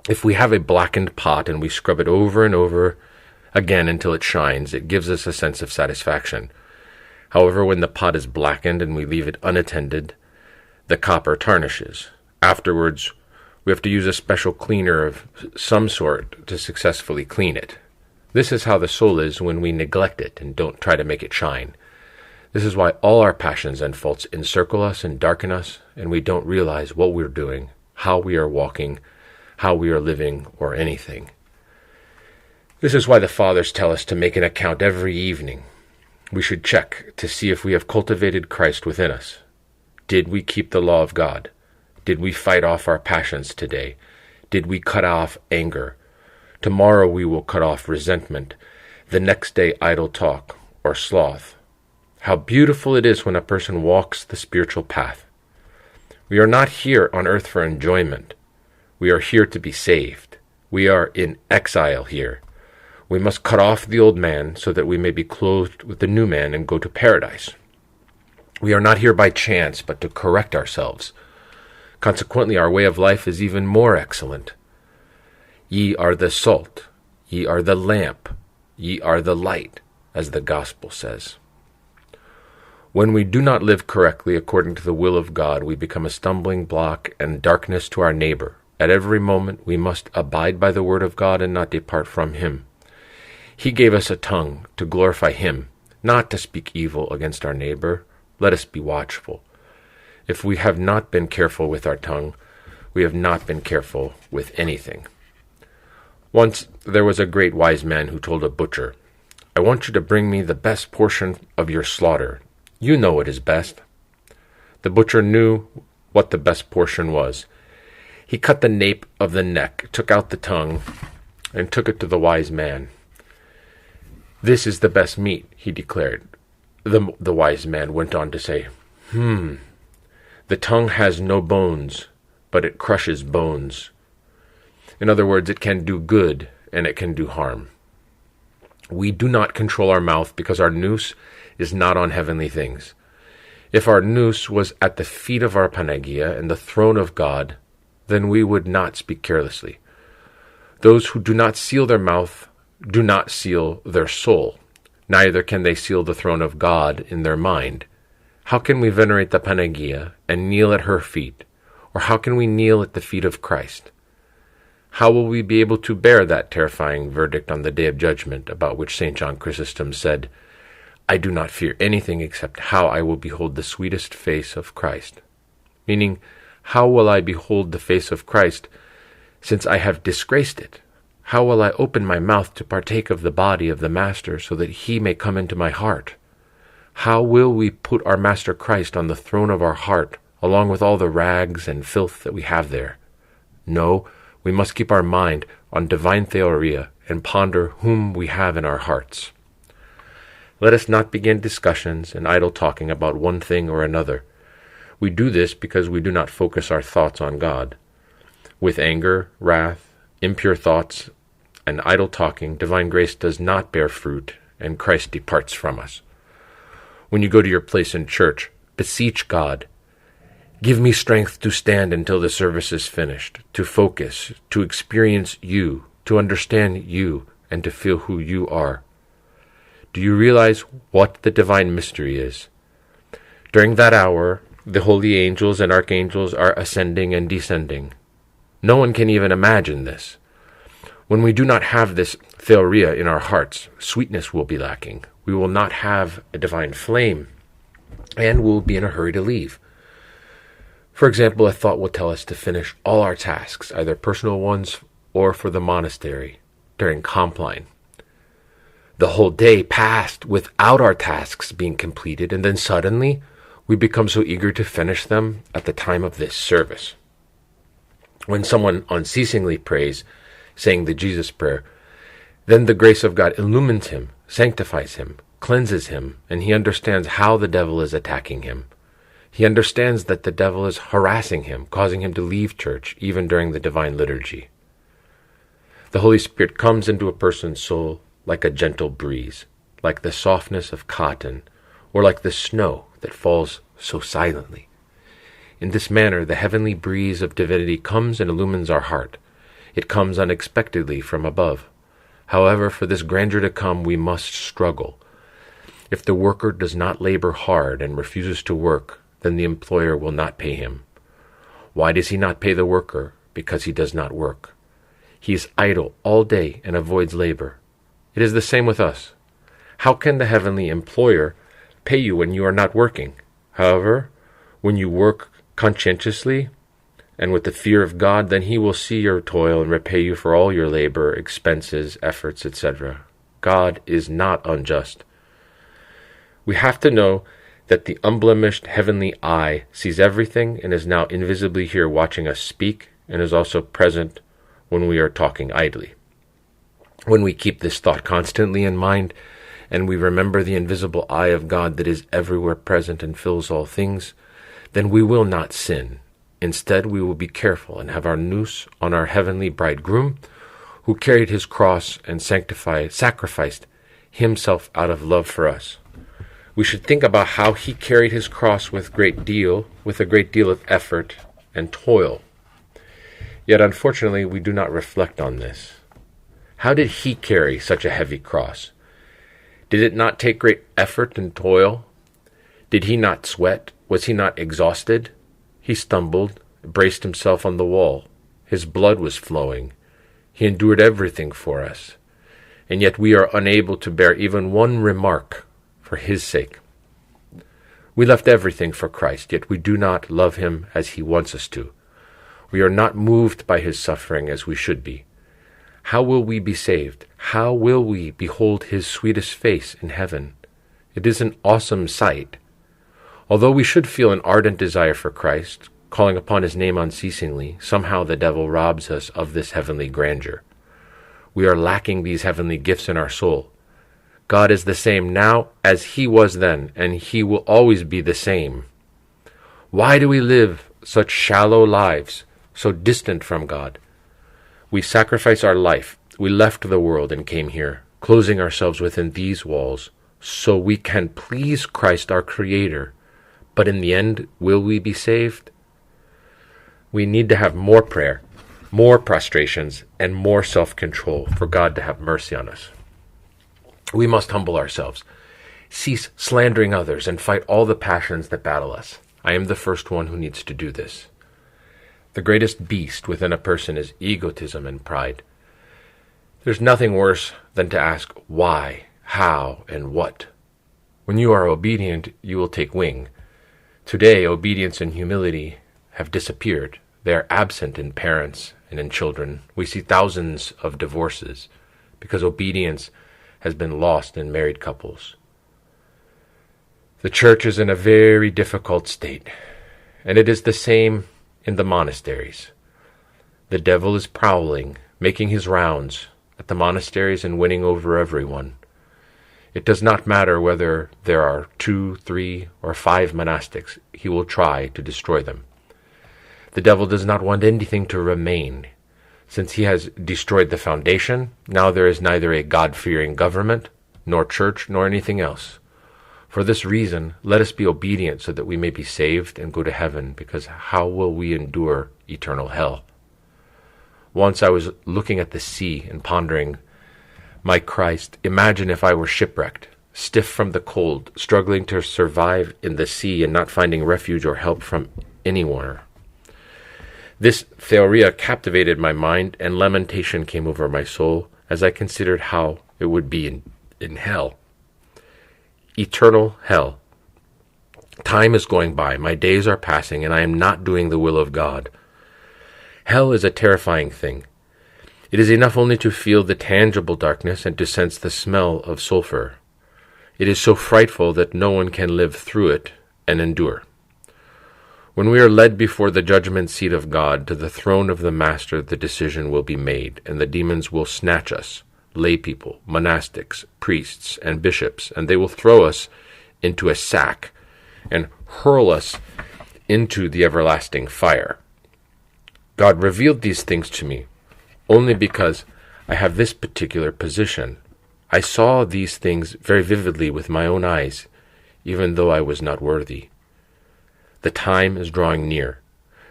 If we have a blackened pot and we scrub it over and over again until it shines, it gives us a sense of satisfaction. However, when the pot is blackened and we leave it unattended, the copper tarnishes. Afterwards, we have to use a special cleaner of some sort to successfully clean it. This is how the soul is when we neglect it and don't try to make it shine. This is why all our passions and faults encircle us and darken us, and we don't realize what we're doing, how we are walking, how we are living, or anything. This is why the fathers tell us to make an account every evening. We should check to see if we have cultivated Christ within us. Did we keep the law of God? Did we fight off our passions today? Did we cut off anger? Tomorrow we will cut off resentment. The next day idle talk or sloth. How beautiful it is when a person walks the spiritual path. We are not here on earth for enjoyment. We are here to be saved. We are in exile here. We must cut off the old man so that we may be clothed with the new man and go to paradise. We are not here by chance, but to correct ourselves. Consequently, our way of life is even more excellent. Ye are the salt, ye are the lamp, ye are the light, as the gospel says. When we do not live correctly according to the will of God, we become a stumbling block and darkness to our neighbor. At every moment we must abide by the word of God and not depart from him. He gave us a tongue to glorify him, not to speak evil against our neighbor. Let us be watchful. If we have not been careful with our tongue, we have not been careful with anything. Once there was a great wise man who told a butcher, I want you to bring me the best portion of your slaughter. You know what is best. The butcher knew what the best portion was. He cut the nape of the neck, took out the tongue, and took it to the wise man. This is the best meat, he declared. The wise man went on to say, the tongue has no bones, but it crushes bones. In other words, it can do good and it can do harm. We do not control our mouth because our noose is not on heavenly things. If our noose was at the feet of our Panagia and the throne of God, then we would not speak carelessly. Those who do not seal their mouth do not seal their soul. Neither can they seal the throne of God in their mind. How can we venerate the Panagia and kneel at her feet? Or how can we kneel at the feet of Christ? How will we be able to bear that terrifying verdict on the day of judgment about which St. John Chrysostom said, I do not fear anything except how I will behold the sweetest face of Christ? Meaning, how will I behold the face of Christ since I have disgraced it? How will I open my mouth to partake of the body of the Master so that he may come into my heart? How will we put our Master Christ on the throne of our heart along with all the rags and filth that we have there? No, We must keep our mind on divine theoria and ponder whom we have in our hearts. Let us not begin discussions and idle talking about one thing or another. We do this because we do not focus our thoughts on God. With anger, wrath, impure thoughts, and idle talking, divine grace does not bear fruit, and Christ departs from us. When you go to your place in church, beseech God. Give me strength to stand until the service is finished, to focus, to experience you, to understand you, and to feel who you are. Do you realize what the divine mystery is? During that hour, the holy angels and archangels are ascending and descending. No one can even imagine this. When we do not have this theoria in our hearts, sweetness will be lacking. We will not have a divine flame, and we'll be in a hurry to leave. For example, a thought will tell us to finish all our tasks, either personal ones or for the monastery, during Compline. The whole day passed without our tasks being completed, and then suddenly we become so eager to finish them at the time of this service. When someone unceasingly prays, saying the Jesus prayer, then the grace of God illumines him, sanctifies him, cleanses him, and he understands how the devil is attacking him. He understands that the devil is harassing him, causing him to leave church, even during the divine liturgy. The Holy Spirit comes into a person's soul like a gentle breeze, like the softness of cotton, or like the snow that falls so silently. In this manner, the heavenly breeze of divinity comes and illumines our heart. It comes unexpectedly from above. However, for this grandeur to come, we must struggle. If the worker does not labor hard and refuses to work, then the employer will not pay him. Why does he not pay the worker? Because he does not work. He is idle all day and avoids labor. It is the same with us. How can the heavenly employer pay you when you are not working? However, when you work conscientiously and with the fear of God, then he will see your toil and repay you for all your labor, expenses, efforts, etc. God is not unjust. We have to know that the unblemished heavenly eye sees everything and is now invisibly here watching us speak and is also present when we are talking idly. When we keep this thought constantly in mind and we remember the invisible eye of God that is everywhere present and fills all things, then we will not sin. Instead, we will be careful and have our noose on our heavenly bridegroom, who carried his cross and sacrificed himself out of love for us. We should think about how he carried his cross with a great deal of effort and toil. Yet, unfortunately, we do not reflect on this. How did he carry such a heavy cross? Did it not take great effort and toil? Did he not sweat? Was he not exhausted? He stumbled, braced himself on the wall. His blood was flowing. He endured everything for us. And yet we are unable to bear even one remark for his sake. We left everything for Christ, yet we do not love him as he wants us to. We are not moved by his suffering as we should be. How will we be saved? How will we behold his sweetest face in heaven? It is an awesome sight. Although we should feel an ardent desire for Christ, calling upon his name unceasingly, somehow the devil robs us of this heavenly grandeur. We are lacking these heavenly gifts in our soul. God is the same now as he was then, and he will always be the same. Why do we live such shallow lives, so distant from God? We sacrifice our life. We left the world and came here, closing ourselves within these walls, so we can please Christ our Creator. But in the end, will we be saved? We need to have more prayer, more prostrations, and more self-control for God to have mercy on us. We must humble ourselves, cease slandering others, and fight all the passions that battle us. I am the first one who needs to do this. The greatest beast within a person is egotism and pride. There's nothing worse than to ask why, how, and what. When you are obedient, you will take wing. Today, obedience and humility have disappeared. They are absent in parents and in children. We see thousands of divorces because obedience has been lost in married couples. The church is in a very difficult state, and it is the same in the monasteries. The devil is prowling, making his rounds at the monasteries and winning over everyone. It does not matter whether there are 2, 3, or 5 monastics, he will try to destroy them. The devil does not want anything to remain. Since he has destroyed the foundation, now there is neither a God-fearing government, nor church, nor anything else. For this reason, let us be obedient so that we may be saved and go to heaven, because how will we endure eternal hell? Once I was looking at the sea and pondering, my Christ, imagine if I were shipwrecked, stiff from the cold, struggling to survive in the sea and not finding refuge or help from anywhere. This theoria captivated my mind, and lamentation came over my soul as I considered how it would be in hell. Eternal hell. Time is going by, my days are passing, and I am not doing the will of God. Hell is a terrifying thing. It is enough only to feel the tangible darkness and to sense the smell of sulfur. It is so frightful that no one can live through it and endure. When we are led before the judgment seat of God, to the throne of the Master, the decision will be made, and the demons will snatch us, lay people, monastics, priests, and bishops, and they will throw us into a sack and hurl us into the everlasting fire. God revealed these things to me only because I have this particular position. I saw these things very vividly with my own eyes, even though I was not worthy. The time is drawing near.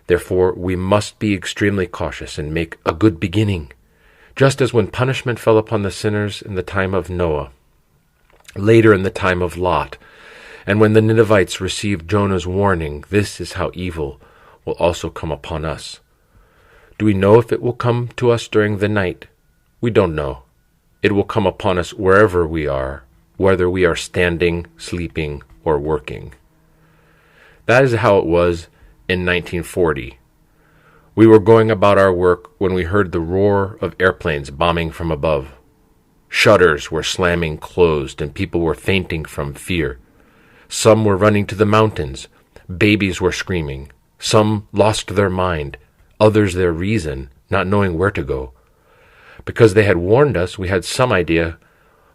Therefore, we must be extremely cautious and make a good beginning, just as when punishment fell upon the sinners in the time of Noah, later in the time of Lot, and when the Ninevites received Jonah's warning, this is how evil will also come upon us. Do we know if it will come to us during the night? We don't know. It will come upon us wherever we are, whether we are standing, sleeping, or working. That is how it was in 1940. We were going about our work when we heard the roar of airplanes bombing from above. Shutters were slamming closed and people were fainting from fear. Some were running to the mountains. Babies were screaming. Some lost their mind, others their reason, not knowing where to go. Because they had warned us, we had some idea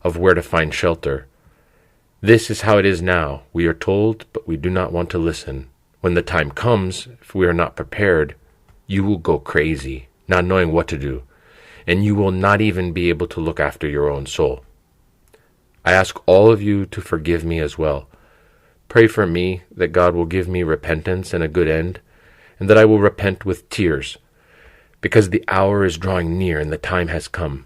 of where to find shelter. This is how it is now. We are told, but we do not want to listen. When the time comes, if we are not prepared, you will go crazy, not knowing what to do, and you will not even be able to look after your own soul. I ask all of you to forgive me as well. Pray for me that God will give me repentance and a good end, and that I will repent with tears, because the hour is drawing near and the time has come.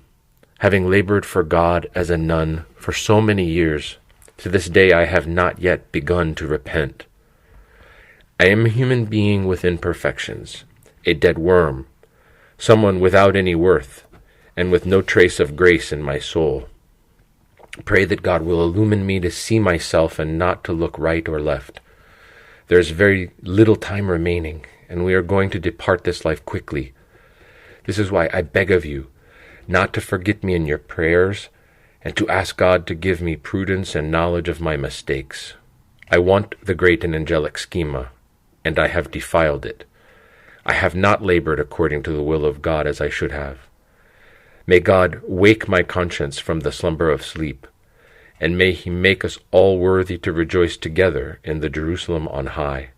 Having labored for God as a nun for so many years, to this day I have not yet begun to repent. I am a human being with imperfections, a dead worm, someone without any worth, and with no trace of grace in my soul. Pray that God will illumine me to see myself and not to look right or left. There is very little time remaining, and we are going to depart this life quickly. This is why I beg of you not to forget me in your prayers, and to ask God to give me prudence and knowledge of my mistakes. I want the great and angelic schema, and I have defiled it. I have not labored according to the will of God as I should have. May God wake my conscience from the slumber of sleep, and may he make us all worthy to rejoice together in the Jerusalem on high.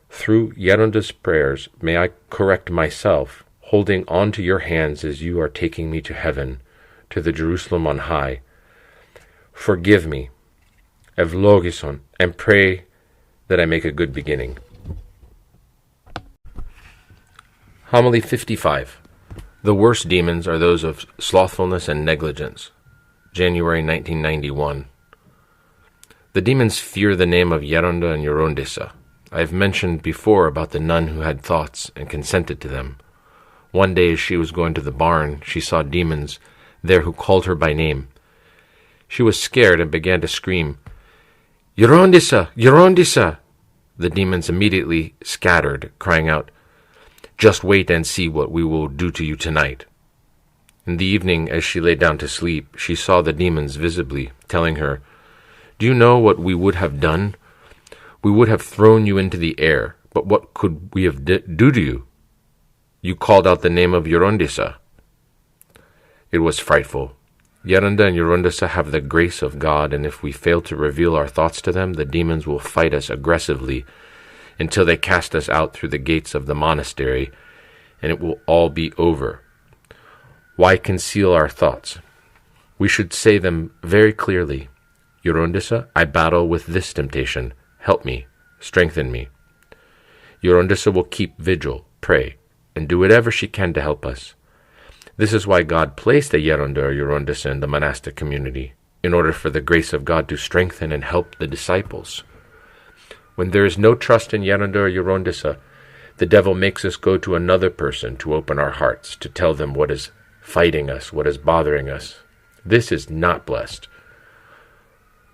Through Gerontiss's prayers, may I correct myself, holding on to your hands as you are taking me to heaven, to the Jerusalem on high. Forgive me, eυλόγησον, and pray that I make a good beginning. Homily 55. The worst demons are those of slothfulness and negligence. January 1991. The demons fear the name of Geronda and Gerontissa. I have mentioned before about the nun who had thoughts and consented to them. One day as she was going to the barn, she saw demons there who called her by name. She was scared and began to scream, "Gerontissa! Gerontissa!" The demons immediately scattered, crying out, "Just wait and see what we will do to you tonight." In the evening, as she lay down to sleep, she saw the demons visibly, telling her, "Do you know what we would have done? We would have thrown you into the air, but what could we have do to you? You called out the name of Gerontissa. It was frightful. Geronda and Gerontissa have the grace of God, and if we fail to reveal our thoughts to them, the demons will fight us aggressively until they cast us out through the gates of the monastery, and it will all be over. Why conceal our thoughts? We should say them very clearly. Gerontissa, I battle with this temptation. Help me, strengthen me. Gerontissa will keep vigil, pray, and do whatever she can to help us. This is why God placed a Geronda or Gerontissa in the monastic community, in order for the grace of God to strengthen and help the disciples. When there is no trust in Geronda or Gerontissa, the devil makes us go to another person to open our hearts, to tell them what is fighting us, what is bothering us. This is not blessed.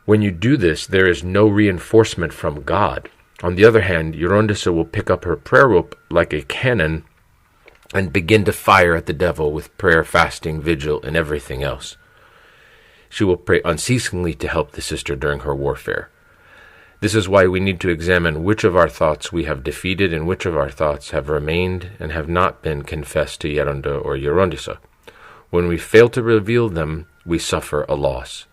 When you do this, there is no reinforcement from God. On the other hand, Gerontissa will pick up her prayer rope like a cannon and begin to fire at the devil with prayer, fasting, vigil, and everything else. She will pray unceasingly to help the sister during her warfare. This is why we need to examine which of our thoughts we have defeated and which of our thoughts have remained and have not been confessed to Geronda or Gerontissa. When we fail to reveal them, we suffer a loss.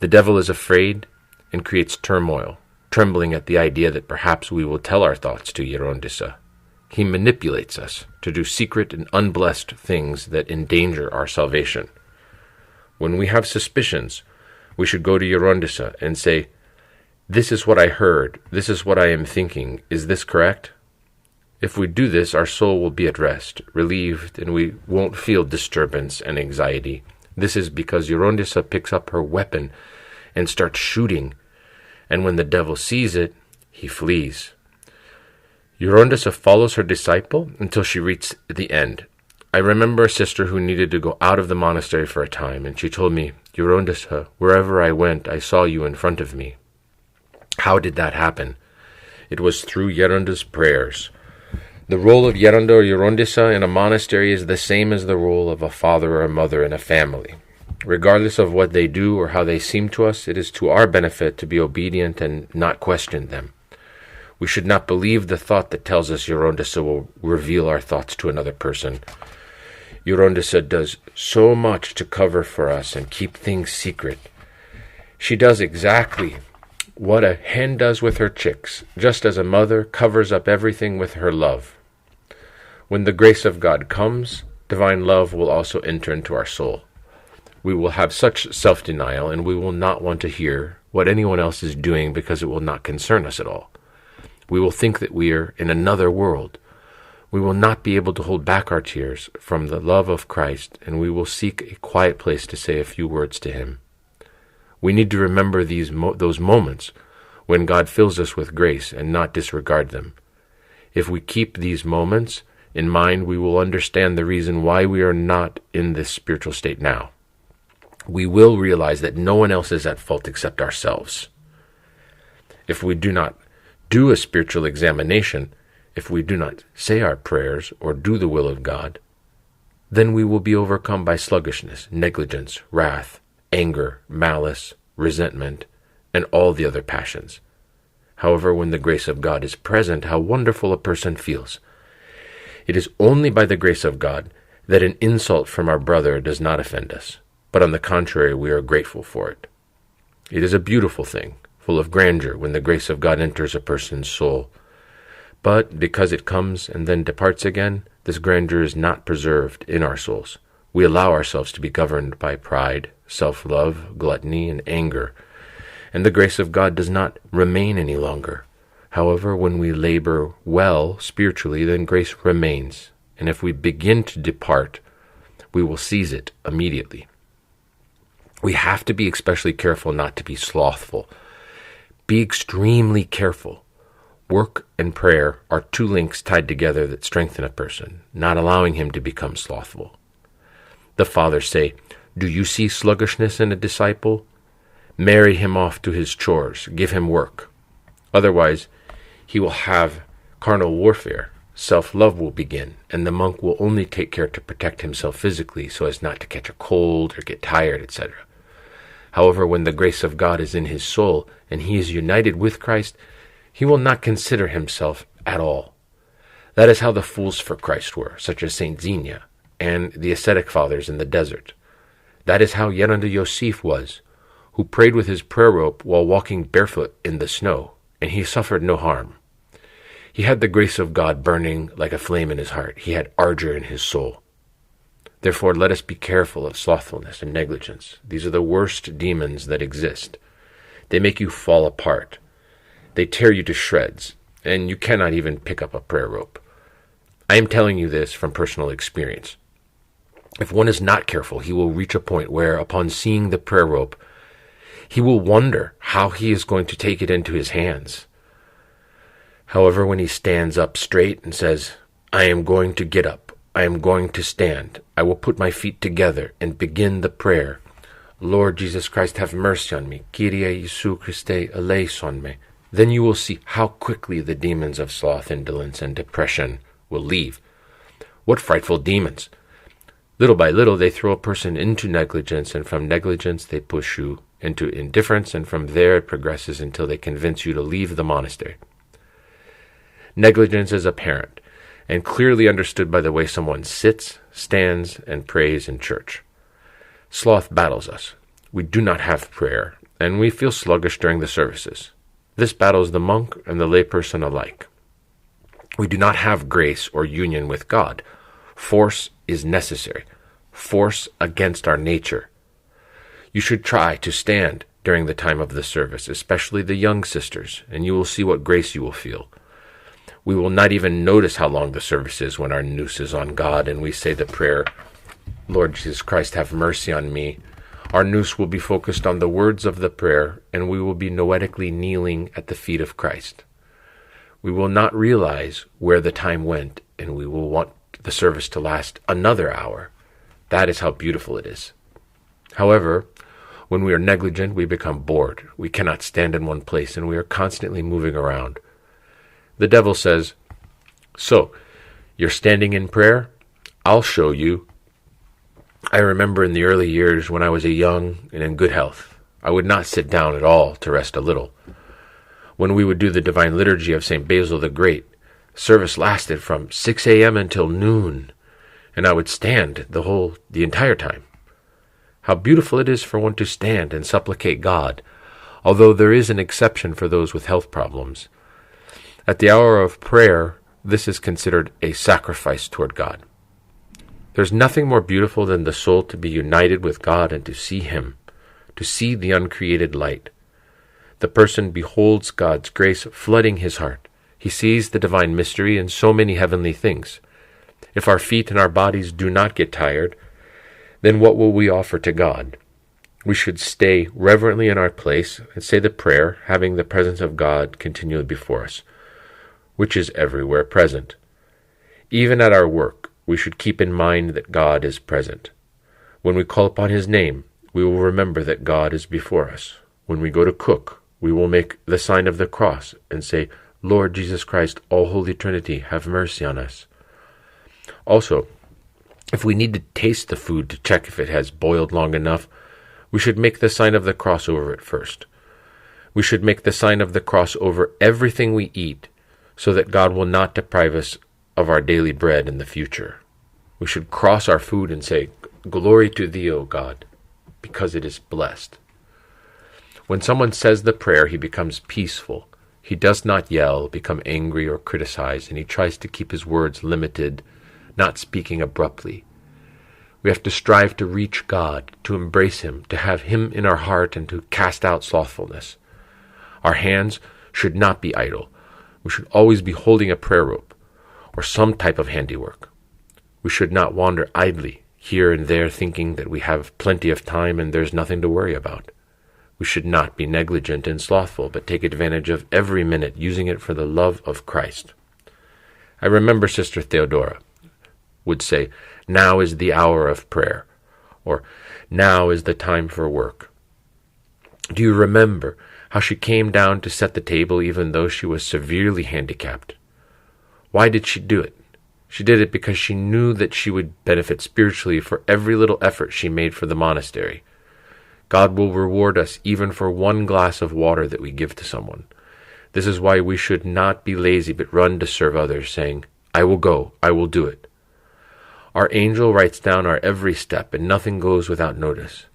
The devil is afraid and creates turmoil, trembling at the idea that perhaps we will tell our thoughts to Gerontissa. He manipulates us to do secret and unblessed things that endanger our salvation. When we have suspicions, we should go to Gerontissa and say, "This is what I heard, this is what I am thinking, is this correct?" If we do this, our soul will be at rest, relieved, and we won't feel disturbance and anxiety. This is because Gerontissa picks up her weapon and starts shooting, and when the devil sees it, he flees. Gerontissa follows her disciple until she reaches the end. I remember a sister who needed to go out of the monastery for a time, and she told me, "Gerontissa, wherever I went, I saw you in front of me." How did that happen? It was through Geronda's prayers. The role of Geronda or Gerontissa in a monastery is the same as the role of a father or a mother in a family. Regardless of what they do or how they seem to us, it is to our benefit to be obedient and not question them. We should not believe the thought that tells us Gerontissa will reveal our thoughts to another person. Gerontissa does so much to cover for us and keep things secret. She does exactly what a hen does with her chicks, just as a mother covers up everything with her love. When the grace of God comes, divine love will also enter into our soul. We will have such self-denial, and we will not want to hear what anyone else is doing because it will not concern us at all. We will think that we are in another world. We will not be able to hold back our tears from the love of Christ, and we will seek a quiet place to say a few words to Him. We need to remember those moments when God fills us with grace and not disregard them. If we keep these moments in mind, we will understand the reason why we are not in this spiritual state now. We will realize that no one else is at fault except ourselves. If we do not do a spiritual examination, if we do not say our prayers or do the will of God, then we will be overcome by sluggishness, negligence, wrath, anger, malice, resentment, and all the other passions. However, when the grace of God is present, how wonderful a person feels. It is only by the grace of God that an insult from our brother does not offend us, but on the contrary, we are grateful for it. It is a beautiful thing, full of grandeur, when the grace of God enters a person's soul. But because it comes and then departs again, this grandeur is not preserved in our souls. We allow ourselves to be governed by pride, self-love, gluttony, and anger, and the grace of God does not remain any longer. However, when we labor well spiritually, then grace remains, and if we begin to depart, we will seize it immediately. We have to be especially careful not to be slothful. Be extremely careful. Work and prayer are two links tied together that strengthen a person, not allowing him to become slothful. The fathers say, "Do you see sluggishness in a disciple? Marry him off to his chores, give him work. Otherwise, he will have carnal warfare. Self-love will begin, and the monk will only take care to protect himself physically so as not to catch a cold or get tired, etc. However, when the grace of God is in his soul and he is united with Christ, he will not consider himself at all. That is how the fools for Christ were, such as Saint Xenia and the ascetic fathers in the desert. That is how Yeranda Yosef was, who prayed with his prayer rope while walking barefoot in the snow, and he suffered no harm. He had the grace of God burning like a flame in his heart. He had ardor in his soul. Therefore, let us be careful of slothfulness and negligence. These are the worst demons that exist. They make you fall apart. They tear you to shreds, and you cannot even pick up a prayer rope. I am telling you this from personal experience. If one is not careful, he will reach a point where, upon seeing the prayer rope, he will wonder how he is going to take it into his hands. However, when he stands up straight and says, I am going to get up, I am going to stand, I will put my feet together and begin the prayer, Lord Jesus Christ, have mercy on me, Kyrie Jesu Christe, eleison me, then you will see how quickly the demons of sloth, indolence, and depression will leave. What frightful demons! Little by little, they throw a person into negligence, and from negligence they push you into indifference, and from there it progresses until they convince you to leave the monastery. Negligence is apparent and clearly understood by the way someone sits, stands, and prays in church. Sloth battles us. We do not have prayer, and we feel sluggish during the services. This battles the monk and the layperson alike. We do not have grace or union with God. Force is necessary. Force against our nature. You should try to stand during the time of the service, especially the young sisters, and you will see what grace you will feel. We will not even notice how long the service is when our noose is on God and we say the prayer, Lord Jesus Christ, have mercy on me. Our noose will be focused on the words of the prayer, and we will be noetically kneeling at the feet of Christ. We will not realize where the time went, and we will want the service to last another hour. That is how beautiful it is. However, when we are negligent, we become bored. We cannot stand in one place, and we are constantly moving around. The devil says, so, you're standing in prayer? I'll show you. I remember in the early years when I was a young and in good health, I would not sit down at all to rest a little. When we would do the Divine Liturgy of St. Basil the Great, service lasted from 6 a.m. until noon, and I would stand the entire time. How beautiful it is for one to stand and supplicate God, although there is an exception for those with health problems. At the hour of prayer, this is considered a sacrifice toward God. There's nothing more beautiful than the soul to be united with God and to see Him, to see the uncreated light. The person beholds God's grace flooding his heart. He sees the divine mystery in so many heavenly things. If our feet and our bodies do not get tired, then what will we offer to God? We should stay reverently in our place and say the prayer, having the presence of God continually before us, which is everywhere present. Even at our work, we should keep in mind that God is present. When we call upon His name, we will remember that God is before us. When we go to cook, we will make the sign of the cross and say, Lord Jesus Christ, all Holy Trinity, have mercy on us. Also, if we need to taste the food to check if it has boiled long enough, we should make the sign of the cross over it first. We should make the sign of the cross over everything we eat, so that God will not deprive us of our daily bread in the future. We should cross our food and say, Glory to Thee, O God, because it is blessed. When someone says the prayer, he becomes peaceful. He does not yell, become angry, or criticize, and he tries to keep his words limited, not speaking abruptly. We have to strive to reach God, to embrace Him, to have Him in our heart, and to cast out slothfulness. Our hands should not be idle. We should always be holding a prayer rope, or some type of handiwork. We should not wander idly, here and there, thinking that we have plenty of time and there's nothing to worry about. We should not be negligent and slothful, but take advantage of every minute, using it for the love of Christ. I remember Sister Theodora would say, now is the hour of prayer, or now is the time for work. Do you remember how she came down to set the table even though she was severely handicapped? Why did she do it? She did it because she knew that she would benefit spiritually for every little effort she made for the monastery. God will reward us even for one glass of water that we give to someone. This is why we should not be lazy but run to serve others, saying, I will go, I will do it. Our angel writes down our every step, and nothing goes without notice.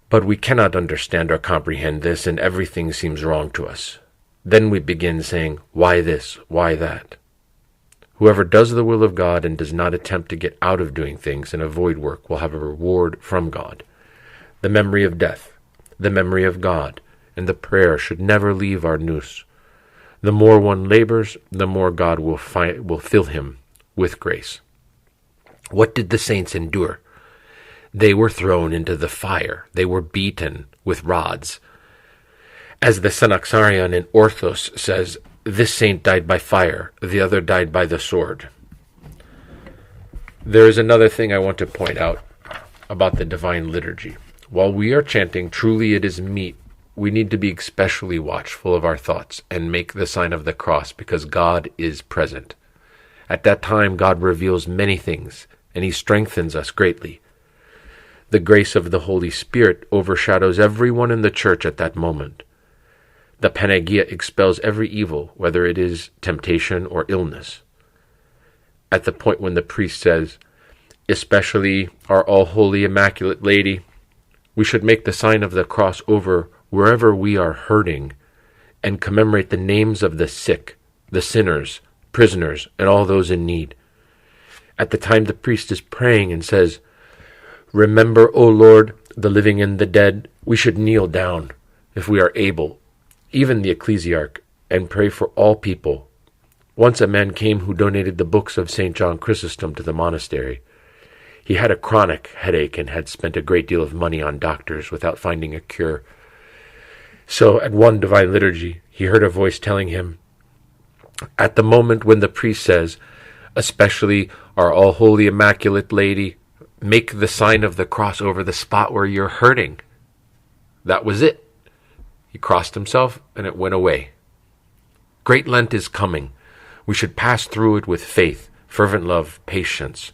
But we cannot understand or comprehend this, and everything seems wrong to us. Then we begin saying, why this, why that? Whoever does the will of God and does not attempt to get out of doing things and avoid work will have a reward from God. The memory of death, the memory of God, and the prayer should never leave our nous. The more one labors, the more God will fill him with grace. What did the saints endure? They were thrown into the fire. They were beaten with rods. As the Synaxarion in Orthos says, this saint died by fire, the other died by the sword. There is another thing I want to point out about the Divine Liturgy. While we are chanting, truly it is meet, we need to be especially watchful of our thoughts and make the sign of the cross, because God is present. At that time, God reveals many things, and he strengthens us greatly. The grace of the Holy Spirit overshadows everyone in the church at that moment. The Panagia expels every evil, whether it is temptation or illness. At the point when the priest says, especially our all-holy Immaculate Lady, we should make the sign of the cross over wherever we are hurting and commemorate the names of the sick, the sinners, prisoners, and all those in need. At the time the priest is praying and says, remember, O Lord, the living and the dead, we should kneel down, if we are able, even the ecclesiarch, and pray for all people. Once a man came who donated the books of St. John Chrysostom to the monastery. He had a chronic headache and had spent a great deal of money on doctors without finding a cure. So at one Divine Liturgy, he heard a voice telling him, at the moment when the priest says, especially our all-holy Immaculate Lady, make the sign of the cross over the spot where you're hurting. That was it. He crossed himself, and it went away. Great Lent is coming. We should pass through it with faith, fervent love, patience,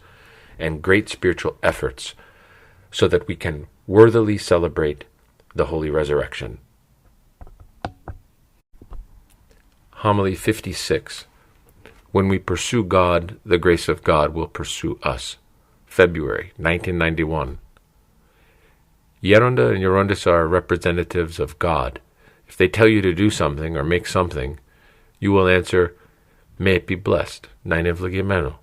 and great spiritual efforts, so that we can worthily celebrate the Holy Resurrection. Homily 56. When we pursue God, the grace of God will pursue us. February 1991. Geronda and Gerontissa are representatives of God. If they tell you to do something or make something, you will answer, may it be blessed, nine evligemeno.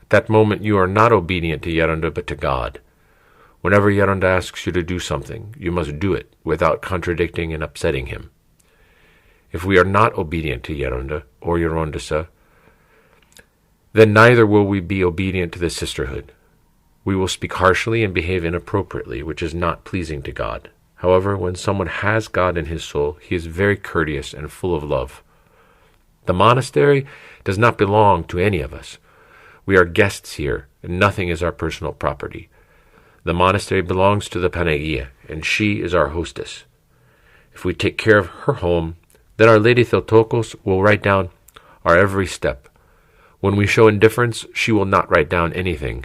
At that moment you are not obedient to Geronda but to God. Whenever Geronda asks you to do something, you must do it without contradicting and upsetting him. If we are not obedient to Geronda or Gerontissa, then neither will we be obedient to the sisterhood. We will speak harshly and behave inappropriately, which is not pleasing to God. However, when someone has God in his soul, he is very courteous and full of love. The monastery does not belong to any of us. We are guests here, and nothing is our personal property. The monastery belongs to the Panagia, and she is our hostess. If we take care of her home, then Our Lady Theotokos will write down our every step. When we show indifference, she will not write down anything.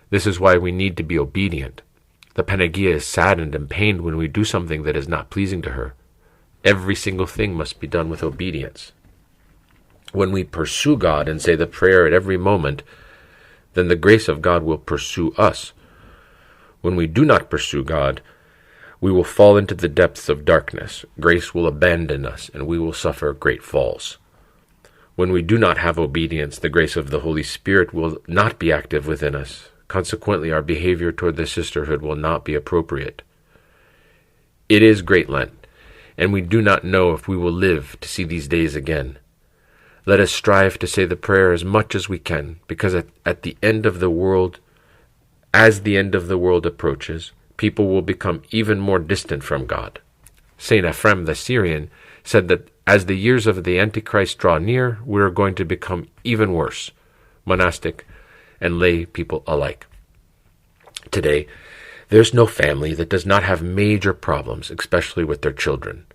This is why we need to be obedient. The Panagia is saddened and pained when we do something that is not pleasing to her. Every single thing must be done with obedience. When we pursue God and say the prayer at every moment, then the grace of God will pursue us. When we do not pursue God, we will fall into the depths of darkness. Grace will abandon us, and we will suffer great falls. When we do not have obedience, the grace of the Holy Spirit will not be active within us. Consequently, our behavior toward the sisterhood will not be appropriate. It is Great Lent, and we do not know if we will live to see these days again. Let us strive to say the prayer as much as we can, because at the end of the world, as the end of the world approaches, people will become even more distant from God. Saint Ephrem the Syrian said that as the years of the Antichrist draw near, we are going to become even worse, monastic and lay people alike. Today, there's no family that does not have major problems, especially with their children.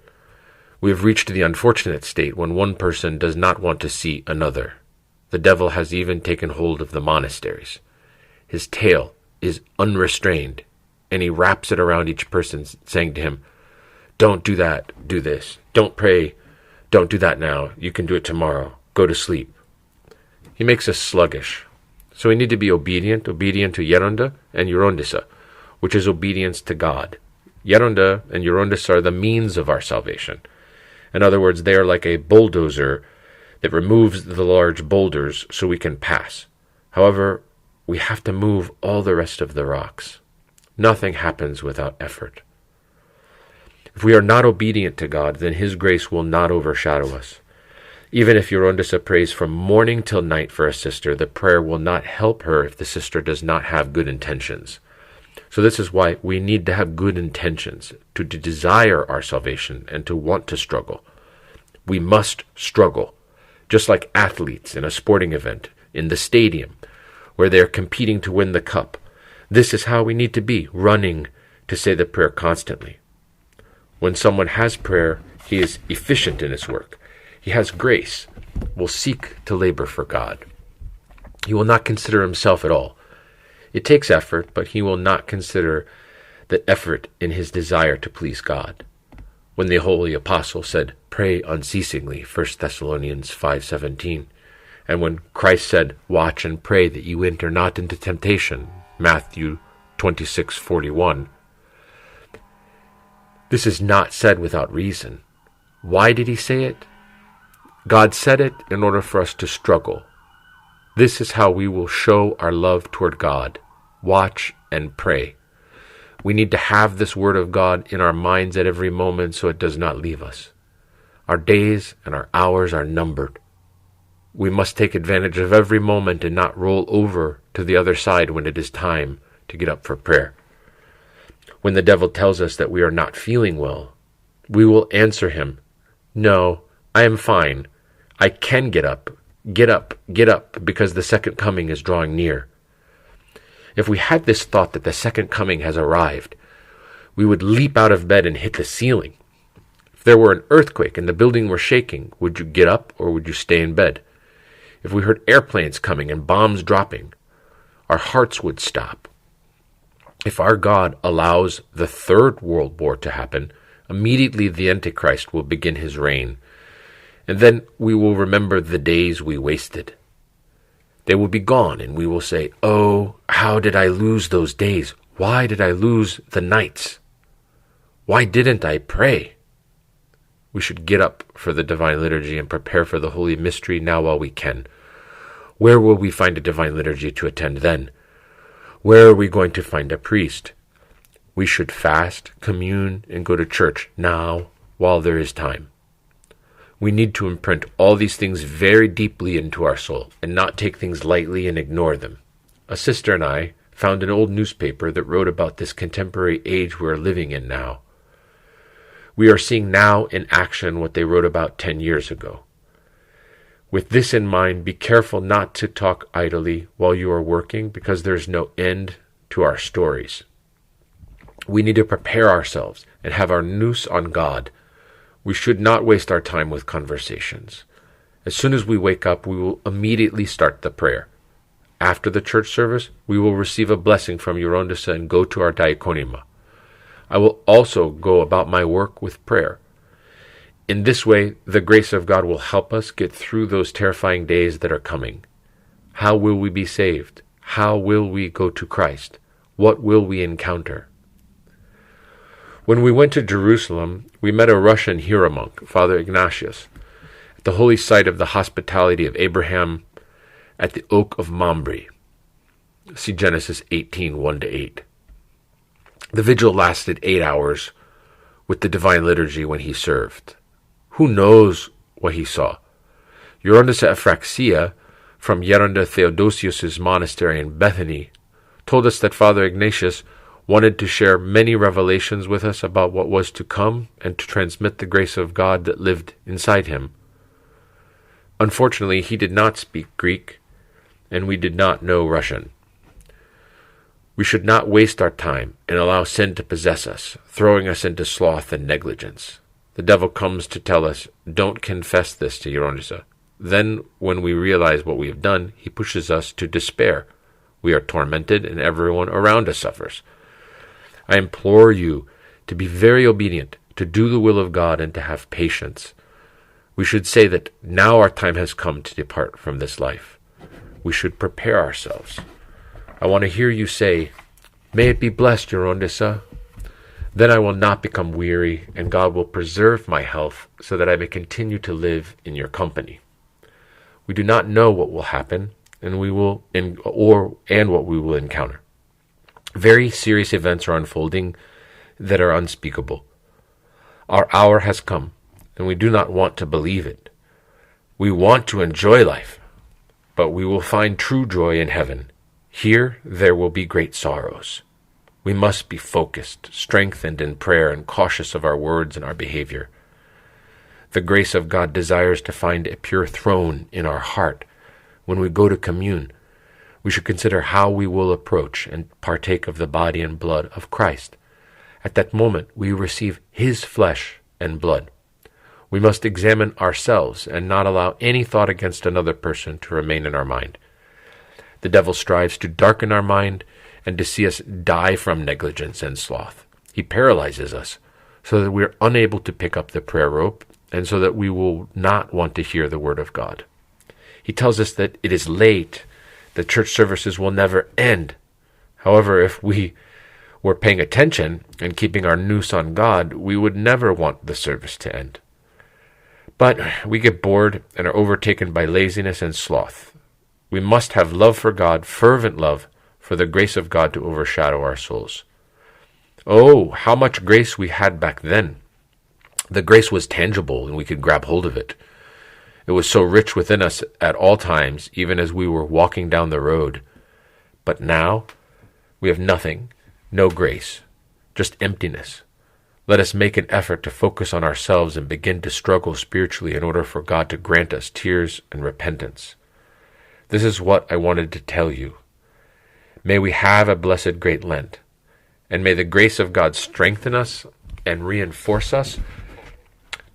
We have reached the unfortunate state when one person does not want to see another. The devil has even taken hold of the monasteries. His tail is unrestrained, and he wraps it around each person, saying to him, don't do that, do this. Don't pray, don't do that now. You can do it tomorrow. Go to sleep. He makes us sluggish. So we need to be obedient to Geronda and Gerontissa, which is obedience to God. Geronda and Gerontissa are the means of our salvation. In other words, they are like a bulldozer that removes the large boulders so we can pass. However, we have to move all the rest of the rocks. Nothing happens without effort. If we are not obedient to God, then His grace will not overshadow us. Even if Gerontissa prays from morning till night for a sister, the prayer will not help her if the sister does not have good intentions. So this is why we need to have good intentions, to desire our salvation and to want to struggle. We must struggle, just like athletes in a sporting event, in the stadium, where they are competing to win the cup. This is how we need to be, running to say the prayer constantly. When someone has prayer, he is efficient in his work. He has grace, will seek to labor for God. He will not consider himself at all. It takes effort, but he will not consider the effort in his desire to please God. When the Holy Apostle said, "Pray unceasingly," 1 Thessalonians 5:17, and when Christ said, "Watch and pray that you enter not into temptation," Matthew 26:41, this is not said without reason. Why did he say it? God said it in order for us to struggle. This is how we will show our love toward God. Watch and pray. We need to have this word of God in our minds at every moment so it does not leave us. Our days and our hours are numbered. We must take advantage of every moment and not roll over to the other side when it is time to get up for prayer. When the devil tells us that we are not feeling well, we will answer him, "No, I am fine. I can get up, because the second coming is drawing near." If we had this thought that the second coming has arrived, we would leap out of bed and hit the ceiling. If there were an earthquake and the building were shaking, would you get up or would you stay in bed? If we heard airplanes coming and bombs dropping, our hearts would stop. If our God allows the Third World War to happen, immediately the Antichrist will begin his reign, and then we will remember the days we wasted. They will be gone, and we will say, "Oh, how did I lose those days? Why did I lose the nights? Why didn't I pray?" We should get up for the Divine Liturgy and prepare for the Holy Mystery now while we can. Where will we find a Divine Liturgy to attend then? Where are we going to find a priest? We should fast, commune, and go to church now while there is time. We need to imprint all these things very deeply into our soul and not take things lightly and ignore them. A sister and I found an old newspaper that wrote about this contemporary age we are living in now. We are seeing now in action what they wrote about 10 years ago. With this in mind, be careful not to talk idly while you are working, because there is no end to our stories. We need to prepare ourselves and have our nous on God. We should not waste our time with conversations. As soon as we wake up, we will immediately start the prayer. After the church service, we will receive a blessing from Gerontissa and go to our diaconima. I will also go about my work with prayer. In this way, the grace of God will help us get through those terrifying days that are coming. How will we be saved? How will we go to Christ? What will we encounter? When we went to Jerusalem, we met a Russian hieromonk, Father Ignatius, at the holy site of the hospitality of Abraham at the Oak of Mamre. See Genesis 18:1-8. The vigil lasted 8 hours with the Divine Liturgy when he served. Who knows what he saw? Gerontissa Ephraxia, from Geronda Theodosius's monastery in Bethany, told us that Father Ignatius wanted to share many revelations with us about what was to come and to transmit the grace of God that lived inside him. Unfortunately, he did not speak Greek, and we did not know Russian. We should not waste our time and allow sin to possess us, throwing us into sloth and negligence. The devil comes to tell us, "Don't confess this to Gerontissa." Then, when we realize what we have done, he pushes us to despair. We are tormented, and everyone around us suffers. I implore you to be very obedient, to do the will of God, and to have patience. We should say that now our time has come to depart from this life. we should prepare ourselves. I want to hear you say, "May it be blessed, Gerontissa." Then I will not become weary, and God will preserve my health so that I may continue to live in your company. We do not know what will happen, and what we will encounter. Very serious events are unfolding that are unspeakable. Our hour has come, and we do not want to believe it. We want to enjoy life, but we will find true joy in heaven. Here there will be great sorrows. We must be focused, strengthened in prayer, and cautious of our words and our behavior. The grace of God desires to find a pure throne in our heart. When we go to commune, we should consider how we will approach and partake of the body and blood of Christ. At that moment, we receive his flesh and blood. We must examine ourselves and not allow any thought against another person to remain in our mind. The devil strives to darken our mind and to see us die from negligence and sloth. He paralyzes us so that we are unable to pick up the prayer rope and so that we will not want to hear the word of God. He tells us that it is late, that church services will never end. However, if we were paying attention and keeping our noose on God, we would never want the service to end. But we get bored and are overtaken by laziness and sloth. We must have love for God, fervent love, for the grace of God to overshadow our souls. Oh, how much grace we had back then. The grace was tangible and we could grab hold of it. It was so rich within us at all times, even as we were walking down the road. But now, we have nothing, no grace, just emptiness. Let us make an effort to focus on ourselves and begin to struggle spiritually in order for God to grant us tears and repentance. This is what I wanted to tell you. May we have a blessed great Lent, and may the grace of God strengthen us and reinforce us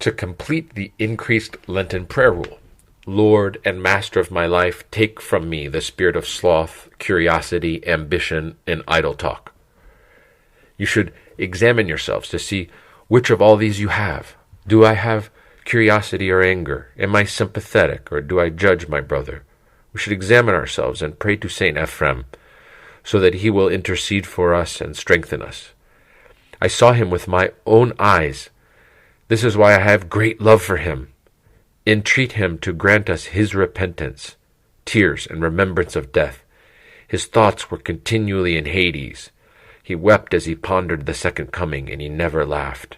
to complete the increased Lenten prayer rule. Lord and Master of my life, take from me the spirit of sloth, curiosity, ambition, and idle talk. You should examine yourselves to see which of all these you have. Do I have curiosity or anger? Am I sympathetic, or do I judge my brother? We should examine ourselves and pray to Saint Ephrem, so that he will intercede for us and strengthen us. I saw him with my own eyes. This is why I have great love for him. Entreat him to grant us his repentance, tears, and remembrance of death. His thoughts were continually in Hades. He wept as he pondered the second coming, and he never laughed.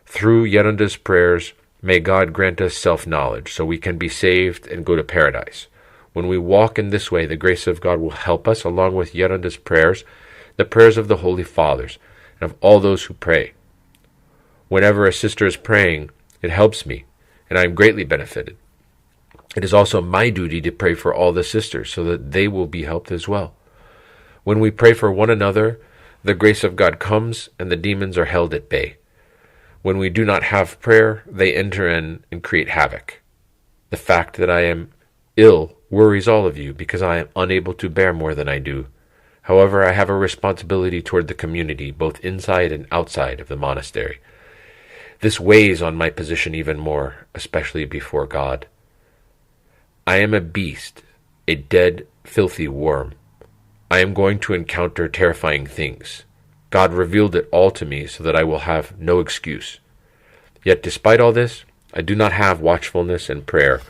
Through Gerontiss's prayers, may God grant us self-knowledge, so we can be saved and go to paradise. When we walk in this way, the grace of God will help us, along with Gerontiss's prayers, the prayers of the Holy Fathers, and of all those who pray. Whenever a sister is praying, it helps me, and I am greatly benefited. It is also my duty to pray for all the sisters, so that they will be helped as well. When we pray for one another, the grace of God comes, and the demons are held at bay. When we do not have prayer, they enter in and create havoc. The fact that I am ill worries all of you, because I am unable to bear more than I do. However, I have a responsibility toward the community, both inside and outside of the monastery. This weighs on my position even more, especially before God. I am a beast, a dead, filthy worm. I am going to encounter terrifying things. God revealed it all to me so that I will have no excuse. Yet despite all this, I do not have watchfulness and prayer,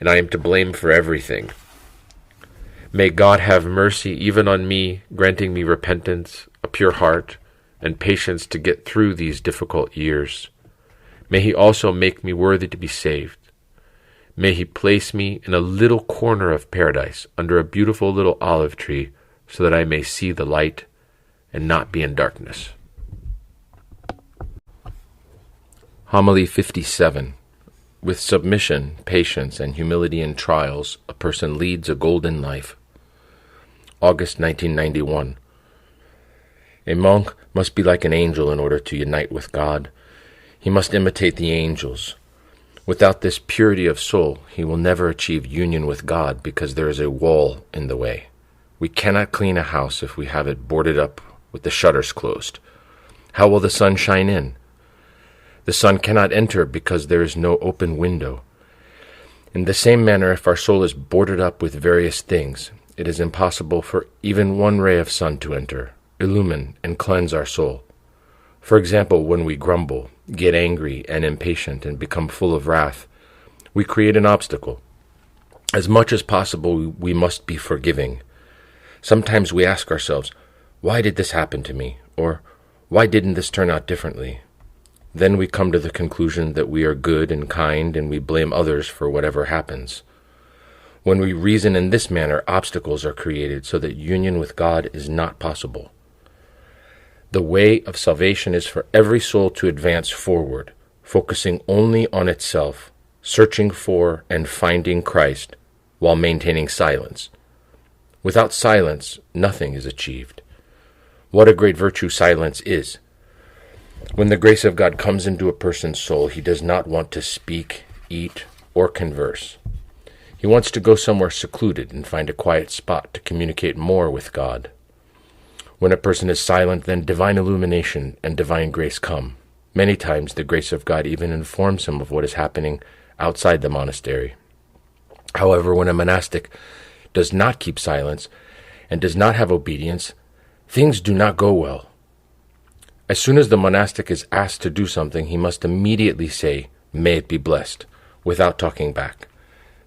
and I am to blame for everything. May God have mercy even on me, granting me repentance, a pure heart, and patience to get through these difficult years. May he also make me worthy to be saved. May he place me in a little corner of paradise under a beautiful little olive tree, so that I may see the light and not be in darkness. Homily 57. With submission, patience, and humility in trials, a person leads a golden life. August 1991. A monk must be like an angel in order to unite with God. He must imitate the angels. Without this purity of soul, he will never achieve union with God, because there is a wall in the way. We cannot clean a house if we have it boarded up with the shutters closed. How will the sun shine in? The sun cannot enter because there is no open window. In the same manner, if our soul is boarded up with various things, it is impossible for even one ray of sun to enter, illumine, and cleanse our soul. For example, when we grumble, get angry and impatient, and become full of wrath, we create an obstacle. As much as possible, we must be forgiving. Sometimes we ask ourselves, why did this happen to me? Or, why didn't this turn out differently? Then we come to the conclusion that we are good and kind, and we blame others for whatever happens. When we reason in this manner, obstacles are created so that union with God is not possible. The way of salvation is for every soul to advance forward, focusing only on itself, searching for and finding Christ, while maintaining silence. Without silence, nothing is achieved. What a great virtue silence is! When the grace of God comes into a person's soul, he does not want to speak, eat, or converse. He wants to go somewhere secluded and find a quiet spot to communicate more with God. When a person is silent, then divine illumination and divine grace come. Many times the grace of God even informs him of what is happening outside the monastery. However, when a monastic does not keep silence and does not have obedience, things do not go well. As soon as the monastic is asked to do something, he must immediately say, "May it be blessed," without talking back.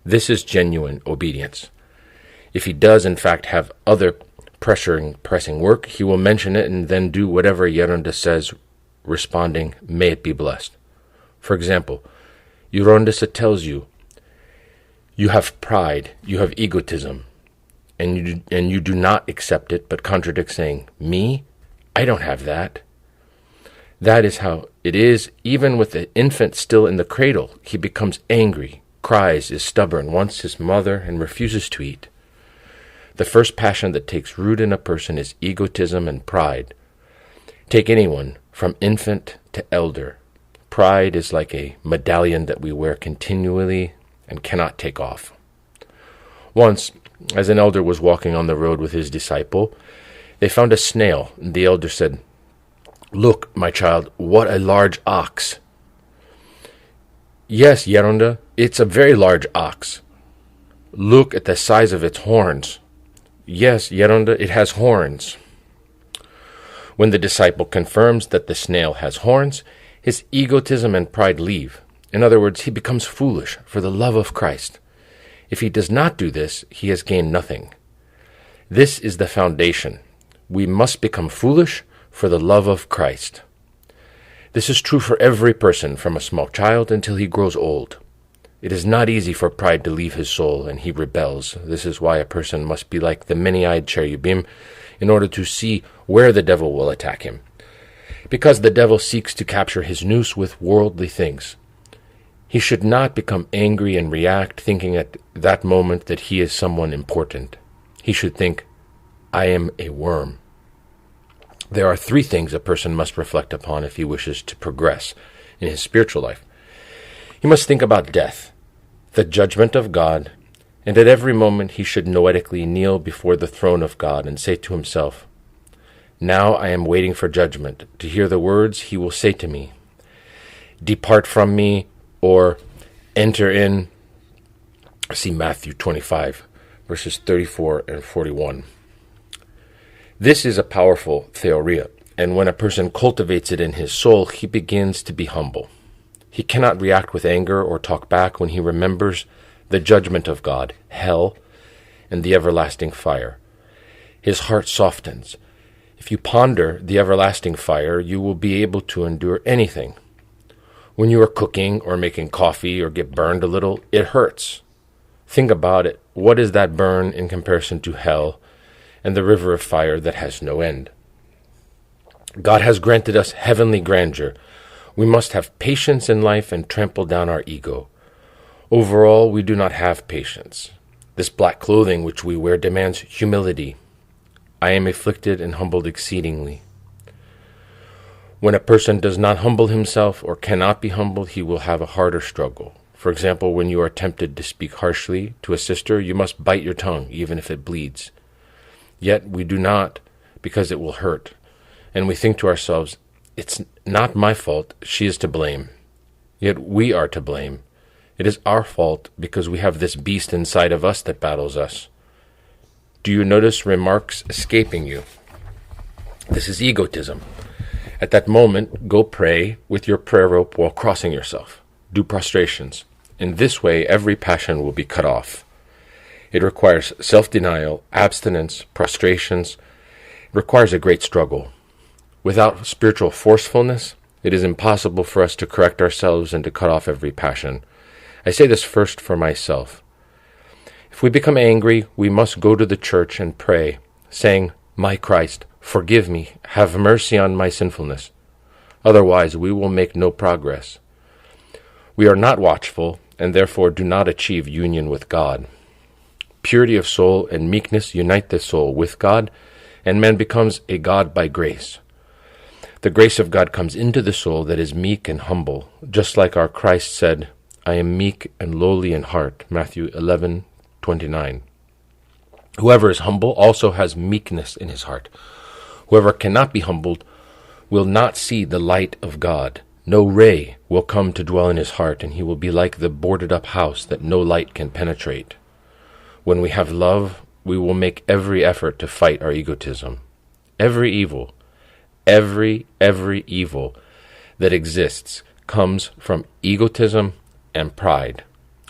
This is genuine obedience. If he does in fact have other pressing work, he will mention it and then do whatever Geronda says, responding, "May it be blessed." For example, Gerontissa tells you, you have pride, you have egotism, and you do not accept it, but contradict, saying, "Me? I don't have that." That is how it is. Even with the infant still in the cradle, he becomes angry, cries, is stubborn, wants his mother, and refuses to eat. The first passion that takes root in a person is egotism and pride. Take anyone, from infant to elder. Pride is like a medallion that we wear continually and cannot take off. Once, as an elder was walking on the road with his disciple, they found a snail, and the elder said, "Look, my child, what a large ox." "Yes, Geronda, it's a very large ox." "Look at the size of its horns." "Yes, Geronda, it has horns." When the disciple confirms that the snail has horns, his egotism and pride leave. In other words, he becomes foolish for the love of Christ. If he does not do this, he has gained nothing. This is the foundation. We must become foolish for the love of Christ. This is true for every person, from a small child until he grows old. It is not easy for pride to leave his soul, and he rebels. This is why a person must be like the many-eyed cherubim in order to see where the devil will attack him. Because the devil seeks to capture his noose with worldly things. He should not become angry and react, thinking at that moment that he is someone important. He should think, "I am a worm." There are 3 things a person must reflect upon if he wishes to progress in his spiritual life. He must think about death, the judgment of God, and at every moment he should noetically kneel before the throne of God and say to himself, "Now I am waiting for judgment, to hear the words he will say to me. Depart from me," or "Enter in." See Matthew 25, verses 34 and 41. This is a powerful theoria, and when a person cultivates it in his soul, he begins to be humble. He cannot react with anger or talk back when he remembers the judgment of God, hell, and the everlasting fire. His heart softens. If you ponder the everlasting fire, you will be able to endure anything. When you are cooking or making coffee or get burned a little, it hurts. Think about it. What is that burn in comparison to hell and the river of fire that has no end? God has granted us heavenly grandeur. We must have patience in life and trample down our ego. Overall, we do not have patience. This black clothing which we wear demands humility. I am afflicted and humbled exceedingly. When a person does not humble himself or cannot be humbled, he will have a harder struggle. For example, when you are tempted to speak harshly to a sister, you must bite your tongue, even if it bleeds. Yet we do not, because it will hurt. And we think to ourselves, "It's not my fault, she is to blame." Yet we are to blame. It is our fault because we have this beast inside of us that battles us. Do you notice remarks escaping you? This is egotism. At that moment, go pray with your prayer rope while crossing yourself. Do prostrations. In this way, every passion will be cut off. It requires self-denial, abstinence, prostrations. It requires a great struggle. Without spiritual forcefulness, it is impossible for us to correct ourselves and to cut off every passion. I say this first for myself. If we become angry, we must go to the church and pray, saying, "My Christ, forgive me, have mercy on my sinfulness." Otherwise, we will make no progress. We are not watchful, and therefore do not achieve union with God. Purity of soul and meekness unite the soul with God, and man becomes a God by grace. The grace of God comes into the soul that is meek and humble, just like our Christ said, "I am meek and lowly in heart," Matthew 11:29. Whoever is humble also has meekness in his heart. Whoever cannot be humbled will not see the light of God. No ray will come to dwell in his heart, and he will be like the boarded-up house that no light can penetrate. When we have love, we will make every effort to fight our egotism. Every evil that exists comes from egotism and pride.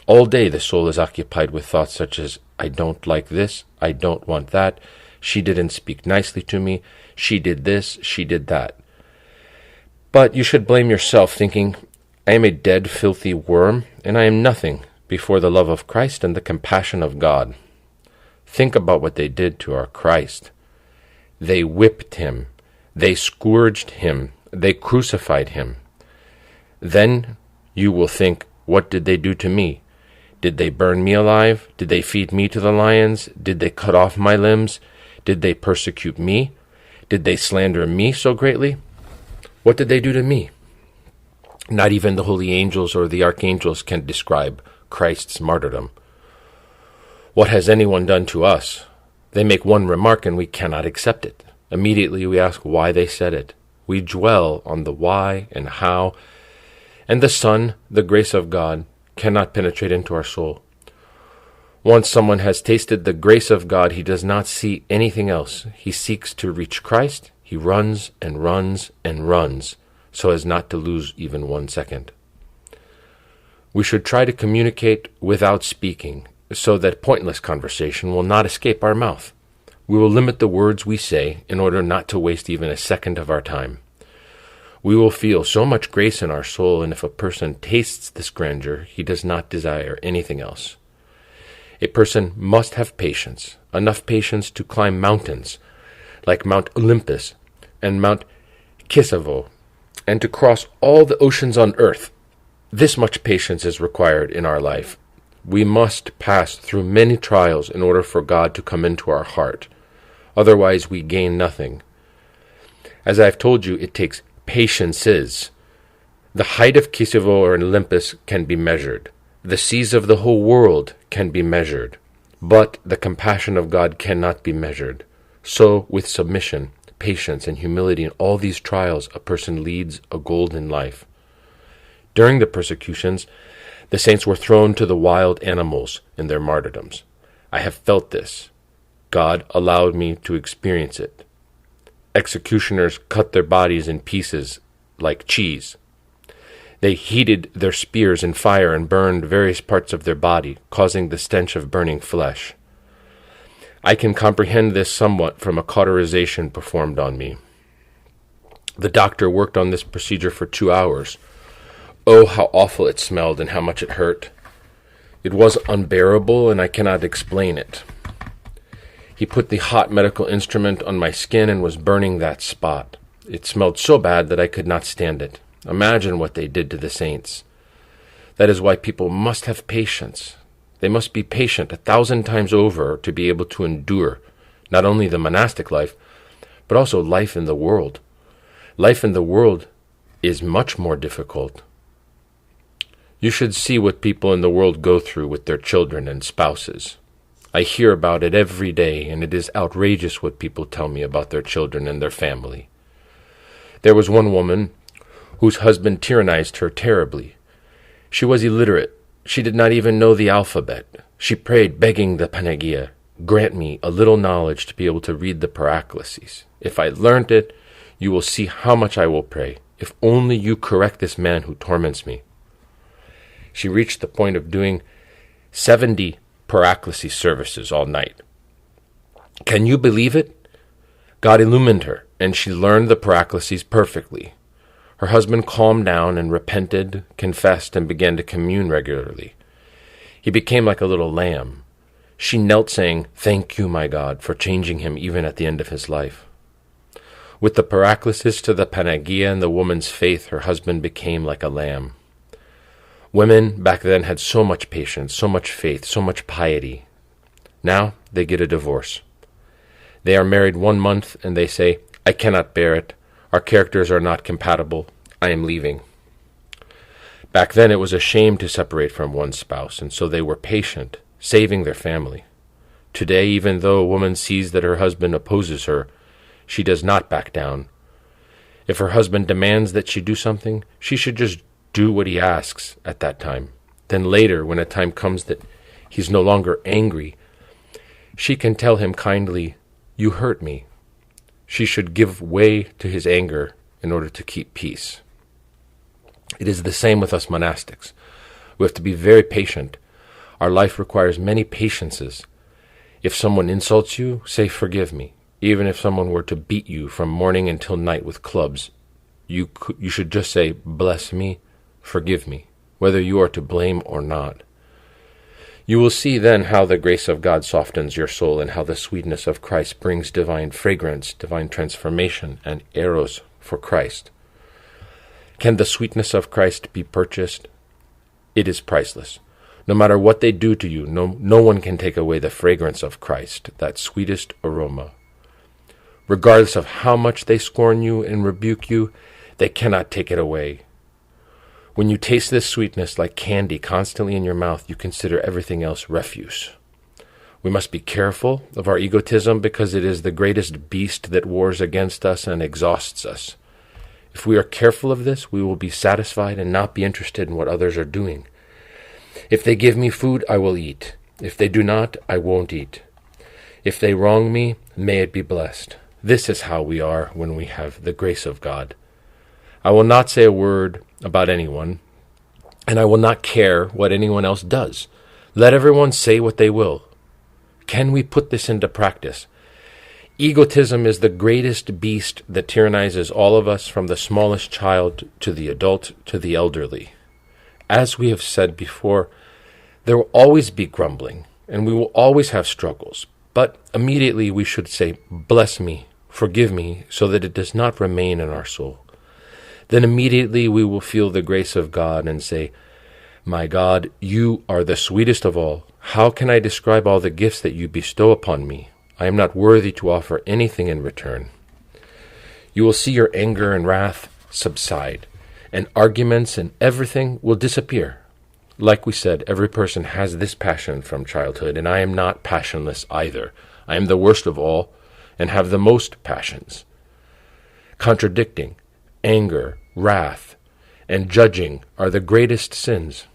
All day the soul is occupied with thoughts such as, "I don't like this, I don't want that, she didn't speak nicely to me, she did this, she did that." But you should blame yourself, thinking, "I am a dead, filthy worm, and I am nothing before the love of Christ and the compassion of God." Think about what they did to our Christ. They whipped him. They scourged him. They crucified him. Then you will think, what did they do to me? Did they burn me alive? Did they feed me to the lions? Did they cut off my limbs? Did they persecute me? Did they slander me so greatly? What did they do to me? Not even the holy angels or the archangels can describe Christ's martyrdom. What has anyone done to us? They make one remark and we cannot accept it. Immediately we ask why they said it. We dwell on the why and how, and the Son, the grace of God, cannot penetrate into our soul. Once someone has tasted the grace of God, he does not see anything else. He seeks to reach Christ. He runs and runs and runs, so as not to lose even 1 second. We should try to communicate without speaking, so that pointless conversation will not escape our mouth. We will limit the words we say in order not to waste even a second of our time. We will feel so much grace in our soul, and if a person tastes this grandeur, he does not desire anything else. A person must have patience, enough patience to climb mountains, like Mount Olympus and Mount Kisevo, and to cross all the oceans on earth. This much patience is required in our life. We must pass through many trials in order for God to come into our heart. Otherwise, we gain nothing. As I have told you, it takes patiences. The height of Kisevo or Olympus can be measured. The seas of the whole world can be measured. But the compassion of God cannot be measured. So, with submission, patience, and humility in all these trials, a person leads a golden life. During the persecutions, the saints were thrown to the wild animals in their martyrdoms. I have felt this. God allowed me to experience it. Executioners cut their bodies in pieces like cheese. They heated their spears in fire and burned various parts of their body, causing the stench of burning flesh. I can comprehend this somewhat from a cauterization performed on me. The doctor worked on this procedure for 2 hours. Oh, how awful it smelled and how much it hurt. It was unbearable, and I cannot explain it. He put the hot medical instrument on my skin and was burning that spot. It smelled so bad that I could not stand it. Imagine what they did to the saints. That is why people must have patience. They must be patient 1,000 times over to be able to endure not only the monastic life, but also life in the world. Life in the world is much more difficult. You should see what people in the world go through with their children and spouses. I hear about it every day, and it is outrageous what people tell me about their children and their family. There was one woman whose husband tyrannized her terribly. She was illiterate, She did not even know the alphabet. She prayed, begging the Panagia, "Grant me a little knowledge to be able to read the Paracleses. If I learned it, you will see how much I will pray. If only you correct this man who torments me." She reached the point of doing 70 Paracleses services all night. Can you believe it? God illumined her, and she learned the Paracleses perfectly. Her husband calmed down and repented, confessed, and began to commune regularly. He became like a little lamb. She knelt saying, "Thank you, my God, for changing him even at the end of his life." With the Paracleses to the Panagia and the woman's faith, her husband became like a lamb. Women back then had so much patience, so much faith, so much piety. Now they get a divorce. They are married 1 month and they say, "I cannot bear it. Our characters are not compatible. I am leaving." Back then it was a shame to separate from one spouse, and so they were patient, saving their family. Today, even though a woman sees that her husband opposes her, she does not back down. If her husband demands that she do something, she should just do what he asks at that time. Then later, when a time comes that he's no longer angry, she can tell him kindly, "You hurt me." She should give way to his anger in order to keep peace. It is the same with us monastics. We have to be very patient. Our life requires many patiences. If someone insults you, say, "Forgive me." Even if someone were to beat you from morning until night with clubs, you should just say, "Bless me, forgive me," whether you are to blame or not. You will see then how the grace of God softens your soul and how the sweetness of Christ brings divine fragrance, divine transformation, and eros for Christ. Can the sweetness of Christ be purchased? It is priceless. No matter what they do to you, no one can take away the fragrance of Christ, that sweetest aroma. Regardless of how much they scorn you and rebuke you, they cannot take it away. When you taste this sweetness like candy constantly in your mouth, you consider everything else refuse. We must be careful of our egotism because it is the greatest beast that wars against us and exhausts us. If we are careful of this, we will be satisfied and not be interested in what others are doing. If they give me food, I will eat. If they do not, I won't eat. If they wrong me, may it be blessed. This is how we are when we have the grace of God. I will not say a word about anyone, and I will not care what anyone else does. Let everyone say what they will. Can we put this into practice? Egotism is the greatest beast that tyrannizes all of us, from the smallest child to the adult to the elderly. As we have said before, there will always be grumbling, and we will always have struggles. But immediately we should say, "Bless me, forgive me," so that it does not remain in our soul. Then immediately we will feel the grace of God and say, "My God, you are the sweetest of all. How can I describe all the gifts that you bestow upon me? I am not worthy to offer anything in return." You will see your anger and wrath subside, and arguments and everything will disappear. Like we said, every person has this passion from childhood, and I am not passionless either. I am the worst of all and have the most passions. Contradicting, anger, wrath, and judging are the greatest sins.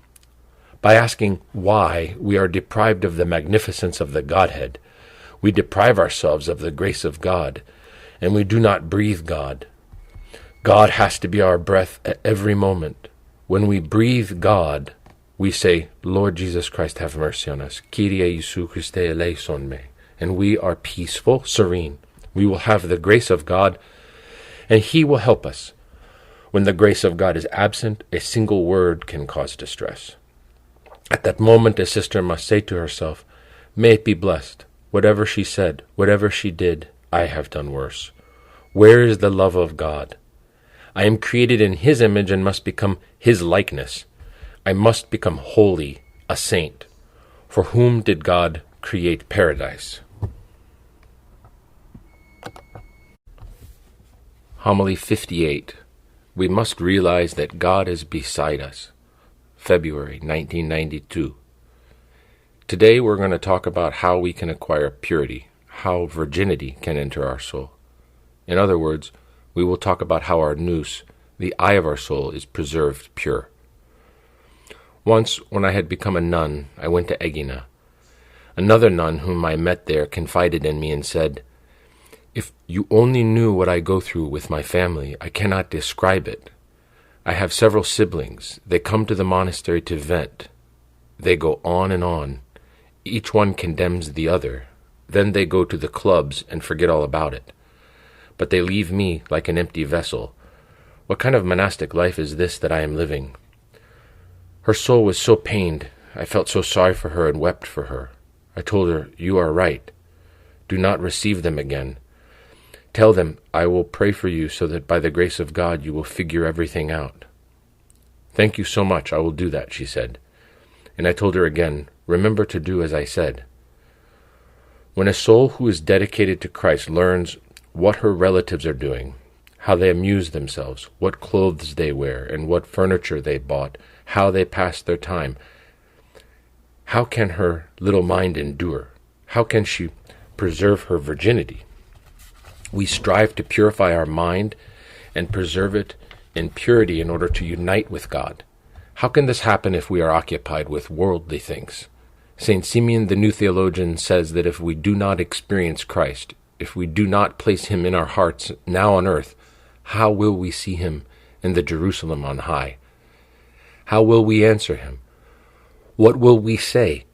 By asking why we are deprived of the magnificence of the Godhead, we deprive ourselves of the grace of God, and we do not breathe God. God has to be our breath at every moment. When we breathe God, we say, "Lord Jesus Christ, have mercy on us. Kyrie Jesu Christe eleison me." And we are peaceful, serene. We will have the grace of God, and He will help us. When the grace of God is absent, a single word can cause distress. At that moment, a sister must say to herself, "May it be blessed. Whatever she said, whatever she did, I have done worse. Where is the love of God? I am created in His image and must become His likeness. I must become holy, a saint. For whom did God create paradise?" Homily 58. We must realize that God is beside us. February 1992. Today we're going to talk about how we can acquire purity, how virginity can enter our soul. In other words, we will talk about how our nous, the eye of our soul, is preserved pure. Once, when I had become a nun, I went to Egina. Another nun whom I met there confided in me and said, "If you only knew what I go through with my family, I cannot describe it. I have several siblings. They come to the monastery to vent. They go on and on. Each one condemns the other. Then they go to the clubs and forget all about it. But they leave me like an empty vessel. What kind of monastic life is this that I am living?" Her soul was so pained. I felt so sorry for her and wept for her. I told her, "You are right. Do not receive them again. Tell them I will pray for you so that by the grace of God you will figure everything out." "Thank you so much. I will do that," she said. And I told her again, "Remember to do as I said." When a soul who is dedicated to Christ learns what her relatives are doing, how they amuse themselves, what clothes they wear, and what furniture they bought, how they pass their time, how can her little mind endure? How can she preserve her virginity? We strive to purify our mind and preserve it in purity in order to unite with God. How can this happen if we are occupied with worldly things? St. Simeon the New Theologian says that if we do not experience Christ, if we do not place him in our hearts now on earth, how will we see him in the Jerusalem on high? How will we answer him? What will we say?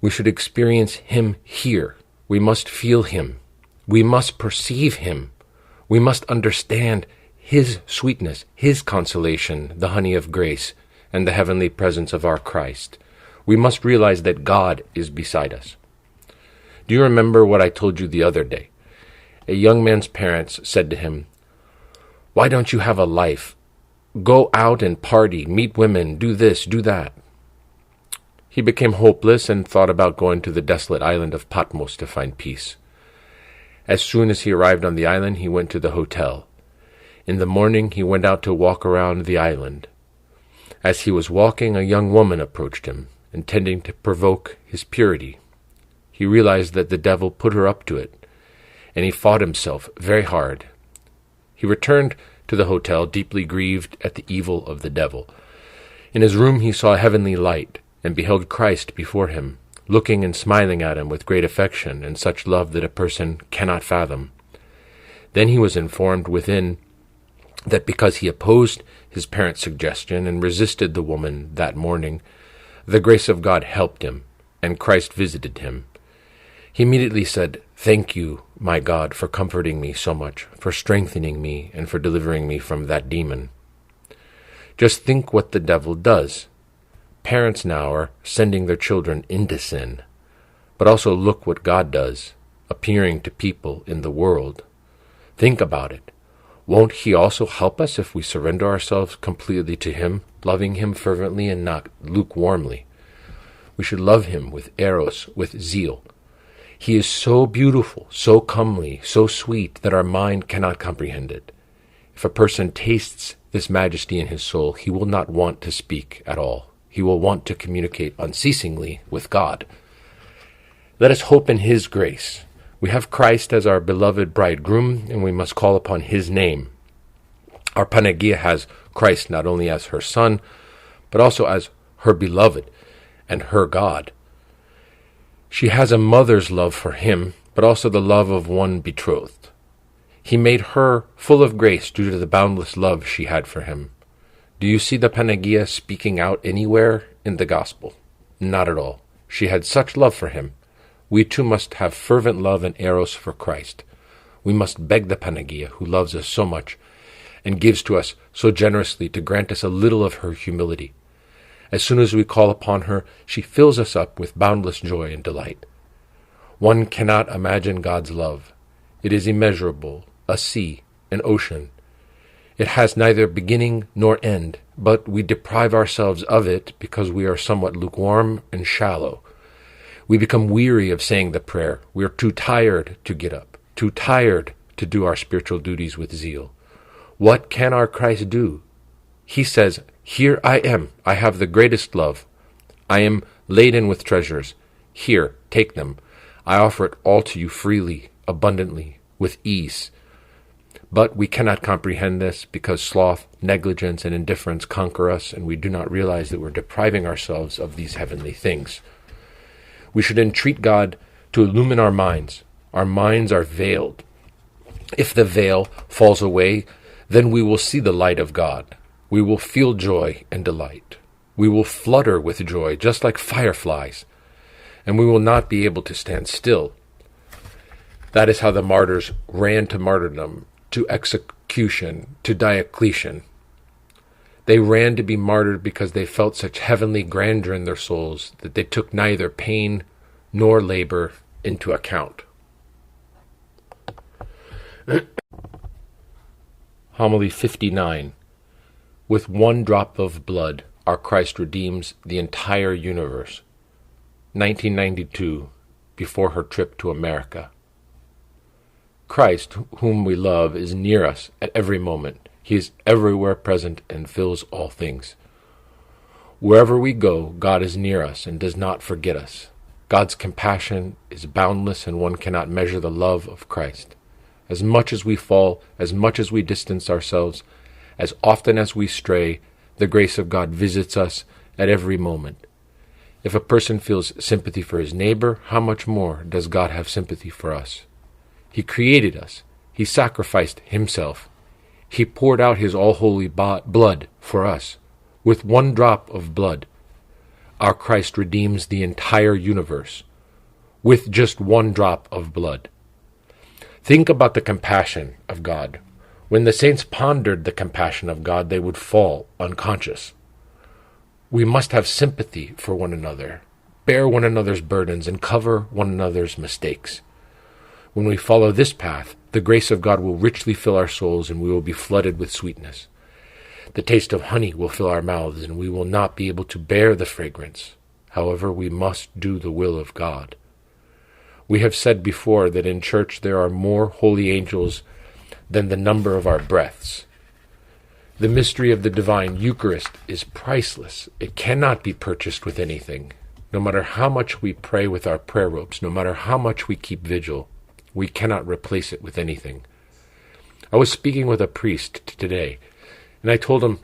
We should experience him here. We must feel him. We must perceive him. We must understand his sweetness, his consolation, the honey of grace, and the heavenly presence of our Christ. We must realize that God is beside us. Do you remember what I told you the other day? A young man's parents said to him, "Why don't you have a life? Go out and party, meet women, do this, do that." He became hopeless and thought about going to the desolate island of Patmos to find peace. As soon as he arrived on the island, he went to the hotel. In the morning, he went out to walk around the island. As he was walking, a young woman approached him, intending to provoke his purity. He realized that the devil put her up to it, and he fought himself very hard. He returned to the hotel, deeply grieved at the evil of the devil. In his room he saw a heavenly light, and beheld Christ before him, looking and smiling at him with great affection and such love that a person cannot fathom. Then he was informed within that because he opposed his parents' suggestion and resisted the woman that morning, the grace of God helped him, and Christ visited him. He immediately said, "Thank you, my God, for comforting me so much, for strengthening me, and for delivering me from that demon." Just think what the devil does. Parents now are sending their children into sin, but also look what God does, appearing to people in the world. Think about it. Won't he also help us if we surrender ourselves completely to him, loving him fervently and not lukewarmly? We should love him with eros, with zeal. He is so beautiful, so comely, so sweet that our mind cannot comprehend it. If a person tastes this majesty in his soul, he will not want to speak at all. He will want to communicate unceasingly with God. Let us hope in his grace. We have Christ as our beloved bridegroom, and we must call upon his name. Our Panagia has Christ not only as her son, but also as her beloved and her God. She has a mother's love for him, but also the love of one betrothed. He made her full of grace due to the boundless love she had for him. Do you see the Panagia speaking out anywhere in the Gospel? Not at all. She had such love for him. We too must have fervent love and eros for Christ. We must beg the Panagia, who loves us so much and gives to us so generously, to grant us a little of her humility. As soon as we call upon her, she fills us up with boundless joy and delight. One cannot imagine God's love. It is immeasurable, a sea, an ocean. It has neither beginning nor end, but we deprive ourselves of it because we are somewhat lukewarm and shallow. We become weary of saying the prayer. We are too tired to get up, too tired to do our spiritual duties with zeal. What can our Christ do? He says, "Here I am. I have the greatest love. I am laden with treasures. Here, take them. I offer it all to you freely, abundantly, with ease." But we cannot comprehend this because sloth, negligence, and indifference conquer us, and we do not realize that we're depriving ourselves of these heavenly things. We should entreat God to illumine our minds. Our minds are veiled. If the veil falls away, then we will see the light of God. We will feel joy and delight. We will flutter with joy, just like fireflies, and we will not be able to stand still. That is how the martyrs ran to martyrdom, to execution, to Diocletian. They ran to be martyred because they felt such heavenly grandeur in their souls that they took neither pain nor labor into account. Homily 59. With one drop of blood, our Christ redeems the entire universe. 1992, before her trip to America. Christ, whom we love, is near us at every moment. He is everywhere present and fills all things. Wherever we go, God is near us and does not forget us. God's compassion is boundless, and one cannot measure the love of Christ. As much as we fall, as much as we distance ourselves, as often as we stray, the grace of God visits us at every moment. If a person feels sympathy for his neighbor, how much more does God have sympathy for us? He created us. He sacrificed himself. He poured out his all-holy blood for us. With one drop of blood, our Christ redeems the entire universe. With just one drop of blood. Think about the compassion of God. When the saints pondered the compassion of God, they would fall unconscious. We must have sympathy for one another, bear one another's burdens, and cover one another's mistakes. When we follow this path, the grace of God will richly fill our souls, and we will be flooded with sweetness. The taste of honey will fill our mouths, and we will not be able to bear the fragrance. However, we must do the will of God. We have said before that in church there are more holy angels than the number of our breaths. The mystery of the divine Eucharist is priceless. It cannot be purchased with anything. No matter how much we pray with our prayer ropes, no matter how much we keep vigil, we cannot replace it with anything. I was speaking with a priest today, and I told him,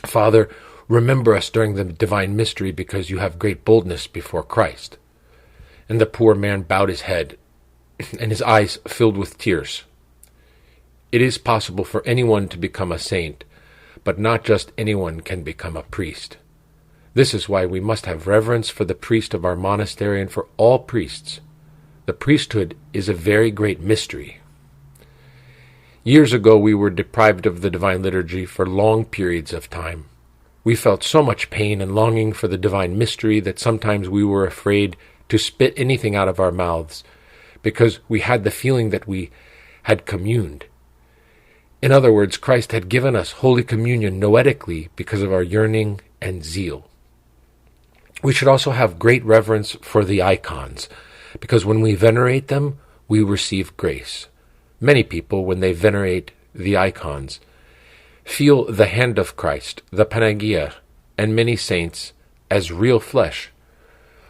"Father, remember us during the divine mystery because you have great boldness before Christ." And the poor man bowed his head, and his eyes filled with tears. It is possible for anyone to become a saint, but not just anyone can become a priest. This is why we must have reverence for the priest of our monastery and for all priests. The priesthood is a very great mystery. Years ago, we were deprived of the divine liturgy for long periods of time. We felt so much pain and longing for the divine mystery that sometimes we were afraid to spit anything out of our mouths because we had the feeling that we had communed. In other words, Christ had given us Holy Communion noetically because of our yearning and zeal. We should also have great reverence for the icons, because when we venerate them, we receive grace. Many people, when they venerate the icons, feel the hand of Christ, the Panagia, and many saints as real flesh.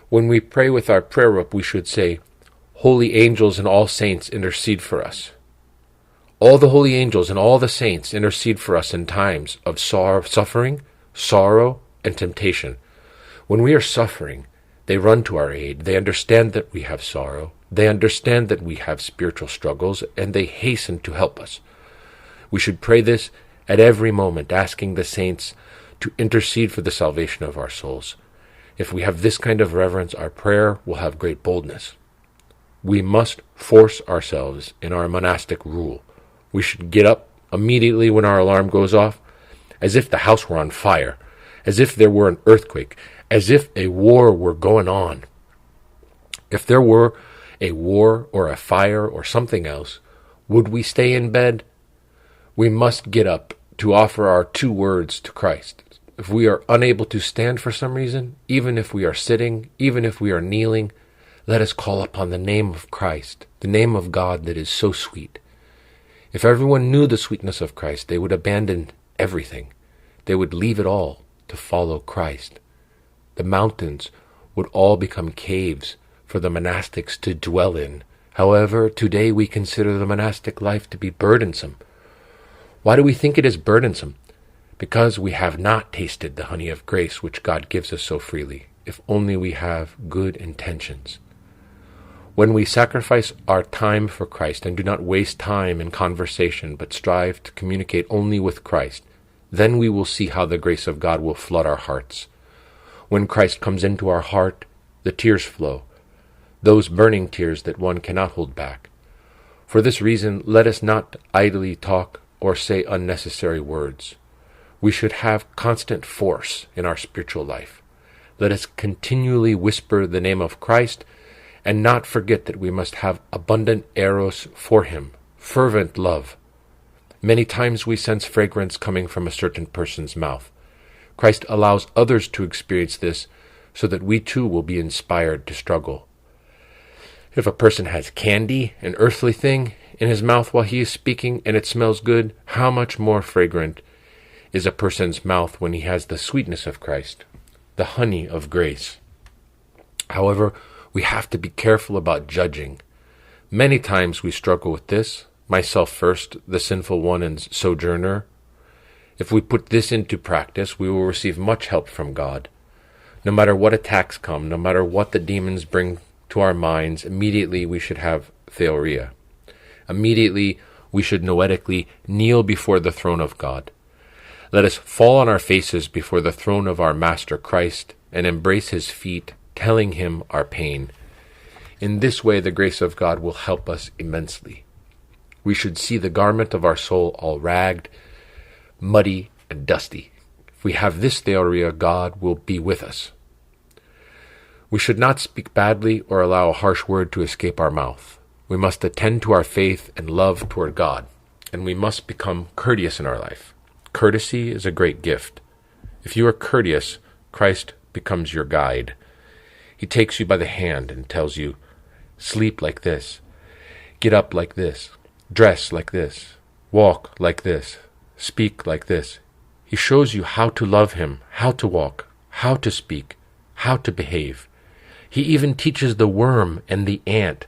When we pray with our prayer rope, we should say, "Holy angels and all saints intercede for us." All the holy angels and all the saints intercede for us in times of suffering, sorrow, and temptation. When we are suffering, they run to our aid. They understand that we have sorrow. They understand that we have spiritual struggles, and they hasten to help us. We should pray this at every moment, asking the saints to intercede for the salvation of our souls. If we have this kind of reverence, our prayer will have great boldness. We must force ourselves in our monastic rule. We should get up immediately when our alarm goes off, as if the house were on fire, as if there were an earthquake, as if a war were going on. If there were a war or a fire or something else, would we stay in bed? We must get up to offer our 2 words to Christ. If we are unable to stand for some reason, even if we are sitting, even if we are kneeling, let us call upon the name of Christ, the name of God that is so sweet. If everyone knew the sweetness of Christ, they would abandon everything. They would leave it all to follow Christ. The mountains would all become caves for the monastics to dwell in, However, today we consider the monastic life to be burdensome. Why do we think it is burdensome? Because we have not tasted the honey of grace which God gives us so freely, if only we have good intentions. When we sacrifice our time for Christ and do not waste time in conversation but strive to communicate only with Christ, then we will see how the grace of God will flood our hearts. When Christ comes into our heart, the tears flow, those burning tears that one cannot hold back. For this reason, let us not idly talk or say unnecessary words. We should have constant force in our spiritual life. Let us continually whisper the name of Christ and not forget that we must have abundant eros for him, fervent love. Many times we sense fragrance coming from a certain person's mouth. Christ allows others to experience this so that we too will be inspired to struggle. If a person has candy, an earthly thing, in his mouth while he is speaking and it smells good, how much more fragrant is a person's mouth when he has the sweetness of Christ, the honey of grace. However, we have to be careful about judging. Many times we struggle with this, myself first, the sinful one and sojourner. If we put this into practice, we will receive much help from God. No matter what attacks come, no matter what the demons bring to our minds, immediately we should have theoria. Immediately we should noetically kneel before the throne of God. Let us fall on our faces before the throne of our Master Christ and embrace his feet, telling him our pain. In this way the grace of God will help us immensely. We should see the garment of our soul all ragged, muddy, and dusty. If we have this theoria, God will be with us. We should not speak badly or allow a harsh word to escape our mouth. We must attend to our faith and love toward God, and we must become courteous in our life. Courtesy is a great gift. If you are courteous, Christ becomes your guide. He takes you by the hand and tells you, sleep like this, get up like this, dress like this, walk like this, speak like this. He shows you how to love him, how to walk, how to speak, how to behave. He even teaches the worm and the ant,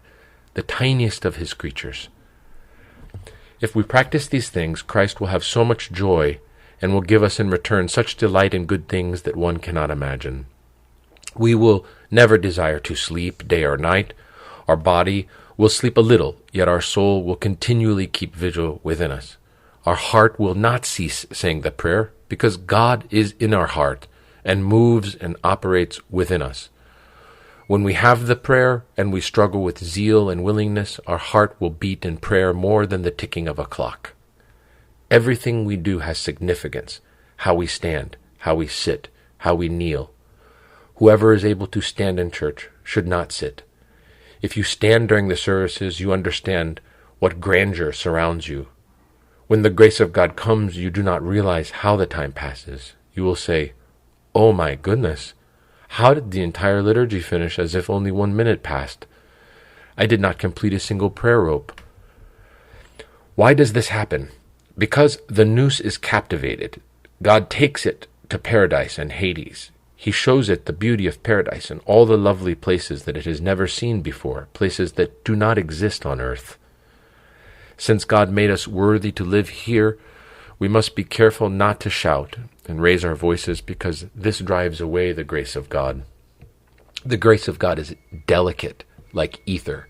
the tiniest of his creatures. If we practice these things, Christ will have so much joy and will give us in return such delight in good things that one cannot imagine. We will never desire to sleep day or night. Our body will sleep a little, yet our soul will continually keep vigil within us. Our heart will not cease saying the prayer, because God is in our heart and moves and operates within us. When we have the prayer and we struggle with zeal and willingness, our heart will beat in prayer more than the ticking of a clock. Everything we do has significance: how we stand, how we sit, how we kneel. Whoever is able to stand in church should not sit. If you stand during the services, you understand what grandeur surrounds you. When the grace of God comes, you do not realize how the time passes. You will say, "Oh my goodness, how did the entire liturgy finish as if only 1 minute passed? I did not complete a single prayer rope." Why does this happen? Because the noose is captivated. God takes it to paradise and Hades. He shows it the beauty of paradise and all the lovely places that it has never seen before, places that do not exist on earth. Since God made us worthy to live here, we must be careful not to shout and raise our voices, because this drives away the grace of God. The grace of God is delicate, like ether.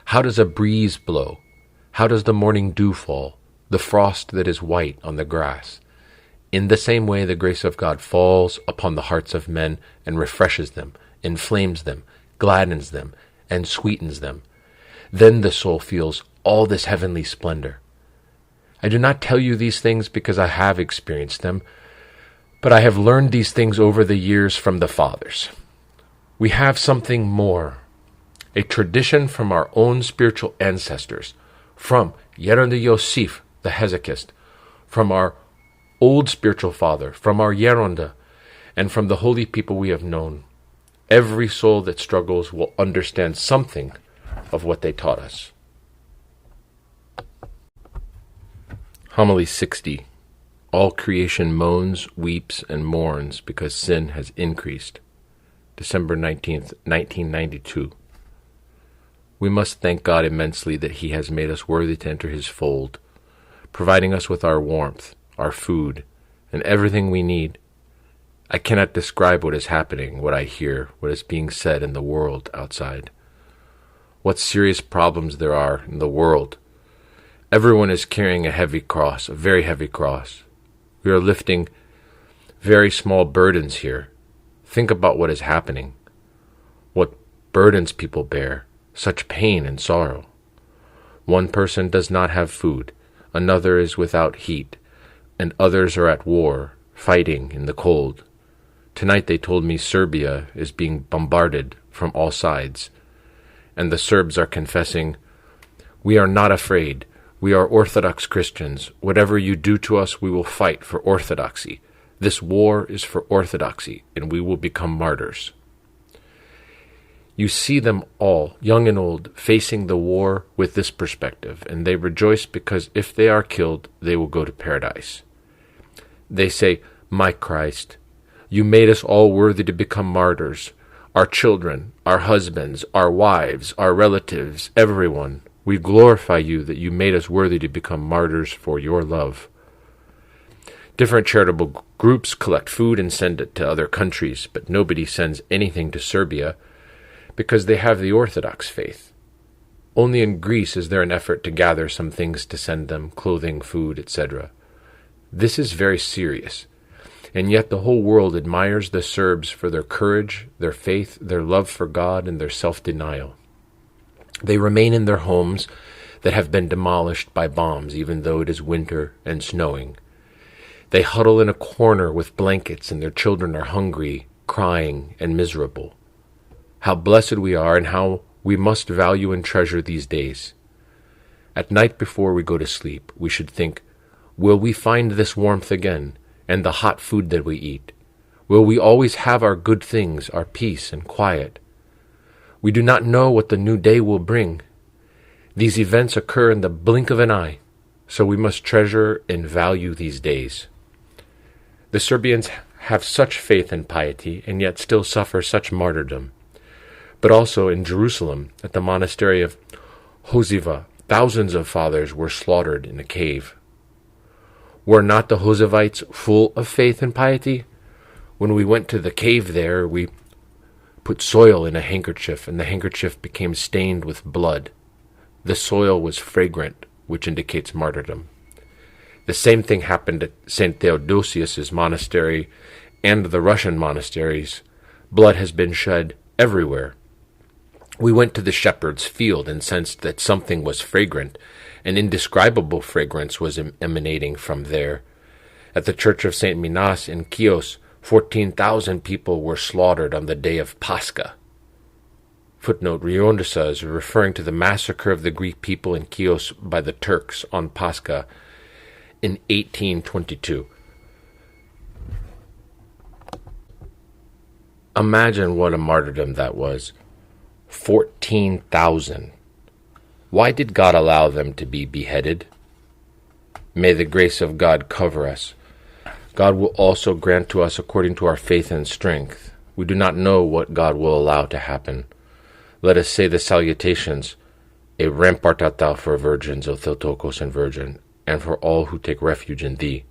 How does a breeze blow? How does the morning dew fall? The frost that is white on the grass? In the same way, the grace of God falls upon the hearts of men and refreshes them, inflames them, gladdens them, and sweetens them. Then the soul feels all this heavenly splendor. I do not tell you these things because I have experienced them, but I have learned these things over the years from the fathers. We have something more, a tradition from our own spiritual ancestors, from Gerontissa Yosef, the hesychist, from our old spiritual father, from our Geronda, and from the holy people we have known. Every soul that struggles will understand something of what they taught us. Homily 60. All creation moans, weeps, and mourns because sin has increased. December 19th, 1992. We must thank God immensely that He has made us worthy to enter His fold, providing us with our warmth, our food, and everything we need. I cannot describe what is happening, what I hear, what is being said in the world outside. What serious problems there are in the world. Everyone is carrying a heavy cross, a very heavy cross. We are lifting very small burdens here. Think about what is happening. What burdens people bear, such pain and sorrow. One person does not have food, another is without heat, and others are at war, fighting in the cold. Tonight they told me Serbia is being bombarded from all sides, and the Serbs are confessing, "We are not afraid. We are Orthodox Christians. Whatever you do to us, we will fight for orthodoxy. This war is for orthodoxy, and we will become martyrs." You see them all, young and old, facing the war with this perspective, and they rejoice because if they are killed, they will go to paradise. They say, "My Christ, you made us all worthy to become martyrs. Our children, our husbands, our wives, our relatives, everyone. We glorify you that you made us worthy to become martyrs for your love." Different charitable groups collect food and send it to other countries, but nobody sends anything to Serbia because they have the Orthodox faith. Only in Greece is there an effort to gather some things to send them, clothing, food, etc. This is very serious, and yet the whole world admires the Serbs for their courage, their faith, their love for God, and their self-denial. They remain in their homes that have been demolished by bombs, even though it is winter and snowing. They huddle in a corner with blankets, and their children are hungry, crying, and miserable. How blessed we are, and how we must value and treasure these days. At night before we go to sleep, we should think, will we find this warmth again, and the hot food that we eat? Will we always have our good things, our peace and quiet? We do not know what the new day will bring. These events occur in the blink of an eye, so we must treasure and value these days. The Serbians have such faith and piety, and yet still suffer such martyrdom. But also in Jerusalem, at the monastery of Hosiva, thousands of fathers were slaughtered in a cave. Were not the Hosevites full of faith and piety? When we went to the cave there, we put soil in a handkerchief, and the handkerchief became stained with blood. The soil was fragrant, which indicates martyrdom. The same thing happened at St. Theodosius's monastery and the Russian monasteries. Blood has been shed everywhere. We went to the shepherd's field and sensed that something was fragrant. An indescribable fragrance was emanating from there. At the church of St. Minas in Chios, 14,000 people were slaughtered on the day of Pascha. Footnote, Gerontissa is referring to the massacre of the Greek people in Chios by the Turks on Pascha in 1822. Imagine what a martyrdom that was. 14,000. Why did God allow them to be beheaded? May the grace of God cover us. God will also grant to us according to our faith and strength. We do not know what God will allow to happen. Let us say the salutations, a rampart art thou for virgins, O Theotokos and Virgin, and for all who take refuge in thee.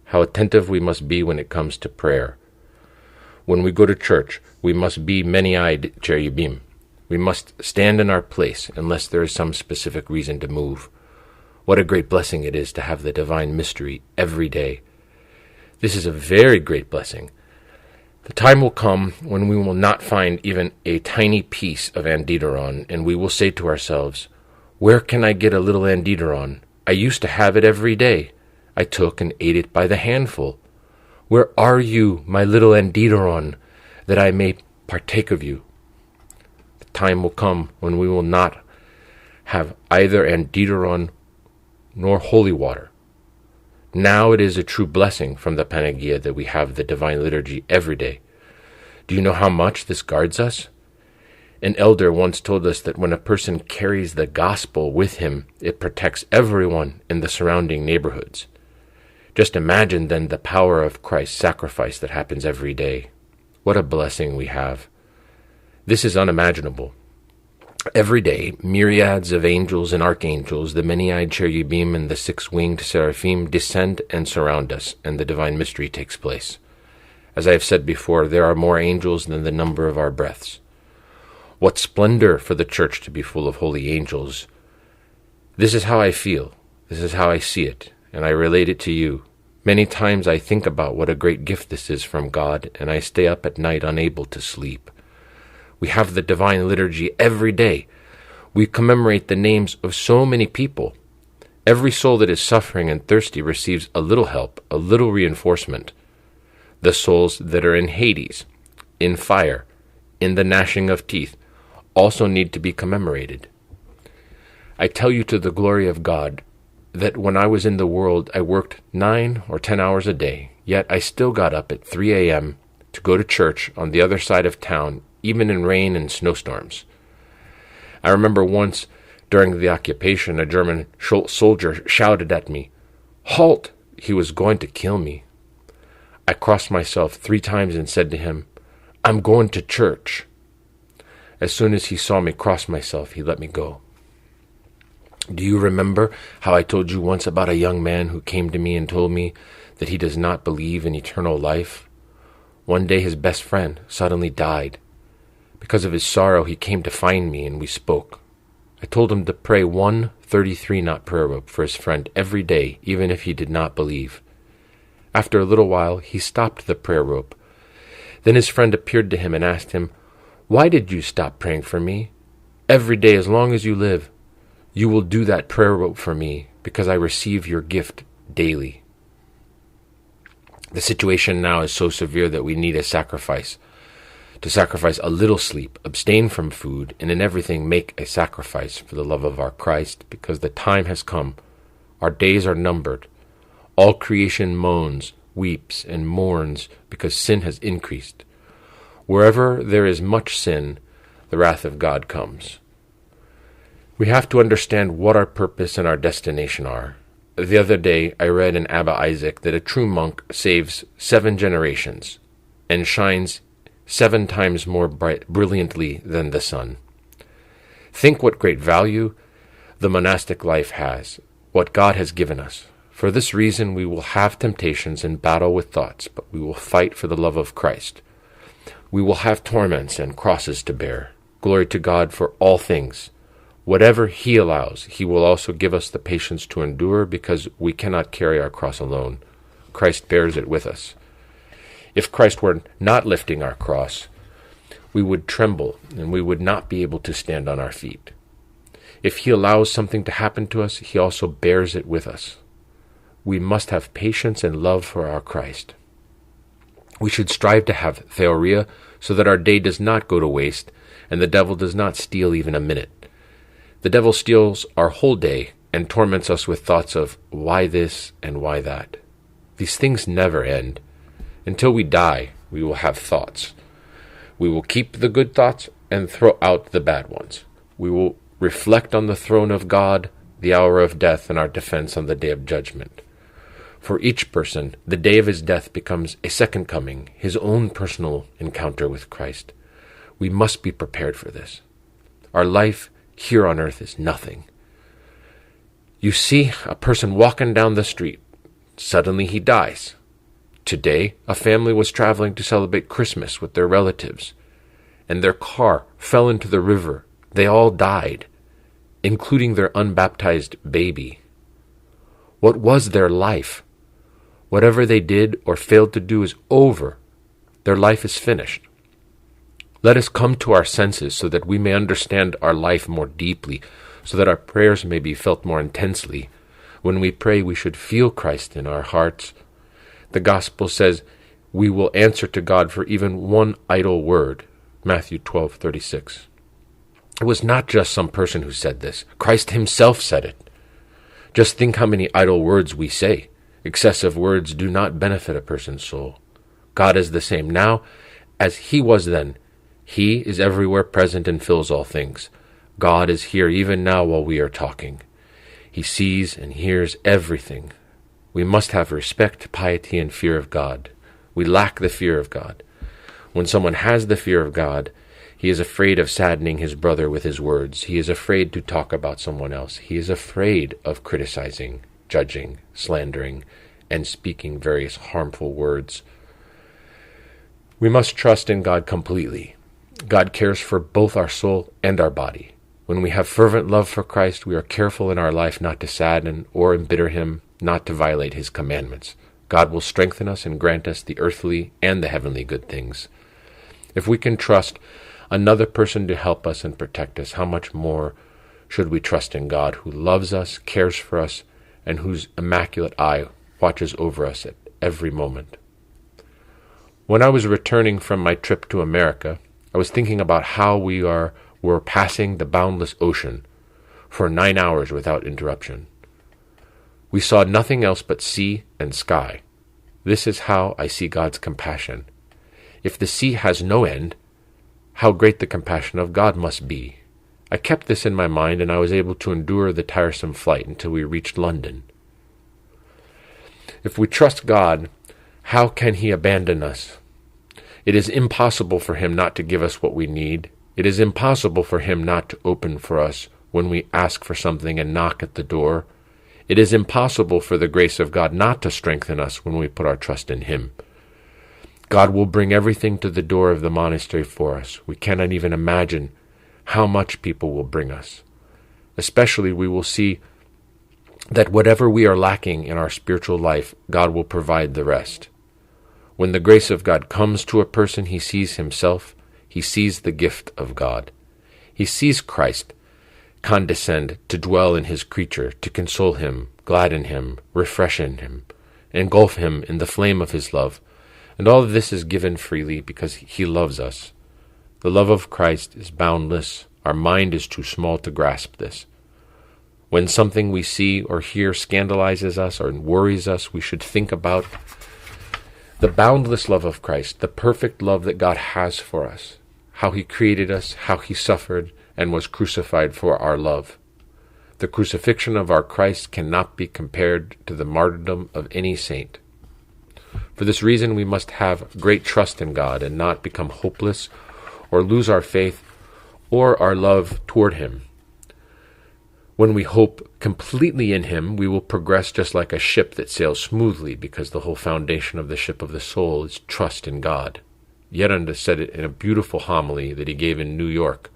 How attentive we must be when it comes to prayer. When we go to church, we must be many-eyed cherubim. We must stand in our place unless there is some specific reason to move. What a great blessing it is to have the divine mystery every day. This is a very great blessing. The time will come when we will not find even a tiny piece of andideron, and we will say to ourselves, where can I get a little andideron? I used to have it every day. I took and ate it by the handful. Where are you, my little andideron, that I may partake of you? The time will come when we will not have either andideron nor holy water. Now it is a true blessing from the Panagia that we have the Divine Liturgy every day. Do you know how much this guards us? An elder once told us that when a person carries the gospel with him, it protects everyone in the surrounding neighborhoods. Just imagine then the power of Christ's sacrifice that happens every day. What a blessing we have. This is unimaginable. Every day, myriads of angels and archangels, the many-eyed cherubim and the six-winged seraphim descend and surround us, and the divine mystery takes place. As I have said before, there are more angels than the number of our breaths. What splendor for the church to be full of holy angels! This is how I feel, this is how I see it, and I relate it to you. Many times I think about what a great gift this is from God, and I stay up at night unable to sleep. We have the divine liturgy every day. We commemorate the names of so many people. Every soul that is suffering and thirsty receives a little help, a little reinforcement. The souls that are in Hades, in fire, in the gnashing of teeth, also need to be commemorated. I tell you to the glory of God that when I was in the world I worked 9 or 10 hours a day, yet I still got up at 3 a.m. to go to church on the other side of town, even in rain and snowstorms. I remember once, during the occupation, a German soldier shouted at me, "Halt!" He was going to kill me. I crossed myself 3 times and said to him, "I'm going to church." As soon as he saw me cross myself, he let me go. Do you remember how I told you once about a young man who came to me and told me that he does not believe in eternal life? One day his best friend suddenly died. Because of his sorrow, he came to find me, and we spoke. I told him to pray 1 33-knot prayer rope for his friend every day, even if he did not believe. After a little while, he stopped the prayer rope. Then his friend appeared to him and asked him, "Why did you stop praying for me? Every day, as long as you live, you will do that prayer rope for me, because I receive your gift daily." The situation now is so severe that we need a sacrifice. To sacrifice a little sleep, abstain from food, and in everything make a sacrifice for the love of our Christ, because the time has come. Our days are numbered. All creation moans, weeps, and mourns because sin has increased. Wherever there is much sin, the wrath of God comes. We have to understand what our purpose and our destination are. The other day I read in Abba Isaac that a true monk saves 7 generations and shines 7 times more brilliantly than the sun. Think what great value the monastic life has, what God has given us. For this reason we will have temptations and battle with thoughts, but we will fight for the love of Christ. We will have torments and crosses to bear. Glory to God for all things. Whatever He allows, He will also give us the patience to endure, because we cannot carry our cross alone. Christ bears it with us. If Christ were not lifting our cross, we would tremble and we would not be able to stand on our feet. If He allows something to happen to us, He also bears it with us. We must have patience and love for our Christ. We should strive to have theoria so that our day does not go to waste and the devil does not steal even a minute. The devil steals our whole day and torments us with thoughts of why this and why that. These things never end. Until we die, we will have thoughts. We will keep the good thoughts and throw out the bad ones. We will reflect on the throne of God, the hour of death, and our defense on the day of judgment. For each person, the day of his death becomes a second coming, his own personal encounter with Christ. We must be prepared for this. Our life here on earth is nothing. You see a person walking down the street. Suddenly he dies. Today, a family was traveling to celebrate Christmas with their relatives, and their car fell into the river. They all died, including their unbaptized baby. What was their life? Whatever they did or failed to do is over. Their life is finished. Let us come to our senses so that we may understand our life more deeply, so that our prayers may be felt more intensely. When we pray, we should feel Christ in our hearts. The Gospel says we will answer to God for even one idle word. Matthew 12:36. It was not just some person who said this. Christ Himself said it. Just think how many idle words we say. Excessive words do not benefit a person's soul. God is the same now as He was then. He is everywhere present and fills all things. God is here even now while we are talking. He sees and hears everything. We must have respect, piety, and fear of God. We lack the fear of God. When someone has the fear of God, He is afraid of saddening his brother with his words. He is afraid to talk about someone else. He is afraid of criticizing, judging, slandering, and speaking various harmful words. We must trust in God completely. God cares for both our soul and our body. When we have fervent love for Christ, we are careful in our life not to sadden or embitter him, not to violate his commandments. God will strengthen us and grant us the earthly and the heavenly good things. If we can trust another person to help us and protect us, how much more should we trust in God, who loves us, cares for us, and whose immaculate eye watches over us at every moment. When I was returning from my trip to America, I was thinking about how we were passing the boundless ocean for 9 hours without interruption. We saw nothing else but sea and sky. This is how I see God's compassion. If the sea has no end, how great the compassion of God must be. I kept this in my mind, and I was able to endure the tiresome flight until we reached London. If we trust God, how can he abandon us? It is impossible for him not to give us what we need. It is impossible for him not to open for us when we ask for something and knock at the door. It is impossible for the grace of God not to strengthen us when we put our trust in him. God will bring everything to the door of the monastery for us. We cannot even imagine how much people will bring us. Especially we will see that whatever we are lacking in our spiritual life, God will provide the rest. When the grace of God comes to a person, he sees himself, he sees the gift of God. He sees Christ condescend to dwell in his creature, to console him, gladden him, refresh him, engulf him in the flame of his love. And all of this is given freely because he loves us. The love of Christ is boundless. Our mind is too small to grasp this. When something we see or hear scandalizes us or worries us, we should think about the boundless love of Christ, the perfect love that God has for us, how he created us, how he suffered and was crucified for our love. The crucifixion of our Christ cannot be compared to the martyrdom of any saint. For this reason, we must have great trust in God and not become hopeless or lose our faith or our love toward him. When we hope completely in him, we will progress just like a ship that sails smoothly, because the whole foundation of the ship of the soul is trust in God. Gerontissa said it in a beautiful homily that he gave in New York.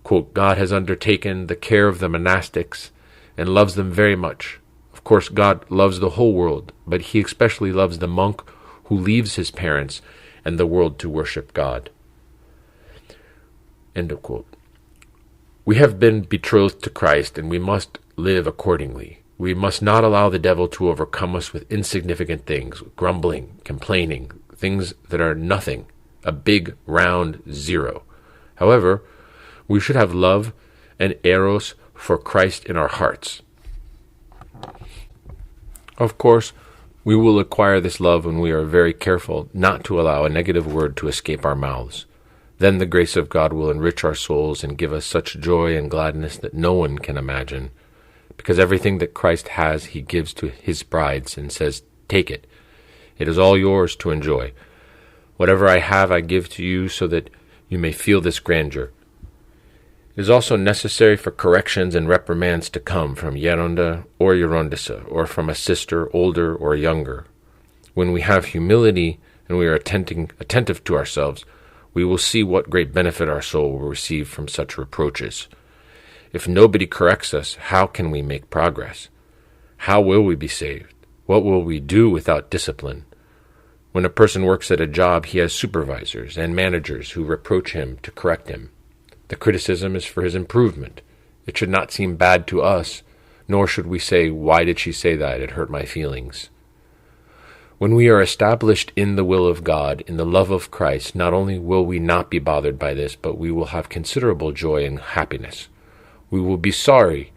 Quote, God has undertaken the care of the monastics and loves them very much. Of course, God loves the whole world, but he especially loves the monk who leaves his parents and the world to worship God. End of quote. We have been betrothed to Christ, and we must live accordingly. We must not allow the devil to overcome us with insignificant things, grumbling, complaining, things that are nothing, a big round zero. However, we should have love and eros for Christ in our hearts. Of course, we will acquire this love when we are very careful not to allow a negative word to escape our mouths. Then the grace of God will enrich our souls and give us such joy and gladness that no one can imagine. Because everything that Christ has, he gives to his brides and says, take it. It is all yours to enjoy. Whatever I have, I give to you so that you may feel this grandeur. It is also necessary for corrections and reprimands to come from Geronda or Gerontissa, or from a sister, older or younger. When we have humility and we are attentive to ourselves, we will see what great benefit our soul will receive from such reproaches. If nobody corrects us, how can we make progress? How will we be saved? What will we do without discipline? When a person works at a job, he has supervisors and managers who reproach him to correct him. The criticism is for his improvement. It should not seem bad to us, nor should we say, why did she say that? It hurt my feelings. When we are established in the will of God, in the love of Christ, not only will we not be bothered by this, but we will have considerable joy and happiness. We will be sorry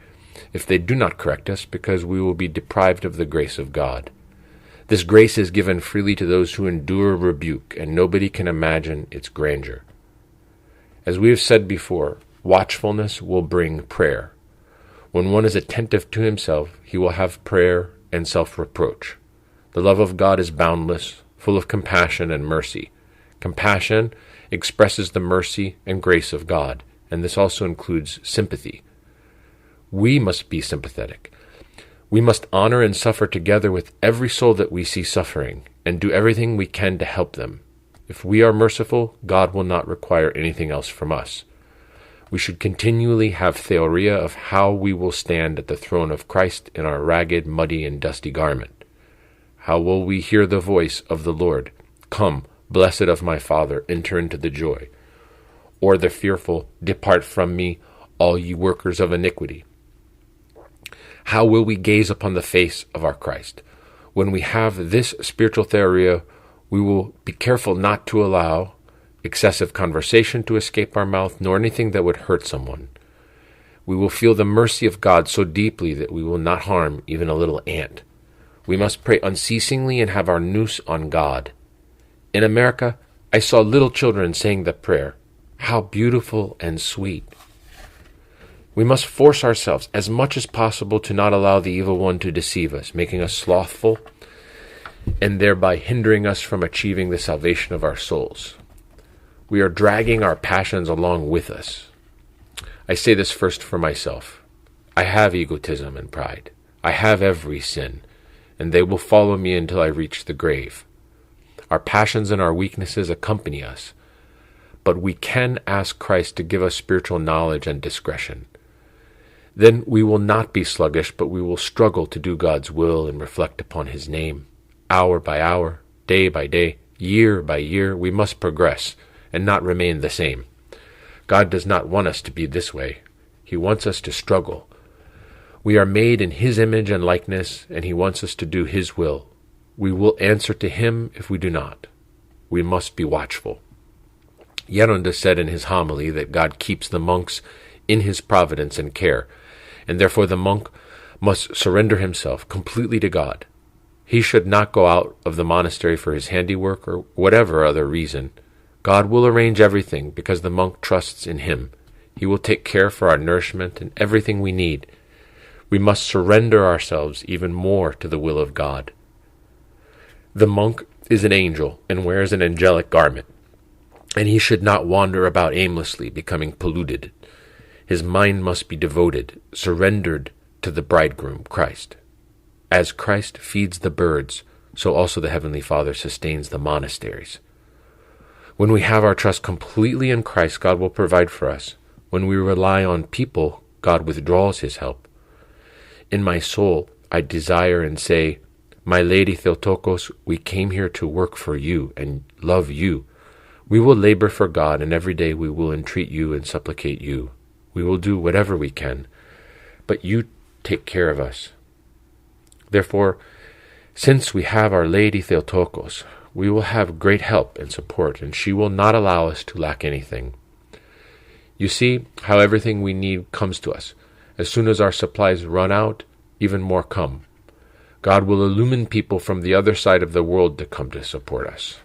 if they do not correct us, because we will be deprived of the grace of God. This grace is given freely to those who endure rebuke, and nobody can imagine its grandeur. As we have said before, watchfulness will bring prayer. When one is attentive to himself, he will have prayer and self-reproach. The love of God is boundless, full of compassion and mercy. Compassion expresses the mercy and grace of God, and this also includes sympathy. We must be sympathetic. We must honor and suffer together with every soul that we see suffering, and do everything we can to help them. If we are merciful, God will not require anything else from us. We should continually have theoria of how we will stand at the throne of Christ in our ragged, muddy, and dusty garment. How will we hear the voice of the Lord, "Come, blessed of my Father, enter into the joy," or the fearful, "Depart from me, all ye workers of iniquity"? How will we gaze upon the face of our Christ? When we have this spiritual theoria, we will be careful not to allow excessive conversation to escape our mouth, nor anything that would hurt someone. We will feel the mercy of God so deeply that we will not harm even a little ant. We must pray unceasingly and have our noose on God. In America, I saw little children saying the prayer. How beautiful and sweet. We must force ourselves as much as possible to not allow the evil one to deceive us, making us slothful and thereby hindering us from achieving the salvation of our souls. We are dragging our passions along with us. I say this first for myself. I have egotism and pride. I have every sin, and they will follow me until I reach the grave. Our passions and our weaknesses accompany us, but we can ask Christ to give us spiritual knowledge and discretion. Then we will not be sluggish, but we will struggle to do God's will and reflect upon His name. Hour by hour, day by day, year by year, we must progress and not remain the same. God does not want us to be this way. He wants us to struggle. We are made in His image and likeness, and He wants us to do His will. We will answer to Him if we do not. We must be watchful. Gerontissa said in his homily that God keeps the monks in His providence and care, and therefore the monk must surrender himself completely to God. He should not go out of the monastery for his handiwork or whatever other reason. God will arrange everything because the monk trusts in Him. He will take care for our nourishment and everything we need. We must surrender ourselves even more to the will of God. The monk is an angel and wears an angelic garment, and he should not wander about aimlessly, becoming polluted. His mind must be devoted, surrendered to the bridegroom, Christ. As Christ feeds the birds, so also the Heavenly Father sustains the monasteries. When we have our trust completely in Christ, God will provide for us. When we rely on people, God withdraws His help. In my soul, I desire and say, "My Lady Theotokos, we came here to work for you and love you. We will labor for God, and every day we will entreat you and supplicate you. We will do whatever we can, but you take care of us. Therefore, since we have our Lady Theotokos, we will have great help and support, and she will not allow us to lack anything. You see how everything we need comes to us. As soon as our supplies run out, even more come. God will illumine people from the other side of the world to come to support us."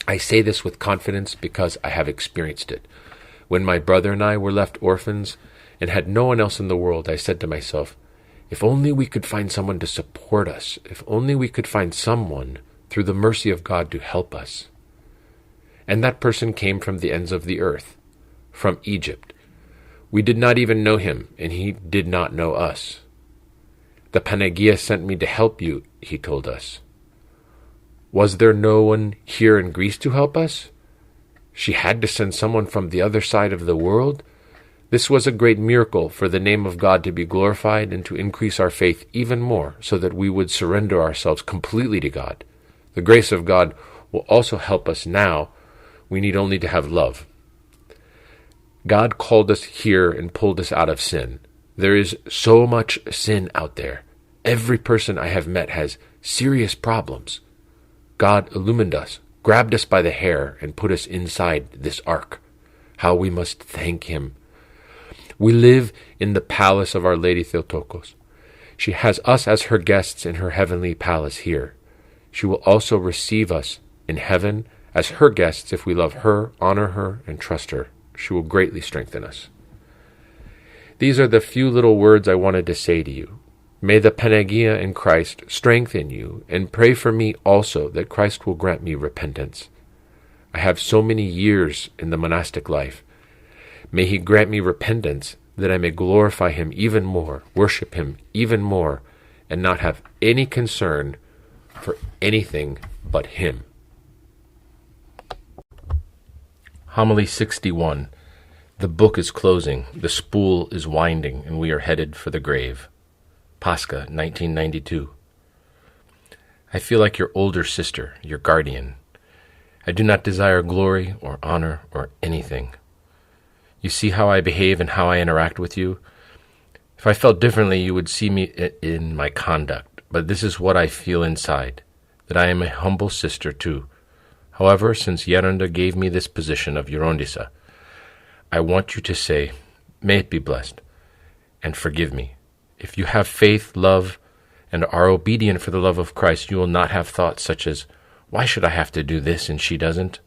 I say this with confidence because I have experienced it. When my brother and I were left orphans and had no one else in the world, I said to myself, if only we could find someone to support us, if only we could find someone through the mercy of God to help us. And that person came from the ends of the earth, from Egypt. We did not even know him, and he did not know us. "The Panagia sent me to help you," he told us. Was there no one here in Greece to help us? She had to send someone from the other side of the world? This was a great miracle for the name of God to be glorified and to increase our faith even more, so that we would surrender ourselves completely to God. The grace of God will also help us now. We need only to have love. God called us here and pulled us out of sin. There is so much sin out there. Every person I have met has serious problems. God illumined us, grabbed us by the hair, and put us inside this ark. How we must thank Him. We live in the palace of Our Lady Theotokos. She has us as her guests in her heavenly palace here. She will also receive us in heaven as her guests if we love her, honor her, and trust her. She will greatly strengthen us. These are the few little words I wanted to say to you. May the Panagia in Christ strengthen you, and pray for me also that Christ will grant me repentance. I have so many years in the monastic life. May he grant me repentance, that I may glorify him even more, worship him even more, and not have any concern for anything but him. Homily 61. The book is closing, the spool is winding, and we are headed for the grave. Pascha, 1992. I feel like your older sister, your guardian. I do not desire glory or honor or anything. You see how I behave and how I interact with you? If I felt differently, you would see me in my conduct, but this is what I feel inside, that I am a humble sister too. However, since Geronda gave me this position of Gerontissa, I want you to say, may it be blessed, and forgive me. If you have faith, love, and are obedient for the love of Christ, you will not have thoughts such as, why should I have to do this and she doesn't?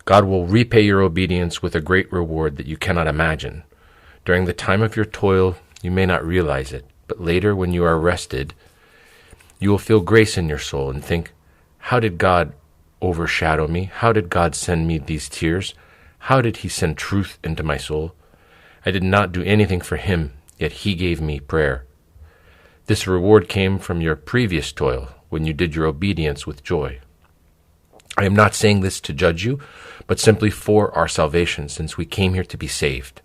God will repay your obedience with a great reward that you cannot imagine. During the time of your toil, you may not realize it, but later when you are rested, you will feel grace in your soul and think, how did God overshadow me? How did God send me these tears? How did he send truth into my soul? I did not do anything for him, yet he gave me prayer. This reward came from your previous toil, when you did your obedience with joy. I am not saying this to judge you, but simply for our salvation, since we came here to be saved.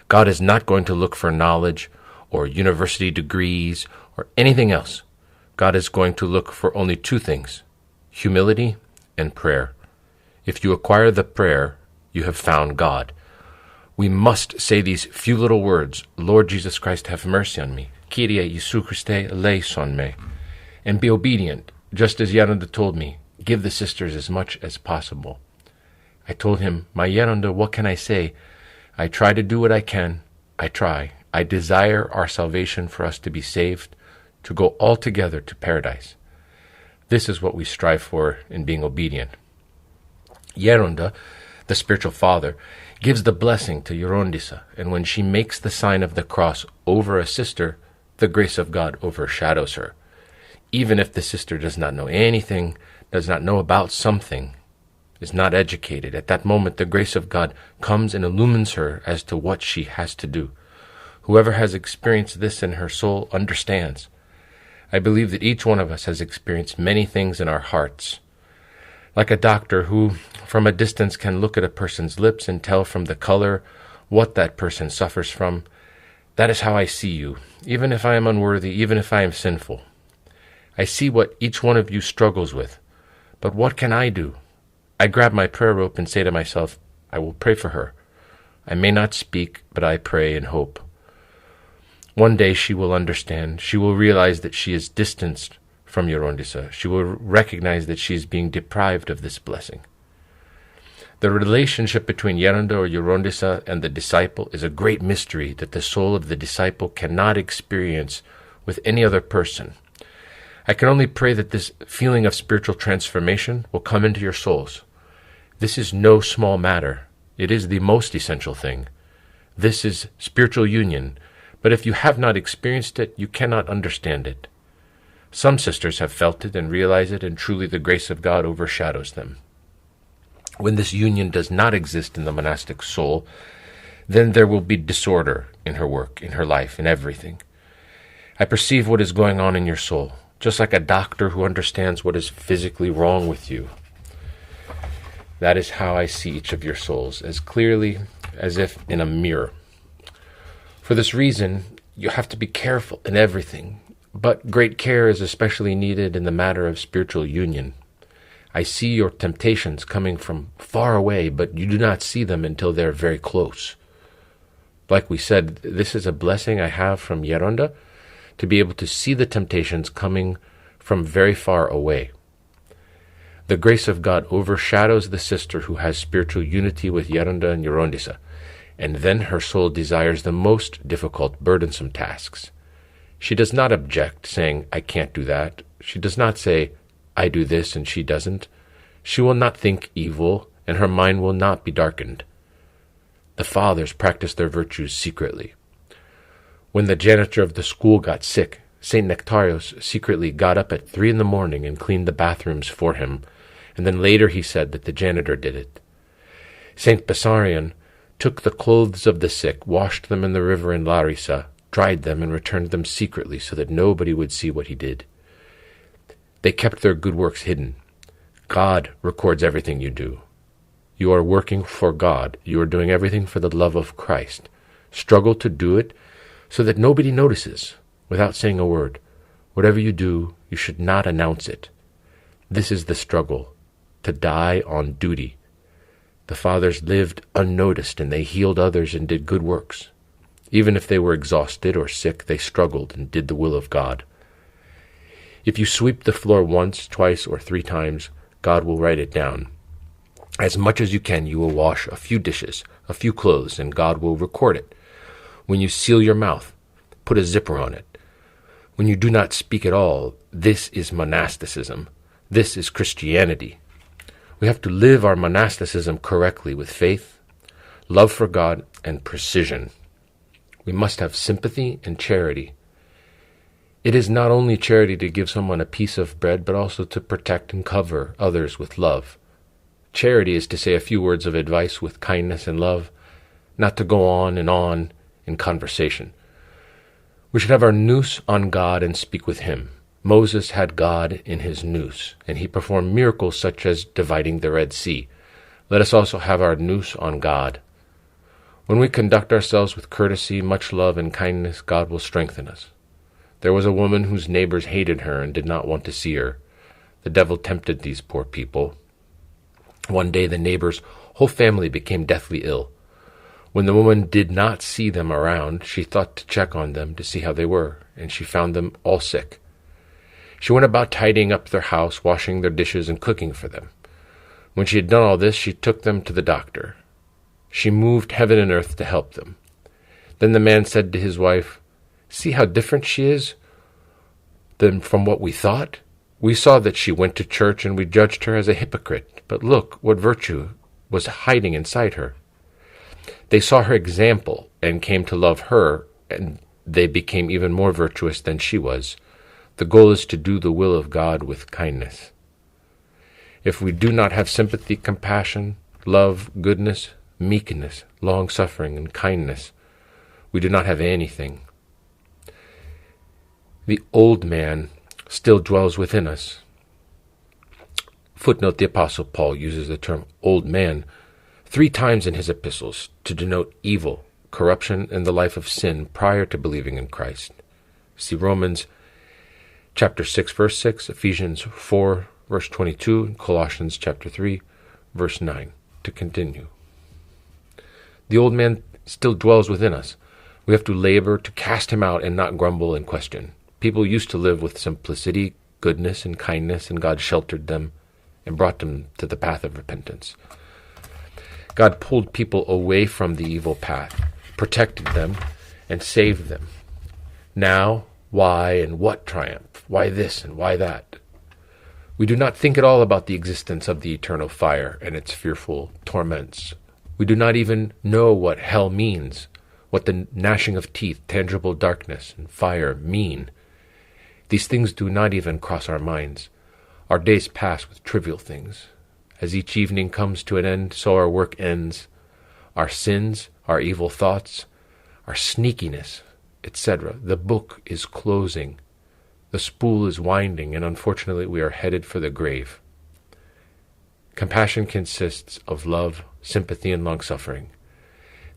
God is not going to look for knowledge or university degrees or anything else. God is going to look for only two things, humility and prayer. If you acquire the prayer, you have found God. We must say these few little words, Lord Jesus Christ, have mercy on me. Kyrie Jesu Christe, eleison me. And be obedient, just as Geronda told me. Give the sisters as much as possible. I told him, my Geronda, what can I say? I try to do what I can. I try. I desire our salvation for us to be saved, to go all together to paradise. This is what we strive for in being obedient. Geronda, the spiritual father, gives the blessing to Gerontissa, and when she makes the sign of the cross over a sister, the grace of God overshadows her. Even if the sister does not know anything, does not know about something, is not educated, at that moment the grace of God comes and illumines her as to what she has to do. Whoever has experienced this in her soul understands. I believe that each one of us has experienced many things in our hearts. Like a doctor who, from a distance, can look at a person's lips and tell from the color what that person suffers from. That is how I see you, even if I am unworthy, even if I am sinful. I see what each one of you struggles with. But what can I do? I grab my prayer rope and say to myself, I will pray for her. I may not speak, but I pray and hope. One day she will understand. She will realize that she is distanced from Gerontissa. She will recognize that she is being deprived of this blessing. The relationship between Geronda or Gerontissa and the disciple is a great mystery that the soul of the disciple cannot experience with any other person. I can only pray that this feeling of spiritual transformation will come into your souls. This is no small matter. It is the most essential thing. This is spiritual union, but if you have not experienced it, you cannot understand it. Some sisters have felt it and realize it, and truly the grace of God overshadows them. When this union does not exist in the monastic soul, then there will be disorder in her work, in her life, in everything. I perceive what is going on in your soul, just like a doctor who understands what is physically wrong with you. That is how I see each of your souls, as clearly as if in a mirror. For this reason, you have to be careful in everything, but great care is especially needed in the matter of spiritual union. I see your temptations coming from far away, but you do not see them until they're very close. Like we said, this is a blessing I have from Geronda, to be able to see the temptations coming from very far away. The grace of God overshadows the sister who has spiritual unity with Geronda and Gerontissa, and then her soul desires the most difficult, burdensome tasks. She does not object, saying, I can't do that. She does not say, I do this and she doesn't. She will not think evil, and her mind will not be darkened. The fathers practice their virtues secretly. When the janitor of the school got sick, St. Nectarios secretly got up at 3 a.m. and cleaned the bathrooms for him, and then later he said that the janitor did it. Saint Bessarion took the clothes of the sick, washed them in the river in Larissa, dried them, and returned them secretly so that nobody would see what he did. They kept their good works hidden. God records everything you do. You are working for God. You are doing everything for the love of Christ. Struggle to do it so that nobody notices, without saying a word. Whatever you do, you should not announce it. This is the struggle, to die on duty. The fathers lived unnoticed, and they healed others and did good works. Even if they were exhausted or sick, they struggled and did the will of God. If you sweep the floor once, twice, or 3 times, God will write it down. As much as you can, you will wash a few dishes, a few clothes, and God will record it. When you seal your mouth, put a zipper on it. When you do not speak at all, this is monasticism. This is Christianity. We have to live our monasticism correctly with faith, love for God, and precision. We must have sympathy and charity. It is not only charity to give someone a piece of bread, but also to protect and cover others with love. Charity is to say a few words of advice with kindness and love, not to go on in conversation. We should have our noose on God and speak with Him. Moses had God in his noose, and he performed miracles such as dividing the Red Sea. Let us also have our noose on God. When we conduct ourselves with courtesy, much love, and kindness, God will strengthen us. There was a woman whose neighbors hated her and did not want to see her. The devil tempted these poor people. One day the neighbor's whole family became deathly ill. When the woman did not see them around, she thought to check on them to see how they were, and she found them all sick. She went about tidying up their house, washing their dishes, and cooking for them. When she had done all this, she took them to the doctor. She moved heaven and earth to help them. Then the man said to his wife, "See how different she is than from what we thought? We saw that she went to church, and we judged her as a hypocrite. But look what virtue was hiding inside her." They saw her example and came to love her, and they became even more virtuous than she was. The goal is to do the will of God with kindness. If we do not have sympathy, compassion, love, goodness, meekness, long-suffering, and kindness, we do not have anything. The old man still dwells within us. Footnote: the Apostle Paul uses the term old man 3 times in his epistles to denote evil, corruption, and the life of sin prior to believing in Christ. See Romans chapter 6, verse 6, Ephesians 4, verse 22, and Colossians chapter 3, verse 9, to continue. The old man still dwells within us. We have to labor to cast him out and not grumble and question. People used to live with simplicity, goodness, and kindness, and God sheltered them and brought them to the path of repentance. God pulled people away from the evil path, protected them, and saved them. Now, why and what triumph? Why this and why that? We do not think at all about the existence of the eternal fire and its fearful torments. We do not even know what hell means, what the gnashing of teeth, tangible darkness, and fire mean. These things do not even cross our minds. Our days pass with trivial things. As each evening comes to an end, so our work ends. Our sins, our evil thoughts, our sneakiness, etc. The book is closing. The spool is winding, and unfortunately we are headed for the grave. Compassion consists of love, sympathy, and long-suffering.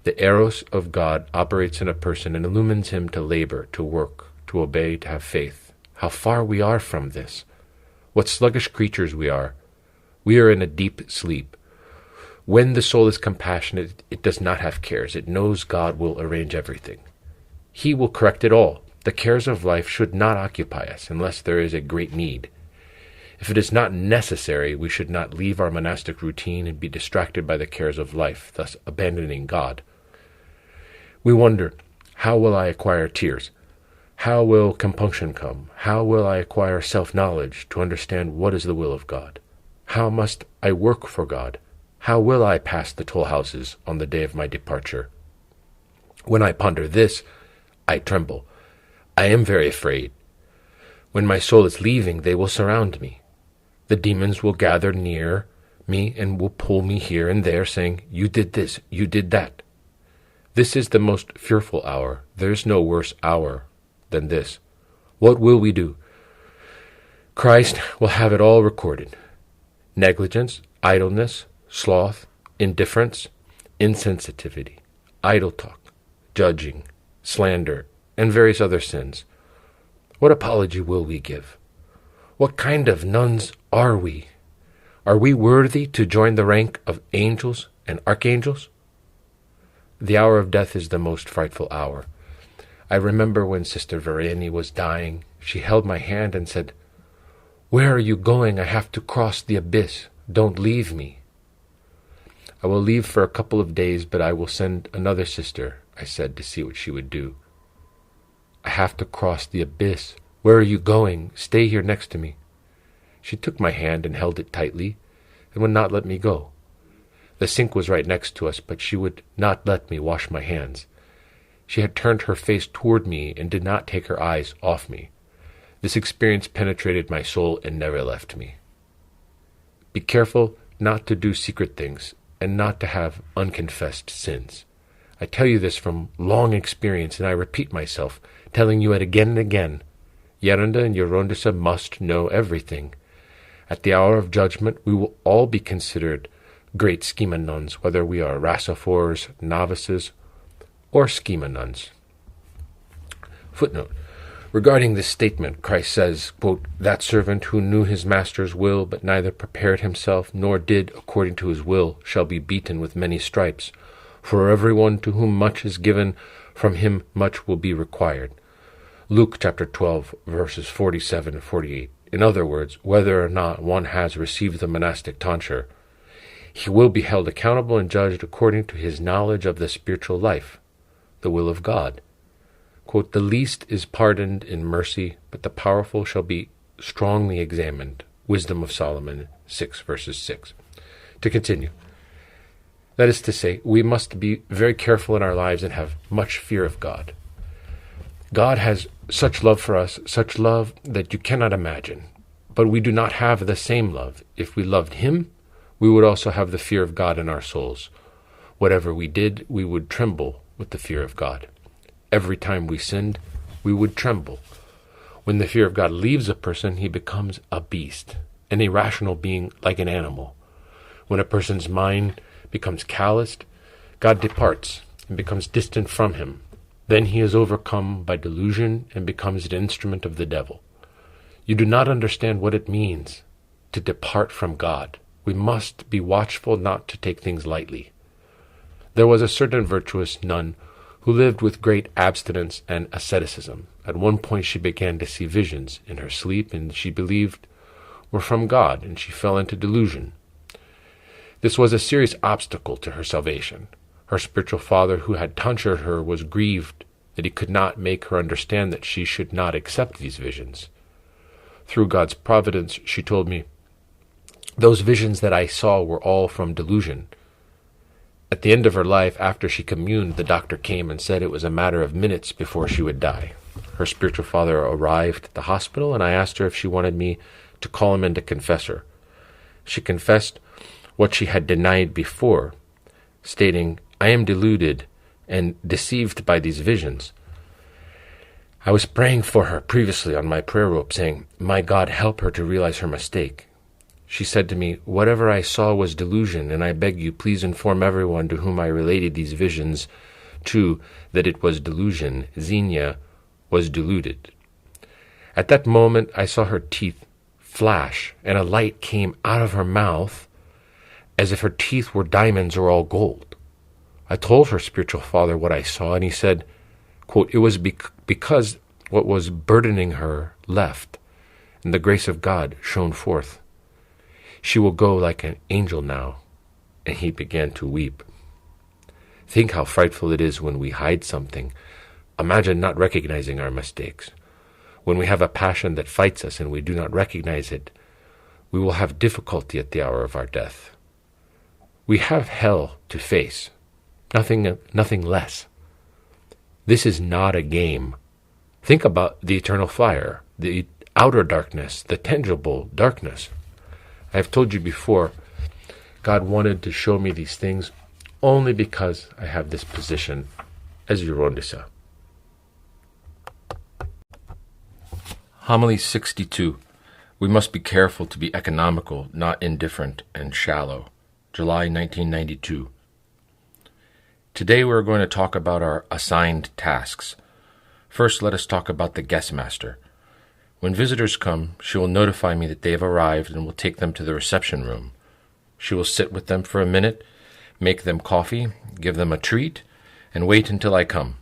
The eros of God operates in a person and illumines him to labor, to work, to obey, to have faith. How far we are from this! What sluggish creatures we are! We are in a deep sleep. When the soul is compassionate, it does not have cares. It knows God will arrange everything. He will correct it all. The cares of life should not occupy us unless there is a great need. If it is not necessary, we should not leave our monastic routine and be distracted by the cares of life, thus abandoning God. We wonder, how will I acquire tears? How will compunction come? How will I acquire self-knowledge to understand what is the will of God? How must I work for God? How will I pass the toll houses on the day of my departure? When I ponder this, I tremble. I am very afraid. When my soul is leaving, they will surround me. The demons will gather near me and will pull me here and there, saying, "You did this, you did that." This is the most fearful hour. There is no worse hour than this. What will we do? Christ will have it all recorded. Negligence, idleness, sloth, indifference, insensitivity, idle talk, judging, slander, and various other sins. What apology will we give? What kind of nuns are we? Are we worthy to join the rank of angels and archangels? The hour of death is the most frightful hour. I remember when Sister Vereni was dying, she held my hand and said, "Where are you going? I have to cross the abyss. Don't leave me." "I will leave for a couple of days, but I will send another sister," I said, to see what she would do. "I have to cross the abyss. Where are you going? Stay here next to me." She took my hand and held it tightly and would not let me go. The sink was right next to us, but she would not let me wash my hands. She had turned her face toward me and did not take her eyes off me. This experience penetrated my soul and never left me. Be careful not to do secret things and not to have unconfessed sins. I tell you this from long experience, and I repeat myself, telling you it again and again. Geronda and Gerontissa must know everything. At the hour of judgment, we will all be considered great schema nuns, whether we are Rassophores, novices, or schema nuns. Footnote. Regarding this statement, Christ says, quote, "That servant who knew his master's will, but neither prepared himself, nor did according to his will, shall be beaten with many stripes. For everyone to whom much is given, from him much will be required." Luke chapter 12, verses 47 and 48. In other words, whether or not one has received the monastic tonsure, he will be held accountable and judged according to his knowledge of the spiritual life, the will of God. Quote, "The least is pardoned in mercy, but the powerful shall be strongly examined." Wisdom of Solomon 6, verses 6. To continue. That is to say, we must be very careful in our lives and have much fear of God. God has such love for us, such love that you cannot imagine. But we do not have the same love. If we loved him, we would also have the fear of God in our souls. Whatever we did, we would tremble with the fear of God. Every time we sinned, we would tremble. When the fear of God leaves a person, he becomes a beast, an irrational being like an animal. When a person's mind becomes calloused, God departs and becomes distant from him. Then he is overcome by delusion and becomes an instrument of the devil. You do not understand what it means to depart from God. We must be watchful not to take things lightly. There was a certain virtuous nun who lived with great abstinence and asceticism. At one point she began to see visions in her sleep, and she believed were from God, and she fell into delusion. This was a serious obstacle to her salvation. Her spiritual father, who had tonsured her, was grieved that he could not make her understand that she should not accept these visions. Through God's providence, she told me, "Those visions that I saw were all from delusion." At the end of her life, after she communed, the doctor came and said it was a matter of minutes before she would die. Her spiritual father arrived at the hospital, and I asked her if she wanted me to call him in to confess her. She confessed what she had denied before, stating, "I am deluded and deceived by these visions." I was praying for her previously on my prayer rope, saying, "My God, help her to realize her mistake." She said to me, "Whatever I saw was delusion, and I beg you, please inform everyone to whom I related these visions, too, that it was delusion. Xenia was deluded." At that moment, I saw her teeth flash, and a light came out of her mouth as if her teeth were diamonds or all gold. I told her spiritual father what I saw, and he said, quote, "It was because what was burdening her left, and the grace of God shone forth. She will go like an angel now." And he began to weep. Think how frightful it is when we hide something. Imagine not recognizing our mistakes. When we have a passion that fights us and we do not recognize it, we will have difficulty at the hour of our death. We have hell to face, nothing less. This is not a game. Think about the eternal fire, the outer darkness, the tangible darkness. I have told you before, God wanted to show me these things only because I have this position as Gerontissa. Homily 62. We must be careful to be economical, not indifferent and shallow. July 1992. Today we are going to talk about our assigned tasks. First, let us talk about the guest master. When visitors come, she will notify me that they have arrived and will take them to the reception room. She will sit with them for a minute, make them coffee, give them a treat, and wait until I come.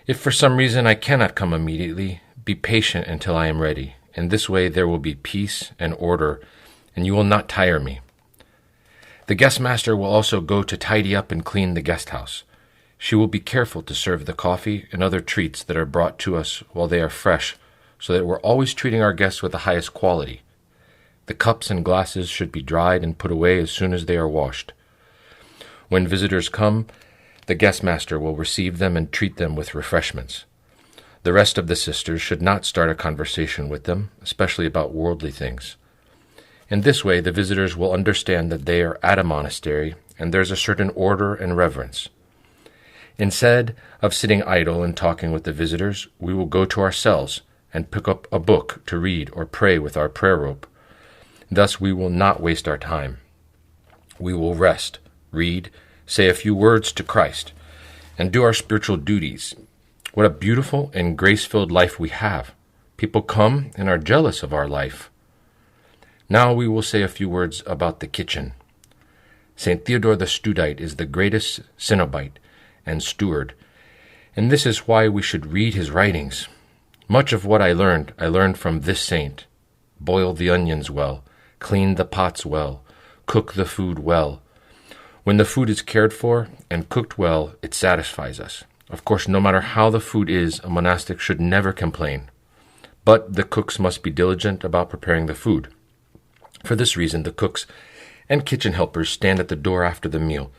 If for some reason I cannot come immediately, be patient until I am ready. In this way there will be peace and order, and you will not tire me. The guest master will also go to tidy up and clean the guest house. She will be careful to serve the coffee and other treats that are brought to us while they are fresh, so that we're always treating our guests with the highest quality. The cups and glasses should be dried and put away as soon as they are washed. When visitors come, the guest master will receive them and treat them with refreshments. The rest of the sisters should not start a conversation with them, especially about worldly things. In this way, the visitors will understand that they are at a monastery and there's a certain order and reverence. Instead of sitting idle and talking with the visitors, we will go to our cells and pick up a book to read or pray with our prayer rope. Thus we will not waste our time. We will rest, read, say a few words to Christ, and do our spiritual duties. What a beautiful and grace-filled life we have. People come and are jealous of our life. Now we will say a few words about the kitchen. St. Theodore the Studite is the greatest cenobite and steward, and this is why we should read his writings. Much of what I learned from this saint. Boil the onions well, clean the pots well, cook the food well. When the food is cared for and cooked well, it satisfies us. Of course, no matter how the food is, a monastic should never complain. But the cooks must be diligent about preparing the food. For this reason, the cooks and kitchen helpers stand at the door after the meal,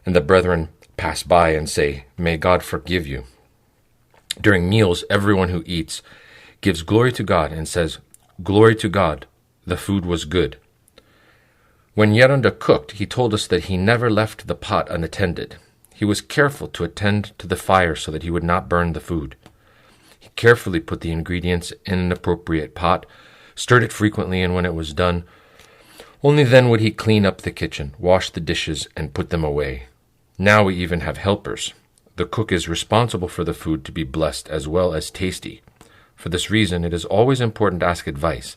and the brethren pass by and say, "May God forgive you." During meals, everyone who eats gives glory to God and says, "Glory to God, the food was good." When Geronda cooked, he told us that he never left the pot unattended. He was careful to attend to the fire so that he would not burn the food. He carefully put the ingredients in an appropriate pot, stirred it frequently, and when it was done, only then would he clean up the kitchen, wash the dishes, and put them away. Now we even have helpers. The cook is responsible for the food to be blessed as well as tasty. For this reason, it is always important to ask advice.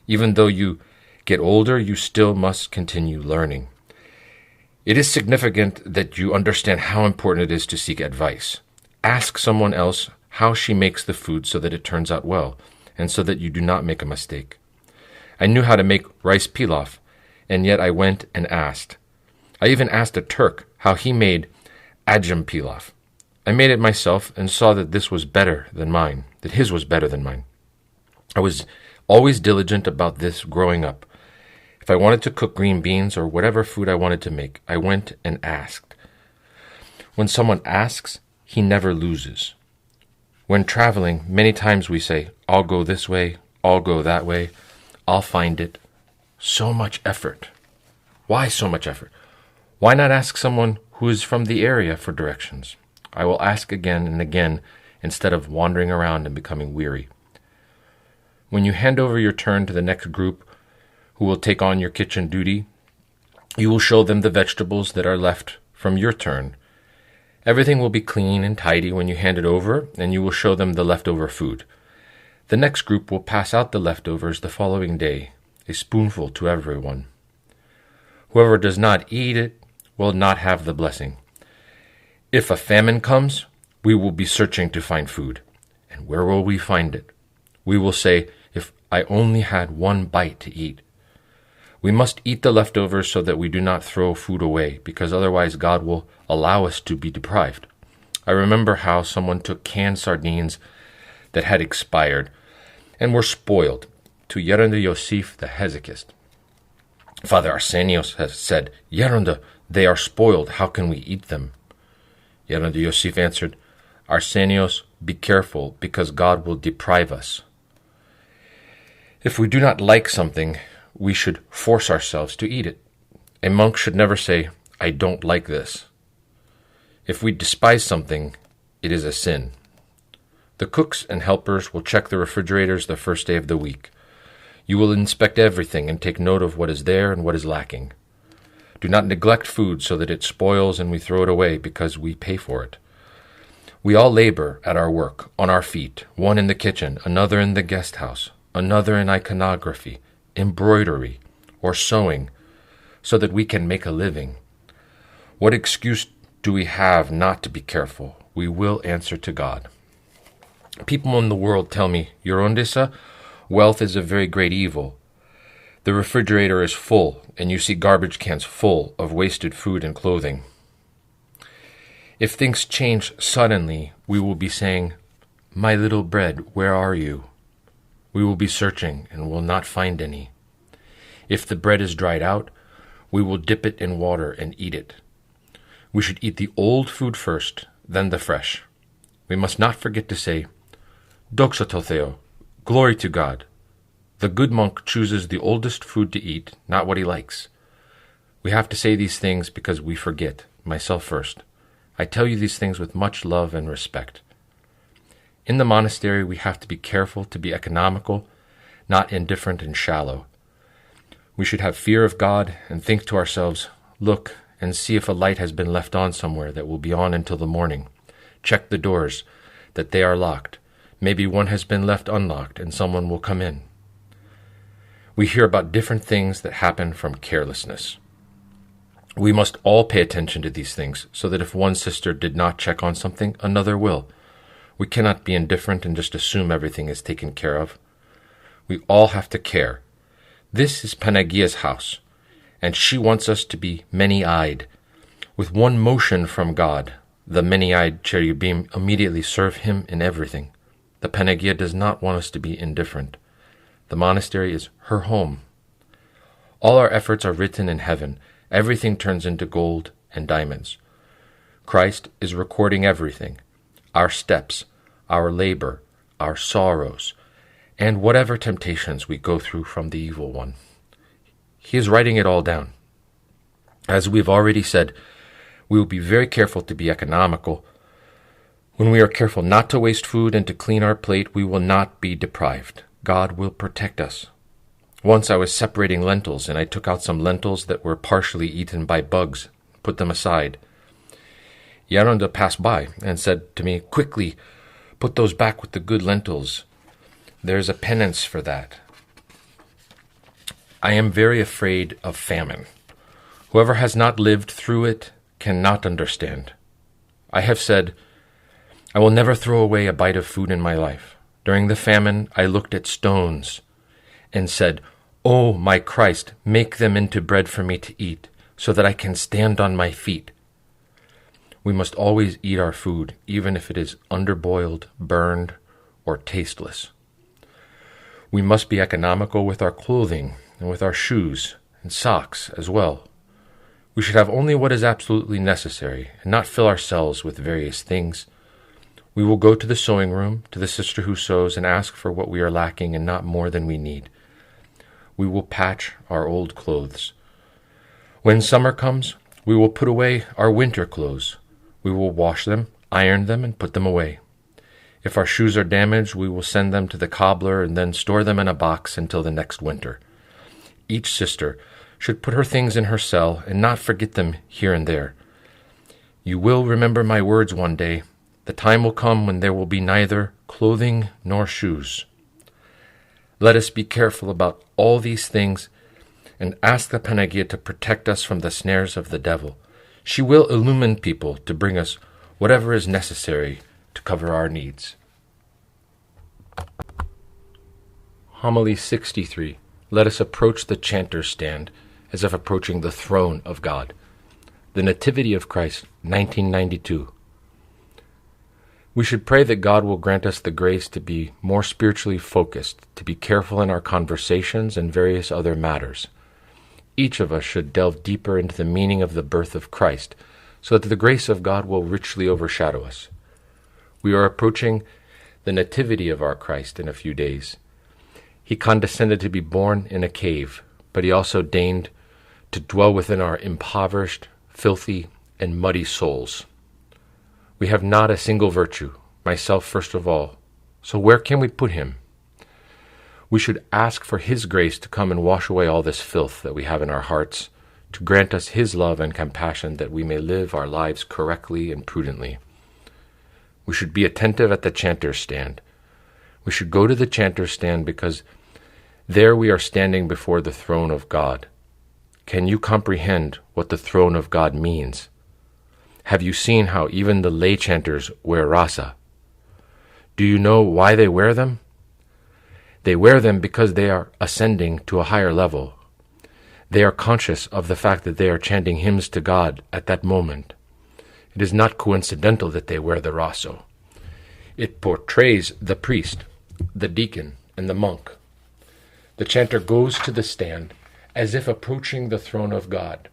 Even though you get older, you still must continue learning. It is significant that you understand how important it is to seek advice. Ask someone else how she makes the food so that it turns out well, and so that you do not make a mistake. I knew how to make rice pilaf, and yet I went and asked. I even asked a Turk how he made ajam pilaf. I made it myself and saw that this was better than mine, that his was better than mine. I was always diligent about this growing up. If I wanted to cook green beans or whatever food I wanted to make, I went and asked. When someone asks, he never loses. When traveling, many times we say, "I'll go this way, I'll go that way, I'll find it." So much effort. Why so much effort? Why not ask someone who is from the area for directions? I will ask again and again instead of wandering around and becoming weary. When you hand over your turn to the next group who will take on your kitchen duty, you will show them the vegetables that are left from your turn. Everything will be clean and tidy when you hand it over, and you will show them the leftover food. The next group will pass out the leftovers the following day, a spoonful to everyone. Whoever does not eat it will not have the blessing. If a famine comes, we will be searching to find food. And where will we find it? We will say, "If I only had one bite to eat." We must eat the leftovers so that we do not throw food away, because otherwise God will allow us to be deprived. I remember how someone took canned sardines that had expired and were spoiled to Geronda Yosif the hesychist. Father Arsenios has said, "Geronda, they are spoiled. How can we eat them?" Geronda Yosif answered, "Arsenios, be careful, because God will deprive us." If we do not like something, we should force ourselves to eat it. A monk should never say, "I don't like this." If we despise something, it is a sin. The cooks and helpers will check the refrigerators the first day of the week. You will inspect everything and take note of what is there and what is lacking. Do not neglect food so that it spoils and we throw it away because we pay for it. We all labor at our work, on our feet, one in the kitchen, another in the guest house, another in iconography, embroidery, or sewing, so that we can make a living. What excuse do we have not to be careful? We will answer to God. People in the world tell me, Gerontissa, wealth is a very great evil. The refrigerator is full, and you see garbage cans full of wasted food and clothing. If things change suddenly, we will be saying, "My little bread, where are you?" We will be searching and will not find any. If the bread is dried out, we will dip it in water and eat it. We should eat the old food first, then the fresh. We must not forget to say, "Doxa tau Theo," glory to God. The good monk chooses the oldest food to eat, not what he likes. We have to say these things because we forget, myself first. I tell you these things with much love and respect. In the monastery, we have to be careful to be economical, not indifferent and shallow. We should have fear of God and think to ourselves, look and see if a light has been left on somewhere that will be on until the morning. Check the doors, that they are locked. Maybe one has been left unlocked and someone will come in. We hear about different things that happen from carelessness. We must all pay attention to these things so that if one sister did not check on something, another will. We cannot be indifferent and just assume everything is taken care of. We all have to care. This is Panagia's house, and she wants us to be many-eyed. With one motion from God, the many-eyed cherubim immediately serve him in everything. The Panagia does not want us to be indifferent. The monastery is her home. All our efforts are written in heaven. Everything turns into gold and diamonds. Christ is recording everything, our steps, our labor, our sorrows, and whatever temptations we go through from the evil one. He is writing it all down. As we've already said, we will be very careful to be economical. When we are careful not to waste food and to clean our plate, we will not be deprived. God will protect us. Once I was separating lentils, and I took out some lentils that were partially eaten by bugs, put them aside. Geronda passed by and said to me, "Quickly, put those back with the good lentils. There's a penance for that." I am very afraid of famine. Whoever has not lived through it cannot understand. I have said, I will never throw away a bite of food in my life. During the famine, I looked at stones and said, "Oh, my Christ, make them into bread for me to eat, so that I can stand on my feet." We must always eat our food, even if it is underboiled, burned, or tasteless. We must be economical with our clothing and with our shoes and socks as well. We should have only what is absolutely necessary, and not fill ourselves with various things. We will go to the sewing room, to the sister who sews, and ask for what we are lacking and not more than we need. We will patch our old clothes. When summer comes, we will put away our winter clothes. We will wash them, iron them, and put them away. If our shoes are damaged, we will send them to the cobbler and then store them in a box until the next winter. Each sister should put her things in her cell and not forget them here and there. You will remember my words one day. The time will come when there will be neither clothing nor shoes. Let us be careful about all these things and ask the Panagia to protect us from the snares of the devil. She will illumine people to bring us whatever is necessary to cover our needs. Homily 63. Let us approach the chanter's stand as if approaching the throne of God. The Nativity of Christ, 1992. We should pray that God will grant us the grace to be more spiritually focused, to be careful in our conversations and various other matters. Each of us should delve deeper into the meaning of the birth of Christ, so that the grace of God will richly overshadow us. We are approaching the nativity of our Christ in a few days. He condescended to be born in a cave, but he also deigned to dwell within our impoverished, filthy, and muddy souls. We have not a single virtue, myself first of all, so where can we put him? We should ask for his grace to come and wash away all this filth that we have in our hearts, to grant us his love and compassion that we may live our lives correctly and prudently. We should be attentive at the chanter's stand. We should go to the chanter's stand because there we are standing before the throne of God. Can you comprehend what the throne of God means? Have you seen how even the lay chanters wear rasa? Do you know why they wear them? They wear them because they are ascending to a higher level. They are conscious of the fact that they are chanting hymns to God at that moment. It is not coincidental that they wear the raso. It portrays the priest, the deacon, and the monk. The chanter goes to the stand as if approaching the throne of God.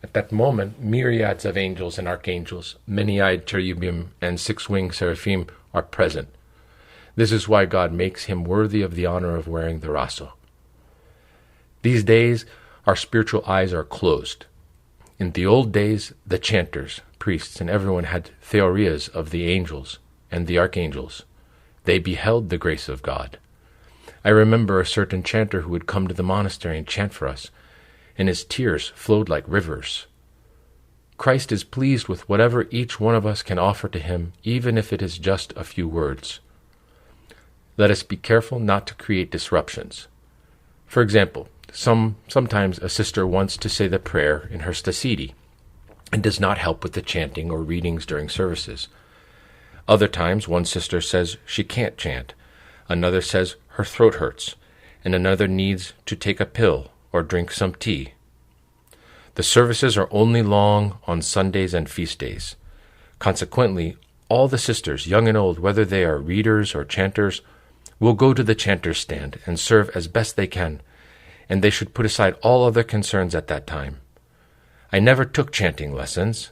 At that moment, myriads of angels and archangels, many-eyed cherubim, and six-winged seraphim are present. This is why God makes him worthy of the honor of wearing the raso. These days, our spiritual eyes are closed. In the old days, the chanters, priests, and everyone had theorias of the angels and the archangels. They beheld the grace of God. I remember a certain chanter who would come to the monastery and chant for us, and his tears flowed like rivers. Christ is pleased with whatever each one of us can offer to him, even if it is just a few words. Let us be careful not to create disruptions. For example, sometimes a sister wants to say the prayer in her stasidi and does not help with the chanting or readings during services. Other times, one sister says she can't chant, another says her throat hurts, and another needs to take a pill or drink some tea. The services are only long on Sundays and feast days. Consequently, all the sisters, young and old, whether they are readers or chanters, will go to the chanter's stand and serve as best they can, and they should put aside all other concerns at that time. I never took chanting lessons.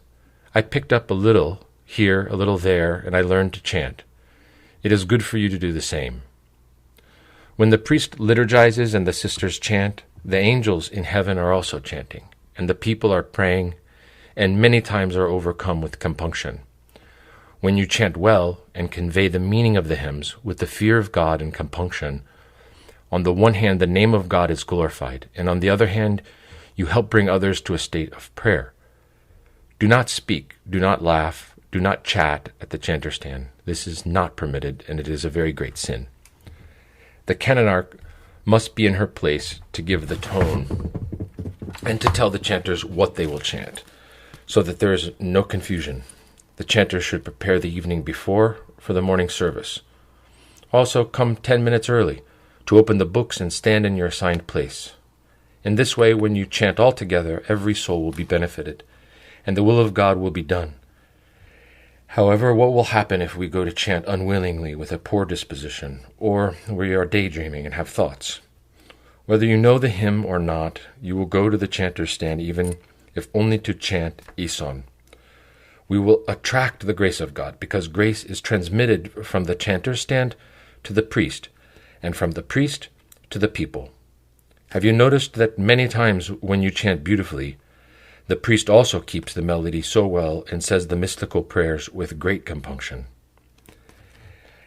I picked up a little here, a little there, and I learned to chant. It is good for you to do the same. When the priest liturgizes and the sisters chant, the angels in heaven are also chanting, and the people are praying, and many times are overcome with compunction. When you chant well and convey the meaning of the hymns with the fear of God and compunction, on the one hand the name of God is glorified, and on the other hand you help bring others to a state of prayer. Do not speak, do not laugh, do not chat at the chanter stand. This is not permitted, and it is a very great sin. The canonarch must be in her place to give the tone and to tell the chanters what they will chant, so that there is no confusion. The chanters should prepare the evening before for the morning service. Also, come 10 minutes early to open the books and stand in your assigned place. In this way, when you chant all together, every soul will be benefited, and the will of God will be done. However, what will happen if we go to chant unwillingly with a poor disposition, or we are daydreaming and have thoughts? Whether you know the hymn or not, you will go to the chanter's stand even if only to chant Ison. We will attract the grace of God, because grace is transmitted from the chanter's stand to the priest, and from the priest to the people. Have you noticed that many times when you chant beautifully, the priest also keeps the melody so well and says the mystical prayers with great compunction?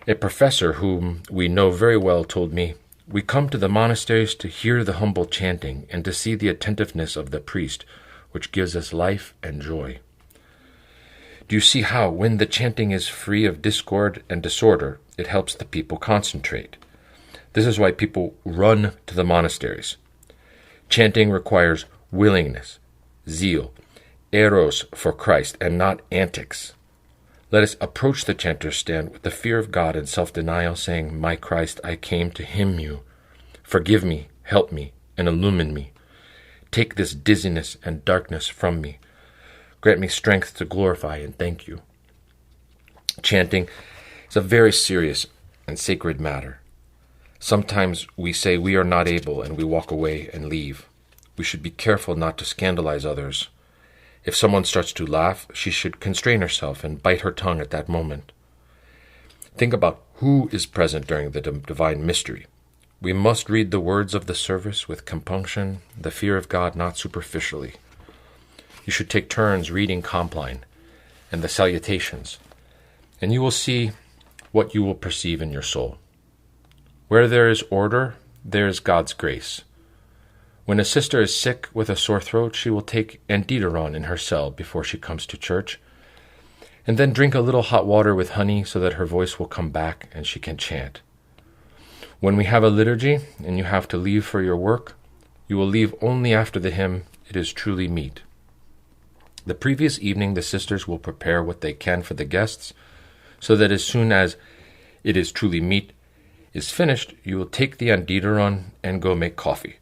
A professor whom we know very well told me, "We come to the monasteries to hear the humble chanting and to see the attentiveness of the priest, which gives us life and joy." Do you see how, when the chanting is free of discord and disorder, it helps the people concentrate? This is why people run to the monasteries. Chanting requires willingness, zeal, eros for Christ, and not antics. Let us approach the chanter's stand with the fear of God and self-denial, saying, "My Christ, I came to hymn you. Forgive me, help me, and illumine me. Take this dizziness and darkness from me. Grant me strength to glorify and thank you." Chanting is a very serious and sacred matter. Sometimes we say we are not able and we walk away and leave. We should be careful not to scandalize others. If someone starts to laugh, she should constrain herself and bite her tongue at that moment. Think about who is present during the divine mystery. We must read the words of the service with compunction, the fear of God not superficially. You should take turns reading Compline and the salutations, and you will see what you will perceive in your soul. Where there is order, there is God's grace. When a sister is sick with a sore throat, she will take Antideron in her cell before she comes to church, and then drink a little hot water with honey so that her voice will come back and she can chant. When we have a liturgy and you have to leave for your work, you will leave only after the hymn, "It is truly meet." The previous evening the sisters will prepare what they can for the guests, so that as soon as "It is truly meet" is finished, you will take the Antideron and go make coffee.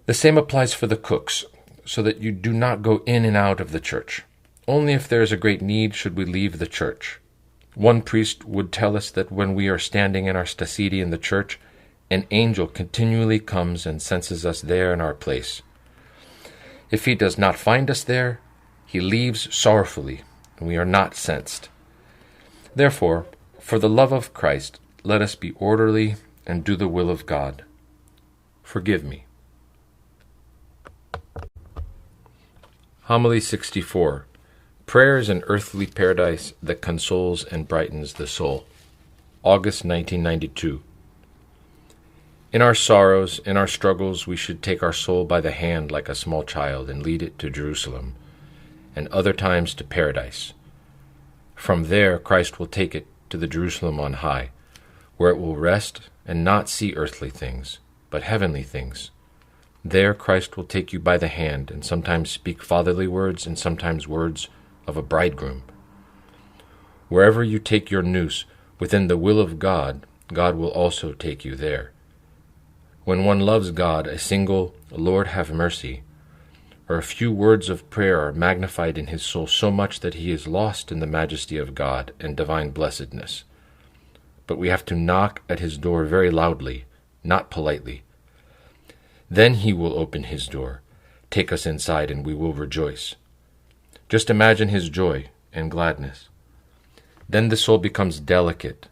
The same applies for the cooks, so that you do not go in and out of the church. Only if there is a great need should we leave the church. One priest would tell us that when we are standing in our stacidi in the church, an angel continually comes and senses us there in our place. If he does not find us there, he leaves sorrowfully, and we are not sensed. Therefore, for the love of Christ, let us be orderly and do the will of God. Forgive me. Homily 64. Prayer is an earthly paradise that consoles and brightens the soul. August 1992. In our sorrows, in our struggles, we should take our soul by the hand like a small child and lead it to Jerusalem, and other times to paradise. From there, Christ will take it to the Jerusalem on high, where it will rest and not see earthly things, but heavenly things. There Christ will take you by the hand and sometimes speak fatherly words and sometimes words of a bridegroom. Wherever you take your noose within the will of God, God will also take you there. When one loves God, a single "Lord have mercy," or a few words of prayer are magnified in his soul so much that he is lost in the majesty of God and divine blessedness. But we have to knock at his door very loudly, not politely. Then he will open his door, take us inside, and we will rejoice. Just imagine his joy and gladness. Then the soul becomes delicate.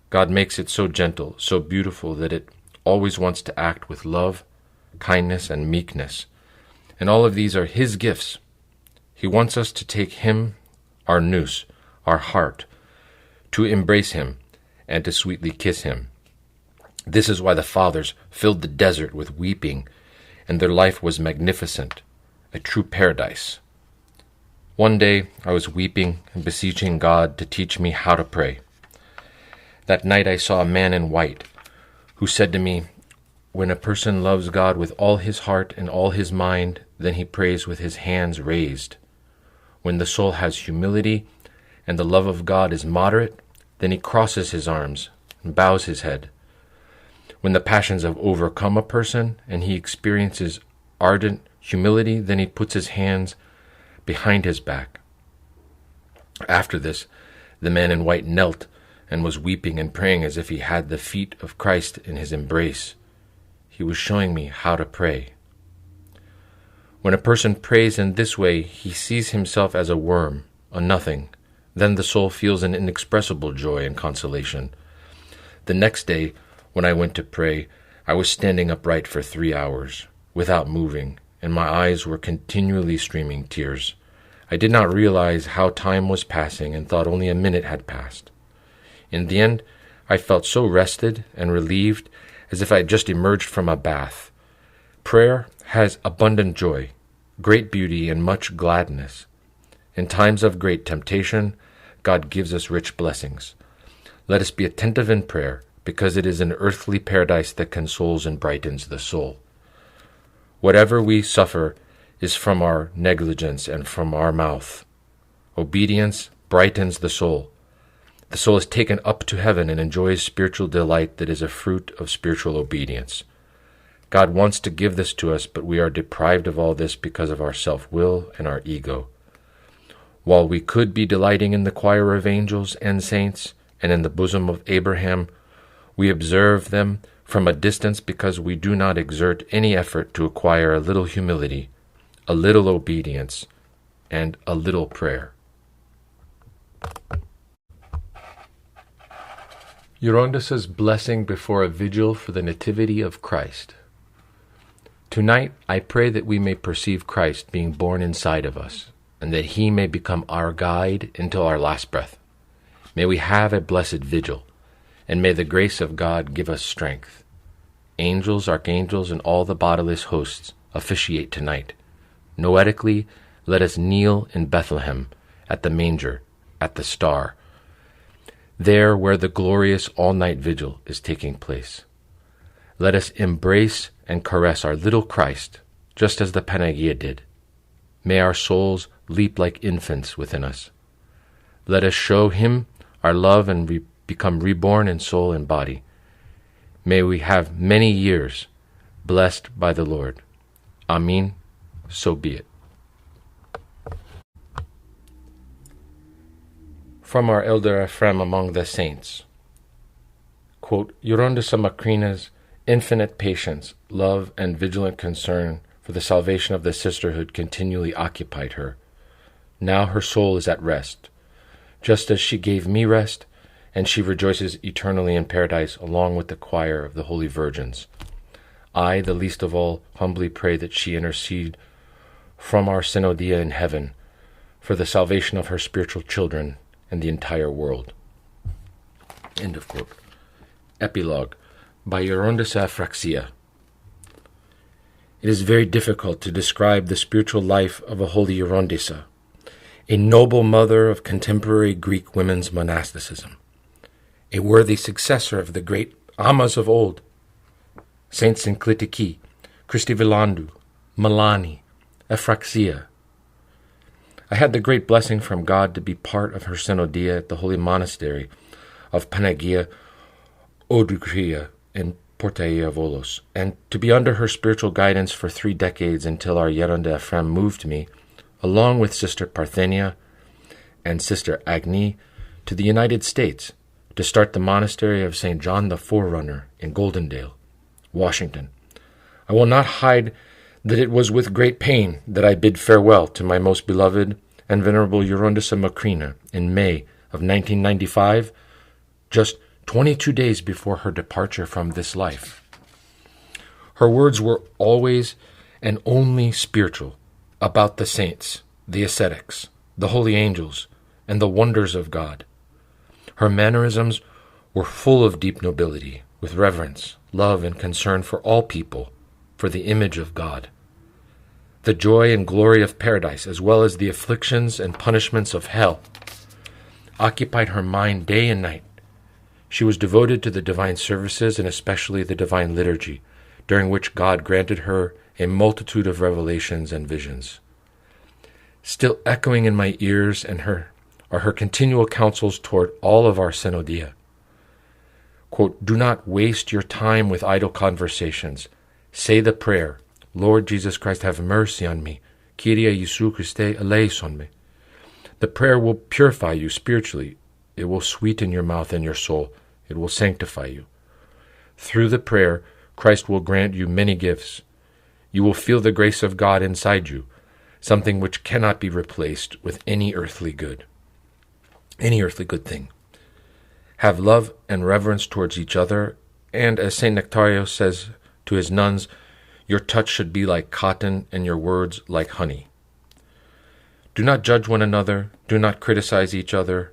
God makes it so gentle, so beautiful, that it always wants to act with love, kindness, and meekness. And all of these are his gifts. He wants us to take him, our noose, our heart, to embrace him, and to sweetly kiss him. This is why the fathers filled the desert with weeping, and their life was magnificent, a true paradise. One day I was weeping and beseeching God to teach me how to pray. That night I saw a man in white who said to me, "When a person loves God with all his heart and all his mind, then he prays with his hands raised. When the soul has humility and the love of God is moderate, then he crosses his arms and bows his head. When the passions have overcome a person and he experiences ardent humility, then he puts his hands behind his back." After this, the man in white knelt and was weeping and praying as if he had the feet of Christ in his embrace. He was showing me how to pray. When a person prays in this way, he sees himself as a worm, a nothing. Then the soul feels an inexpressible joy and consolation. The next day, when I went to pray, I was standing upright for 3 hours, without moving, and my eyes were continually streaming tears. I did not realize how time was passing and thought only a minute had passed. In the end, I felt so rested and relieved as if I had just emerged from a bath. Prayer has abundant joy, great beauty, and much gladness. In times of great temptation, God gives us rich blessings. Let us be attentive in prayer, because it is an earthly paradise that consoles and brightens the soul. Whatever we suffer is from our negligence and from our mouth. Obedience brightens the soul. The soul is taken up to heaven and enjoys spiritual delight that is a fruit of spiritual obedience. God wants to give this to us, but we are deprived of all this because of our self-will and our ego. While we could be delighting in the choir of angels and saints and in the bosom of Abraham, we observe them from a distance because we do not exert any effort to acquire a little humility, a little obedience, and a little prayer. Gerontissa's blessing before a vigil for the Nativity of Christ. Tonight, I pray that we may perceive Christ being born inside of us, and that he may become our guide until our last breath. May we have a blessed vigil, and may the grace of God give us strength. Angels, archangels, and all the bodiless hosts officiate tonight. Noetically, let us kneel in Bethlehem, at the manger, at the star, there where the glorious all-night vigil is taking place. Let us embrace and caress our little Christ, just as the Panagia did. May our souls leap like infants within us. Let us show him our love and become reborn in soul and body. May we have many years blessed by the Lord. Amen. So be it. From our elder Ephraim among the saints. Quote, Gerontissa Makrina's infinite patience, love, and vigilant concern for the salvation of the sisterhood continually occupied her. Now her soul is at rest, just as she gave me rest, and she rejoices eternally in paradise along with the choir of the holy virgins. I, the least of all, humbly pray that she intercede from our synodia in heaven for the salvation of her spiritual children and the entire world. End of quote. Epilogue by Gerontissa Ephraxia. It is very difficult to describe the spiritual life of a holy Gerontissa, a noble mother of contemporary Greek women's monasticism, a worthy successor of the great Amas of old, Saints Synclitiki, Christi Vilandu, Melani, Ephraxia. I had the great blessing from God to be part of her synodia at the holy monastery of Panagia Odrykria in Portaia Volos, and to be under her spiritual guidance for 3 decades until our Geronda Ephraim moved me, along with Sister Parthenia and Sister Agni, to the United States to start the monastery of St. John the Forerunner in Goldendale, Washington. I will not hide that it was with great pain that I bid farewell to my most beloved and venerable Gerontissa Makrina in May of 1995, just 22 days before her departure from this life. Her words were always and only spiritual, about the saints, the ascetics, the holy angels, and the wonders of God. Her mannerisms were full of deep nobility, with reverence, love, and concern for all people, for the image of God. The joy and glory of paradise, as well as the afflictions and punishments of hell, occupied her mind day and night. She was devoted to the divine services and especially the divine liturgy, during which God granted her a multitude of revelations and visions. Still echoing in my ears are her continual counsels toward all of our synodia. Quote, do not waste your time with idle conversations. Say the prayer, Lord Jesus Christ, have mercy on me. Kyrie Jesu Christe, eleison me. The prayer will purify you spiritually. It will sweeten your mouth and your soul. It will sanctify you. Through the prayer, Christ will grant you many gifts. You will feel the grace of God inside you, something which cannot be replaced with any earthly good thing. Have love and reverence towards each other, and as St. Nectario says to his nuns, your touch should be like cotton and your words like honey. Do not judge one another. Do not criticize each other.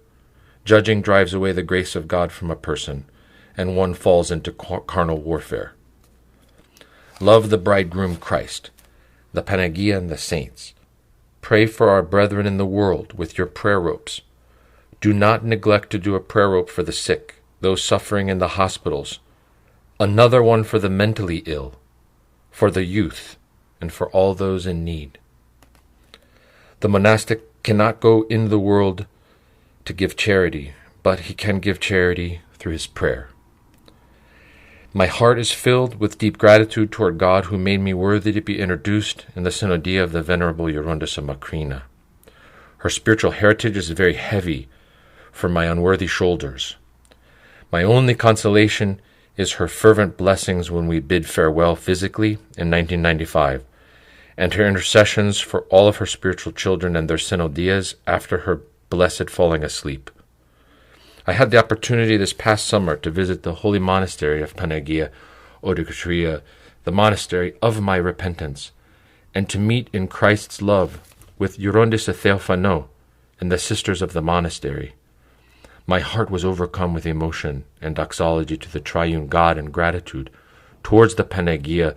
Judging drives away the grace of God from a person, and one falls into carnal warfare. Love the bridegroom Christ, the Panagia and the saints. Pray for our brethren in the world with your prayer ropes. Do not neglect to do a prayer rope for the sick, those suffering in the hospitals, another one for the mentally ill, for the youth, and for all those in need. The monastic cannot go in the world to give charity, but he can give charity through his prayer. My heart is filled with deep gratitude toward God who made me worthy to be introduced in the synodia of the Venerable Gerontissa Makrina. Her spiritual heritage is very heavy for my unworthy shoulders. My only consolation is her fervent blessings when we bid farewell physically in 1995, and her intercessions for all of her spiritual children and their synodias after her blessed falling asleep. I had the opportunity this past summer to visit the holy monastery of Panagia Odykatria, the monastery of my repentance, and to meet in Christ's love with Gerontissa Theophano and the sisters of the monastery. My heart was overcome with emotion and doxology to the triune God and gratitude towards the Panagia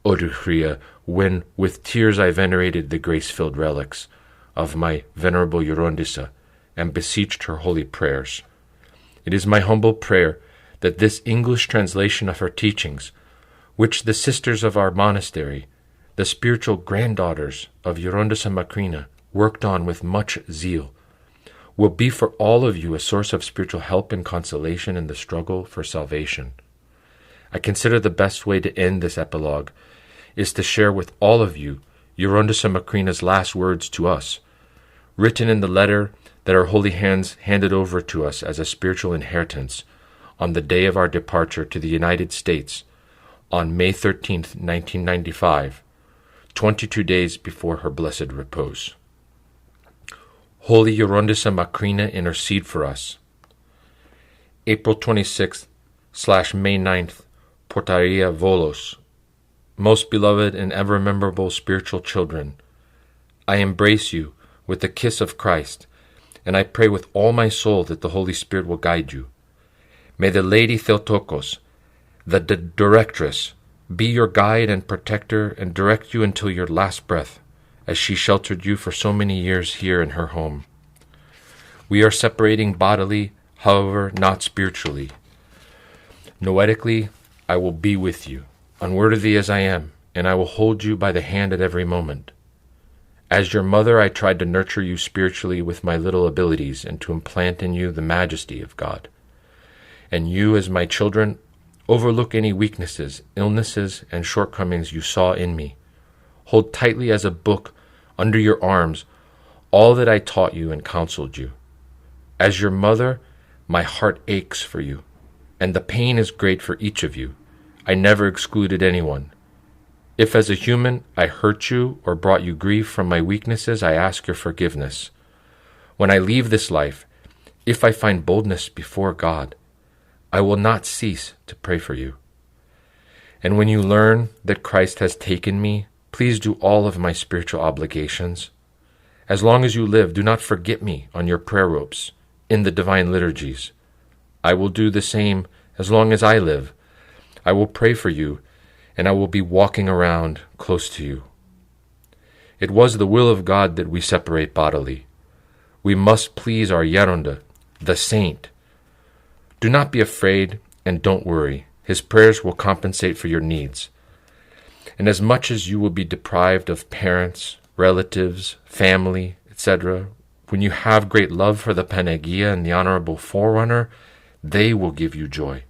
Odykatria when, with tears, I venerated the grace-filled relics of my venerable Gerontissa and beseeched her holy prayers. It is my humble prayer that this English translation of her teachings, which the sisters of our monastery, the spiritual granddaughters of Gerontissa Makrina, worked on with much zeal, will be for all of you a source of spiritual help and consolation in the struggle for salvation. I consider the best way to end this epilogue is to share with all of you Gerontissa Makrina's last words to us, written in the letter that our holy hands handed over to us as a spiritual inheritance on the day of our departure to the United States on May 13th, 1995, 22 days before her blessed repose. Holy Gerontissa Makrina, intercede for us. April 26th/May 9th, Portaria Volos. Most beloved and ever memorable spiritual children, I embrace you with the kiss of Christ, and I pray with all my soul that the Holy Spirit will guide you. May the Lady Theotokos, the directress, be your guide and protector and direct you until your last breath, as she sheltered you for so many years here in her home. We are separating bodily, however, not spiritually. Noetically, I will be with you, unworthy as I am, and I will hold you by the hand at every moment. As your mother, I tried to nurture you spiritually with my little abilities and to implant in you the majesty of God. And you, as my children, overlook any weaknesses, illnesses, and shortcomings you saw in me. Hold tightly as a book under your arms all that I taught you and counseled you. As your mother, my heart aches for you, and the pain is great for each of you. I never excluded anyone. If as a human I hurt you or brought you grief from my weaknesses, I ask your forgiveness. When I leave this life, if I find boldness before God, I will not cease to pray for you. And when you learn that Christ has taken me, please do all of my spiritual obligations. As long as you live, do not forget me on your prayer ropes, in the divine liturgies. I will do the same as long as I live. I will pray for you, and I will be walking around close to you. It was the will of God that we separate bodily. We must please our Geronda, the saint. Do not be afraid and don't worry. His prayers will compensate for your needs. And as much as you will be deprived of parents, relatives, family, etc., when you have great love for the Panagia and the Honorable Forerunner, they will give you joy.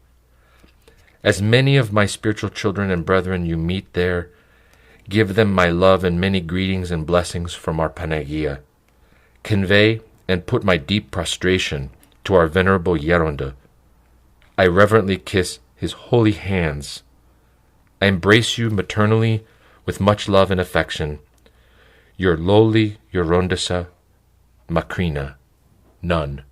As many of my spiritual children and brethren you meet there, give them my love and many greetings and blessings from our Panagia. Convey and put my deep prostration to our venerable Geronda. I reverently kiss his holy hands. I embrace you maternally with much love and affection. Your lowly Gerontissa Makrina, Nun.